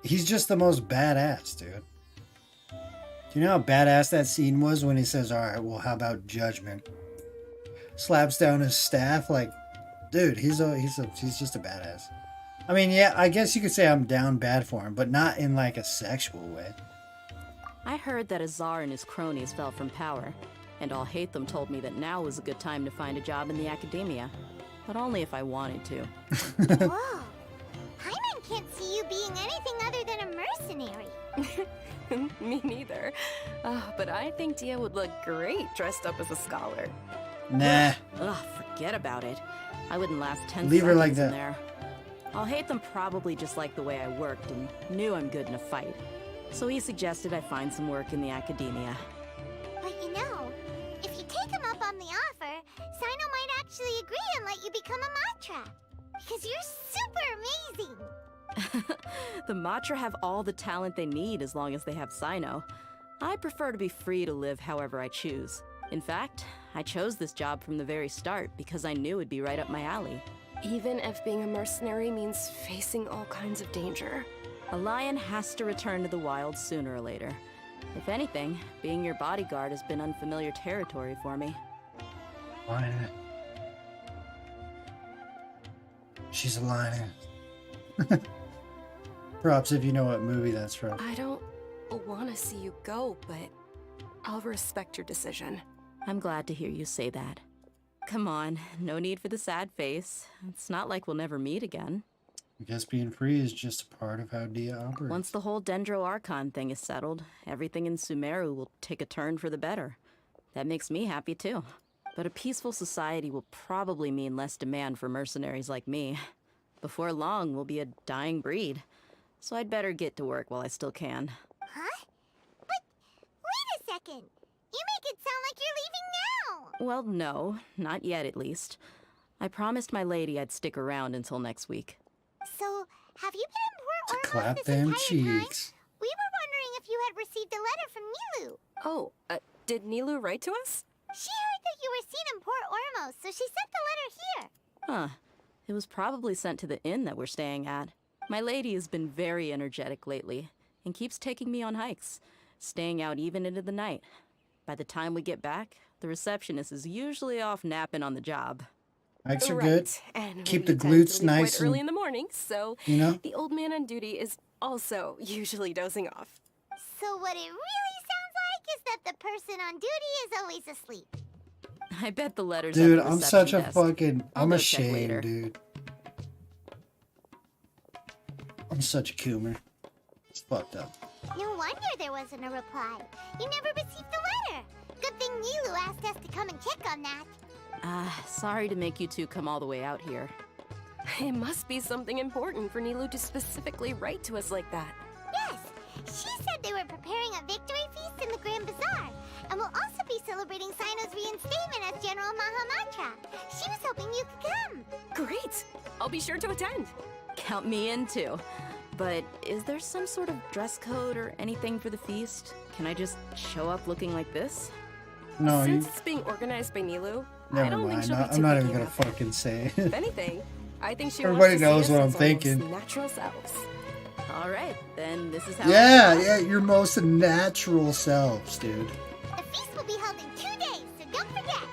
[SPEAKER 1] he's just the most badass, dude. Do you know how badass that scene was when he says, all right, well, how about judgment? Slaps down his staff, like, dude, he's just a badass. I mean, yeah, I guess you could say I'm down bad for him, but not in like a sexual way.
[SPEAKER 5] I heard that Azar and his cronies fell from power, and Alhaitham told me that now was a good time to find a job in the Academia, but only if I wanted to.
[SPEAKER 14] Whoa. Paimon can't see you being anything other than a mercenary.
[SPEAKER 2] Me neither. But I think Dia would look great dressed up as a scholar.
[SPEAKER 1] Nah.
[SPEAKER 5] Ugh, forget about it. I wouldn't last 10
[SPEAKER 1] Leave her
[SPEAKER 5] seconds
[SPEAKER 1] like
[SPEAKER 5] in
[SPEAKER 1] that.
[SPEAKER 5] there. Alhaitham probably just liked the way I worked and knew I'm good in a fight. So he suggested I find some work in the Academia.
[SPEAKER 14] But you know, if you take him up on the offer, Sino might actually agree and let you become a Matra. Because you're super amazing.
[SPEAKER 5] The Matra have all the talent they need as long as they have Sino. I prefer to be free to live however I choose. In fact, I chose this job from the very start because I knew it'd be right up my alley.
[SPEAKER 2] Even if being a mercenary means facing all kinds of danger.
[SPEAKER 5] A lion has to return to the wild sooner or later. If anything, being your bodyguard has been unfamiliar territory for me.
[SPEAKER 1] Lioness. She's a lioness. Props if you know what movie that's from.
[SPEAKER 2] I don't want to see you go, but I'll respect your decision.
[SPEAKER 5] I'm glad to hear you say that. Come on, no need for the sad face. It's not like we'll never meet again.
[SPEAKER 1] I guess being free is just a part of how Dia operates.
[SPEAKER 5] Once the whole Dendro Archon thing is settled, everything in Sumeru will take a turn for the better. That makes me happy too. But a peaceful society will probably mean less demand for mercenaries like me. Before long, we'll be a dying breed. So I'd better get to work while I still can.
[SPEAKER 14] Huh? But wait a second. You make it sound like you're leaving now.
[SPEAKER 5] Well, no, not yet at least. I promised my lady I'd stick around until next week.
[SPEAKER 14] So, have you been in Port Ormos
[SPEAKER 1] Clap
[SPEAKER 14] this
[SPEAKER 1] them
[SPEAKER 14] entire time?
[SPEAKER 1] cheeks.
[SPEAKER 14] We were wondering if you had received a letter from Nilu.
[SPEAKER 2] Oh, did Nilu write to us?
[SPEAKER 14] She heard that you were seen in Port Ormos, so she sent the letter here.
[SPEAKER 5] Huh. It was probably sent to the inn that we're staying at. My lady has been very energetic lately and keeps taking me on hikes, staying out even into the night. By the time we get back, the receptionist is usually off napping on the job.
[SPEAKER 1] Hikes are good.
[SPEAKER 2] And
[SPEAKER 1] Keep
[SPEAKER 2] we
[SPEAKER 1] the
[SPEAKER 2] tend to
[SPEAKER 1] glutes
[SPEAKER 2] leave
[SPEAKER 1] nice
[SPEAKER 2] quite early
[SPEAKER 1] and,
[SPEAKER 2] in the morning, so
[SPEAKER 1] you know?
[SPEAKER 2] the old man on duty is also usually dozing off.
[SPEAKER 14] So what it really sounds like is that the person on duty is always asleep.
[SPEAKER 5] I bet the letter's
[SPEAKER 1] Dude,
[SPEAKER 5] at the
[SPEAKER 1] I'm such a
[SPEAKER 5] reception desk.
[SPEAKER 1] fucking...
[SPEAKER 5] I'll
[SPEAKER 1] I'm
[SPEAKER 5] go check
[SPEAKER 1] ashamed,
[SPEAKER 5] later.
[SPEAKER 1] dude. I'm such a coomer. It's fucked up.
[SPEAKER 14] No wonder there wasn't a reply. You never received the letter. Good thing Nilu asked us to come and check on that.
[SPEAKER 5] Sorry to make you two come all the way out here.
[SPEAKER 2] It must be something important for Nilu to specifically write to us like that.
[SPEAKER 14] Yes, she said they were preparing a victory feast in the Grand Bazaar, and will also be celebrating Sino's reinstatement as General Mahamatra. She was hoping you could come.
[SPEAKER 2] Great! I'll be sure to attend.
[SPEAKER 5] Count me in too. But is there some sort of dress code or anything for the feast? Can I just show up looking like this?
[SPEAKER 1] No,
[SPEAKER 2] Since it's being organized by Nilu, I
[SPEAKER 1] Never
[SPEAKER 2] don't think
[SPEAKER 1] mind.
[SPEAKER 2] she'll be
[SPEAKER 1] I'm
[SPEAKER 2] too
[SPEAKER 1] not
[SPEAKER 2] picky
[SPEAKER 1] even gonna
[SPEAKER 2] about it.
[SPEAKER 1] fucking say
[SPEAKER 2] If
[SPEAKER 1] it.
[SPEAKER 2] anything, I think she
[SPEAKER 1] Everybody
[SPEAKER 2] wants to
[SPEAKER 1] knows
[SPEAKER 2] see
[SPEAKER 1] what
[SPEAKER 2] us
[SPEAKER 1] I'm
[SPEAKER 2] as our
[SPEAKER 1] thinking.
[SPEAKER 2] most natural selves.
[SPEAKER 5] All right, then this is how.
[SPEAKER 1] Yeah, your most natural selves, dude.
[SPEAKER 14] The feast will be held in 2 days, so don't forget.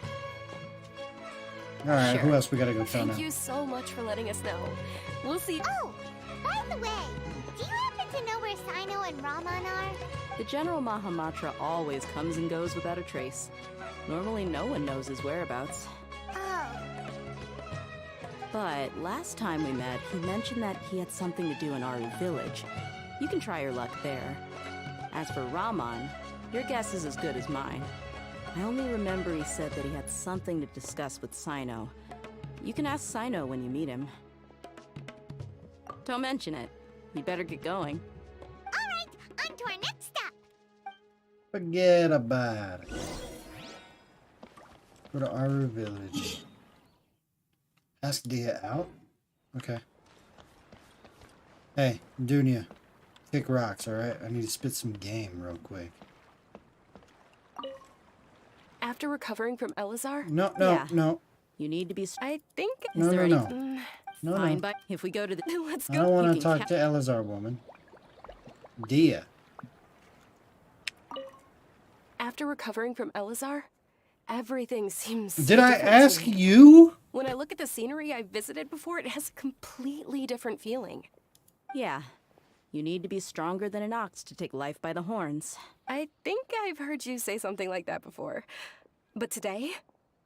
[SPEAKER 1] Alright,
[SPEAKER 2] Sure.
[SPEAKER 1] who else we gotta go tell now?
[SPEAKER 2] Thank you so much for letting us know. We'll see.
[SPEAKER 14] Oh, by the way, do you happen to know where Sino and Raman are?
[SPEAKER 5] The General Mahamatra always comes and goes without a trace. Normally, no one knows his whereabouts.
[SPEAKER 14] Oh,
[SPEAKER 5] But last time we met, he mentioned that he had something to do in Aru Village. You can try your luck there. As for Raman, your guess is as good as mine. I only remember he said that he had something to discuss with Sino. You can ask Sino when you meet him. Don't mention it. You better get going.
[SPEAKER 14] all right, on to our next stop.
[SPEAKER 1] Forget about it. Go to Aru Village. Ask Dia out? Okay. Hey, Dunya. Kick rocks, alright? I need to spit some game real quick.
[SPEAKER 2] After recovering from Elazar?
[SPEAKER 1] No, no,
[SPEAKER 5] Yeah.
[SPEAKER 1] no.
[SPEAKER 5] You need to be.
[SPEAKER 2] I think.
[SPEAKER 1] No,
[SPEAKER 5] Is there
[SPEAKER 1] no,
[SPEAKER 5] any-
[SPEAKER 1] no. No,
[SPEAKER 5] Fine,
[SPEAKER 1] no.
[SPEAKER 5] but if we go to the.
[SPEAKER 2] Let's
[SPEAKER 1] I
[SPEAKER 2] go.
[SPEAKER 1] don't want
[SPEAKER 5] You
[SPEAKER 1] to
[SPEAKER 5] can
[SPEAKER 1] talk to Elazar, woman. Dia.
[SPEAKER 2] After recovering from Elazar, everything seems. so
[SPEAKER 1] Did I
[SPEAKER 2] different to
[SPEAKER 1] ask
[SPEAKER 2] me.
[SPEAKER 1] you?
[SPEAKER 2] When I look at the scenery I visited before, it has a completely different feeling.
[SPEAKER 5] Yeah. You need to be stronger than an ox to take life by the horns.
[SPEAKER 2] I think I've heard you say something like that before. But today,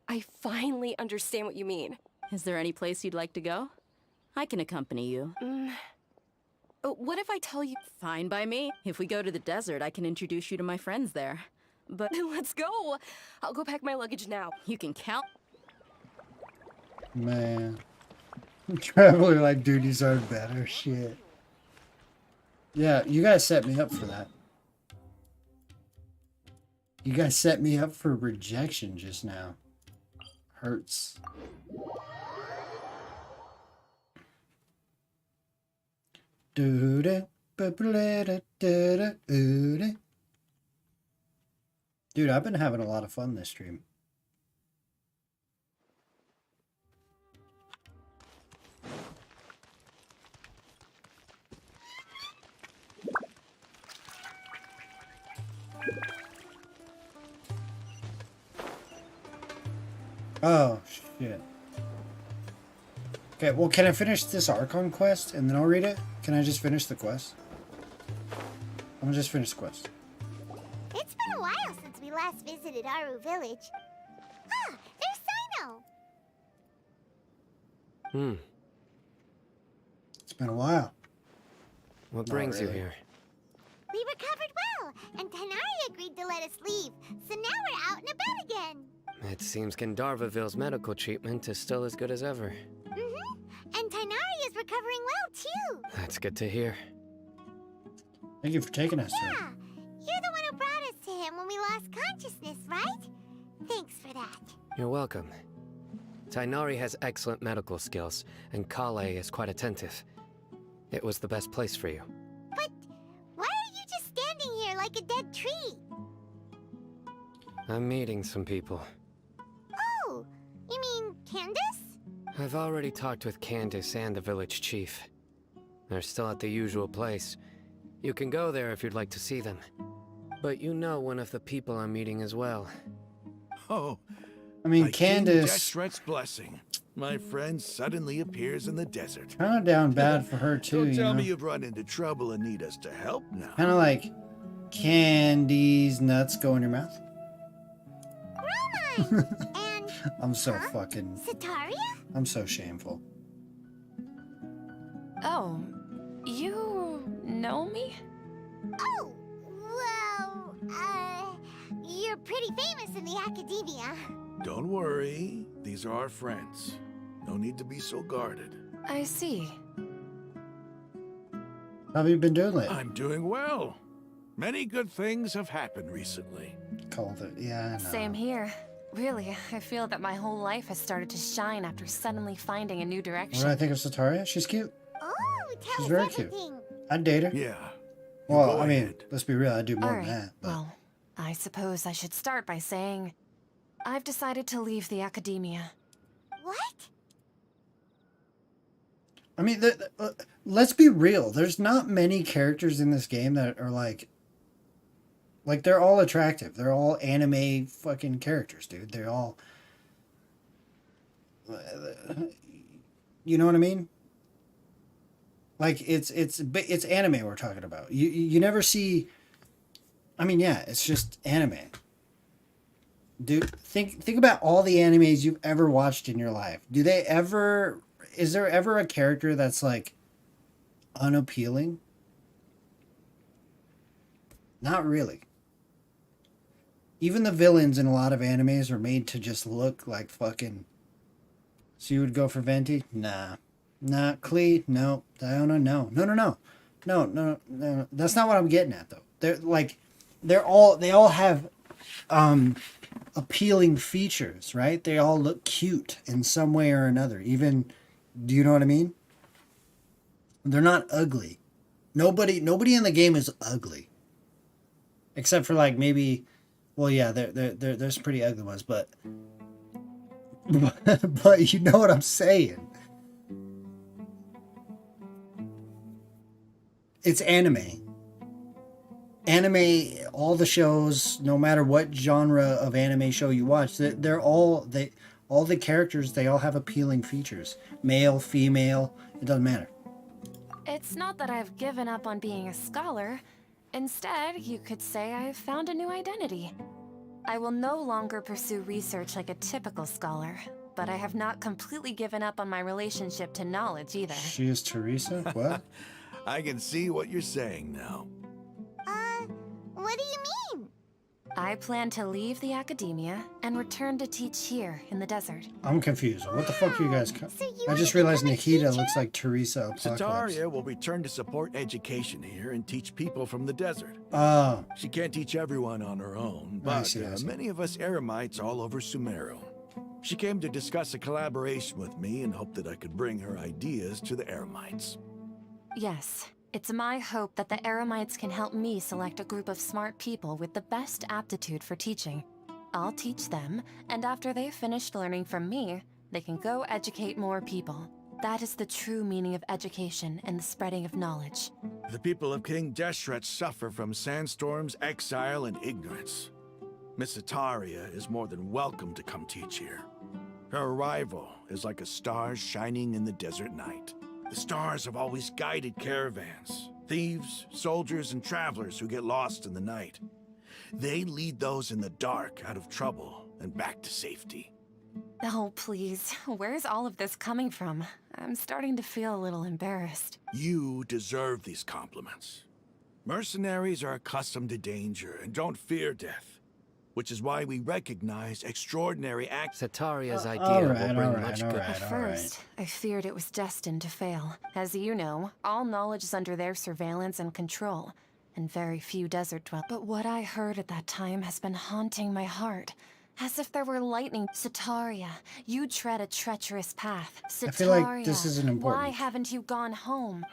[SPEAKER 2] I finally understand what you mean.
[SPEAKER 5] Is there any place you'd like to go? I can accompany you.
[SPEAKER 2] What if I tell you?
[SPEAKER 5] Fine by me. If we go to the desert, I can introduce you to my friends there. But
[SPEAKER 2] Let's go. I'll go pack my luggage now.
[SPEAKER 5] You can count.
[SPEAKER 1] Man. Traveler like duties are better. Shit. Yeah, you guys set me up for that. You guys set me up for rejection just now. Hurts. Dude, I've been having a lot of fun this stream. Oh, shit. Okay, well, can I finish this Archon quest and then I'll read it? Can I just finish the quest? I'm gonna just finish the quest.
[SPEAKER 14] It's been a while since we last visited Aru Village. Ah, there's Sino!
[SPEAKER 1] It's been a while.
[SPEAKER 7] What
[SPEAKER 1] Not
[SPEAKER 7] brings
[SPEAKER 1] really.
[SPEAKER 7] you here?
[SPEAKER 14] We recovered well, and Tanari agreed to let us leave, so now we're out and about again.
[SPEAKER 7] It seems Gandharvaville's medical treatment is still as good as ever.
[SPEAKER 14] And Tanari is recovering well, too.
[SPEAKER 7] That's good to hear.
[SPEAKER 1] Thank you for taking us to
[SPEAKER 14] Yeah,
[SPEAKER 1] it.
[SPEAKER 14] you're the one who brought us to him when we lost consciousness, right? Thanks for that.
[SPEAKER 7] You're welcome. Tainari has excellent medical skills, and Kale is quite attentive. It was the best place for you.
[SPEAKER 14] But why are you just standing here like a dead tree?
[SPEAKER 7] I'm meeting some people.
[SPEAKER 14] Oh, you mean Candace?
[SPEAKER 7] I've already talked with Candace and the village chief. They're still at the usual place. You can go there if you'd like to see them. But you know one of the people I'm meeting as well.
[SPEAKER 19] Oh,
[SPEAKER 1] I mean,
[SPEAKER 19] by King
[SPEAKER 1] Candace-
[SPEAKER 19] Deshret's blessing, my friend suddenly appears in the desert.
[SPEAKER 1] Kind of down bad for her, too,
[SPEAKER 19] Don't
[SPEAKER 1] you
[SPEAKER 19] tell
[SPEAKER 1] know?
[SPEAKER 19] me you've run into trouble and need us to help now.
[SPEAKER 1] Kind of like candies, nuts go in your mouth.
[SPEAKER 14] And
[SPEAKER 1] I'm so fucking...
[SPEAKER 14] Sataria?
[SPEAKER 1] I'm so shameful.
[SPEAKER 2] Oh, you know me?
[SPEAKER 14] Oh, well, you're pretty famous in the academia.
[SPEAKER 19] Don't worry, these are our friends. No need to be so guarded.
[SPEAKER 2] I see.
[SPEAKER 1] How have you been doing lately?
[SPEAKER 19] I'm doing well. Many good things have happened recently.
[SPEAKER 1] Called it. Yeah, I know.
[SPEAKER 6] Same here. Really, I feel that my whole life has started to shine after suddenly finding a new
[SPEAKER 1] What
[SPEAKER 6] direction.
[SPEAKER 1] do I think of Sataria? She's cute.
[SPEAKER 14] Oh, tell
[SPEAKER 1] She's
[SPEAKER 14] us
[SPEAKER 1] very
[SPEAKER 14] everything.
[SPEAKER 1] cute. I'd date her.
[SPEAKER 19] Yeah.
[SPEAKER 1] Well,
[SPEAKER 19] go
[SPEAKER 1] I mean,
[SPEAKER 19] ahead.
[SPEAKER 1] let's be real. I'd do more
[SPEAKER 6] Alright,
[SPEAKER 1] than that. But
[SPEAKER 6] well, I suppose I should start by saying I've decided to leave the academia.
[SPEAKER 14] What?
[SPEAKER 1] I mean, let's be real. There's not many characters in this game that are like they're all attractive. They're all anime fucking characters, dude. They're all, you know what I mean? Like it's anime we're talking about. You never see. I mean, yeah, it's just anime. Dude, think about all the animes you've ever watched in your life. Is there ever a character that's like unappealing? Not really. Even the villains in a lot of animes are made to just look like fucking. So you would go for Venti? Nah. Nah. Klee? No. Diona? No. No. That's not what I'm getting at though. They all have appealing features, right? They all look cute in some way or another. Even, do you know what I mean? They're not ugly. Nobody in the game is ugly. Except for like maybe, well, yeah, there's pretty ugly ones, but but you know what I'm saying. It's anime. Anime, all the shows, no matter what genre of anime show you watch, all the characters, they all have appealing features. Male, female, it doesn't matter.
[SPEAKER 6] It's not that I've given up on being a scholar. Instead, you could say I've found a new identity. I will no longer pursue research like a typical scholar, but I have not completely given up on my relationship to knowledge either.
[SPEAKER 1] She is Teresa? What?
[SPEAKER 10] I can see what you're saying now.
[SPEAKER 14] What do you mean?
[SPEAKER 6] I plan to leave the academia and return to teach here in the desert.
[SPEAKER 1] I'm confused. What the fuck are you guys? I just realized Nikita looks like Teresa Apocalypse.
[SPEAKER 10] Sataria will return to support education here and teach people from the desert.
[SPEAKER 1] Oh.
[SPEAKER 10] She can't teach everyone on her own,
[SPEAKER 1] I
[SPEAKER 10] but
[SPEAKER 1] see.
[SPEAKER 10] many of us Eremites all over Sumeru. She came to discuss a collaboration with me and hoped that I could bring her ideas to the Eremites.
[SPEAKER 6] Yes, it's my hope that the Eremites can help me select a group of smart people with the best aptitude for teaching. I'll teach them, and after they've finished learning from me, they can go educate more people. That is the true meaning of education and the spreading of knowledge.
[SPEAKER 10] The people of King Deshret suffer from sandstorms, exile, and ignorance. Miss Sataria is more than welcome to come teach here. Her arrival is like a star shining in the desert night. The stars have always guided caravans, thieves, soldiers, and travelers who get lost in the night. They lead those in the dark out of trouble and back to safety.
[SPEAKER 6] Oh, please. Where's all of this coming from? I'm starting to feel a little embarrassed.
[SPEAKER 10] You deserve these compliments. Mercenaries are accustomed to danger and don't fear death, which is why we recognize extraordinary acts.
[SPEAKER 7] Sataria's idea will bring much good.
[SPEAKER 6] At first, I feared it was destined to fail. As you know, all knowledge is under their surveillance and control, and very few desert dwellers. But what I heard at that time has been haunting my heart. As if there were lightning. Sataria, you tread a treacherous path. Sataria,
[SPEAKER 1] I feel like this isn't important.
[SPEAKER 6] Why haven't you gone home?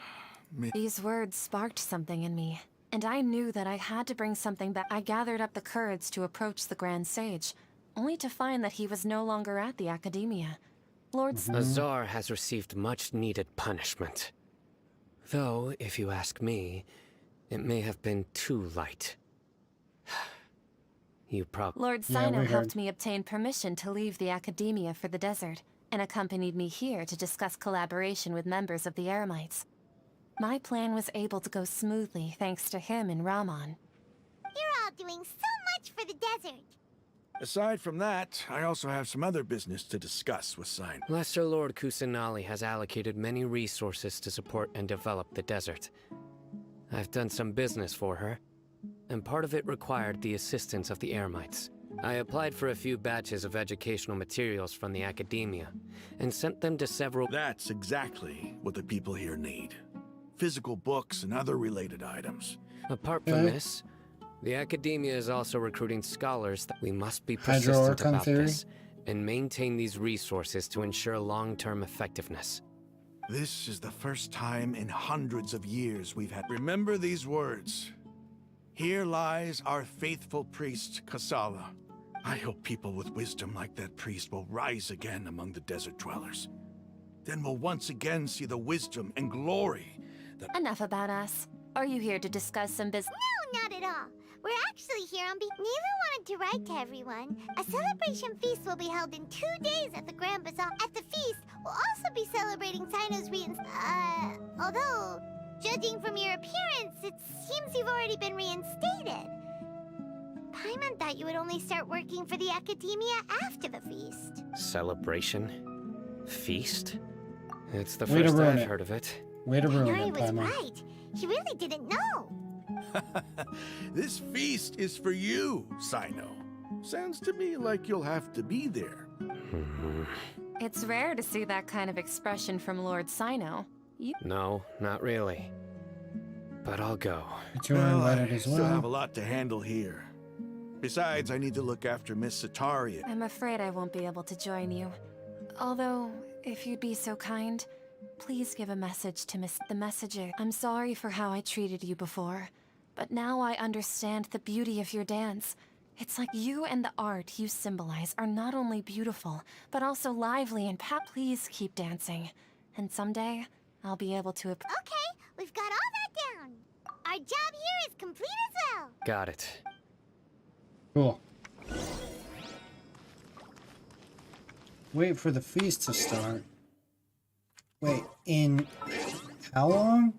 [SPEAKER 6] These words sparked something in me, and I knew that I had to bring something back. I gathered up the courage to approach the Grand Sage, only to find that he was no longer at the Academia. Lord
[SPEAKER 7] Azar has received much-needed punishment. Though, if you ask me, it may have been too light. You probably...
[SPEAKER 6] Lord Sino helped me obtain permission to leave the Academia for the desert, and accompanied me here to discuss collaboration with members of the Eremites. My plan was able to go smoothly thanks to him and Rahman.
[SPEAKER 14] You're all doing so much for the desert.
[SPEAKER 10] Aside from that, I also have some other business to discuss with Sino.
[SPEAKER 7] Lesser Lord Kusanali has allocated many resources to support and develop the desert. I've done some business for her, and part of it required the assistance of the Eremites. I applied for a few batches of educational materials from the Academia, and sent them to several...
[SPEAKER 10] That's exactly what the people here need. Physical books and other related items.
[SPEAKER 7] Apart from this, the Academia is also recruiting scholars that we must be persistent about this, and maintain these resources to ensure long-term effectiveness.
[SPEAKER 10] This is the first time in hundreds of years we've had... Remember these words. Here lies our faithful priest, Kasala. I hope people with wisdom like that priest will rise again among the desert dwellers. Then we'll once again see the wisdom and glory that...
[SPEAKER 6] Enough about us. Are you here to discuss some business?
[SPEAKER 14] No, not at all. We're actually here on Neva wanted to write to everyone. A celebration feast will be held in 2 days at the Grand Bazaar. At the feast, we'll also be celebrating Sino's although, judging from your appearance, it seems you've already been reinstated. Paimon thought you would only start working for the Academia after the feast.
[SPEAKER 7] Celebration? Feast? It's the
[SPEAKER 1] Way to
[SPEAKER 7] first
[SPEAKER 1] ruin
[SPEAKER 7] I've
[SPEAKER 1] it.
[SPEAKER 7] heard of it.
[SPEAKER 1] Way to ruin
[SPEAKER 14] Yuri
[SPEAKER 1] it,
[SPEAKER 14] was
[SPEAKER 1] Paimon.
[SPEAKER 14] right. He really didn't know.
[SPEAKER 10] This feast is for you, Sino. Sounds to me like you'll have to be there.
[SPEAKER 6] It's rare to see that kind of expression from Lord Sino.
[SPEAKER 7] No, not really. But I'll go.
[SPEAKER 1] You were invited
[SPEAKER 10] I
[SPEAKER 1] as
[SPEAKER 10] still
[SPEAKER 1] well.
[SPEAKER 10] have a lot to handle here. Besides, I need to look after Miss Sataria.
[SPEAKER 6] I'm afraid I won't be able to join you. Although, if you'd be so kind, please give a message to the messenger? I'm sorry for how I treated you before, but now I understand the beauty of your dance. It's like you and the art you symbolize are not only beautiful, but also lively and please keep dancing. And someday, I'll be able to...
[SPEAKER 14] Okay, we've got all that down. Our job here is complete as well.
[SPEAKER 7] Got it.
[SPEAKER 1] Cool. Wait for the feast to start. Wait, in how long?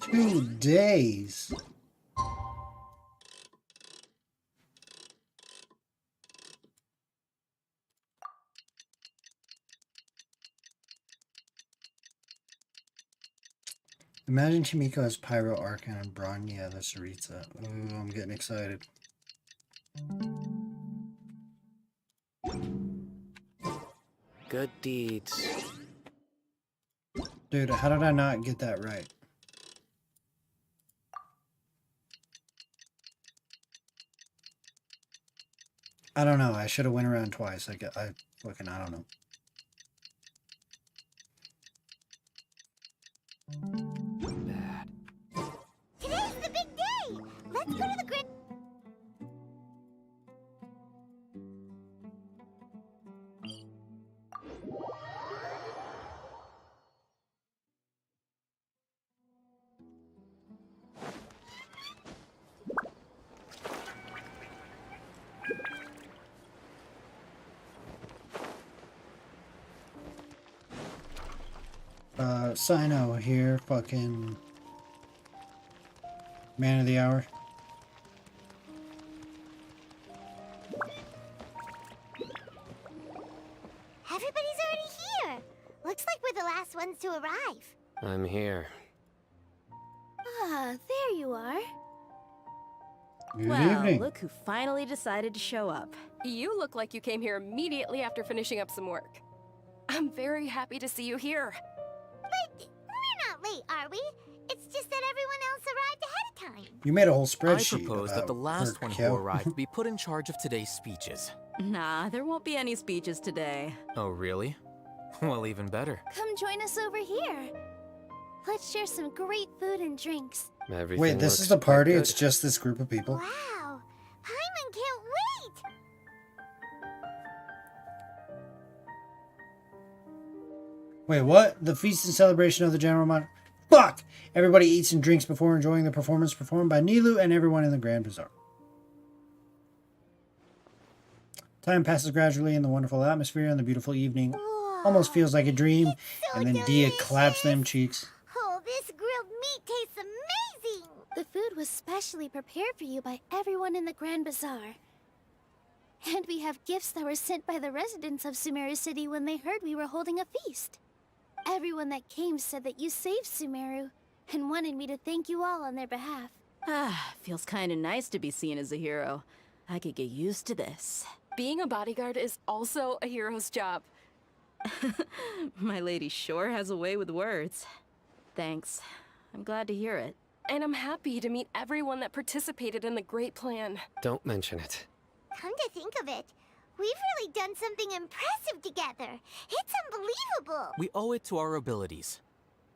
[SPEAKER 1] 2 days. Imagine Chimiko as Pyro, Archon, and Bronya the Sarita. Ooh, I'm getting excited.
[SPEAKER 7] Good deeds.
[SPEAKER 1] Dude, how did I not get that right? I don't know. I should have went around twice. I don't know.
[SPEAKER 7] Bad.
[SPEAKER 14] Today's the big day. Let's go to the grand...
[SPEAKER 1] Sino here, fucking man of the hour.
[SPEAKER 14] Everybody's already here. Looks like we're the last ones to arrive.
[SPEAKER 7] I'm here.
[SPEAKER 8] Ah, there you are.
[SPEAKER 1] Good
[SPEAKER 5] Well,
[SPEAKER 1] evening.
[SPEAKER 5] look who finally decided to show up.
[SPEAKER 2] You look like you came here immediately after finishing up some work. I'm very happy to see you here.
[SPEAKER 14] But we're not late, are we? It's just that everyone else arrived ahead of time.
[SPEAKER 1] You made a whole
[SPEAKER 21] I
[SPEAKER 1] spreadsheet.
[SPEAKER 21] propose that the
[SPEAKER 1] about
[SPEAKER 21] last
[SPEAKER 1] her
[SPEAKER 21] one who
[SPEAKER 1] kill.
[SPEAKER 21] arrived be put in charge of today's speeches.
[SPEAKER 5] Nah, there won't be any speeches today.
[SPEAKER 21] Oh, really? Well, even better.
[SPEAKER 8] Come join us over here. Let's share some great food and drinks.
[SPEAKER 7] Everything
[SPEAKER 1] Wait, this
[SPEAKER 7] looks
[SPEAKER 1] is the
[SPEAKER 7] quite
[SPEAKER 1] party?
[SPEAKER 7] good.
[SPEAKER 1] It's just this group of people?
[SPEAKER 14] Wow, Paimon can't wait.
[SPEAKER 1] Wait, what? The feast and celebration of the general mon- Fuck! Everybody eats and drinks before enjoying the performance performed by Nilu and everyone in the Grand Bazaar. Time passes gradually in the wonderful atmosphere, and the beautiful evening almost feels like a dream.
[SPEAKER 14] So
[SPEAKER 1] And then Dia claps them cheeks.
[SPEAKER 14] Oh, this grilled meat tastes amazing.
[SPEAKER 8] The food was specially prepared for you by everyone in the Grand Bazaar. And we have gifts that were sent by the residents of Sumeru City when they heard we were holding a feast. Everyone that came said that you saved Sumeru and wanted me to thank you all on their behalf.
[SPEAKER 5] Ah, feels kinda nice to be seen as a hero. I could get used to this.
[SPEAKER 2] Being a bodyguard is also a hero's job.
[SPEAKER 5] My lady sure has a way with words. Thanks. I'm glad to hear it.
[SPEAKER 2] And I'm happy to meet everyone that participated in the great plan.
[SPEAKER 7] Don't mention it.
[SPEAKER 14] Come to think of it, we've really done something impressive together. It's unbelievable.
[SPEAKER 21] We owe it to our abilities.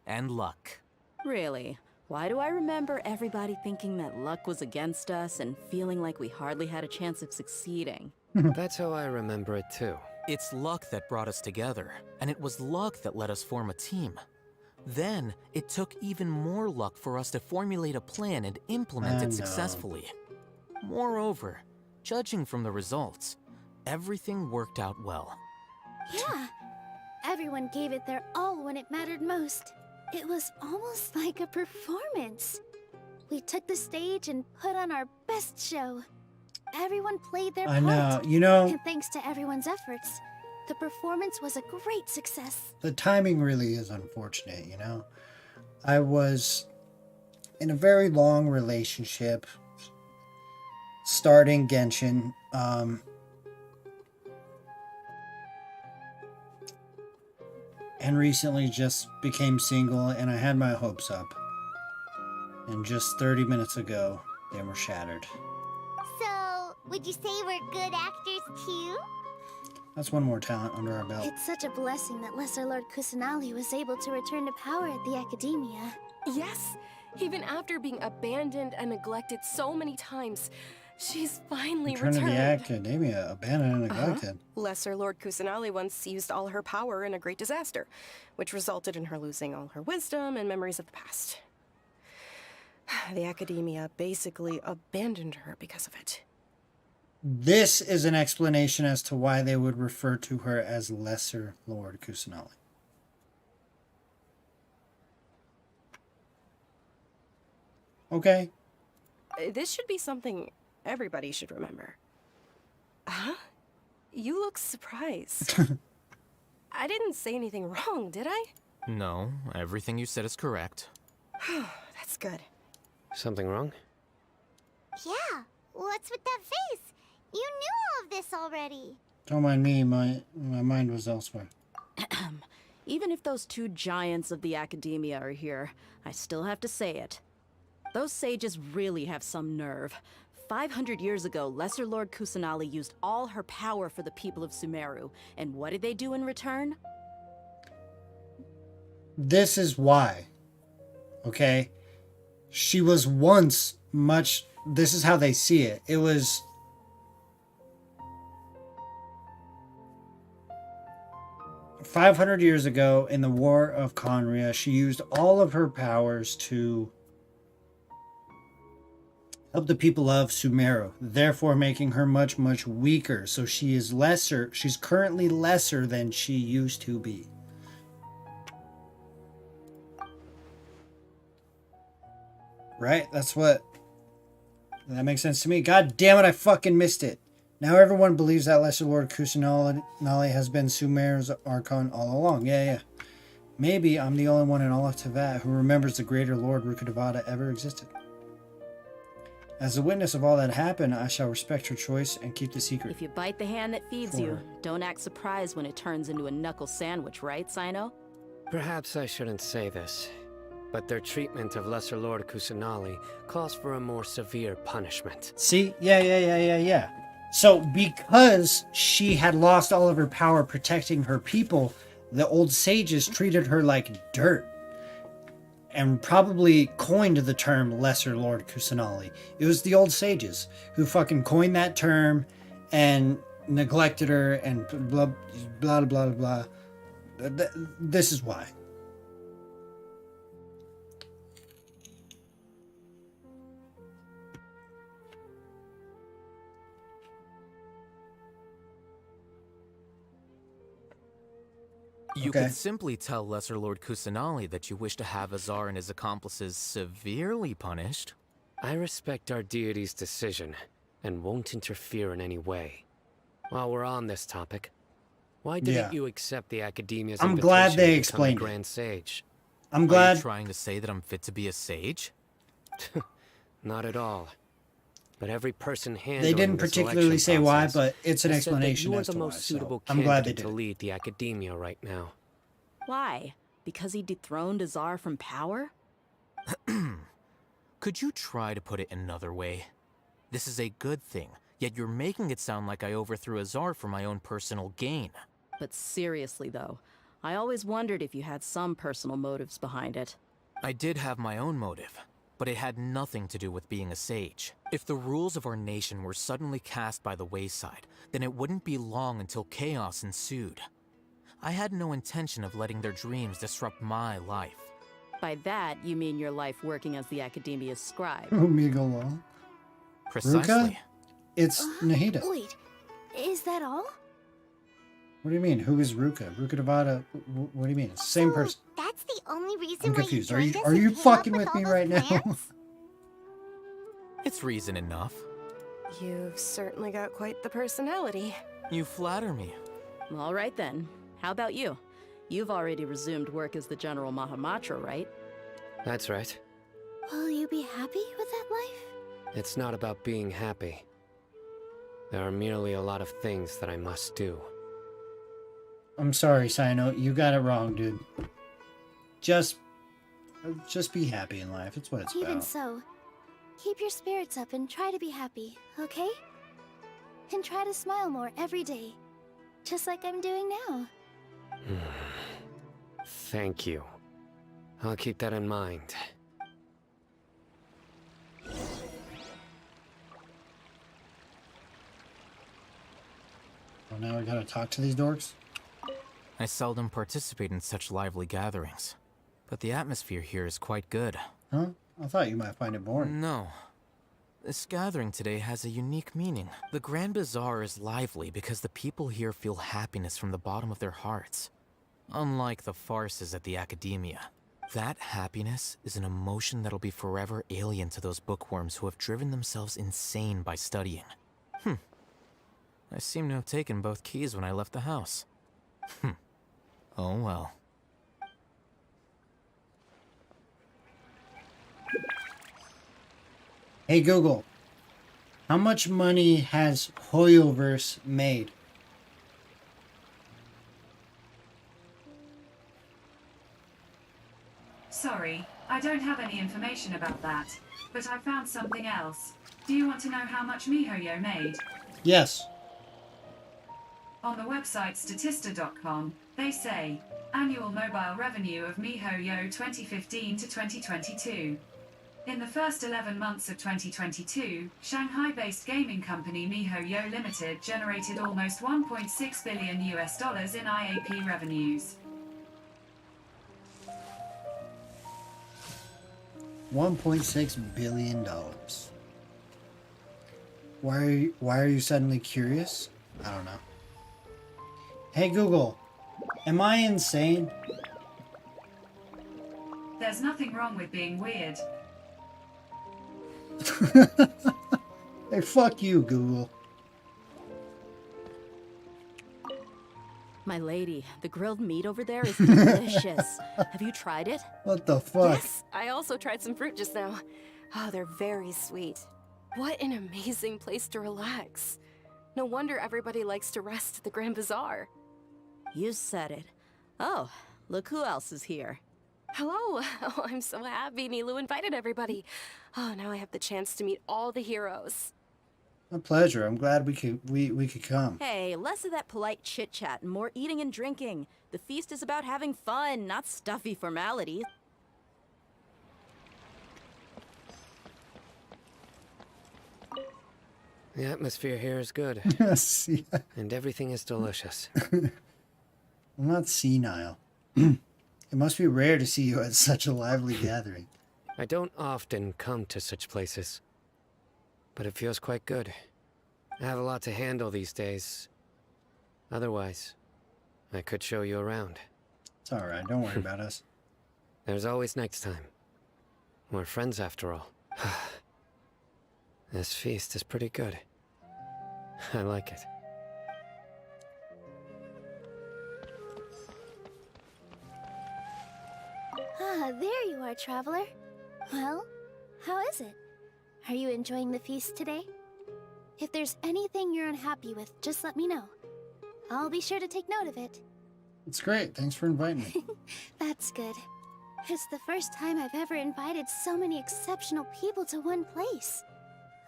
[SPEAKER 21] And luck.
[SPEAKER 5] Really? Why do I remember everybody thinking that luck was against us and feeling like we hardly had a chance of succeeding?
[SPEAKER 7] That's how I remember it too.
[SPEAKER 21] It's luck that brought us together, and it was luck that let us form a team. Then, it took even more luck for us to formulate a plan and implement it successfully. Moreover, judging from the results, everything worked out well.
[SPEAKER 8] Yeah, everyone gave it their all when it mattered most. It was almost like a performance. We took the stage and put on our best show. Everyone played their part.
[SPEAKER 1] I know, you know-
[SPEAKER 8] And thanks to everyone's efforts, the performance was a great success.
[SPEAKER 1] The timing really is unfortunate, you know? I was in a very long relationship starting Genshin. And recently just became single, and I had my hopes up. And just 30 minutes ago, they were shattered.
[SPEAKER 14] So, would you say we're good actors too?
[SPEAKER 1] That's one more talent under our belt.
[SPEAKER 8] It's such a blessing that Lesser Lord Kusanali was able to return to power at the Academia.
[SPEAKER 2] Yes, even after being abandoned and neglected so many times, she's finally
[SPEAKER 1] Return to the
[SPEAKER 2] returned.
[SPEAKER 1] Academia, abandoned and neglected.
[SPEAKER 2] Lesser Lord Kusanali once used all her power in a great disaster, which resulted in her losing all her wisdom and memories of the past. The Academia basically abandoned her because of it.
[SPEAKER 1] This is an explanation as to why they would refer to her as Lesser Lord Kusanali. Okay.
[SPEAKER 2] This should be something everybody should remember. Huh? You look surprised. I didn't say anything wrong, did I?
[SPEAKER 21] No, everything you said is correct.
[SPEAKER 2] That's good.
[SPEAKER 7] Something wrong?
[SPEAKER 14] Yeah, what's with that face? You knew all of this already.
[SPEAKER 1] Don't mind me, my mind was elsewhere.
[SPEAKER 5] Even if those two giants of the Academia are here, I still have to say it. Those sages really have some nerve. 500 years ago, Lesser Lord Kusanali used all her power for the people of Sumeru. And what did they do in return?
[SPEAKER 1] This is why. Okay? She was once much... This is how they see it. It was... "500 years ago, in the War of Conria, she used all of her powers to help the people of Sumeru, therefore making her much, much weaker. So she is lesser. She's currently lesser than she used to be." Right? That makes sense to me. God damn it, I fucking missed it. Now everyone believes that Lesser Lord Kusanali has been Sumeru's Archon all along. Yeah. Maybe I'm the only one in all of Tevat who remembers the greater Lord Rukkhadevata ever existed. As a witness of all that happened, I shall respect her choice and keep the secret.
[SPEAKER 5] If you bite the hand that feeds you, don't act surprised when it turns into a knuckle sandwich, right, Sino?
[SPEAKER 7] Perhaps I shouldn't say this, but their treatment of Lesser Lord Kusanali calls for a more severe punishment.
[SPEAKER 1] See? Yeah. So because she had lost all of her power protecting her people, the old sages treated her like dirt. And probably coined the term Lesser Lord Kusanali. It was the old sages who fucking coined that term and neglected her and blah, blah, blah, blah. This is why.
[SPEAKER 21] You
[SPEAKER 1] Okay.
[SPEAKER 21] could simply tell Lesser Lord Kusanali that you wish to have Azar and his accomplices severely punished.
[SPEAKER 7] I respect our deity's decision and won't interfere in any way. While we're on this topic, why didn't you accept the Academia's
[SPEAKER 1] I'm
[SPEAKER 7] invitation
[SPEAKER 1] glad they
[SPEAKER 7] to become a
[SPEAKER 1] explained it.
[SPEAKER 7] Grand Sage?
[SPEAKER 1] I'm
[SPEAKER 21] Are
[SPEAKER 1] glad.
[SPEAKER 21] you trying to say that I'm fit to be a sage?
[SPEAKER 7] Not at all. But every person handling
[SPEAKER 1] They didn't
[SPEAKER 7] the
[SPEAKER 1] particularly
[SPEAKER 7] selection
[SPEAKER 1] say why,
[SPEAKER 7] process
[SPEAKER 1] but it's an
[SPEAKER 7] has said that
[SPEAKER 1] explanation
[SPEAKER 7] you are
[SPEAKER 1] as
[SPEAKER 7] the
[SPEAKER 1] to why.
[SPEAKER 7] most suitable
[SPEAKER 1] So I'm glad they
[SPEAKER 7] candidate
[SPEAKER 1] did
[SPEAKER 7] to
[SPEAKER 1] it.
[SPEAKER 7] lead the Academia right now.
[SPEAKER 5] Why? Because he dethroned Azar from power?
[SPEAKER 21] Could you try to put it another way? This is a good thing, yet you're making it sound like I overthrew Azar for my own personal gain.
[SPEAKER 5] But seriously, though, I always wondered if you had some personal motives behind it.
[SPEAKER 21] I did have my own motive, but it had nothing to do with being a sage. If the rules of our nation were suddenly cast by the wayside, then it wouldn't be long until chaos ensued. I had no intention of letting their dreams disrupt my life.
[SPEAKER 5] By that, you mean your life working as the Academia's scribe.
[SPEAKER 1] Omega Law.
[SPEAKER 21] Precisely.
[SPEAKER 1] Ruka? It's Nahida.
[SPEAKER 8] Wait, is that all?
[SPEAKER 1] What do you mean? Who is Ruka? Rukkhadevata? What do you mean? It's the same person.
[SPEAKER 14] That's the only reason
[SPEAKER 1] I'm
[SPEAKER 14] why
[SPEAKER 1] confused.
[SPEAKER 14] you
[SPEAKER 1] Are you
[SPEAKER 14] joined us
[SPEAKER 1] are
[SPEAKER 14] and
[SPEAKER 1] you
[SPEAKER 14] came up
[SPEAKER 1] fucking
[SPEAKER 14] with
[SPEAKER 1] with
[SPEAKER 14] all
[SPEAKER 1] me
[SPEAKER 14] those
[SPEAKER 1] right now?
[SPEAKER 14] plans?
[SPEAKER 21] It's reason enough.
[SPEAKER 2] You've certainly got quite the personality.
[SPEAKER 21] You flatter me.
[SPEAKER 5] All right then. How about you? You've already resumed work as the General Mahamatra, right?
[SPEAKER 7] That's right.
[SPEAKER 8] Will you be happy with that life?
[SPEAKER 7] It's not about being happy. There are merely a lot of things that I must do.
[SPEAKER 1] I'm sorry, Sino. You got it wrong, dude. Just be happy in life. It's what it's
[SPEAKER 8] Even
[SPEAKER 1] about.
[SPEAKER 8] so, keep your spirits up and try to be happy, okay? And try to smile more every day. just like I'm doing now.
[SPEAKER 7] Thank you. I'll keep that in mind.
[SPEAKER 1] Well, now we gotta talk to these dorks?
[SPEAKER 21] I seldom participate in such lively gatherings, but the atmosphere here is quite good.
[SPEAKER 1] Huh? I thought you might find it boring.
[SPEAKER 21] No. This gathering today has a unique meaning. The Grand Bazaar is lively because the people here feel happiness from the bottom of their hearts. Unlike the farces at the Academia. That happiness is an emotion that'll be forever alien to those bookworms who have driven themselves insane by studying. I seem to have taken both keys when I left the house. Oh well.
[SPEAKER 1] Hey Google, how much money has Hoyoverse made?
[SPEAKER 12] Sorry, I don't have any information about that, but I found something else. Do you want to know how much MiHoYo made?
[SPEAKER 1] Yes.
[SPEAKER 12] On the website Statista.com, they say, annual mobile revenue of MiHoYo 2015 to 2022. In the first 11 months of 2022, Shanghai-based gaming company MiHoYo Limited generated almost $1.6 billion in IAP revenues.
[SPEAKER 1] $1.6 billion. Why are you suddenly curious? I don't know. Hey Google, am I insane?
[SPEAKER 12] There's nothing wrong with being weird.
[SPEAKER 1] Hey, fuck you, Google.
[SPEAKER 5] My lady, the grilled meat over there is delicious. Have you tried it?
[SPEAKER 1] What the fuck?
[SPEAKER 2] Yes, I also tried some fruit just now. Oh, they're very sweet. What an amazing place to relax. No wonder everybody likes to rest at the Grand Bazaar.
[SPEAKER 5] You said it. Oh, look who else is here.
[SPEAKER 2] Hello. Oh, I'm so happy Nilu invited everybody. Oh, now I have the chance to meet all the heroes.
[SPEAKER 1] My pleasure. I'm glad we could come.
[SPEAKER 5] Hey, less of that polite chit-chat and more eating and drinking. The feast is about having fun, not stuffy formalities.
[SPEAKER 7] The atmosphere here is good.
[SPEAKER 1] Yes. Yeah.
[SPEAKER 7] And everything is delicious.
[SPEAKER 1] I'm not senile. It must be rare to see you at such a lively gathering.
[SPEAKER 7] I don't often come to such places, but it feels quite good. I have a lot to handle these days. Otherwise, I could show you around.
[SPEAKER 1] It's alright, don't worry about us.
[SPEAKER 7] There's always next time. We're friends after all. This feast is pretty good. I like it.
[SPEAKER 8] Ah, there you are, traveler. Well, how is it? Are you enjoying the feast today? If there's anything you're unhappy with, just let me know. I'll be sure to take note of it.
[SPEAKER 1] It's great. Thanks for inviting me.
[SPEAKER 8] That's good. It's the first time I've ever invited so many exceptional people to one place.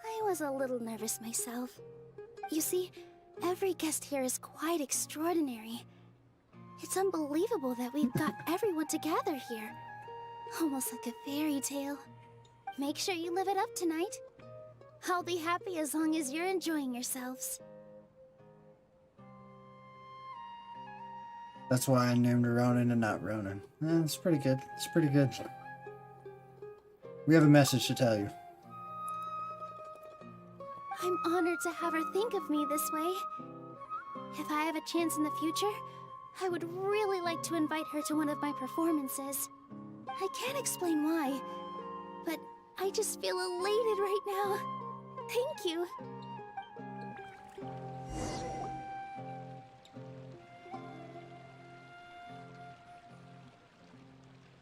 [SPEAKER 8] I was a little nervous myself. You see, every guest here is quite extraordinary. It's unbelievable that we've got everyone together here. Almost like a fairy tale. Make sure you live it up tonight. I'll be happy as long as you're enjoying yourselves.
[SPEAKER 1] That's why I named her Rownin and not Ronin. It's pretty good. It's pretty good. We have a message to tell you.
[SPEAKER 8] I'm honored to have her think of me this way. If I have a chance in the future, I would really like to invite her to one of my performances. I can't explain why, but I just feel elated right now. Thank you.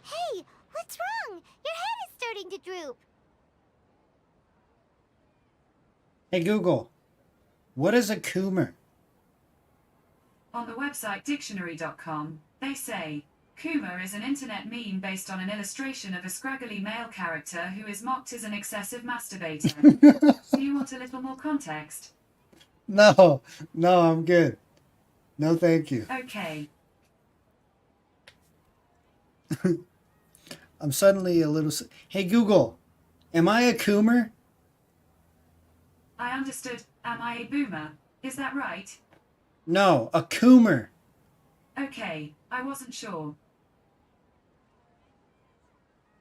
[SPEAKER 14] Hey, what's wrong? Your head is starting to droop.
[SPEAKER 1] Hey Google, what is a Coomer?
[SPEAKER 12] On the website Dictionary.com, they say, Kuma is an internet meme based on an illustration of a scraggly male character who is mocked as an excessive masturbator. Do you want a little more context?
[SPEAKER 1] No, I'm good. No, thank you.
[SPEAKER 12] Okay.
[SPEAKER 1] I'm suddenly a little... Hey, Google, am I a Coomer?
[SPEAKER 12] I understood. Am I a boomer? Is that right?
[SPEAKER 1] No, a Coomer.
[SPEAKER 12] Okay, I wasn't sure.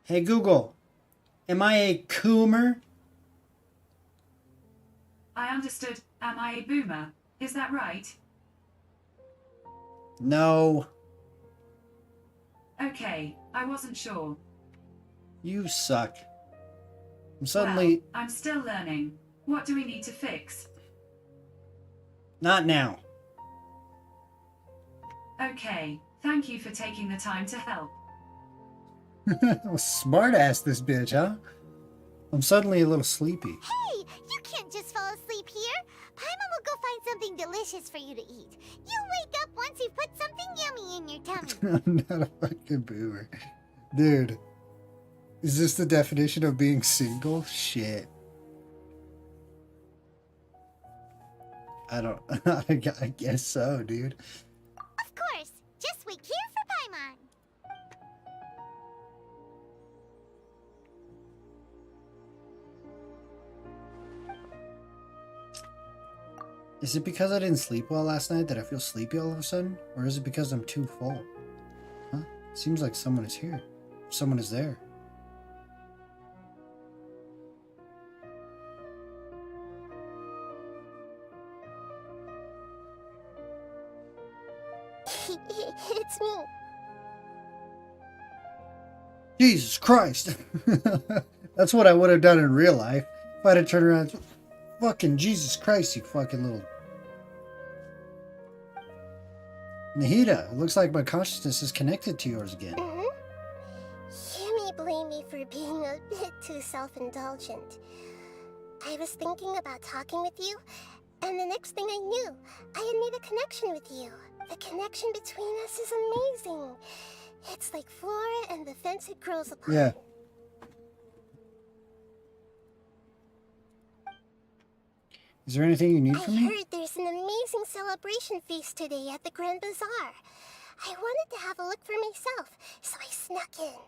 [SPEAKER 1] Hey, Google, am I a Coomer?
[SPEAKER 12] I understood. Am I a boomer? Is that right?
[SPEAKER 1] No.
[SPEAKER 12] Okay, I wasn't sure.
[SPEAKER 1] You suck. I'm suddenly...
[SPEAKER 12] Well, I'm still learning. What do we need to fix?
[SPEAKER 1] Not now.
[SPEAKER 12] Okay, thank you for taking the time to help.
[SPEAKER 1] Smart ass this bitch, huh? I'm suddenly a little sleepy.
[SPEAKER 14] Hey, you can't just fall asleep here. Paimon will go find something delicious for you to eat. You'll wake up once you've put something yummy in your tummy.
[SPEAKER 1] I'm not a fucking boomer. Dude. Is this the definition of being single? Shit. I don't... I guess so, dude.
[SPEAKER 14] Of course. Just wait here for Paimon.
[SPEAKER 1] Is it because I didn't sleep well last night that I feel sleepy all of a sudden? Or is it because I'm too full? Huh? Seems like someone is here. Someone is there.
[SPEAKER 3] It's me.
[SPEAKER 1] Jesus Christ! That's what I would have done in real life. If I'd have turned around and fucking Jesus Christ, you fucking little... Nahida, it looks like my consciousness is connected to yours again.
[SPEAKER 3] You may blame me for being a bit too self-indulgent. I was thinking about talking with you, and the next thing I knew, I had made a connection with you. The connection between us is amazing. It's like flora and the fence it grows upon.
[SPEAKER 1] Yeah. Is there anything you need from
[SPEAKER 3] I
[SPEAKER 1] me?
[SPEAKER 3] heard there's an amazing celebration feast today at the Grand Bazaar. I wanted to have a look for myself, so I snuck in.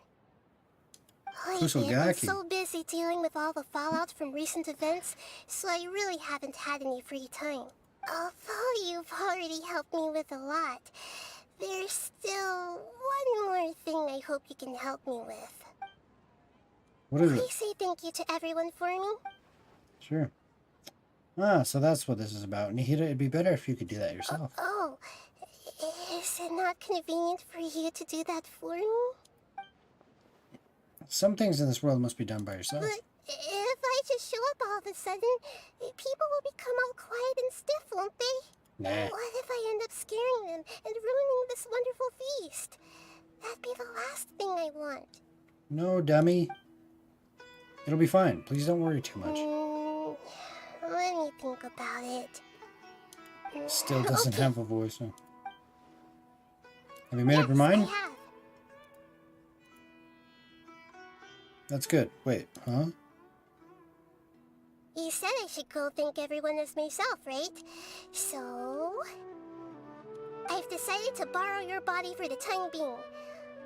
[SPEAKER 3] Lately, I've been so busy dealing with all the fallout from recent events, so I really haven't had any free time. Although you've already helped me with a lot, there's still one more thing I hope you can help me with.
[SPEAKER 1] What is it?
[SPEAKER 3] Please say thank you to everyone for me.
[SPEAKER 1] Sure. Ah, so that's what this is about. Nahida, it'd be better if you could do that yourself.
[SPEAKER 3] Oh, is it not convenient for you to do that for me?
[SPEAKER 1] Some things in this world must be done by yourself.
[SPEAKER 3] But if I just show up all of a sudden, people will become all quiet and stiff, won't they?
[SPEAKER 1] Nah.
[SPEAKER 3] What if I end up scaring them and ruining this wonderful feast? That'd be the last thing I want.
[SPEAKER 1] No, dummy. It'll be fine. Please don't worry too much.
[SPEAKER 3] Let me think about it.
[SPEAKER 1] Still doesn't have a voice. Huh? Have you made up your mind?
[SPEAKER 3] I have.
[SPEAKER 1] That's good. Wait, huh?
[SPEAKER 3] You said I should go thank everyone as myself, right? So... I've decided to borrow your body for the time being.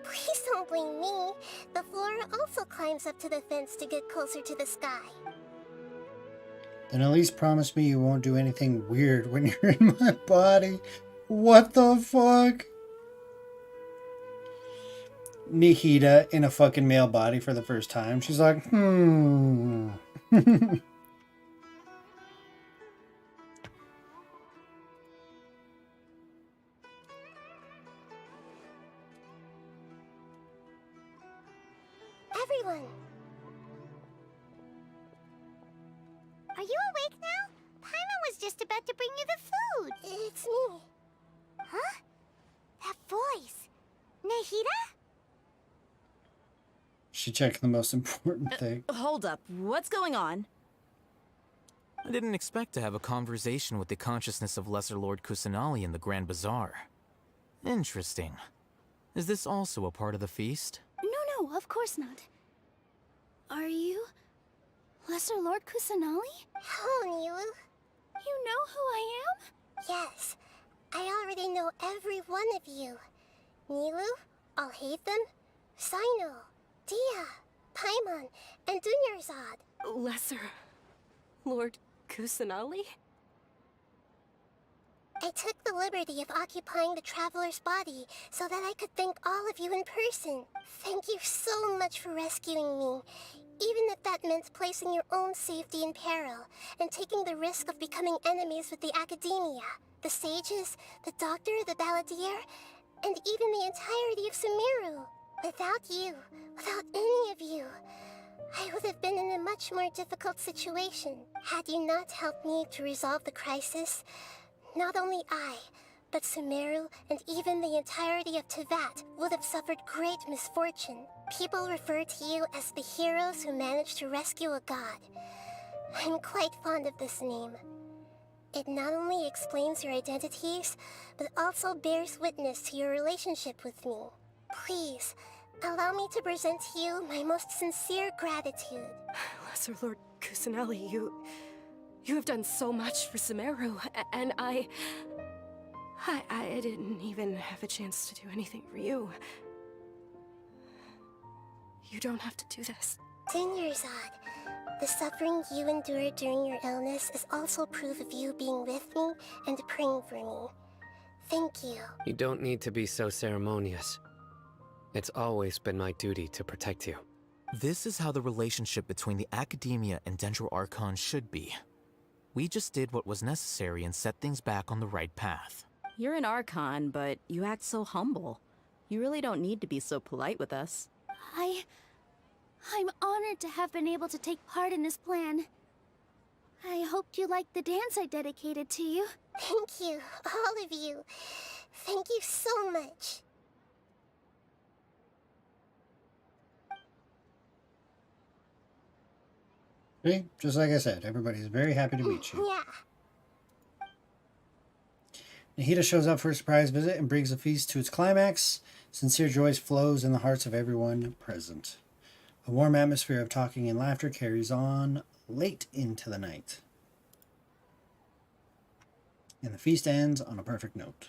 [SPEAKER 3] Please don't blame me. The flora also climbs up to the fence to get closer to the sky.
[SPEAKER 1] Then at least promise me you won't do anything weird when you're in my body. What the fuck? Nahida in a fucking male body for the first time. She's like,
[SPEAKER 3] Everyone!
[SPEAKER 14] Are you awake now? Paimon was just about to bring you the food.
[SPEAKER 3] It's me.
[SPEAKER 14] Huh? That voice. Nahida?
[SPEAKER 1] She checked the most important thing.
[SPEAKER 5] Hold up. What's going on?
[SPEAKER 21] I didn't expect to have a conversation with the consciousness of Lesser Lord Kusanali in the Grand Bazaar. Interesting. Is this also a part of the feast?
[SPEAKER 8] No, of course not. Are you Lesser Lord Kusanali?
[SPEAKER 3] Hello, Nilu.
[SPEAKER 8] You know who I am?
[SPEAKER 3] Yes. I already know every one of you. Nilu, I'll hate them, Sino, Dia, Paimon, and Dunyarzad.
[SPEAKER 2] Lesser Lord Kusanali?
[SPEAKER 3] I took the liberty of occupying the Traveler's body so that I could thank all of you in person. Thank you so much for rescuing me, even if that meant placing your own safety in peril and taking the risk of becoming enemies with the Academia, the sages, the doctor, the balladeer, and even the entirety of Sumeru. Without you, without any of you, I would have been in a much more difficult situation. Had you not helped me to resolve the crisis, not only I, but Sumeru and even the entirety of Tevat would have suffered great misfortune. People refer to you as the heroes who managed to rescue a god. I'm quite fond of this name. It not only explains your identities, but also bears witness to your relationship with me. Please, allow me to present to you my most sincere gratitude.
[SPEAKER 2] Lesser Lord Kusanali, you have done so much for Sumeru, and I didn't even have a chance to do anything for you. You don't have to do this.
[SPEAKER 3] Dunyarzad, the suffering you endured during your illness is also proof of you being with me and praying for me. Thank you.
[SPEAKER 7] You don't need to be so ceremonious. It's always been my duty to protect you.
[SPEAKER 21] This is how the relationship between the Academia and Dendro Archon should be. We just did what was necessary and set things back on the right path.
[SPEAKER 5] You're an Archon, but you act so humble. You really don't need to be so polite with us.
[SPEAKER 8] I'm honored to have been able to take part in this plan. I hoped you liked the dance I dedicated to you.
[SPEAKER 3] Thank you, all of you. Thank you so much.
[SPEAKER 1] See, just like I said, everybody's very happy to meet you.
[SPEAKER 3] Yeah.
[SPEAKER 1] Nahida shows up for a surprise visit and brings the feast to its climax. Sincere joy flows in the hearts of everyone present. A warm atmosphere of talking and laughter carries on late into the night. And the feast ends on a perfect note.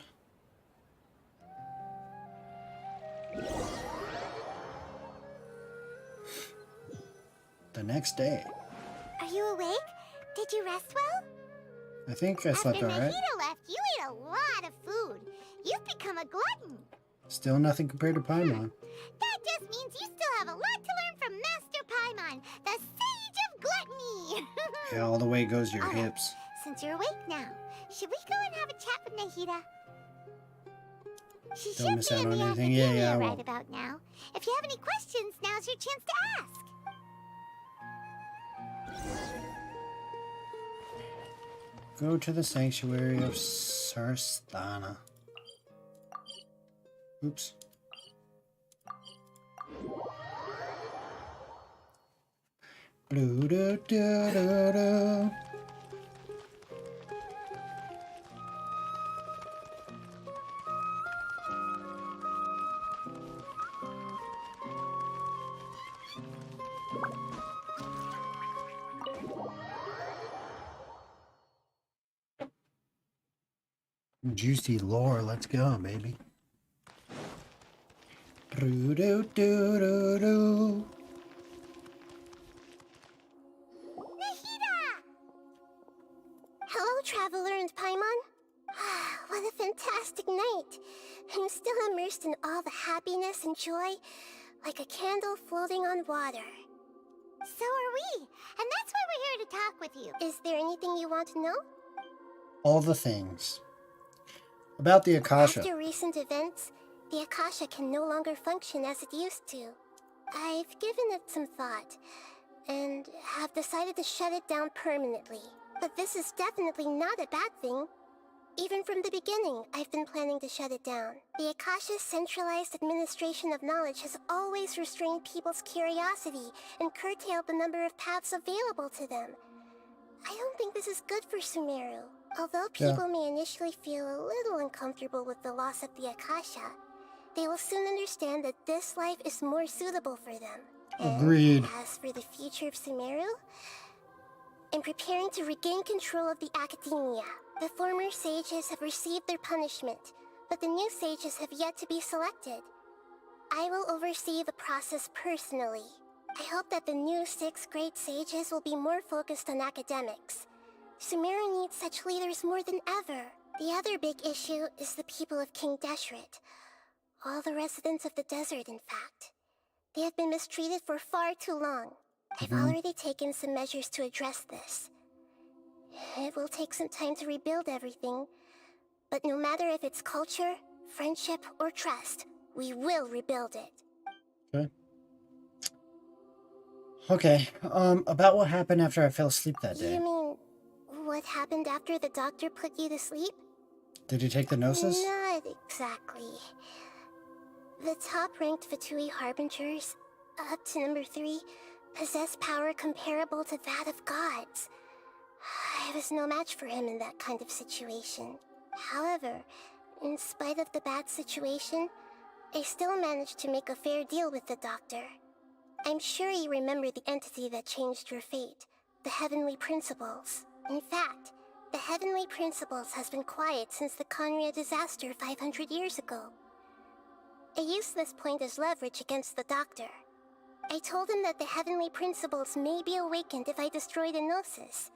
[SPEAKER 1] The next day.
[SPEAKER 14] Are you awake? Did you rest well?
[SPEAKER 1] I think I slept
[SPEAKER 14] After
[SPEAKER 1] alright.
[SPEAKER 14] Nahida left, you ate a lot of food. You've become a glutton.
[SPEAKER 1] Still nothing compared to Paimon.
[SPEAKER 14] That just means you still have a lot to learn from Master Paimon, the Sage of Gluttony.
[SPEAKER 1] Yeah, all the way goes to your
[SPEAKER 14] All right,
[SPEAKER 1] hips.
[SPEAKER 14] Since you're awake now, should we go and have a chat with Nahida? She
[SPEAKER 1] Don't
[SPEAKER 14] should
[SPEAKER 1] miss
[SPEAKER 14] be
[SPEAKER 1] out
[SPEAKER 14] in
[SPEAKER 1] on
[SPEAKER 14] the
[SPEAKER 1] anything. Yeah,
[SPEAKER 14] Academia
[SPEAKER 1] I
[SPEAKER 14] right
[SPEAKER 1] won't.
[SPEAKER 14] about now. If you have any questions, now's your chance to ask.
[SPEAKER 1] Go to the sanctuary of Sarasthana. Oops. Blue do do do do. Juicy lore, let's go, baby. Do do do do do.
[SPEAKER 3] Hello, Traveler and Paimon. What a fantastic night. I'm still immersed in all the happiness and joy, like a candle floating on water.
[SPEAKER 14] So are we, and that's why we're here to talk with you.
[SPEAKER 3] Is there anything you want to know?
[SPEAKER 1] All the things. About the Akasha.
[SPEAKER 3] After recent events, the Akasha can no longer function as it used to. I've given it some thought, and have decided to shut it down permanently. But this is definitely not a bad thing. Even from the beginning, I've been planning to shut it down. The Akasha's centralized administration of knowledge has always restrained people's curiosity and curtailed the number of paths available to them. I don't think this is good for Sumeru. Although people may initially feel a little uncomfortable with the loss of the Akasha, they will soon understand that this life is more suitable for them.
[SPEAKER 1] Agreed.
[SPEAKER 3] And as for the future of Sumeru, I'm preparing to regain control of the Academia. The former sages have received their punishment, but the new sages have yet to be selected. I will oversee the process personally. I hope that the new 6 great sages will be more focused on academics. Sumeru needs such leaders more than ever. The other big issue is the people of King Deshret. All the residents of the desert, in fact. They have been mistreated for far too long. I've already taken some measures to address this. It will take some time to rebuild everything, but no matter if it's culture, friendship, or trust, we will rebuild it.
[SPEAKER 1] Okay. Okay, about what happened after I fell asleep that day.
[SPEAKER 3] You mean, what happened after the doctor put you to sleep?
[SPEAKER 1] Did you take the gnosis?
[SPEAKER 3] Not exactly. The top-ranked Fatui Harbingers, up to number 3, possess power comparable to that of gods. I was no match for him in that kind of situation. However, in spite of the bad situation, I still managed to make a fair deal with the doctor. I'm sure you remember the entity that changed your fate, the Heavenly Principles. In fact, the Heavenly Principles has been quiet since the Conria disaster 500 years ago. I used this point as leverage against the doctor. I told him that the Heavenly Principles may be awakened if I destroy the Gnosis.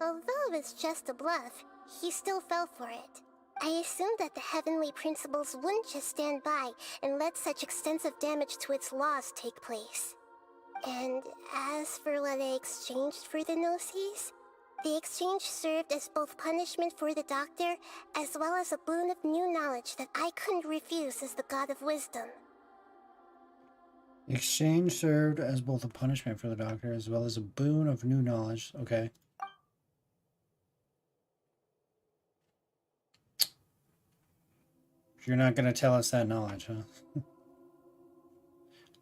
[SPEAKER 3] Although it's just a bluff, he still fell for it. I assumed that the Heavenly Principles wouldn't just stand by and let such extensive damage to its laws take place. And as for what I exchanged for the Gnosis, the exchange served as both punishment for the doctor, as well as a boon of new knowledge that I couldn't refuse as the God of Wisdom.
[SPEAKER 1] Exchange served as both a punishment for the doctor, as well as a boon of new knowledge. Okay. You're not going to tell us that knowledge, huh?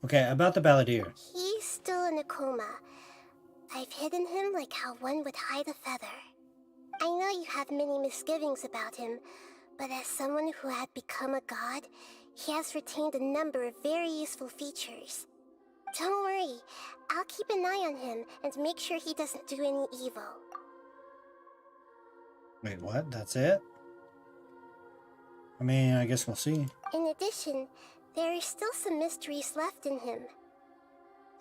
[SPEAKER 1] Okay, about the balladeer.
[SPEAKER 3] He's still in a coma. I've hidden him like how one would hide a feather. I know you have many misgivings about him, but as someone who had become a god, he has retained a number of very useful features. Don't worry, I'll keep an eye on him and make sure he doesn't do any evil.
[SPEAKER 1] Wait, what? That's it? I mean, I guess we'll see.
[SPEAKER 3] In addition, there are still some mysteries left in him.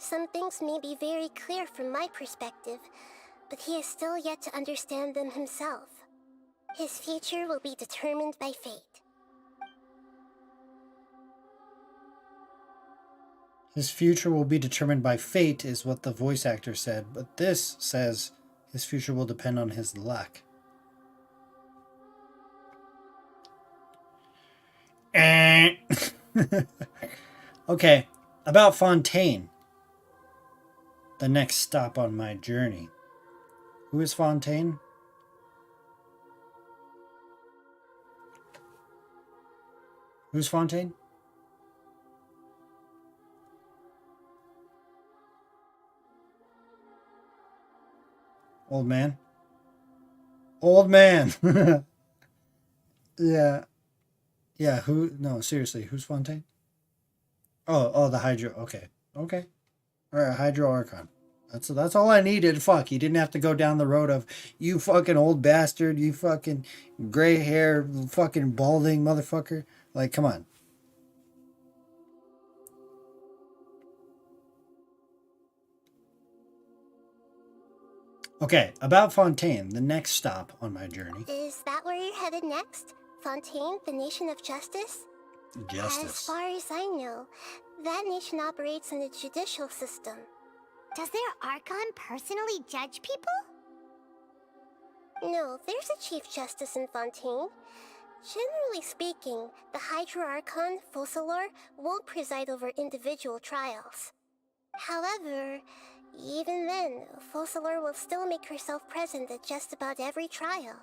[SPEAKER 3] Some things may be very clear from my perspective, but he has still yet to understand them himself. His future will be determined by fate.
[SPEAKER 1] His future will be determined by fate is what the voice actor said, but this says his future will depend on his luck. Okay, about Fontaine. The next stop on my journey. Who is Fontaine? Who's Fontaine? Old man? Old man! Yeah. Yeah, who? No, seriously, who's Fontaine? Oh, the Hydro. Okay. Okay. Alright, Hydro Archon. That's all I needed. Fuck, you didn't have to go down the road of, you fucking old bastard, you fucking gray hair, fucking balding motherfucker. Like, come on. Okay, about Fontaine, the next stop on my journey.
[SPEAKER 3] Is that where you're headed next? Fontaine, the nation of justice?
[SPEAKER 1] Justice.
[SPEAKER 3] As far as I know, that nation operates on a judicial system.
[SPEAKER 14] Does their Archon personally judge people?
[SPEAKER 3] No, there's a Chief Justice in Fontaine. Generally speaking, the Hydra Archon, Focalor, won't preside over individual trials. However, even then, Focalor will still make herself present at just about every trial.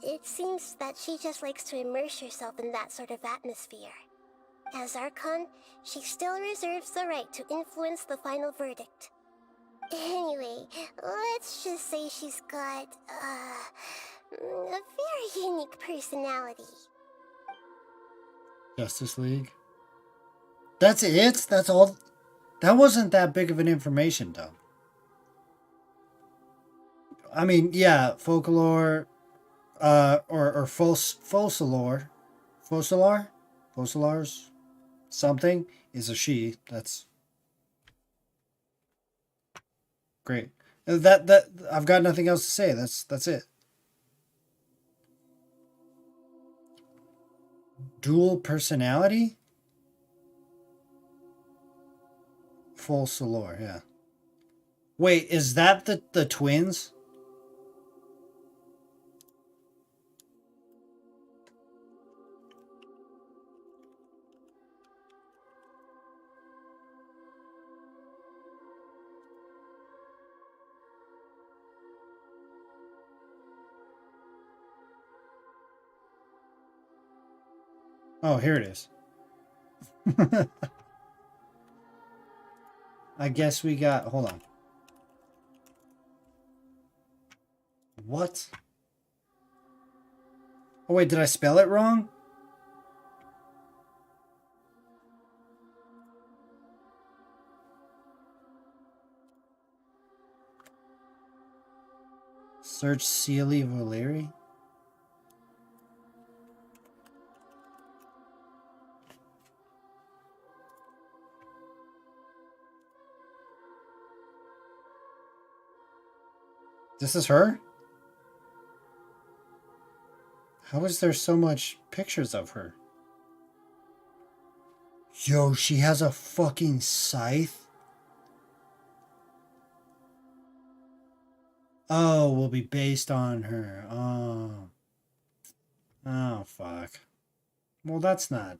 [SPEAKER 3] It seems that she just likes to immerse herself in that sort of atmosphere. As Archon, she still reserves the right to influence the final verdict. Anyway, let's just say she's got, a very unique personality.
[SPEAKER 1] Justice League. That's it? That's all? That wasn't that big of an information, though. I mean, yeah, Folklore, or Fosalor. Fosalar's something is a she. That's great. That I've got nothing else to say. That's it. Dual personality? Fosalor, yeah. Wait, is that the twins? Oh, here it is. I guess we got... Hold on. What? Oh, wait, did I spell it wrong? Search Sealy Valeri? This is her? How is there so much pictures of her? Yo, she has a fucking scythe? Oh, will be based on her. Oh. Oh, fuck. Well, that's not...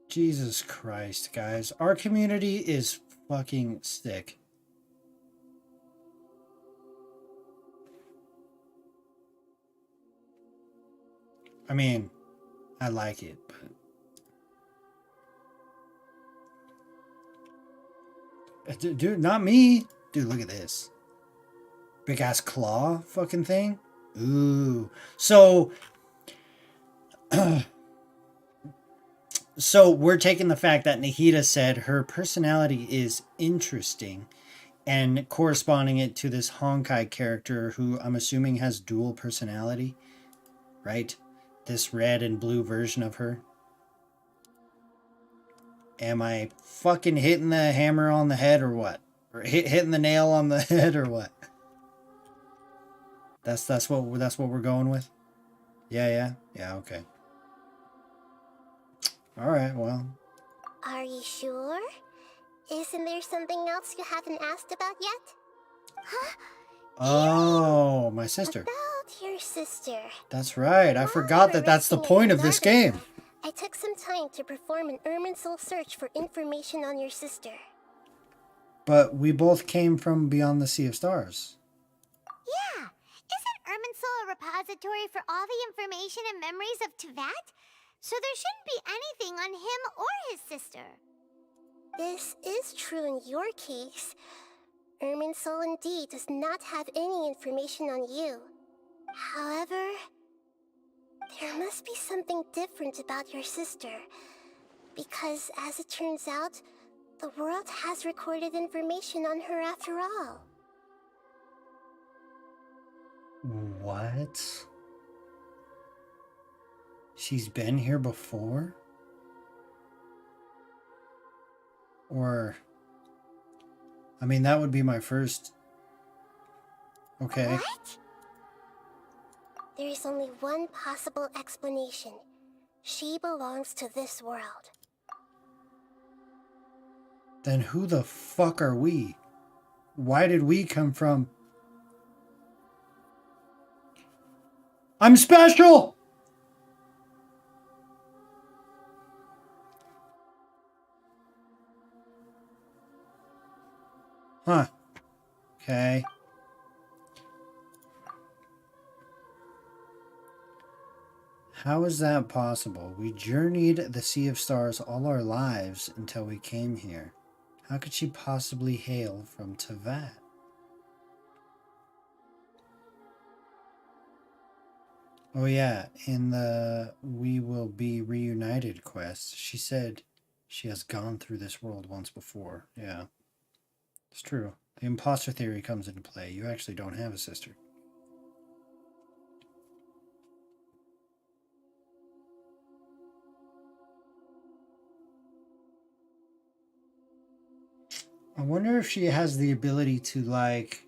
[SPEAKER 1] Jesus Christ, guys. Our community is fucking sick. I mean, I like it, but... Dude, not me. Dude, look at this. Big ass claw fucking thing. Ooh. So... So we're taking the fact that Nahida said her personality is interesting and corresponding it to this Honkai character who I'm assuming has dual personality, right? This red and blue version of her. Am I fucking hitting the hammer on the head or what? Or hitting the nail on the head or what? That's what we're going with? Yeah, okay. Alright, well.
[SPEAKER 3] Are you sure? Isn't there something else you haven't asked about yet? Huh?
[SPEAKER 1] Oh, my sister.
[SPEAKER 3] About your sister.
[SPEAKER 1] That's right. I forgot that that's the point of this game.
[SPEAKER 3] I took some time to perform an Irminsul search for information on your sister.
[SPEAKER 1] But we both came from beyond the Sea of Stars.
[SPEAKER 14] Yeah. Isn't Irminsul a repository for all the information and memories of Tevat? So there shouldn't be anything on him or his sister.
[SPEAKER 3] This is true in your case. Irminsul indeed does not have any information on you. However, there must be something different about your sister. Because as it turns out, the world has recorded information on her after all.
[SPEAKER 1] What? She's been here before? Or... I mean, that would be my first... Okay.
[SPEAKER 3] What? There is only one possible explanation. She belongs to this world.
[SPEAKER 1] Then who the fuck are we? Why did we come from... I'm special! Huh. Okay. How is that possible? We journeyed the Sea of Stars all our lives until we came here. How could she possibly hail from Tevat? Oh yeah, in the We Will Be Reunited quest, she said she has gone through this world once before. Yeah. It's true. The imposter theory comes into play. You actually don't have a sister. I wonder if she has the ability to, like,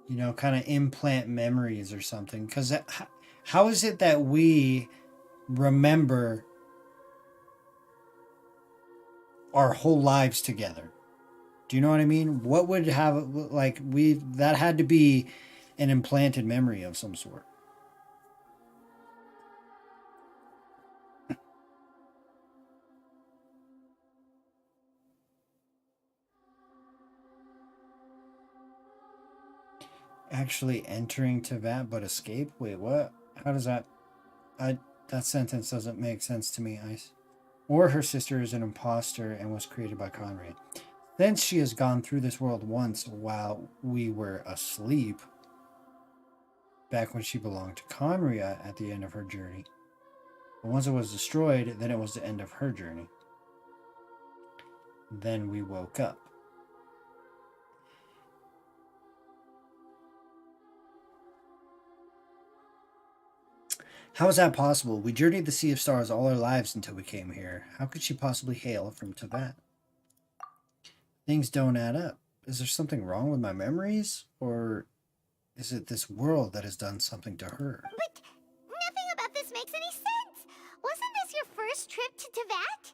[SPEAKER 1] you know, kind of implant memories or something. Because how is it that we remember our whole lives together? Do you know what I mean? What would have, like, that had to be an implanted memory of some sort. Actually entering Teyvat but escape? Wait, what? How does that... that sentence doesn't make sense to me. Or her sister is an imposter and was created by Conrad. Since she has gone through this world once while we were asleep, back when she belonged to Conria at the end of her journey. But once it was destroyed, then it was the end of her journey. Then we woke up. How is that possible? We journeyed the Sea of Stars all our lives until we came here. How could she possibly hail from Teyvat? Things don't add up. Is there something wrong with my memories? Or is it this world that has done something to her?
[SPEAKER 14] But nothing about this makes any sense. Wasn't this your first trip to Teyvat?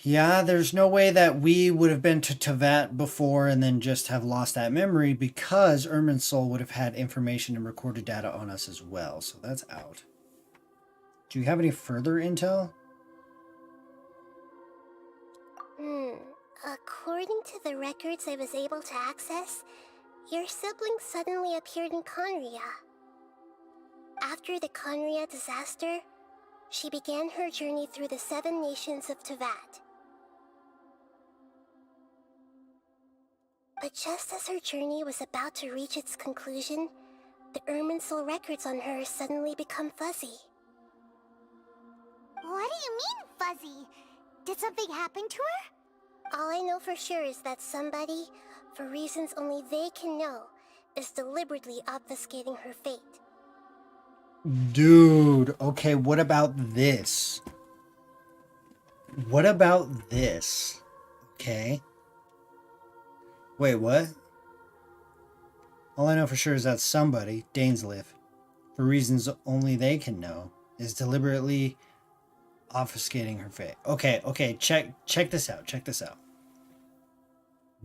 [SPEAKER 1] Yeah, there's no way that we would have been to Teyvat before and then just have lost that memory, because Irminsul would have had information and recorded data on us as well. So that's out. Do you have any further intel?
[SPEAKER 3] According to the records I was able to access, your sibling suddenly appeared in Conria. After the Conria disaster, she began her journey through the 7 nations of Teyvat. But just as her journey was about to reach its conclusion, the Irminsul records on her suddenly become fuzzy.
[SPEAKER 14] What do you mean, fuzzy? Did something happen to her?
[SPEAKER 3] All I know for sure is that somebody, for reasons only they can know, is deliberately obfuscating her fate.
[SPEAKER 1] Dude, okay, what about this? What about this? Okay. Wait, what? All I know for sure is that somebody, Dainsleif, for reasons only they can know, is deliberately obfuscating her fate. Okay, check this out.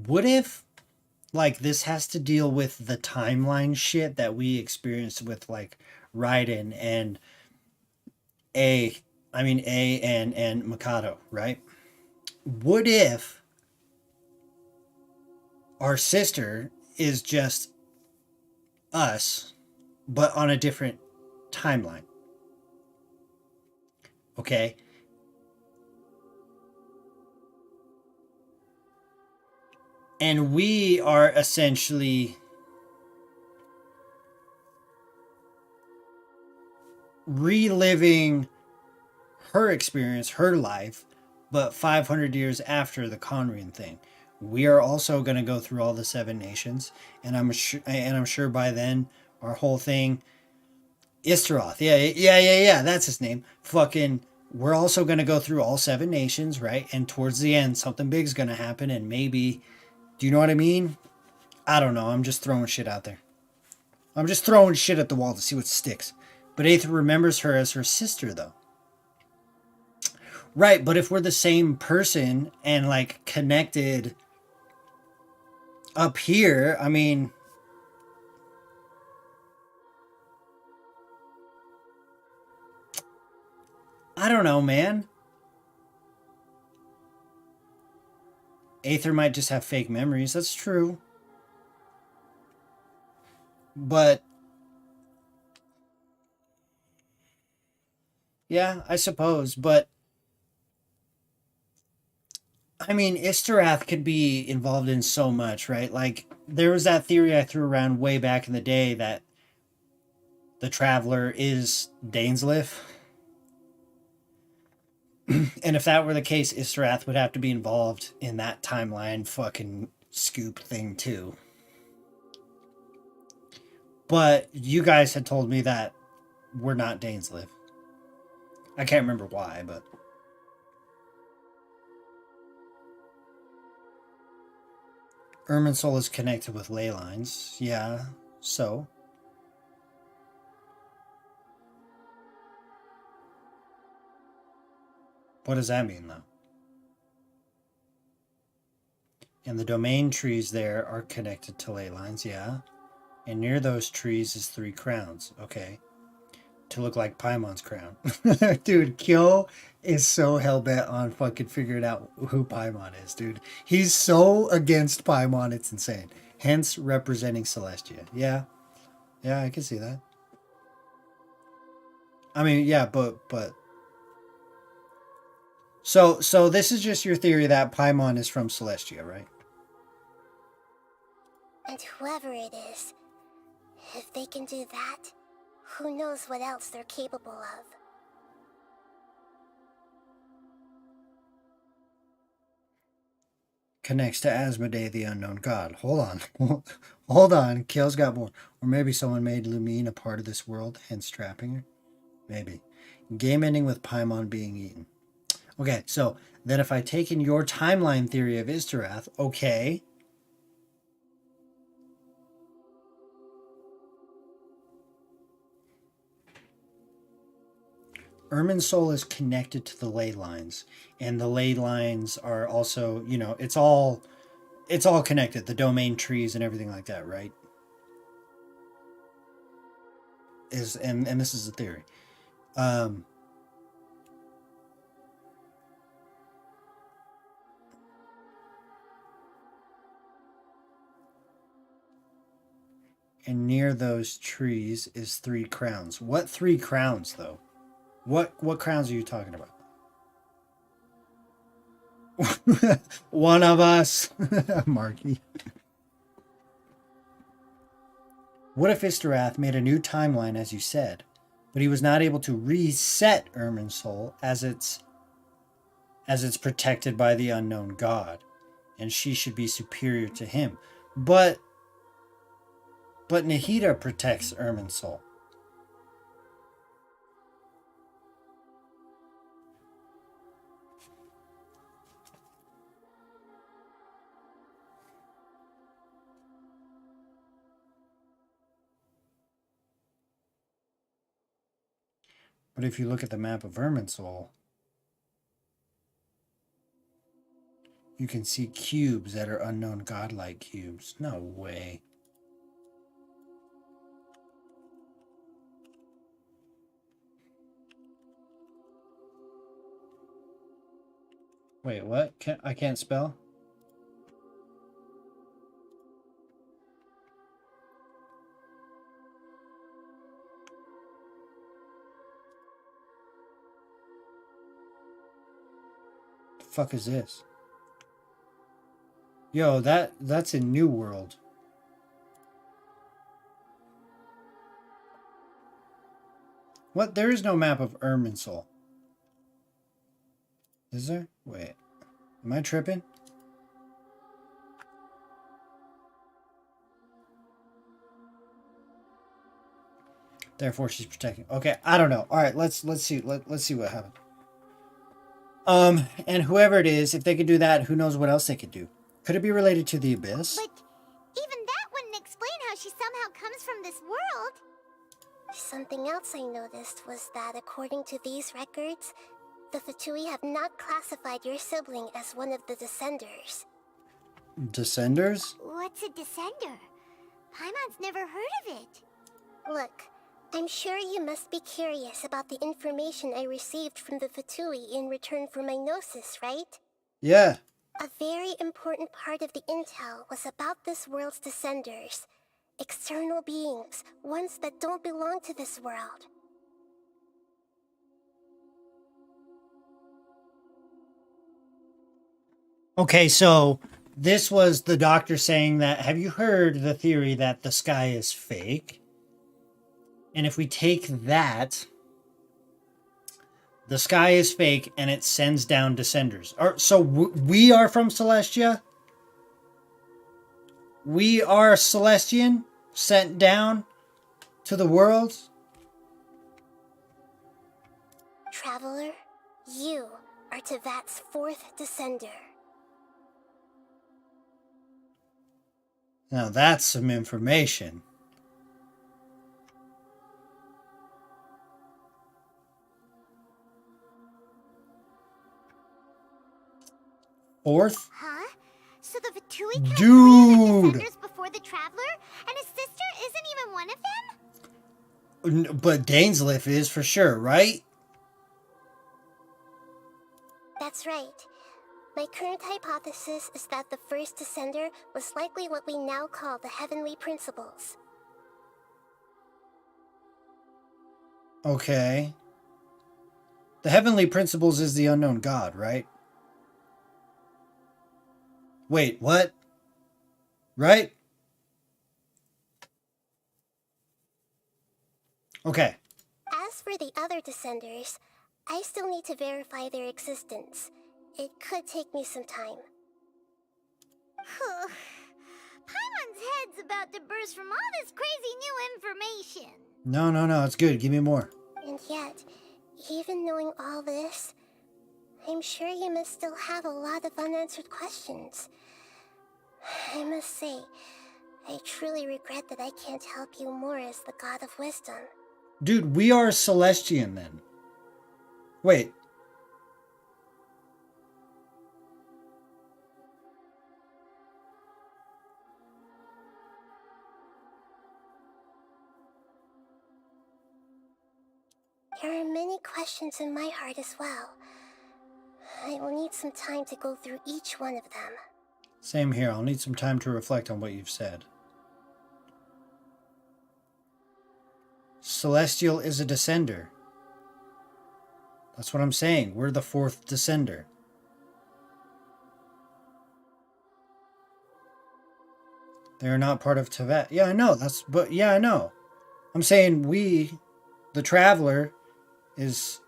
[SPEAKER 1] What if, like, this has to deal with the timeline shit that we experienced with, like, Raiden and A and Mikado, right? What if our sister is just us, but on a different timeline? Okay. And we are essentially reliving her experience, her life, but 500 years after the Conrian thing. We are also going to go through all the 7 nations, and I'm sure by then our whole thing, Istaroth, yeah, that's his name. Fucking, we're also going to go through all 7 nations, right? And towards the end, something big's going to happen, and maybe, do you know what I mean? I don't know. I'm just throwing shit out there. I'm just throwing shit at the wall to see what sticks. But Aether remembers her as her sister, though. Right, but if we're the same person and, like, connected up here, I mean, I don't know, man. Aether might just have fake memories. That's true. But yeah, I suppose. But I mean, Istarath could be involved in so much, right? Like, there was that theory I threw around way back in the day that the Traveler is Dainsleif. And if that were the case, Istarath would have to be involved in that timeline fucking scoop thing too. But you guys had told me that we're not Dainslive. I can't remember why, but... Irminsul is connected with ley lines. Yeah, so... What does that mean, though? And the domain trees there are connected to ley lines, yeah. And near those trees is 3 crowns. Okay. To look like Paimon's crown. Dude, Kyo is so hell-bent on fucking figuring out who Paimon is, dude. He's so against Paimon, it's insane. Hence, representing Celestia. Yeah. Yeah, I can see that. I mean, yeah, but... So this is just your theory that Paimon is from Celestia, right?
[SPEAKER 3] And whoever it is, if they can do that, who knows what else they're capable of.
[SPEAKER 1] Connects to Asmodee, the unknown god. Hold on. Hold on. Kale's got more. Or maybe someone made Lumine a part of this world, hence trapping her. Maybe. Game ending with Paimon being eaten. Okay, so then if I take in your timeline theory of Istarath, okay. Irminsul is connected to the ley lines, and the ley lines are also, you know, it's all connected, the domain trees and everything like that, right? And this is a theory. And near those trees is 3 crowns. What 3 crowns, though? What crowns are you talking about? One of us. Marky. What if Istarath made a new timeline, as you said, but he was not able to reset Irminsul as it's protected by the unknown god, and she should be superior to him. But Nahida protects Irminsul. But if you look at the map of Irminsul, you can see cubes that are unknown godlike cubes. No way. Wait, what? I can't spell? The fuck is this? Yo, that's in New World. What? There is no map of Irminsul. Is there? Wait. Am I tripping? Therefore, she's protecting. Okay, I don't know. All right, let's see. Let's see what happens. And whoever it is, if they could do that, who knows what else they could do? Could it be related to the Abyss?
[SPEAKER 14] But even that wouldn't explain how she somehow comes from this world.
[SPEAKER 3] Something else I noticed was that according to these records, the Fatui have not classified your sibling as one of the Descenders.
[SPEAKER 1] Descenders?
[SPEAKER 14] What's a Descender? Paimon's never heard of it.
[SPEAKER 3] Look, I'm sure you must be curious about the information I received from the Fatui in return for my gnosis, right?
[SPEAKER 1] Yeah.
[SPEAKER 3] A very important part of the intel was about this world's Descenders. External beings, ones that don't belong to this world. Okay, so this was the doctor saying that, have you heard the theory that the sky is fake? And if we take that,
[SPEAKER 1] The sky is fake, and it sends down descenders. So we are from Celestia? We are Celestian, sent down to the world?
[SPEAKER 3] Traveler, you are Tevat's fourth descender.
[SPEAKER 1] Now that's some information. Fourth?
[SPEAKER 14] Huh? So the Vatui kept
[SPEAKER 1] Dude!
[SPEAKER 14] descenders before the Traveler? And his sister isn't even one of them?
[SPEAKER 1] But Dainsleif is for sure, right?
[SPEAKER 3] That's right. My current hypothesis is that the first descender was likely what we now call the Heavenly Principles.
[SPEAKER 1] Okay. The Heavenly Principles is the unknown god, right? Wait, what? Right? Okay.
[SPEAKER 3] As for the other descenders, I still need to verify their existence. It could take me some time.
[SPEAKER 14] Paimon's head's about to burst from all this crazy new information.
[SPEAKER 1] No, it's good. Give me more.
[SPEAKER 3] And yet, even knowing all this, I'm sure you must still have a lot of unanswered questions. I must say, I truly regret that I can't help you more as the God of Wisdom.
[SPEAKER 1] Dude, we are Celestian then. Wait.
[SPEAKER 3] There are many questions in my heart as well. I will need some time to go through each one of them.
[SPEAKER 1] Same here. I'll need some time to reflect on what you've said. Celestial is a descender. That's what I'm saying. We're the fourth descender. They're not part of Tevat. Yeah, I know. I know. I'm saying we, the Traveler, is...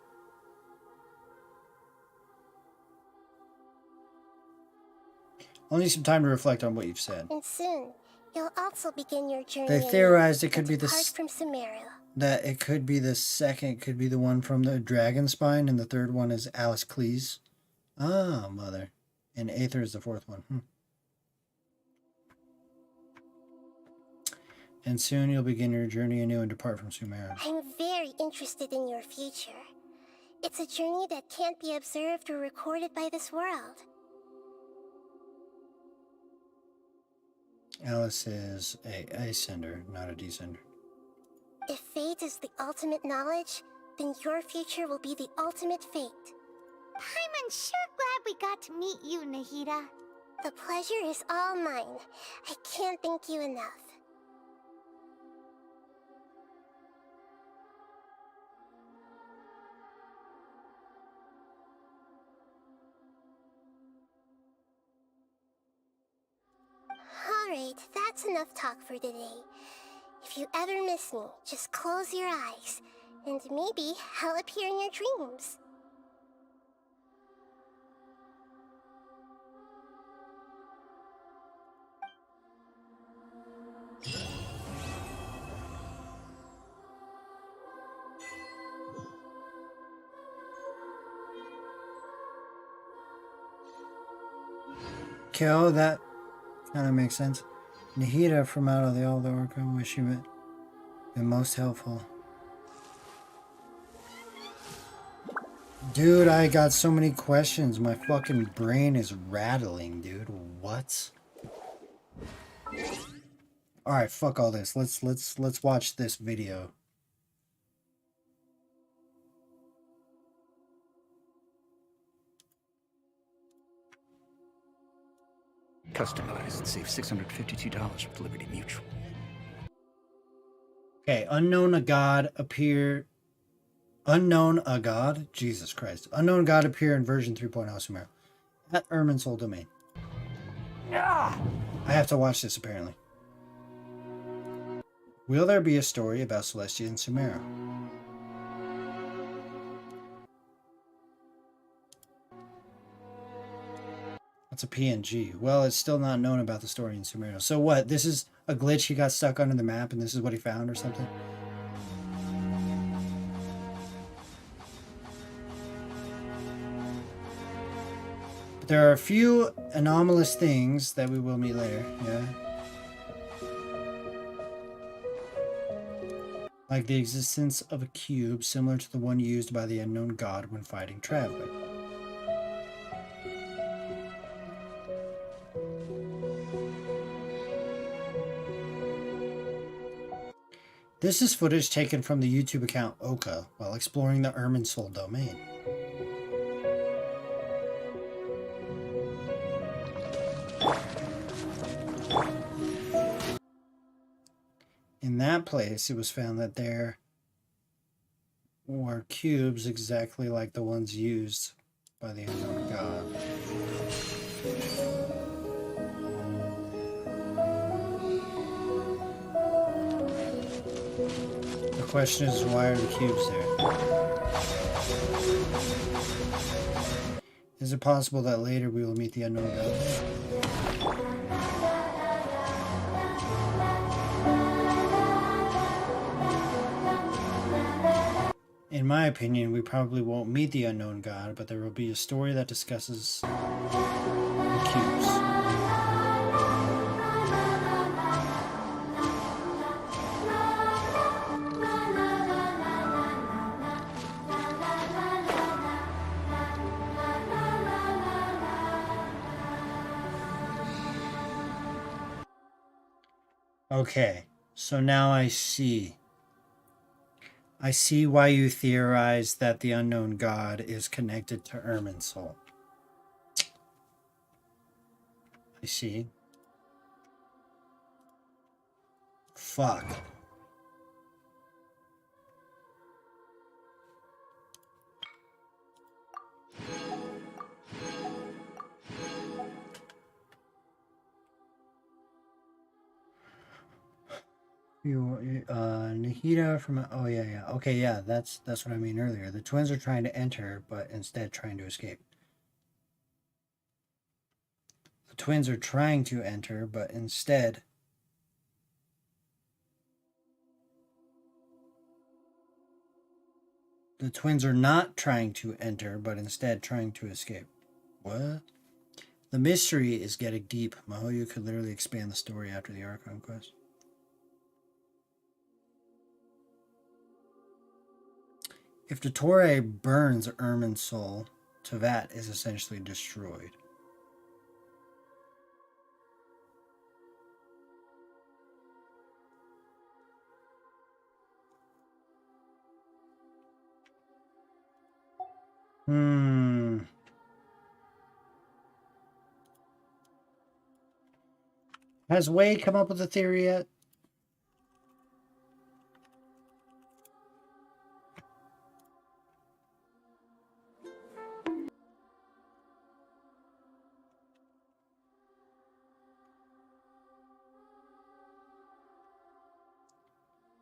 [SPEAKER 1] I'll need some time to reflect on what you've said.
[SPEAKER 3] And soon, you'll also begin your journey.
[SPEAKER 1] They theorized it could be the...
[SPEAKER 3] from Sumeru.
[SPEAKER 1] That it could be the second, could be the one from the Dragon Spine, and the third one is Alice Cleese. Ah, mother. And Aether is the fourth one. And soon you'll begin your journey anew and depart from Sumeru.
[SPEAKER 3] I'm very interested in your future. It's a journey that can't be observed or recorded by this world.
[SPEAKER 1] Alice is a ascender, not a descender.
[SPEAKER 3] If fate is the ultimate knowledge, then your future will be the ultimate fate.
[SPEAKER 14] Paimon's sure glad we got to meet you, Nahida.
[SPEAKER 3] The pleasure is all mine. I can't thank you enough. Alright, that's enough talk for today. If you ever miss me, just close your eyes, and maybe I'll appear in your dreams.
[SPEAKER 1] Okay, oh, that kind of makes sense. Nahida from out of the Archon, wish you been most helpful. Dude, I got so many questions. My fucking brain is rattling, dude. What? Alright, fuck all this. Let's watch this video.
[SPEAKER 20] Customized, save $652 with Liberty Mutual.
[SPEAKER 1] Okay, unknown a god appear. Unknown a god? Jesus Christ. Unknown god appear in version 3.0 Sumeru. At Irminsul domain. I have to watch this apparently. Will there be a story about Celestia and Sumeru? What's a PNG? Well, it's still not known about the story in Sumerio. So what? This is a glitch. He got stuck under the map, and this is what he found, or something. But there are a few anomalous things that we will meet later. Yeah. Like the existence of a cube similar to the one used by the unknown god when fighting Traveler. This is footage taken from the YouTube account Oka while exploring the Irminsul domain. In that place, it was found that there were cubes exactly like the ones used by the unknown god. The question is, why are the cubes there? Is it possible that later we will meet the unknown god? In my opinion, we probably won't meet the unknown god, but there will be a story that discusses the cubes. Okay, so now I see. I see why you theorize that the unknown god is connected to Irminsul. I see. Fuck. Nahida from oh yeah. Okay, yeah, that's what I mean earlier. The twins are trying to enter, but instead trying to escape. The twins are trying to enter, but instead the twins are not trying to enter, but instead trying to escape. What? The mystery is getting deep. Mihoyo could literally expand the story after the Archon quest. If the Torre burns Irminsul, Tevat is essentially destroyed. Has Wei come up with a theory yet?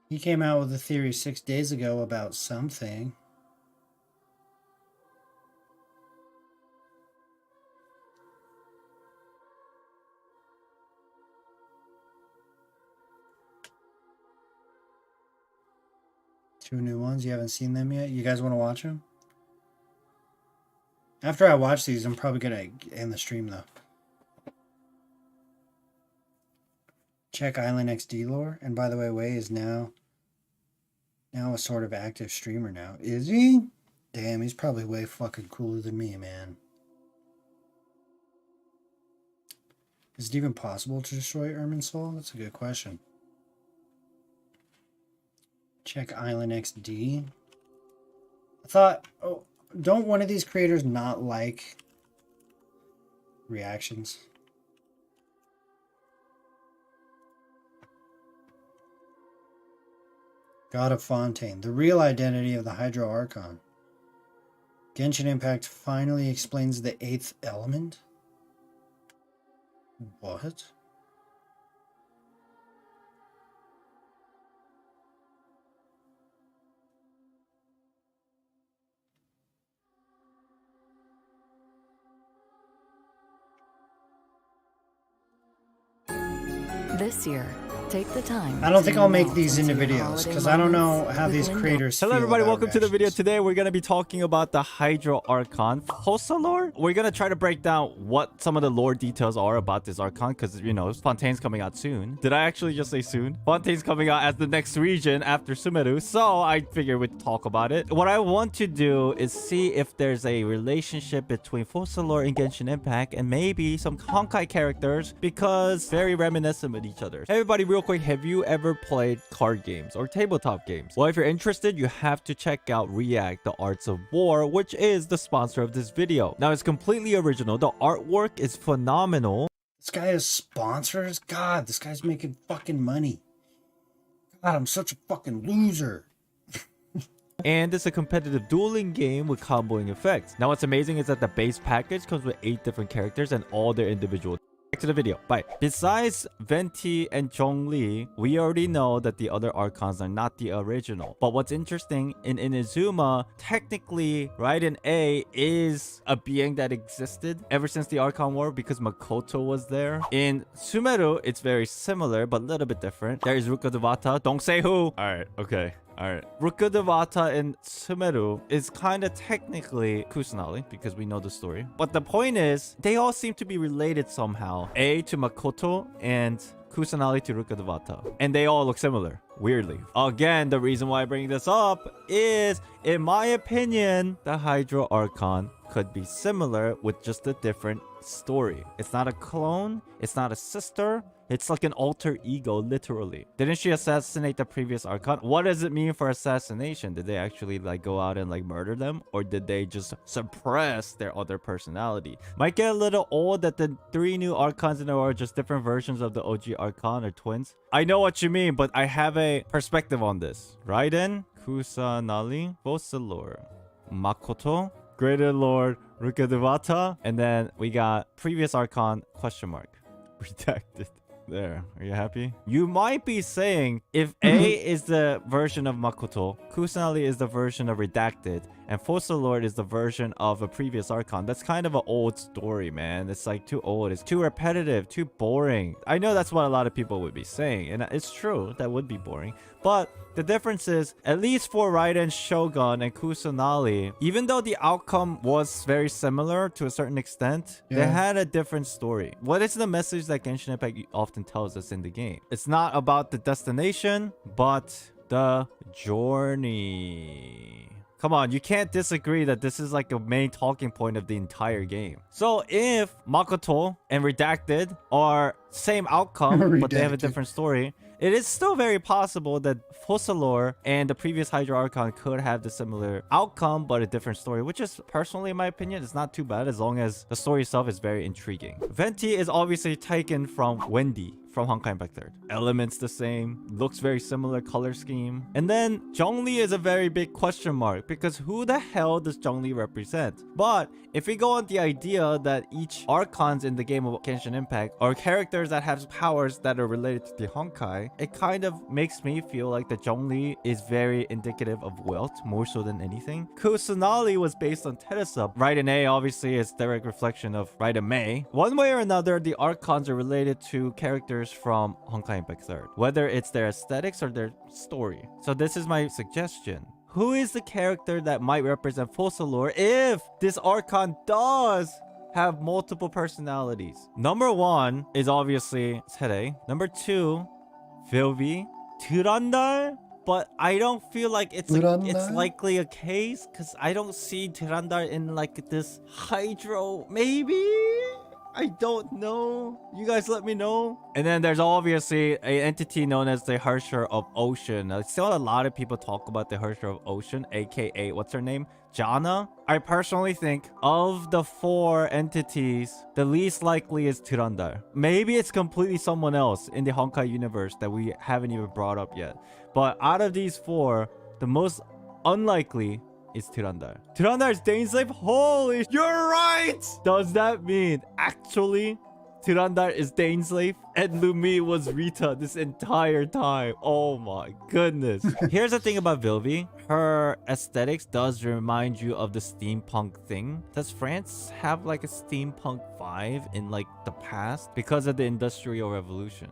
[SPEAKER 1] He came out with a theory 6 days ago about something. Two new ones. You haven't seen them yet? You guys want to watch them? After I watch these, I'm probably going to end the stream, though. Check Island XD lore. And by the way, Wei is now a sort of active streamer now. Is he? Damn, he's probably way fucking cooler than me, man. Is it even possible to destroy Irminsul? That's a good question. Check Island XD. I thought, oh, don't one of these creators not like reactions? God of Fontaine, the real identity of the Hydro Archon. Genshin Impact finally explains the 8th element? What?
[SPEAKER 13] This year, take the time.
[SPEAKER 1] I don't think I'll make
[SPEAKER 13] melt
[SPEAKER 1] these into
[SPEAKER 13] your
[SPEAKER 1] videos
[SPEAKER 13] holiday
[SPEAKER 1] because I don't know
[SPEAKER 13] moments
[SPEAKER 1] how
[SPEAKER 13] with
[SPEAKER 1] these
[SPEAKER 13] Linda.
[SPEAKER 1] creators
[SPEAKER 22] Hello
[SPEAKER 1] feel
[SPEAKER 22] everybody,
[SPEAKER 1] about
[SPEAKER 22] welcome to the video.
[SPEAKER 1] reactions.
[SPEAKER 22] Today we're going to be talking about the Hydro Archon Fossilore. We're going to try to break down what some of the lore details are about this Archon because, you know, Fontaine's coming out soon. Did I actually just say soon? Fontaine's coming out as the next region after Sumeru, so I figured we'd talk about it. What I want to do is see if there's a relationship between Fossilore and Genshin Impact and maybe some Honkai characters because very reminiscent with each other. Hey everybody, real quick, have you ever played card games or tabletop games? Well, if you're interested, you have to check out React, The Arts of War, which is the sponsor of this video. Now, it's completely original. The artwork is phenomenal.
[SPEAKER 1] This guy has sponsors? God, this guy's making fucking money. God, I'm such a fucking loser.
[SPEAKER 22] And it's a competitive dueling game with comboing effects. Now, what's amazing is that the base package comes with 8 different characters and all their individual. Back to the video. Bye. Besides Venti and Zhongli, we already know that the other Archons are not the original. But what's interesting, in Inazuma, technically, Raiden A is a being that existed ever since the Archon War because Makoto was there. In Sumeru, it's very similar, but a little bit different. There is Rukkhadevata. Don't say who. Alright, okay. Alright. Rukkhadevata in Sumeru is kind of technically Kusanali because we know the story. But the point is, they all seem to be related somehow. A to Makoto and Kusanali to Rukkhadevata. And they all look similar, weirdly. Again, the reason why I bring this up is, in my opinion, the Hydro Archon could be similar with just a different story. It's not a clone, it's not a sister, it's like an alter ego, literally. Didn't she assassinate the previous Archon? What does it mean for assassination? Did they actually like go out and like murder them? Or did they just suppress their other personality? Might get a little old that the 3 new Archons in a row are just different versions of the OG Archon or twins. I know what you mean, but I have a perspective on this. Raiden, Kusanali, Fossilore, Makoto, Greater Lord Rukkhadevata, and then we got previous Archon question mark redacted. There, are you happy? You might be saying if A is the version of Makoto, Kusanali is the version of Redacted, and Fossilore is the version of a previous Archon. That's kind of an old story, man. It's like too old. It's too repetitive, too boring. I know that's what a lot of people would be saying, and it's true. That would be boring. But the difference is, at least for Raiden, Shogun, and Kusanali, even though the outcome was very similar to a certain extent, they had a different story. What is the message that Genshin Impact often tells us in the game? It's not about the destination, but the journey. Come on, you can't disagree that this is like a main talking point of the entire game. So if Makoto and Redacted are same outcome, but they have a different story, it is still very possible that Fossilore and the previous Hydro Archon could have the similar outcome, but a different story, which is, personally, in my opinion, it's not too bad as long as the story itself is very intriguing. Venti is obviously taken from Wendy from Honkai Impact 3rd. Elements the same, looks very similar, color scheme. And then Zhongli is a very big question mark because who the hell does Zhongli represent? But if we go on the idea that each Archons in the game of Genshin Impact are characters that have powers that are related to the Honkai, it kind of makes me feel like the Zhongli is very indicative of wealth more so than anything. Kusanali was based on Teresa. Raiden A obviously is direct reflection of Raiden Mei. One way or another, the Archons are related to characters from Honkai Impact 3rd, whether it's their aesthetics or their story. So this is my suggestion. Who is the character that might represent Fossilore if this Archon does have multiple personalities? Number 1 is obviously Sere. Number 2, Vilvi. Tyrandar? But I don't feel like it's likely a case because I don't see Tyrandar in like this Hydro. Maybe? I don't know. You guys let me know. And then there's obviously an entity known as the Harsher of Ocean. I still a lot of people talk about the Harsher of Ocean, aka, what's her name? Jana? I personally think of the 4 entities, the least likely is Tyrandar. Maybe it's completely someone else in the Honkai universe that we haven't even brought up yet. But out of these 4, the most unlikely is Tyrandar. Tyrandar is Daneslave? Holy, you're right! Does that mean actually Tyrandar is Daneslave? And Lumi was Rita this entire time. Oh my goodness. Here's the thing about Vilvi. Her aesthetics does remind you of the steampunk thing. Does France have like a steampunk vibe in like the past because of the Industrial Revolution?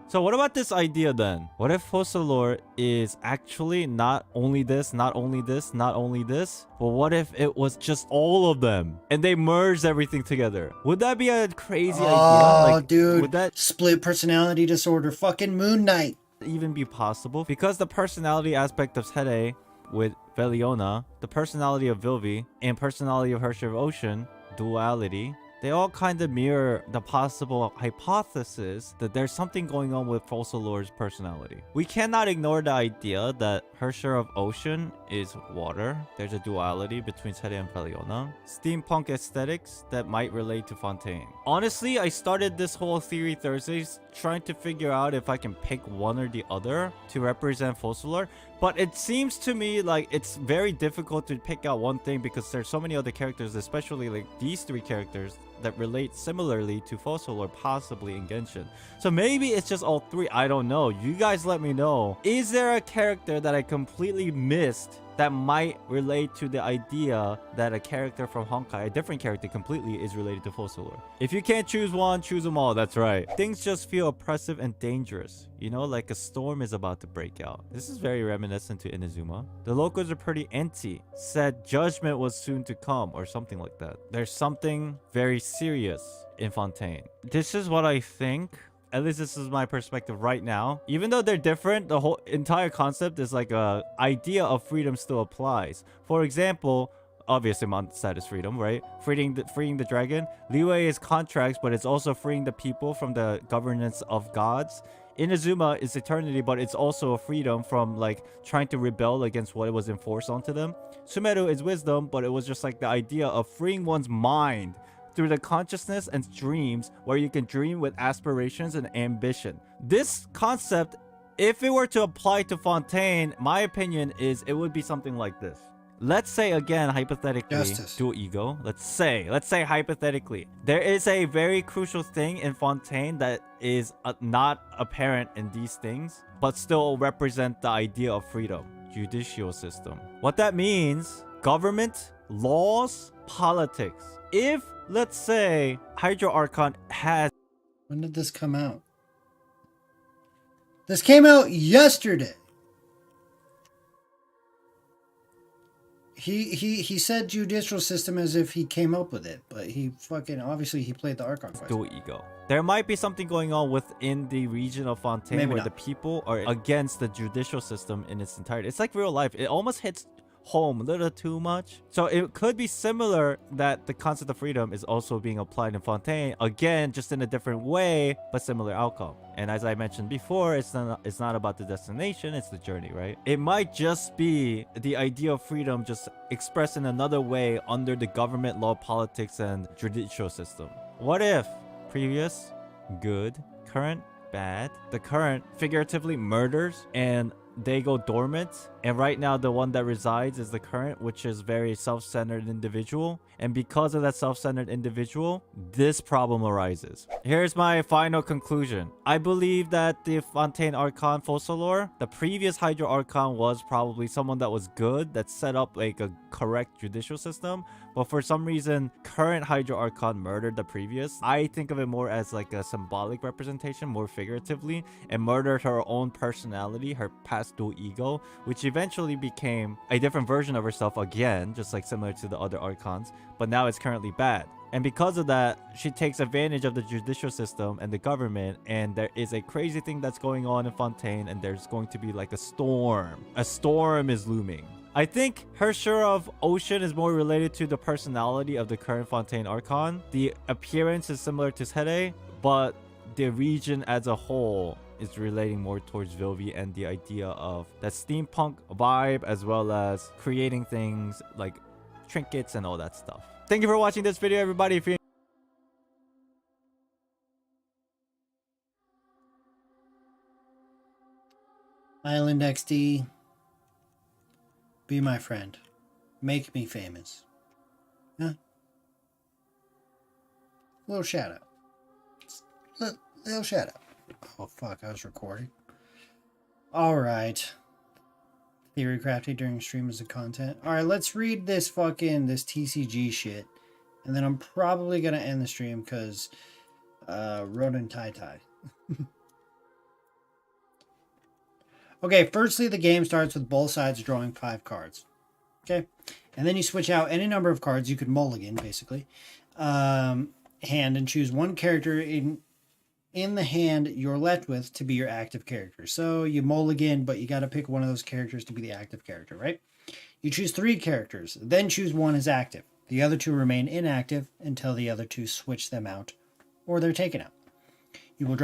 [SPEAKER 22] So what about this idea then? What if Focalors is actually not only this, not only this, not only this, but what if it was just all of them and they merged everything together? Would that be a crazy idea? Like,
[SPEAKER 1] dude,
[SPEAKER 22] would that
[SPEAKER 1] split personality disorder, fucking Moon Knight.
[SPEAKER 22] even be possible? Because the personality aspect of Sede with Veliona, the personality of Vilvi, and personality of Hersher of Ocean, duality, they all kind of mirror the possible hypothesis that there's something going on with Focalors' personality. We cannot ignore the idea that Hersher of Ocean is water. There's a duality between Sede and Veliona. Steampunk aesthetics that might relate to Fontaine. Honestly, I started this whole Theory Thursdays trying to figure out if I can pick one or the other to represent Focalors. But it seems to me like it's very difficult to pick out one thing because there's so many other characters, especially like these three characters that relate similarly to Focalors, possibly in Genshin. So maybe it's just all three. I don't know. You guys let me know. Is there a character that I completely missed that might relate to the idea that a character from Honkai, a different character completely, is related to Focalors? If you can't choose one, choose them all. That's right. Things just feel oppressive and dangerous. You know, like a storm is about to break out. This is very reminiscent to Inazuma. The locals are pretty empty. Said judgment was soon to come or something like that. There's something very serious in Fontaine. This is what I think. At least this is my perspective right now. Even though they're different, the whole entire concept is like a idea of freedom still applies. For example, obviously Mondstadt is freedom, right? Freeing the dragon. Liyue is contracts, but it's also freeing the people from the governance of gods. Inazuma is eternity, but it's also a freedom from like trying to rebel against what was enforced onto them. Sumeru is wisdom, but it was just like the idea of freeing one's mind through the consciousness and dreams, where you can dream with aspirations and ambition. This concept, if it were to apply to Fontaine, my opinion is it would be something like this. Let's say again, hypothetically,
[SPEAKER 1] Justice.
[SPEAKER 22] dual ego. Let's say hypothetically, there is a very crucial thing in Fontaine that is not apparent in these things, but still represent the idea of freedom. Judicial system. What that means, government, laws, politics. If, let's say, Hydro Archon has...
[SPEAKER 1] When did this come out? This came out yesterday. He said judicial system as if he came up with it, but he fucking obviously he played the Archon quest.
[SPEAKER 22] Dual ego. There might be something going on within the region of Fontaine
[SPEAKER 1] Maybe
[SPEAKER 22] where
[SPEAKER 1] not.
[SPEAKER 22] the people are against the judicial system in its entirety. It's like real life. It almost hits home a little too much. So it could be similar that the concept of freedom is also being applied in Fontaine, again just in a different way but similar outcome. And as I mentioned before, it's not about the destination, it's the journey, right? It might just be the idea of freedom just expressed in another way under the government, law, politics, and judicial system. What if previous good, current bad, the current figuratively murders and they go dormant, and right now the one that resides is the current, which is very self-centered individual, and because of that self-centered individual, this problem arises. Here's my final conclusion. I believe that the Fontaine Archon Focalors, the previous Hydro Archon, was probably someone that was good, that set up like a correct judicial system, but for some reason current Hydro Archon murdered the previous. I think of it more as like a symbolic representation, more figuratively, and murdered her own personality, her past dual ego, which eventually became a different version of herself again, just like similar to the other Archons, but now it's currently bad. And because of that, she takes advantage of the judicial system and the government, and there is a crazy thing that's going on in Fontaine, and there's going to be like a storm. A storm is looming. I think Hersher of Ocean is more related to the personality of the current Fontaine Archon. The appearance is similar to Sede, but the region as a whole is relating more towards Vilvi and the idea of that steampunk vibe, as well as creating things like trinkets and all that stuff. Thank you for watching this video, everybody. If you
[SPEAKER 1] Island XD, be my friend. Make me famous. Huh? Little shout out. They'll shut up. Oh, fuck, I was recording. Alright. Theory crafting during stream as a content. Alright, let's read this TCG shit. And then I'm probably gonna end the stream because Rownin Tai. Okay, firstly, the game starts with both sides drawing 5 cards. Okay, and then you switch out any number of cards. You could mulligan, basically, hand, and choose one character in the hand you're left with to be your active character. So you mulligan, but you got to pick one of those characters to be the active character, right? You choose 3 characters, then choose one as active. The other 2 remain inactive until the other 2 switch them out, or they're taken out. You will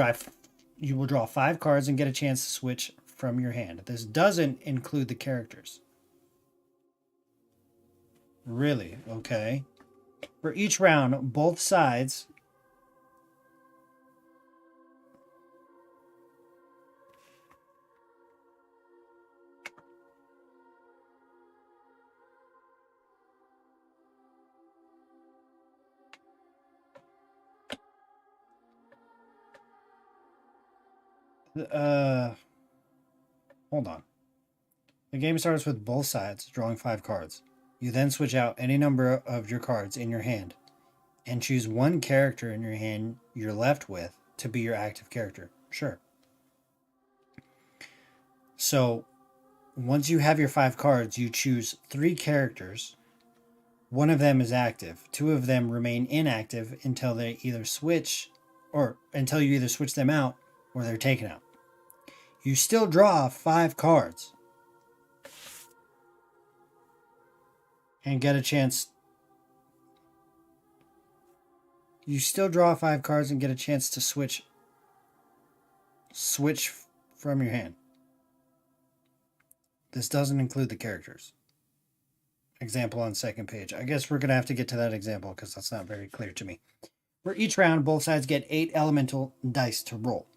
[SPEAKER 1] draw 5 cards and get a chance to switch from your hand. This doesn't include the characters. Really? Okay. For each round, both sides hold on. The game starts with both sides drawing 5 cards. You then switch out any number of your cards in your hand and choose one character in your hand you're left with to be your active character. Sure. So, once you have your 5 cards, you choose 3 characters. One of them is active. 2 of them remain inactive until they either switch or until you either switch them out or they're taken out. You still draw 5 cards and get a chance. You still draw 5 cards and get a chance to switch from your hand. This doesn't include the characters. Example on second page. I guess we're going to have to get to that example because that's not very clear to me. For each round, both sides get 8 elemental dice to roll.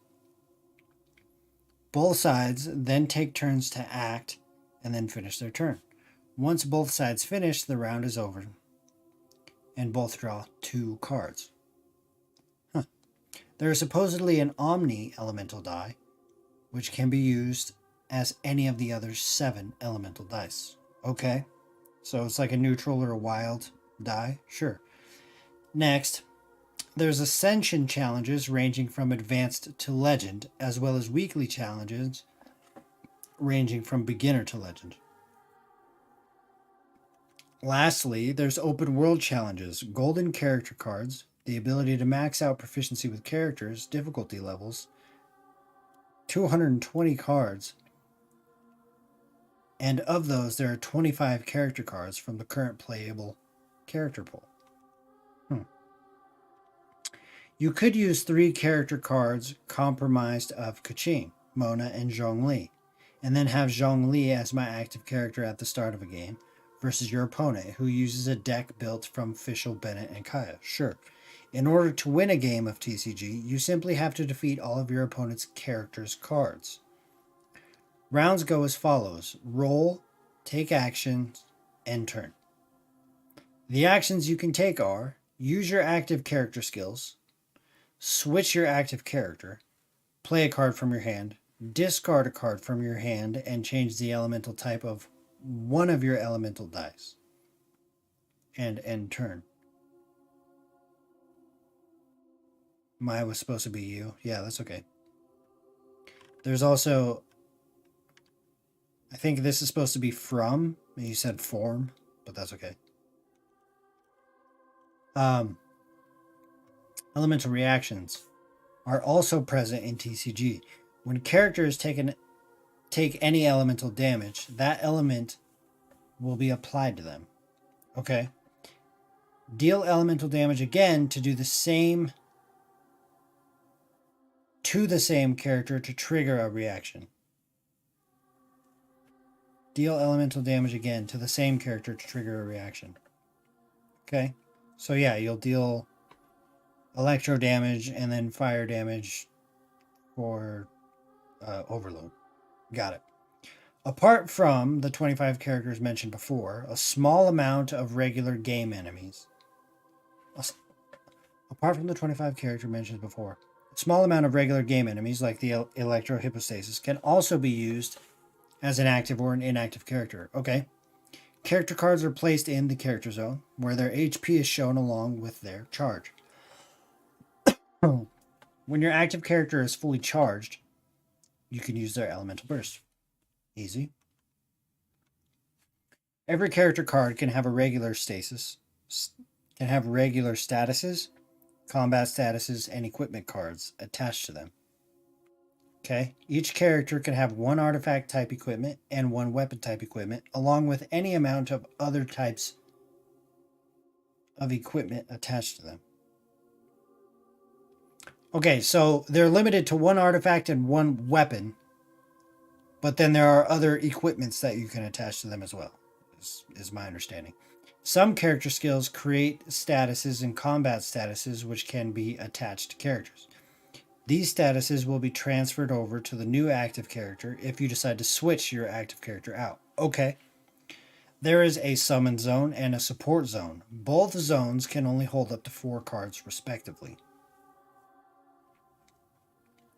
[SPEAKER 1] Both sides then take turns to act and then finish their turn. Once both sides finish, the round is over and both draw 2 cards. There is supposedly an Omni elemental die, which can be used as any of the other 7 elemental dice. Okay, so it's like a neutral or a wild die? Sure. Next, there's Ascension challenges ranging from Advanced to Legend, as well as weekly challenges ranging from Beginner to Legend. Lastly, there's Open World challenges, Golden Character cards, the ability to max out proficiency with characters, difficulty levels, 220 cards, and of those, there are 25 character cards from the current playable character pool. You could use 3 character cards comprised of Keqing, Mona, and Zhongli, and then have Zhongli as my active character at the start of a game, versus your opponent, who uses a deck built from Fischl, Bennett, and Kaya. Sure. In order to win a game of TCG, you simply have to defeat all of your opponent's characters' cards. Rounds go as follows. Roll, take actions, end turn. The actions you can take are, use your active character skills, switch your active character, play a card from your hand, discard a card from your hand, and change the elemental type of one of your elemental dice. And end turn. Maya was supposed to be you. Yeah, that's okay. There's also, I think this is supposed to be from. You said form, but that's okay. Elemental reactions are also present in TCG. When characters take any elemental damage, that element will be applied to them. Okay. Deal elemental damage again to do the same to the same character to trigger a reaction. Deal elemental damage again to the same character to trigger a reaction. Okay. So yeah, you'll deal electro damage and then fire damage for overload. Got it. Apart from the 25 characters mentioned before, a small amount of regular game enemies. Apart from the 25 character mentioned before, a small amount of regular game enemies, like the electrohypostasis, can also be used as an active or an inactive character. Okay. Character cards are placed in the character zone, where their HP is shown along with their charge. When your active character is fully charged, you can use their elemental burst. Easy. Every character card can have a regular statuses, combat statuses, and equipment cards attached to them. Okay. Each character can have one artifact type equipment and one weapon type equipment, along with any amount of other types of equipment attached to them. Okay, so they're limited to one artifact and one weapon, but then there are other equipments that you can attach to them as well, is my understanding. Some character skills create statuses and combat statuses which can be attached to characters. These statuses will be transferred over to the new active character if you decide to switch your active character out. Okay. There is a summon zone and a support zone. Both zones can only hold up to 4 cards respectively.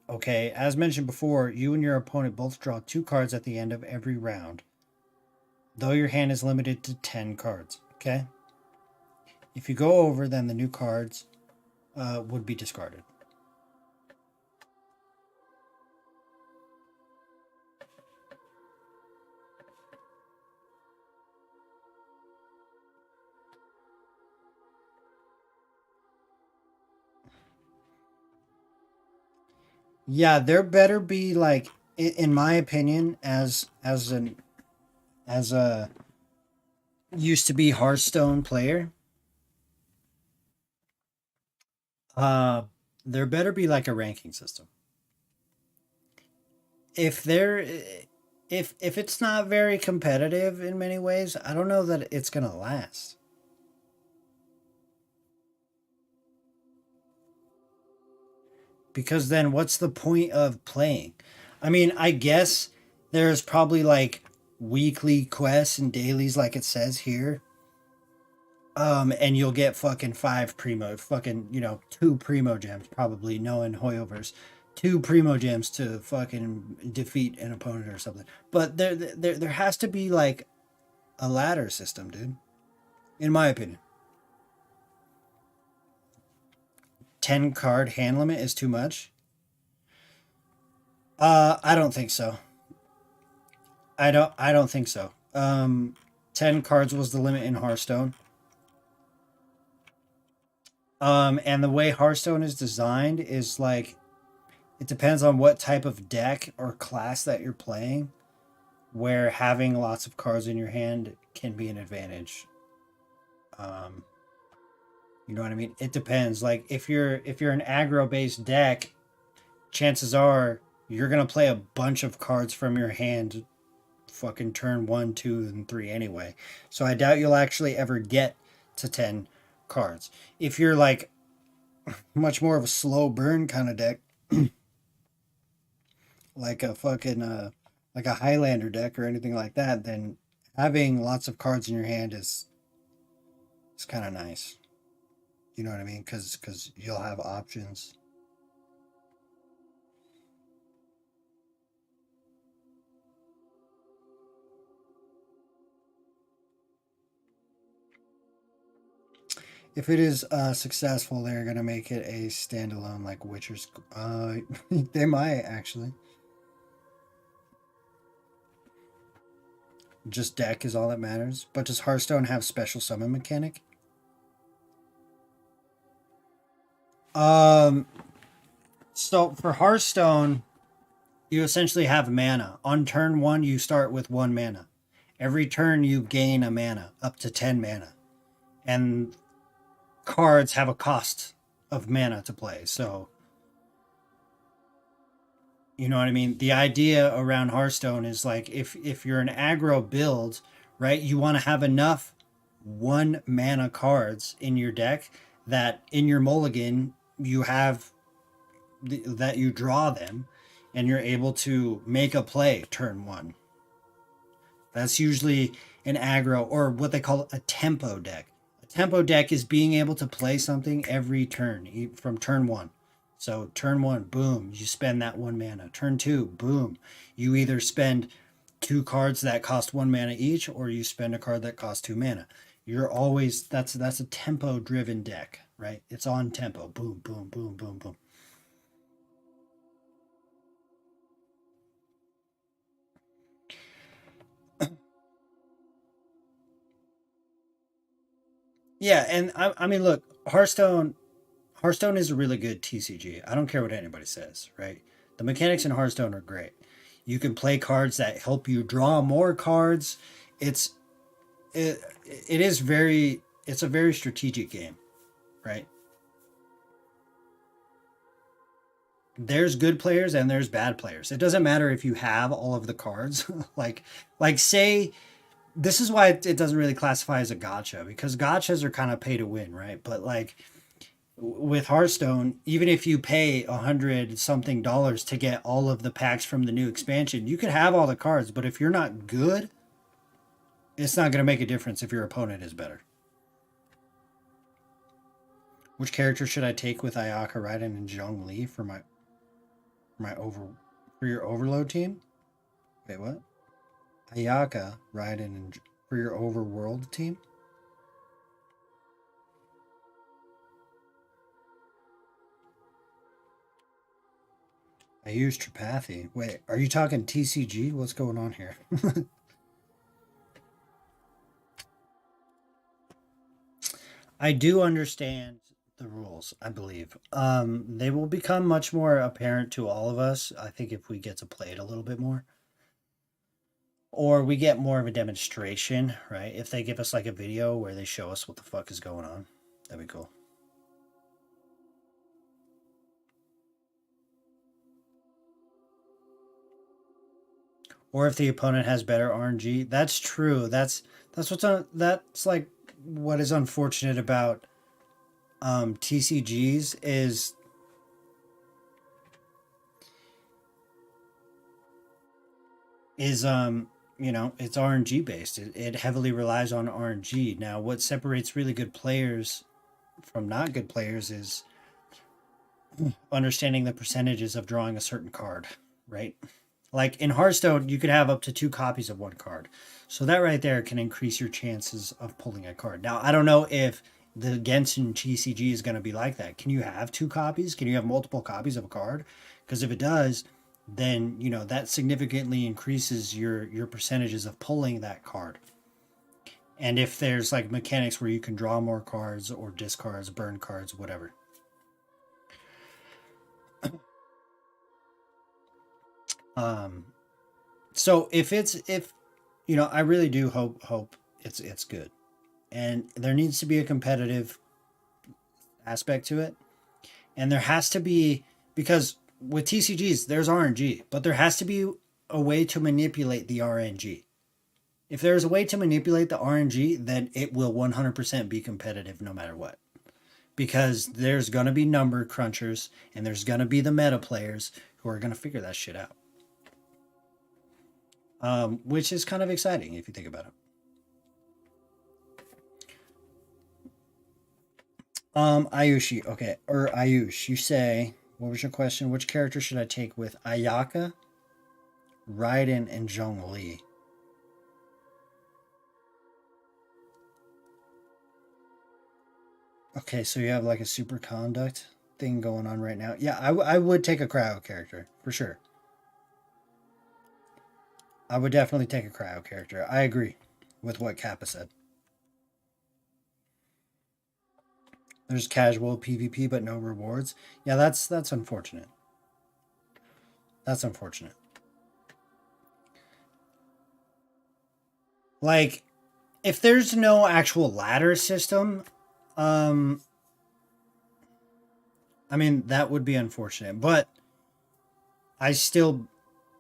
[SPEAKER 1] Okay, as mentioned before, you and your opponent both draw 2 cards at the end of every round, though your hand is limited to 10 cards. Okay? If you go over, then the new cards would be discarded. Yeah, there better be, like, in my opinion, as a used to be Hearthstone player, there better be like a ranking system. If it's not very competitive in many ways, I don't know that it's gonna last. Because then what's the point of playing? I mean, I guess there's probably like weekly quests and dailies like it says here. And you'll get fucking 2 primo gems, probably knowing Hoyoverse. 2 primo gems to fucking defeat an opponent or something. But there has to be like a ladder system, dude. In my opinion. 10 card hand limit is too much? I don't think so. I don't think so. 10 cards was the limit in Hearthstone. And the way Hearthstone is designed is like, it depends on what type of deck or class that you're playing, where having lots of cards in your hand can be an advantage. You know what I mean? It depends. Like if you're an aggro based deck, chances are you're gonna play a bunch of cards from your hand fucking turn 1, 2, and 3 anyway. So I doubt you'll actually ever get to 10 cards. If you're like much more of a slow burn kind of deck, like a fucking like a Highlander deck or anything like that, then having lots of cards in your hand is kind of nice. You know what I mean? Because you'll have options. If it is successful, they're going to make it a standalone like Witcher's. They might, actually. Just deck is all that matters. But does Hearthstone have special summon mechanic? So for Hearthstone, you essentially have mana. On turn 1, you start with 1 mana. Every turn you gain a mana, up to 10 mana. And cards have a cost of mana to play, so you know what I mean? The idea around Hearthstone is like if you're an aggro build, right, you want to have enough 1 mana cards in your deck that in your mulligan you have that you draw them and you're able to make a play turn 1. That's usually an aggro or what they call a tempo deck. A tempo deck is being able to play something every turn from turn 1. So turn 1, boom, you spend that 1 mana. Turn 2, boom, you either spend 2 cards that cost 1 mana each, or you spend a card that costs 2 mana. You're always, that's a tempo driven deck, right? It's on tempo. Boom, boom, boom, boom, boom. Yeah, and I mean, look, Hearthstone is a really good TCG. I don't care what anybody says, right? The mechanics in Hearthstone are great. You can play cards that help you draw more cards. It's it's a very strategic game, right? There's good players and there's bad players. It doesn't matter if you have all of the cards. like say, this is why it doesn't really classify as a gacha, because gachas are kind of pay to win, right? But like with Hearthstone, even if you pay $100 something to get all of the packs from the new expansion, you could have all the cards, but if you're not good, it's not going to make a difference if your opponent is better. Which character should I take with Ayaka, Raiden, and Zhongli for your overload team? Wait, what? Ayaka, Raiden, and for your overworld team? I use Tripathi. Wait, are you talking TCG? What's going on here? I do understand the rules, I believe. They will become much more apparent to all of us, I think, if we get to play it a little bit more. Or we get more of a demonstration, right? If they give us like a video where they show us what the fuck is going on, that'd be cool. Or if the opponent has better RNG. That's true. That's like what is unfortunate about TCGs is you know, it's RNG based. It heavily relies on RNG. Now, what separates really good players from not good players is understanding the percentages of drawing a certain card, right? Like in Hearthstone, you could have up to 2 copies of one card. So that right there can increase your chances of pulling a card. Now, I don't know if the Genshin TCG is going to be like that. Can you have 2 copies? Can you have multiple copies of a card? Because if it does, then, you know, that significantly increases your percentages of pulling that card. And if there's like mechanics where you can draw more cards or discards, burn cards, whatever. So if you know, I really do hope it's good. And there needs to be a competitive aspect to it. And there has to be, because with TCGs, there's RNG, but there has to be a way to manipulate the RNG. If there's a way to manipulate the RNG, then it will 100% be competitive no matter what. Because there's going to be number crunchers and there's going to be the meta players who are going to figure that shit out. Which is kind of exciting if you think about it. Ayushi, okay, or Ayush, you say, what was your question? Which character should I take with Ayaka, Raiden, and Zhongli? Okay, so you have like a super conduct thing going on right now. Yeah, I would take a cryo character, for sure. I would definitely take a cryo character. I agree with what Kappa said. There's casual PvP but no rewards. Yeah, that's unfortunate. That's unfortunate. Like, if there's no actual ladder system, I mean, that would be unfortunate, but I still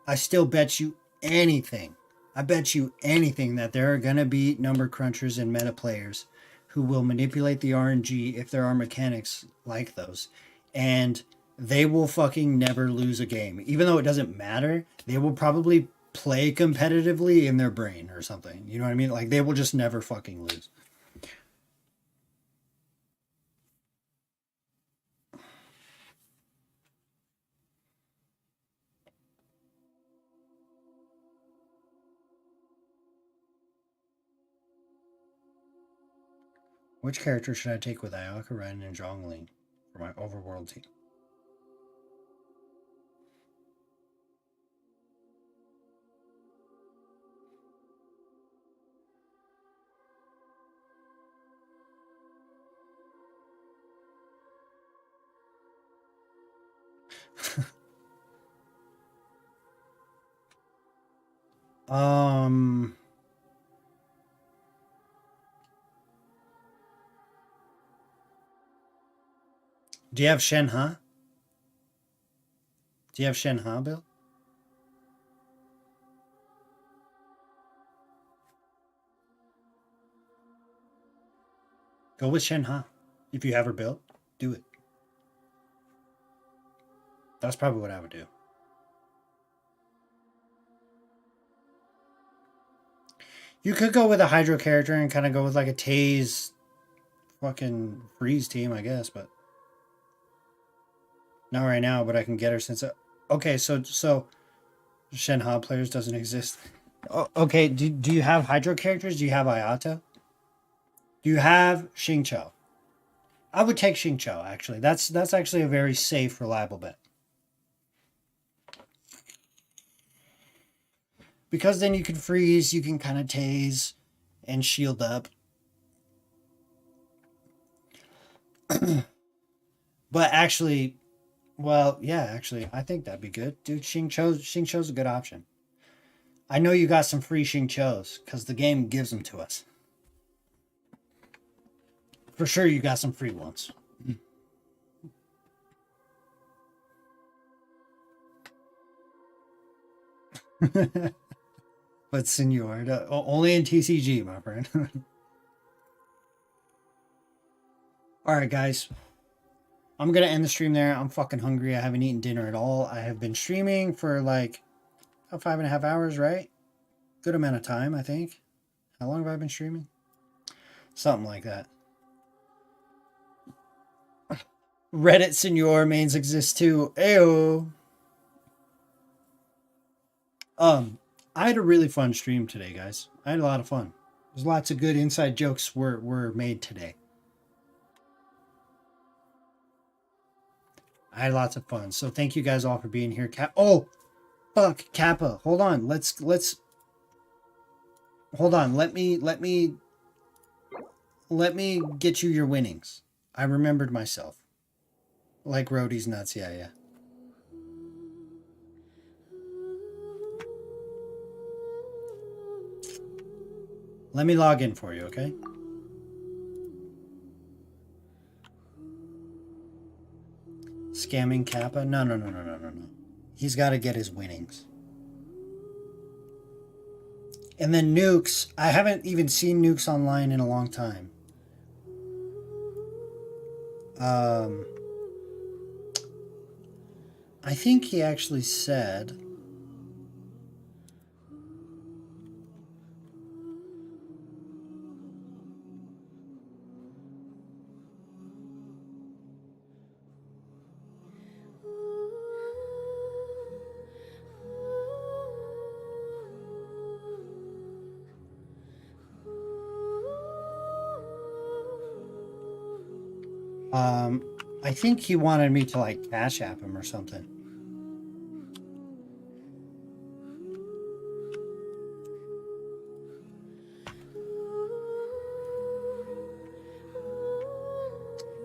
[SPEAKER 1] bet you anything. I bet you anything that there are going to be number crunchers and meta players who will manipulate the RNG if there are mechanics like those. And they will fucking never lose a game. Even though it doesn't matter, they will probably play competitively in their brain or something. You know what I mean? Like, they will just never fucking lose. Which character should I take with Ayaka, Rownin, and Zhongling for my overworld team? Um, do you have Shenhe? Do you have Shenhe, Bill? Go with Shenhe. If you have her built, do it. That's probably what I would do. You could go with a Hydro character and kind of go with like a Taze fucking freeze team, I guess, but not right now, but I can get her since okay, so Shenhe players doesn't exist. Oh, okay, do you have Hydro characters? Do you have Ayato? Do you have Xingqiu? I would take Xingqiu, actually. That's actually a very safe, reliable bet. Because then you can freeze, you can kind of tase and shield up. But actually, well, yeah, actually, I think that'd be good. Dude, Xingqiu's a good option. I know you got some free Xingqius, because the game gives them to us. For sure you got some free ones. But Senor, only in TCG, my friend. Alright, guys. I'm going to end the stream there. I'm fucking hungry. I haven't eaten dinner at all. I have been streaming for like 5.5 hours, right? Good amount of time, I think. How long have I been streaming? Something like that. Reddit Senor mains exist too. Ayo. I had a really fun stream today, guys. I had a lot of fun. There's lots of good inside jokes were made today. I had lots of fun. So thank you guys all for being here. Oh, fuck, Kappa. Hold on. Let's hold on. Let me get you your winnings. I remembered myself. Like Rhodey's nuts. Yeah. Let me log in for you, okay? Scamming Kappa? No. He's got to get his winnings. And then Nukes. I haven't even seen Nukes online in a long time. I think he actually said... I think he wanted me to like Cash App him or something.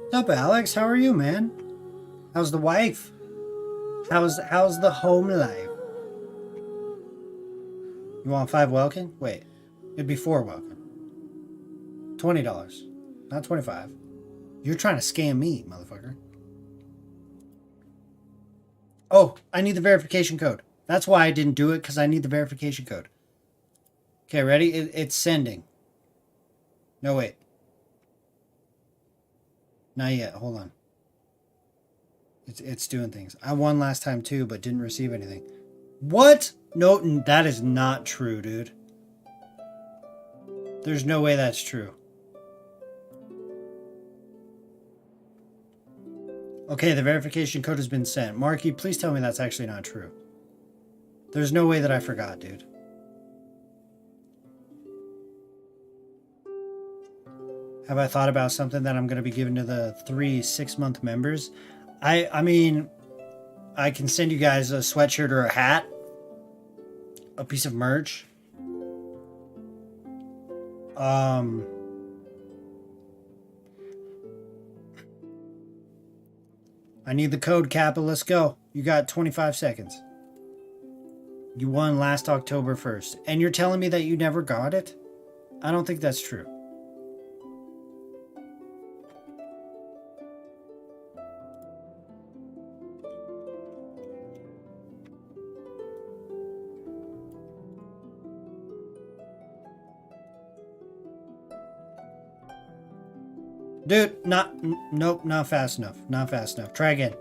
[SPEAKER 1] What's up, Alex? How are you, man? How's the wife? How's the home life? You want 5 Welkin? Wait, it'd be 4 Welkin. $20, not 25. You're trying to scam me, motherfucker. Oh, I need the verification code. That's why I didn't do it, because I need the verification code. Okay, ready? It's sending. No, wait. Not yet. Hold on. It's doing things. I won last time too, but didn't receive anything. What? No, that is not true, dude. There's no way that's true. Okay, the verification code has been sent. Marky, please tell me that's actually not true. There's no way that I forgot, dude. have I thought about something that I'm going to be giving to the 3 6-month members? I mean, I can send you guys a sweatshirt or a hat, a piece of merch. I need the code, Kappa. Let's go. You got 25 seconds. You won last October 1st. And you're telling me that you never got it? I don't think that's true. Dude, nope, not fast enough. Not fast enough. Try again.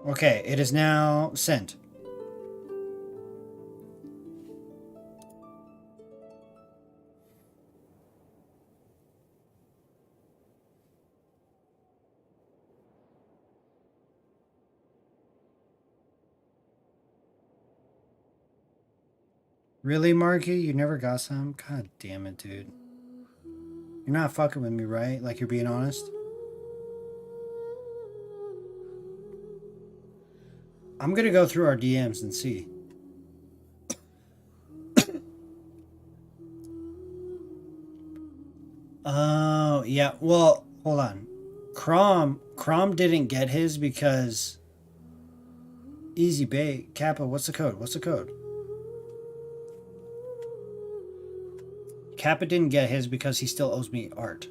[SPEAKER 1] Okay, it is now sent. Really, Marky? You never got some? God damn it, dude. You're not fucking with me, right? Like you're being honest? I'm gonna go through our DMs and see. Oh, yeah. Well, hold on. Crom didn't get his because... Easy bait. Kappa, what's the code? What's the code? Kappa didn't get his because he still owes me art.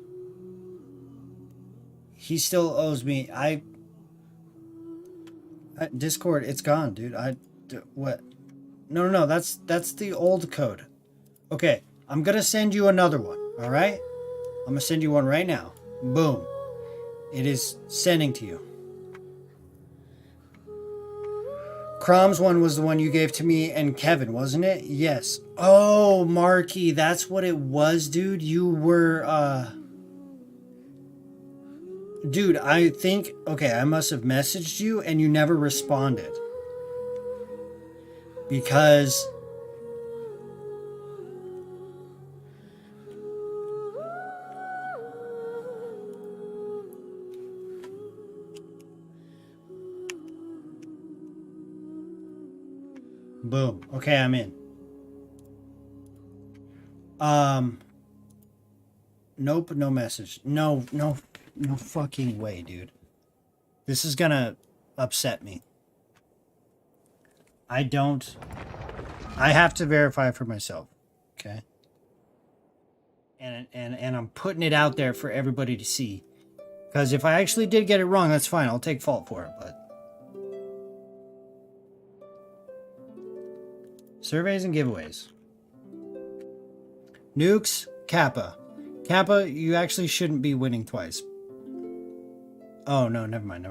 [SPEAKER 1] He still owes me... Discord, it's gone, dude. What? No, that's the old code. Okay, I'm gonna send you another one, alright? I'm gonna send you one right now. Boom. It is sending to you. Crom's one was the one you gave to me and Kevin, wasn't it? Yes. Oh, Marky, that's what it was, dude. You were, Dude, I think... Okay, I must have messaged you and you never responded. Because... Boom. Okay, I'm in. Nope, no message. No fucking way, dude. This is gonna upset me. I have to verify for myself. Okay? And I'm putting it out there for everybody to see. Because if I actually did get it wrong, that's fine. I'll take fault for it, but... Surveys and giveaways. Nukes, Kappa. Kappa, you actually shouldn't be winning twice. Oh, no, never mind.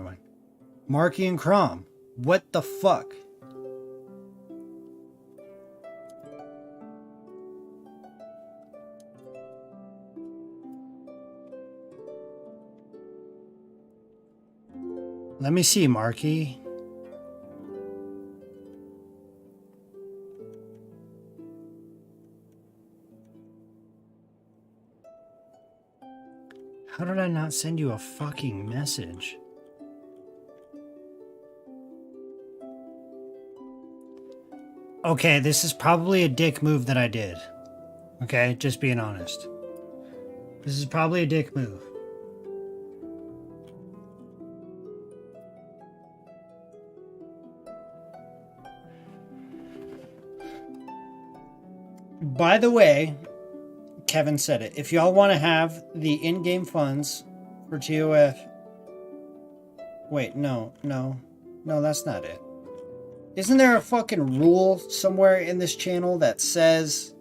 [SPEAKER 1] Marky and Crom. What the fuck? Let me see, Marky. How did I not send you a fucking message? Okay, this is probably a dick move that I did. Okay, just being honest. This is probably a dick move. By the way, Kevin said it. If y'all want to have the in-game funds for TOF... Wait, no, that's not it. Isn't there a fucking rule somewhere in this channel that says...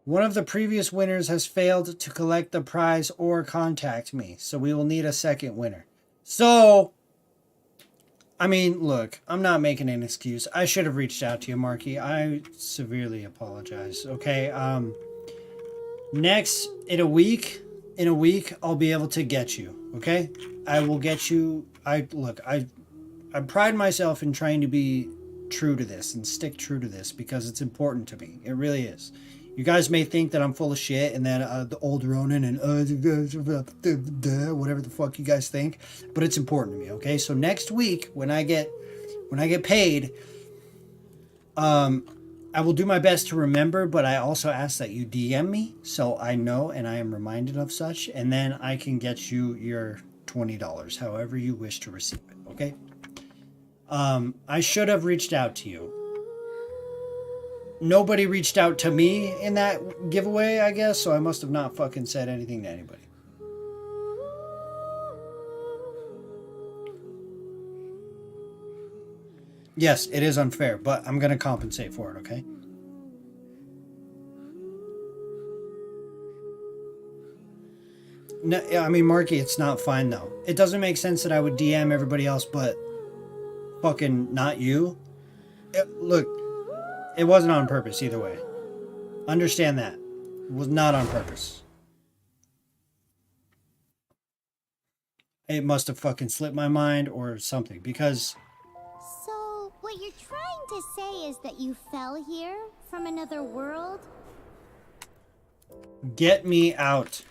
[SPEAKER 1] One of the previous winners has failed to collect the prize or contact me, so we will need a second winner. So... I mean, look, I'm not making an excuse. I should have reached out to you, Marky. I severely apologize, okay? In a week, in a week, I'll be able to get you. Okay, I will get you. I pride myself in trying to be true to this and stick true to this because it's important to me. It really is. You guys may think that I'm full of shit and that the old Rownin and whatever the fuck you guys think, but it's important to me. Okay, so next week when I get paid, I will do my best to remember, but I also ask that you DM me so I know and I am reminded of such, and then I can get you your $20, however you wish to receive it. Okay. I should have reached out to you. Nobody reached out to me in that giveaway, I guess, so I must have not fucking said anything to anybody. Yes, it is unfair, but I'm going to compensate for it, okay? No, I mean, Marky, it's not fine, though. It doesn't make sense that I would DM everybody else, but fucking not you. Look, it wasn't on purpose either way. Understand that. It was not on purpose. It must have fucking slipped my mind or something, because...
[SPEAKER 14] So, what you're trying to say is that you fell here from another world?
[SPEAKER 1] Get me out.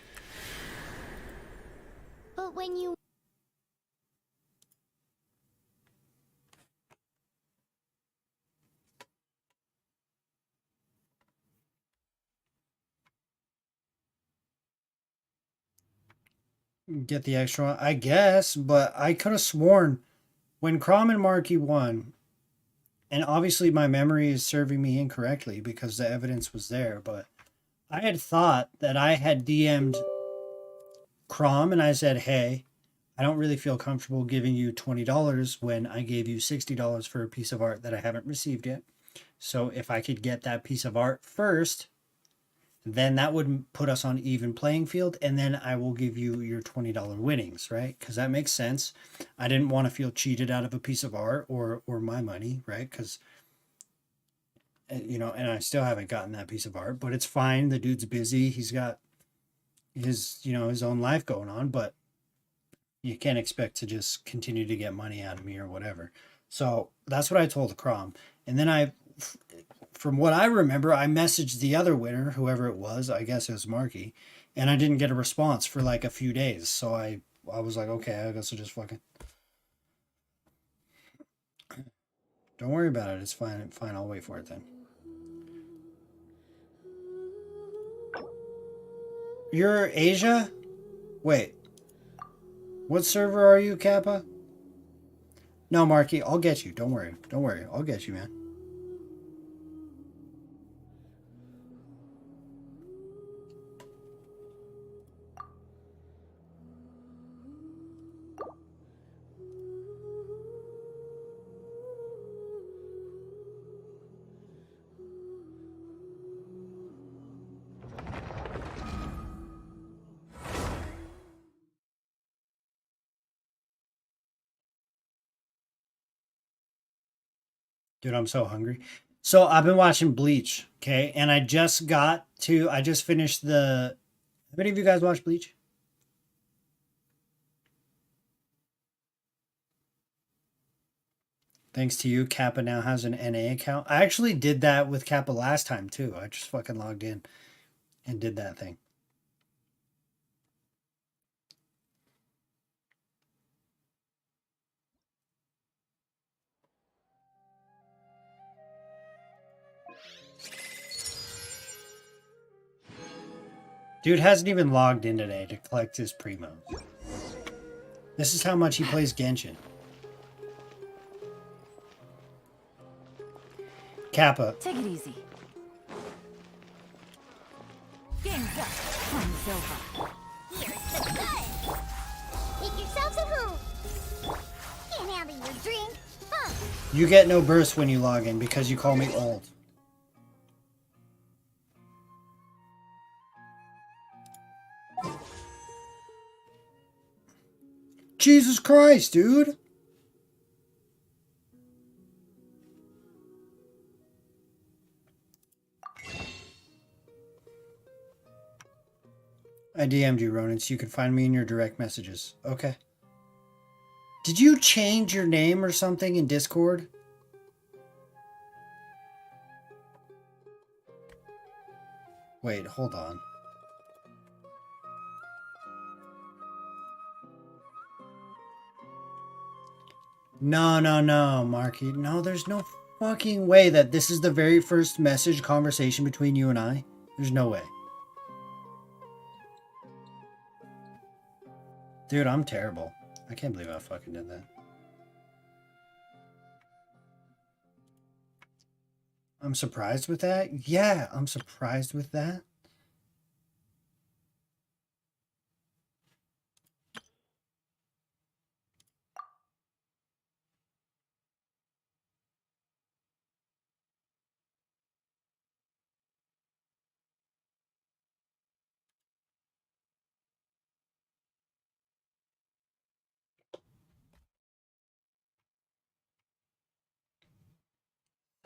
[SPEAKER 14] But when you...
[SPEAKER 1] Get the extra, I guess, but I could have sworn when Crom and Marky won, and obviously my memory is serving me incorrectly because the evidence was there, but I had thought that I had DM'd Crom and I said, hey, I don't really feel comfortable giving you $20 when I gave you $60 for a piece of art that I haven't received yet. So if I could get that piece of art first, then that would put us on even playing field, and then I will give you your $20 winnings, right? Because that makes sense. I didn't want to feel cheated out of a piece of art or my money, right? Because, you know, and I still haven't gotten that piece of art, but it's fine. The dude's busy. He's got his, you know, his own life going on, but you can't expect to just continue to get money out of me or whatever. So that's what I told Crom. And then from what I remember, I messaged the other winner, whoever it was, I guess it was Marky, and I didn't get a response for like a few days. So I was like, okay, I guess I'll just fucking... Don't worry about it. It's fine. Fine. I'll wait for it then. You're Asia? Wait. What server are you, Kappa? No, Marky, I'll get you. Don't worry. Don't worry. I'll get you, man. Dude, I'm so hungry. So I've been watching Bleach, okay? And I just finished the... How many of you guys watch Bleach? Thanks to you, Kappa now has an NA account. I actually did that with Kappa last time, too. I just fucking logged in and did that thing. Dude hasn't even logged in today to collect his primos. This is how much he plays Genshin. Kappa.
[SPEAKER 13] Take it easy. Game's up. Time's over.
[SPEAKER 14] Here's the good! Make yourselves at home! Can't handle your drink, huh?
[SPEAKER 1] You get no burst when you log in because you call me old. Jesus Christ, dude! I DM'd you, Ronin, so you can find me in your direct messages. Okay. Did you change your name or something in Discord? Wait, hold on. No, Marky. No, there's no fucking way that this is the very first message conversation between you and I. There's no way. Dude, I'm terrible. I can't believe I fucking did that. I'm surprised with that? Yeah, I'm surprised with that.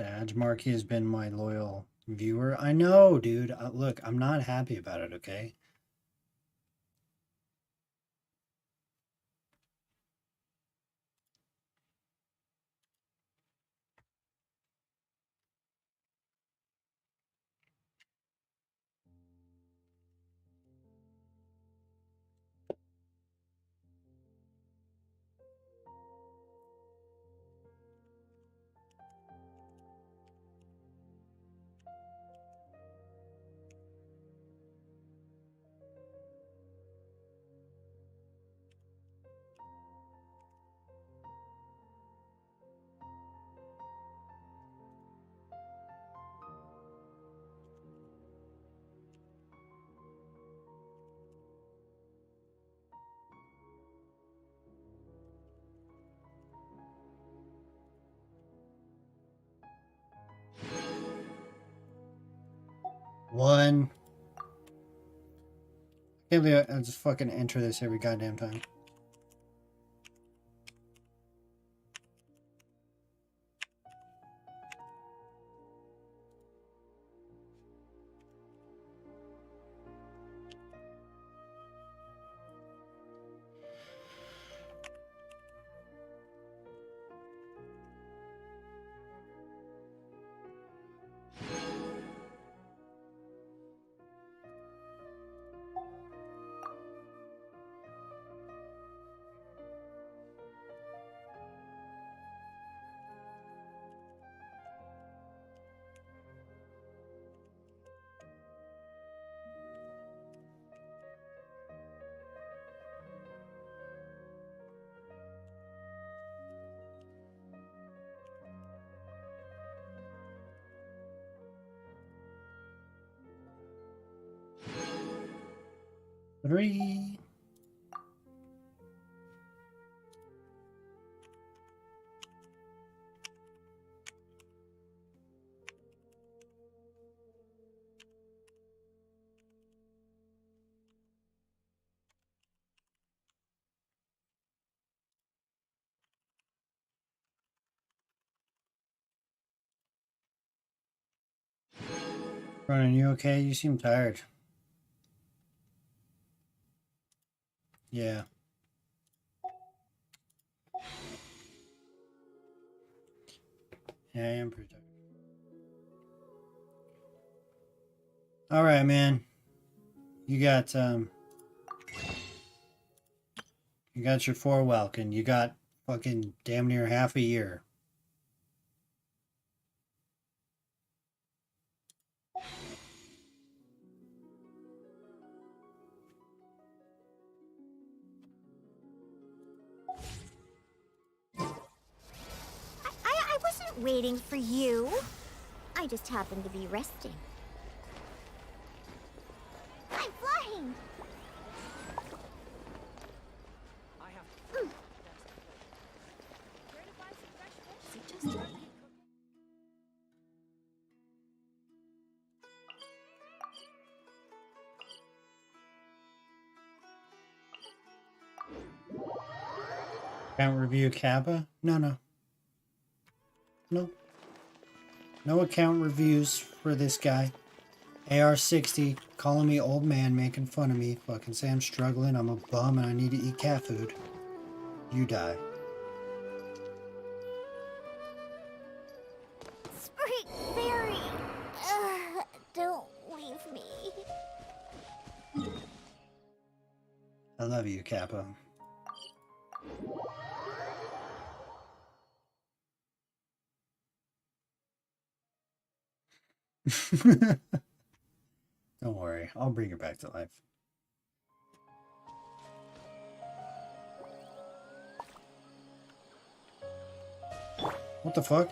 [SPEAKER 1] Sag Marky has been my loyal viewer. I know, dude. Look, I'm not happy about it, okay? One. Can't believe I just fucking enter this every goddamn time. Three. Ronan, you okay? You seem tired. Yeah. Yeah, I am pretty tired. Alright, man. You got your 4 Welkin. You got fucking damn near half a year.
[SPEAKER 14] I wasn't waiting for you. I just happened to be resting. I'm flying!
[SPEAKER 1] Account review Kappa? No. No account reviews for this guy. AR-60 calling me old man, making fun of me. Fucking say I'm struggling, I'm a bum, and I need to eat cat food. You die.
[SPEAKER 14] Spring Fairy! Don't leave me.
[SPEAKER 1] I love you, Kappa. Don't worry, I'll bring her back to life. What the fuck?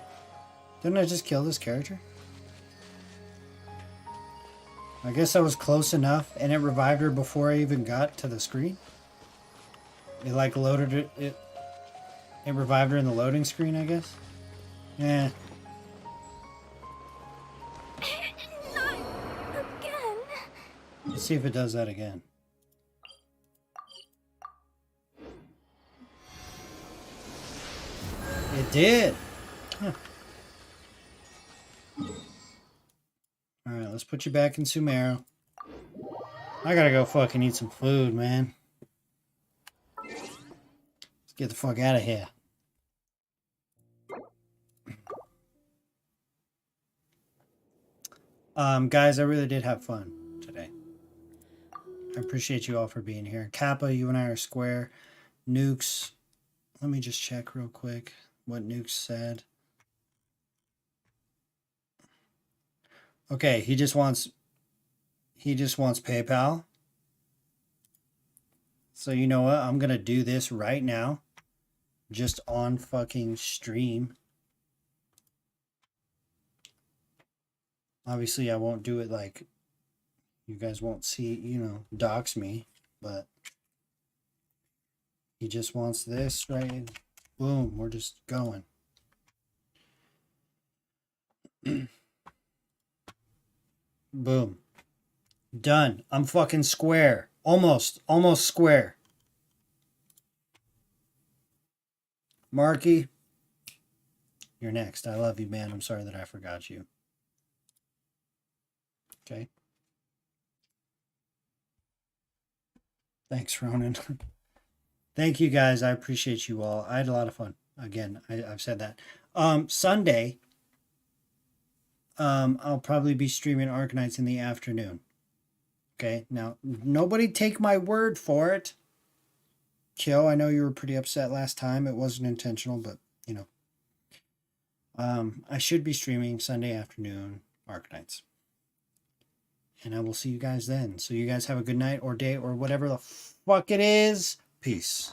[SPEAKER 1] Didn't I just kill this character? I guess I was close enough and it revived her before I even got to the screen. It like loaded it. It revived her in the loading screen, I guess. Yeah.
[SPEAKER 14] Not again.
[SPEAKER 1] Let's see if it does that again. It did. Huh. Alright, let's put you back in Sumeru. I gotta go fucking eat some food, man. Let's get the fuck out of here. Guys, I really did have fun today. I appreciate you all for being here. Kappa, you and I are square. Nukes, let me just check real quick what Nukes said. Okay, he just wants PayPal. So you know what? I'm gonna do this right now. Just on fucking stream. Obviously I won't do it like you guys won't see, you know, dox me, but he just wants this, right? Boom, we're just going. Boom. Done. I'm fucking square. Almost square. Marky, you're next. I love you, man. I'm sorry that I forgot you. Okay. Thanks, Ronan. Thank you, guys. I appreciate you all. I had a lot of fun. Again, I've said that. Sunday, I'll probably be streaming Arknights in the afternoon. Okay, now, nobody take my word for it. Kyo, I know you were pretty upset last time. It wasn't intentional, but, you know. I should be streaming Sunday afternoon Arknights. And I will see you guys then. So you guys have a good night or day or whatever the fuck it is. Peace.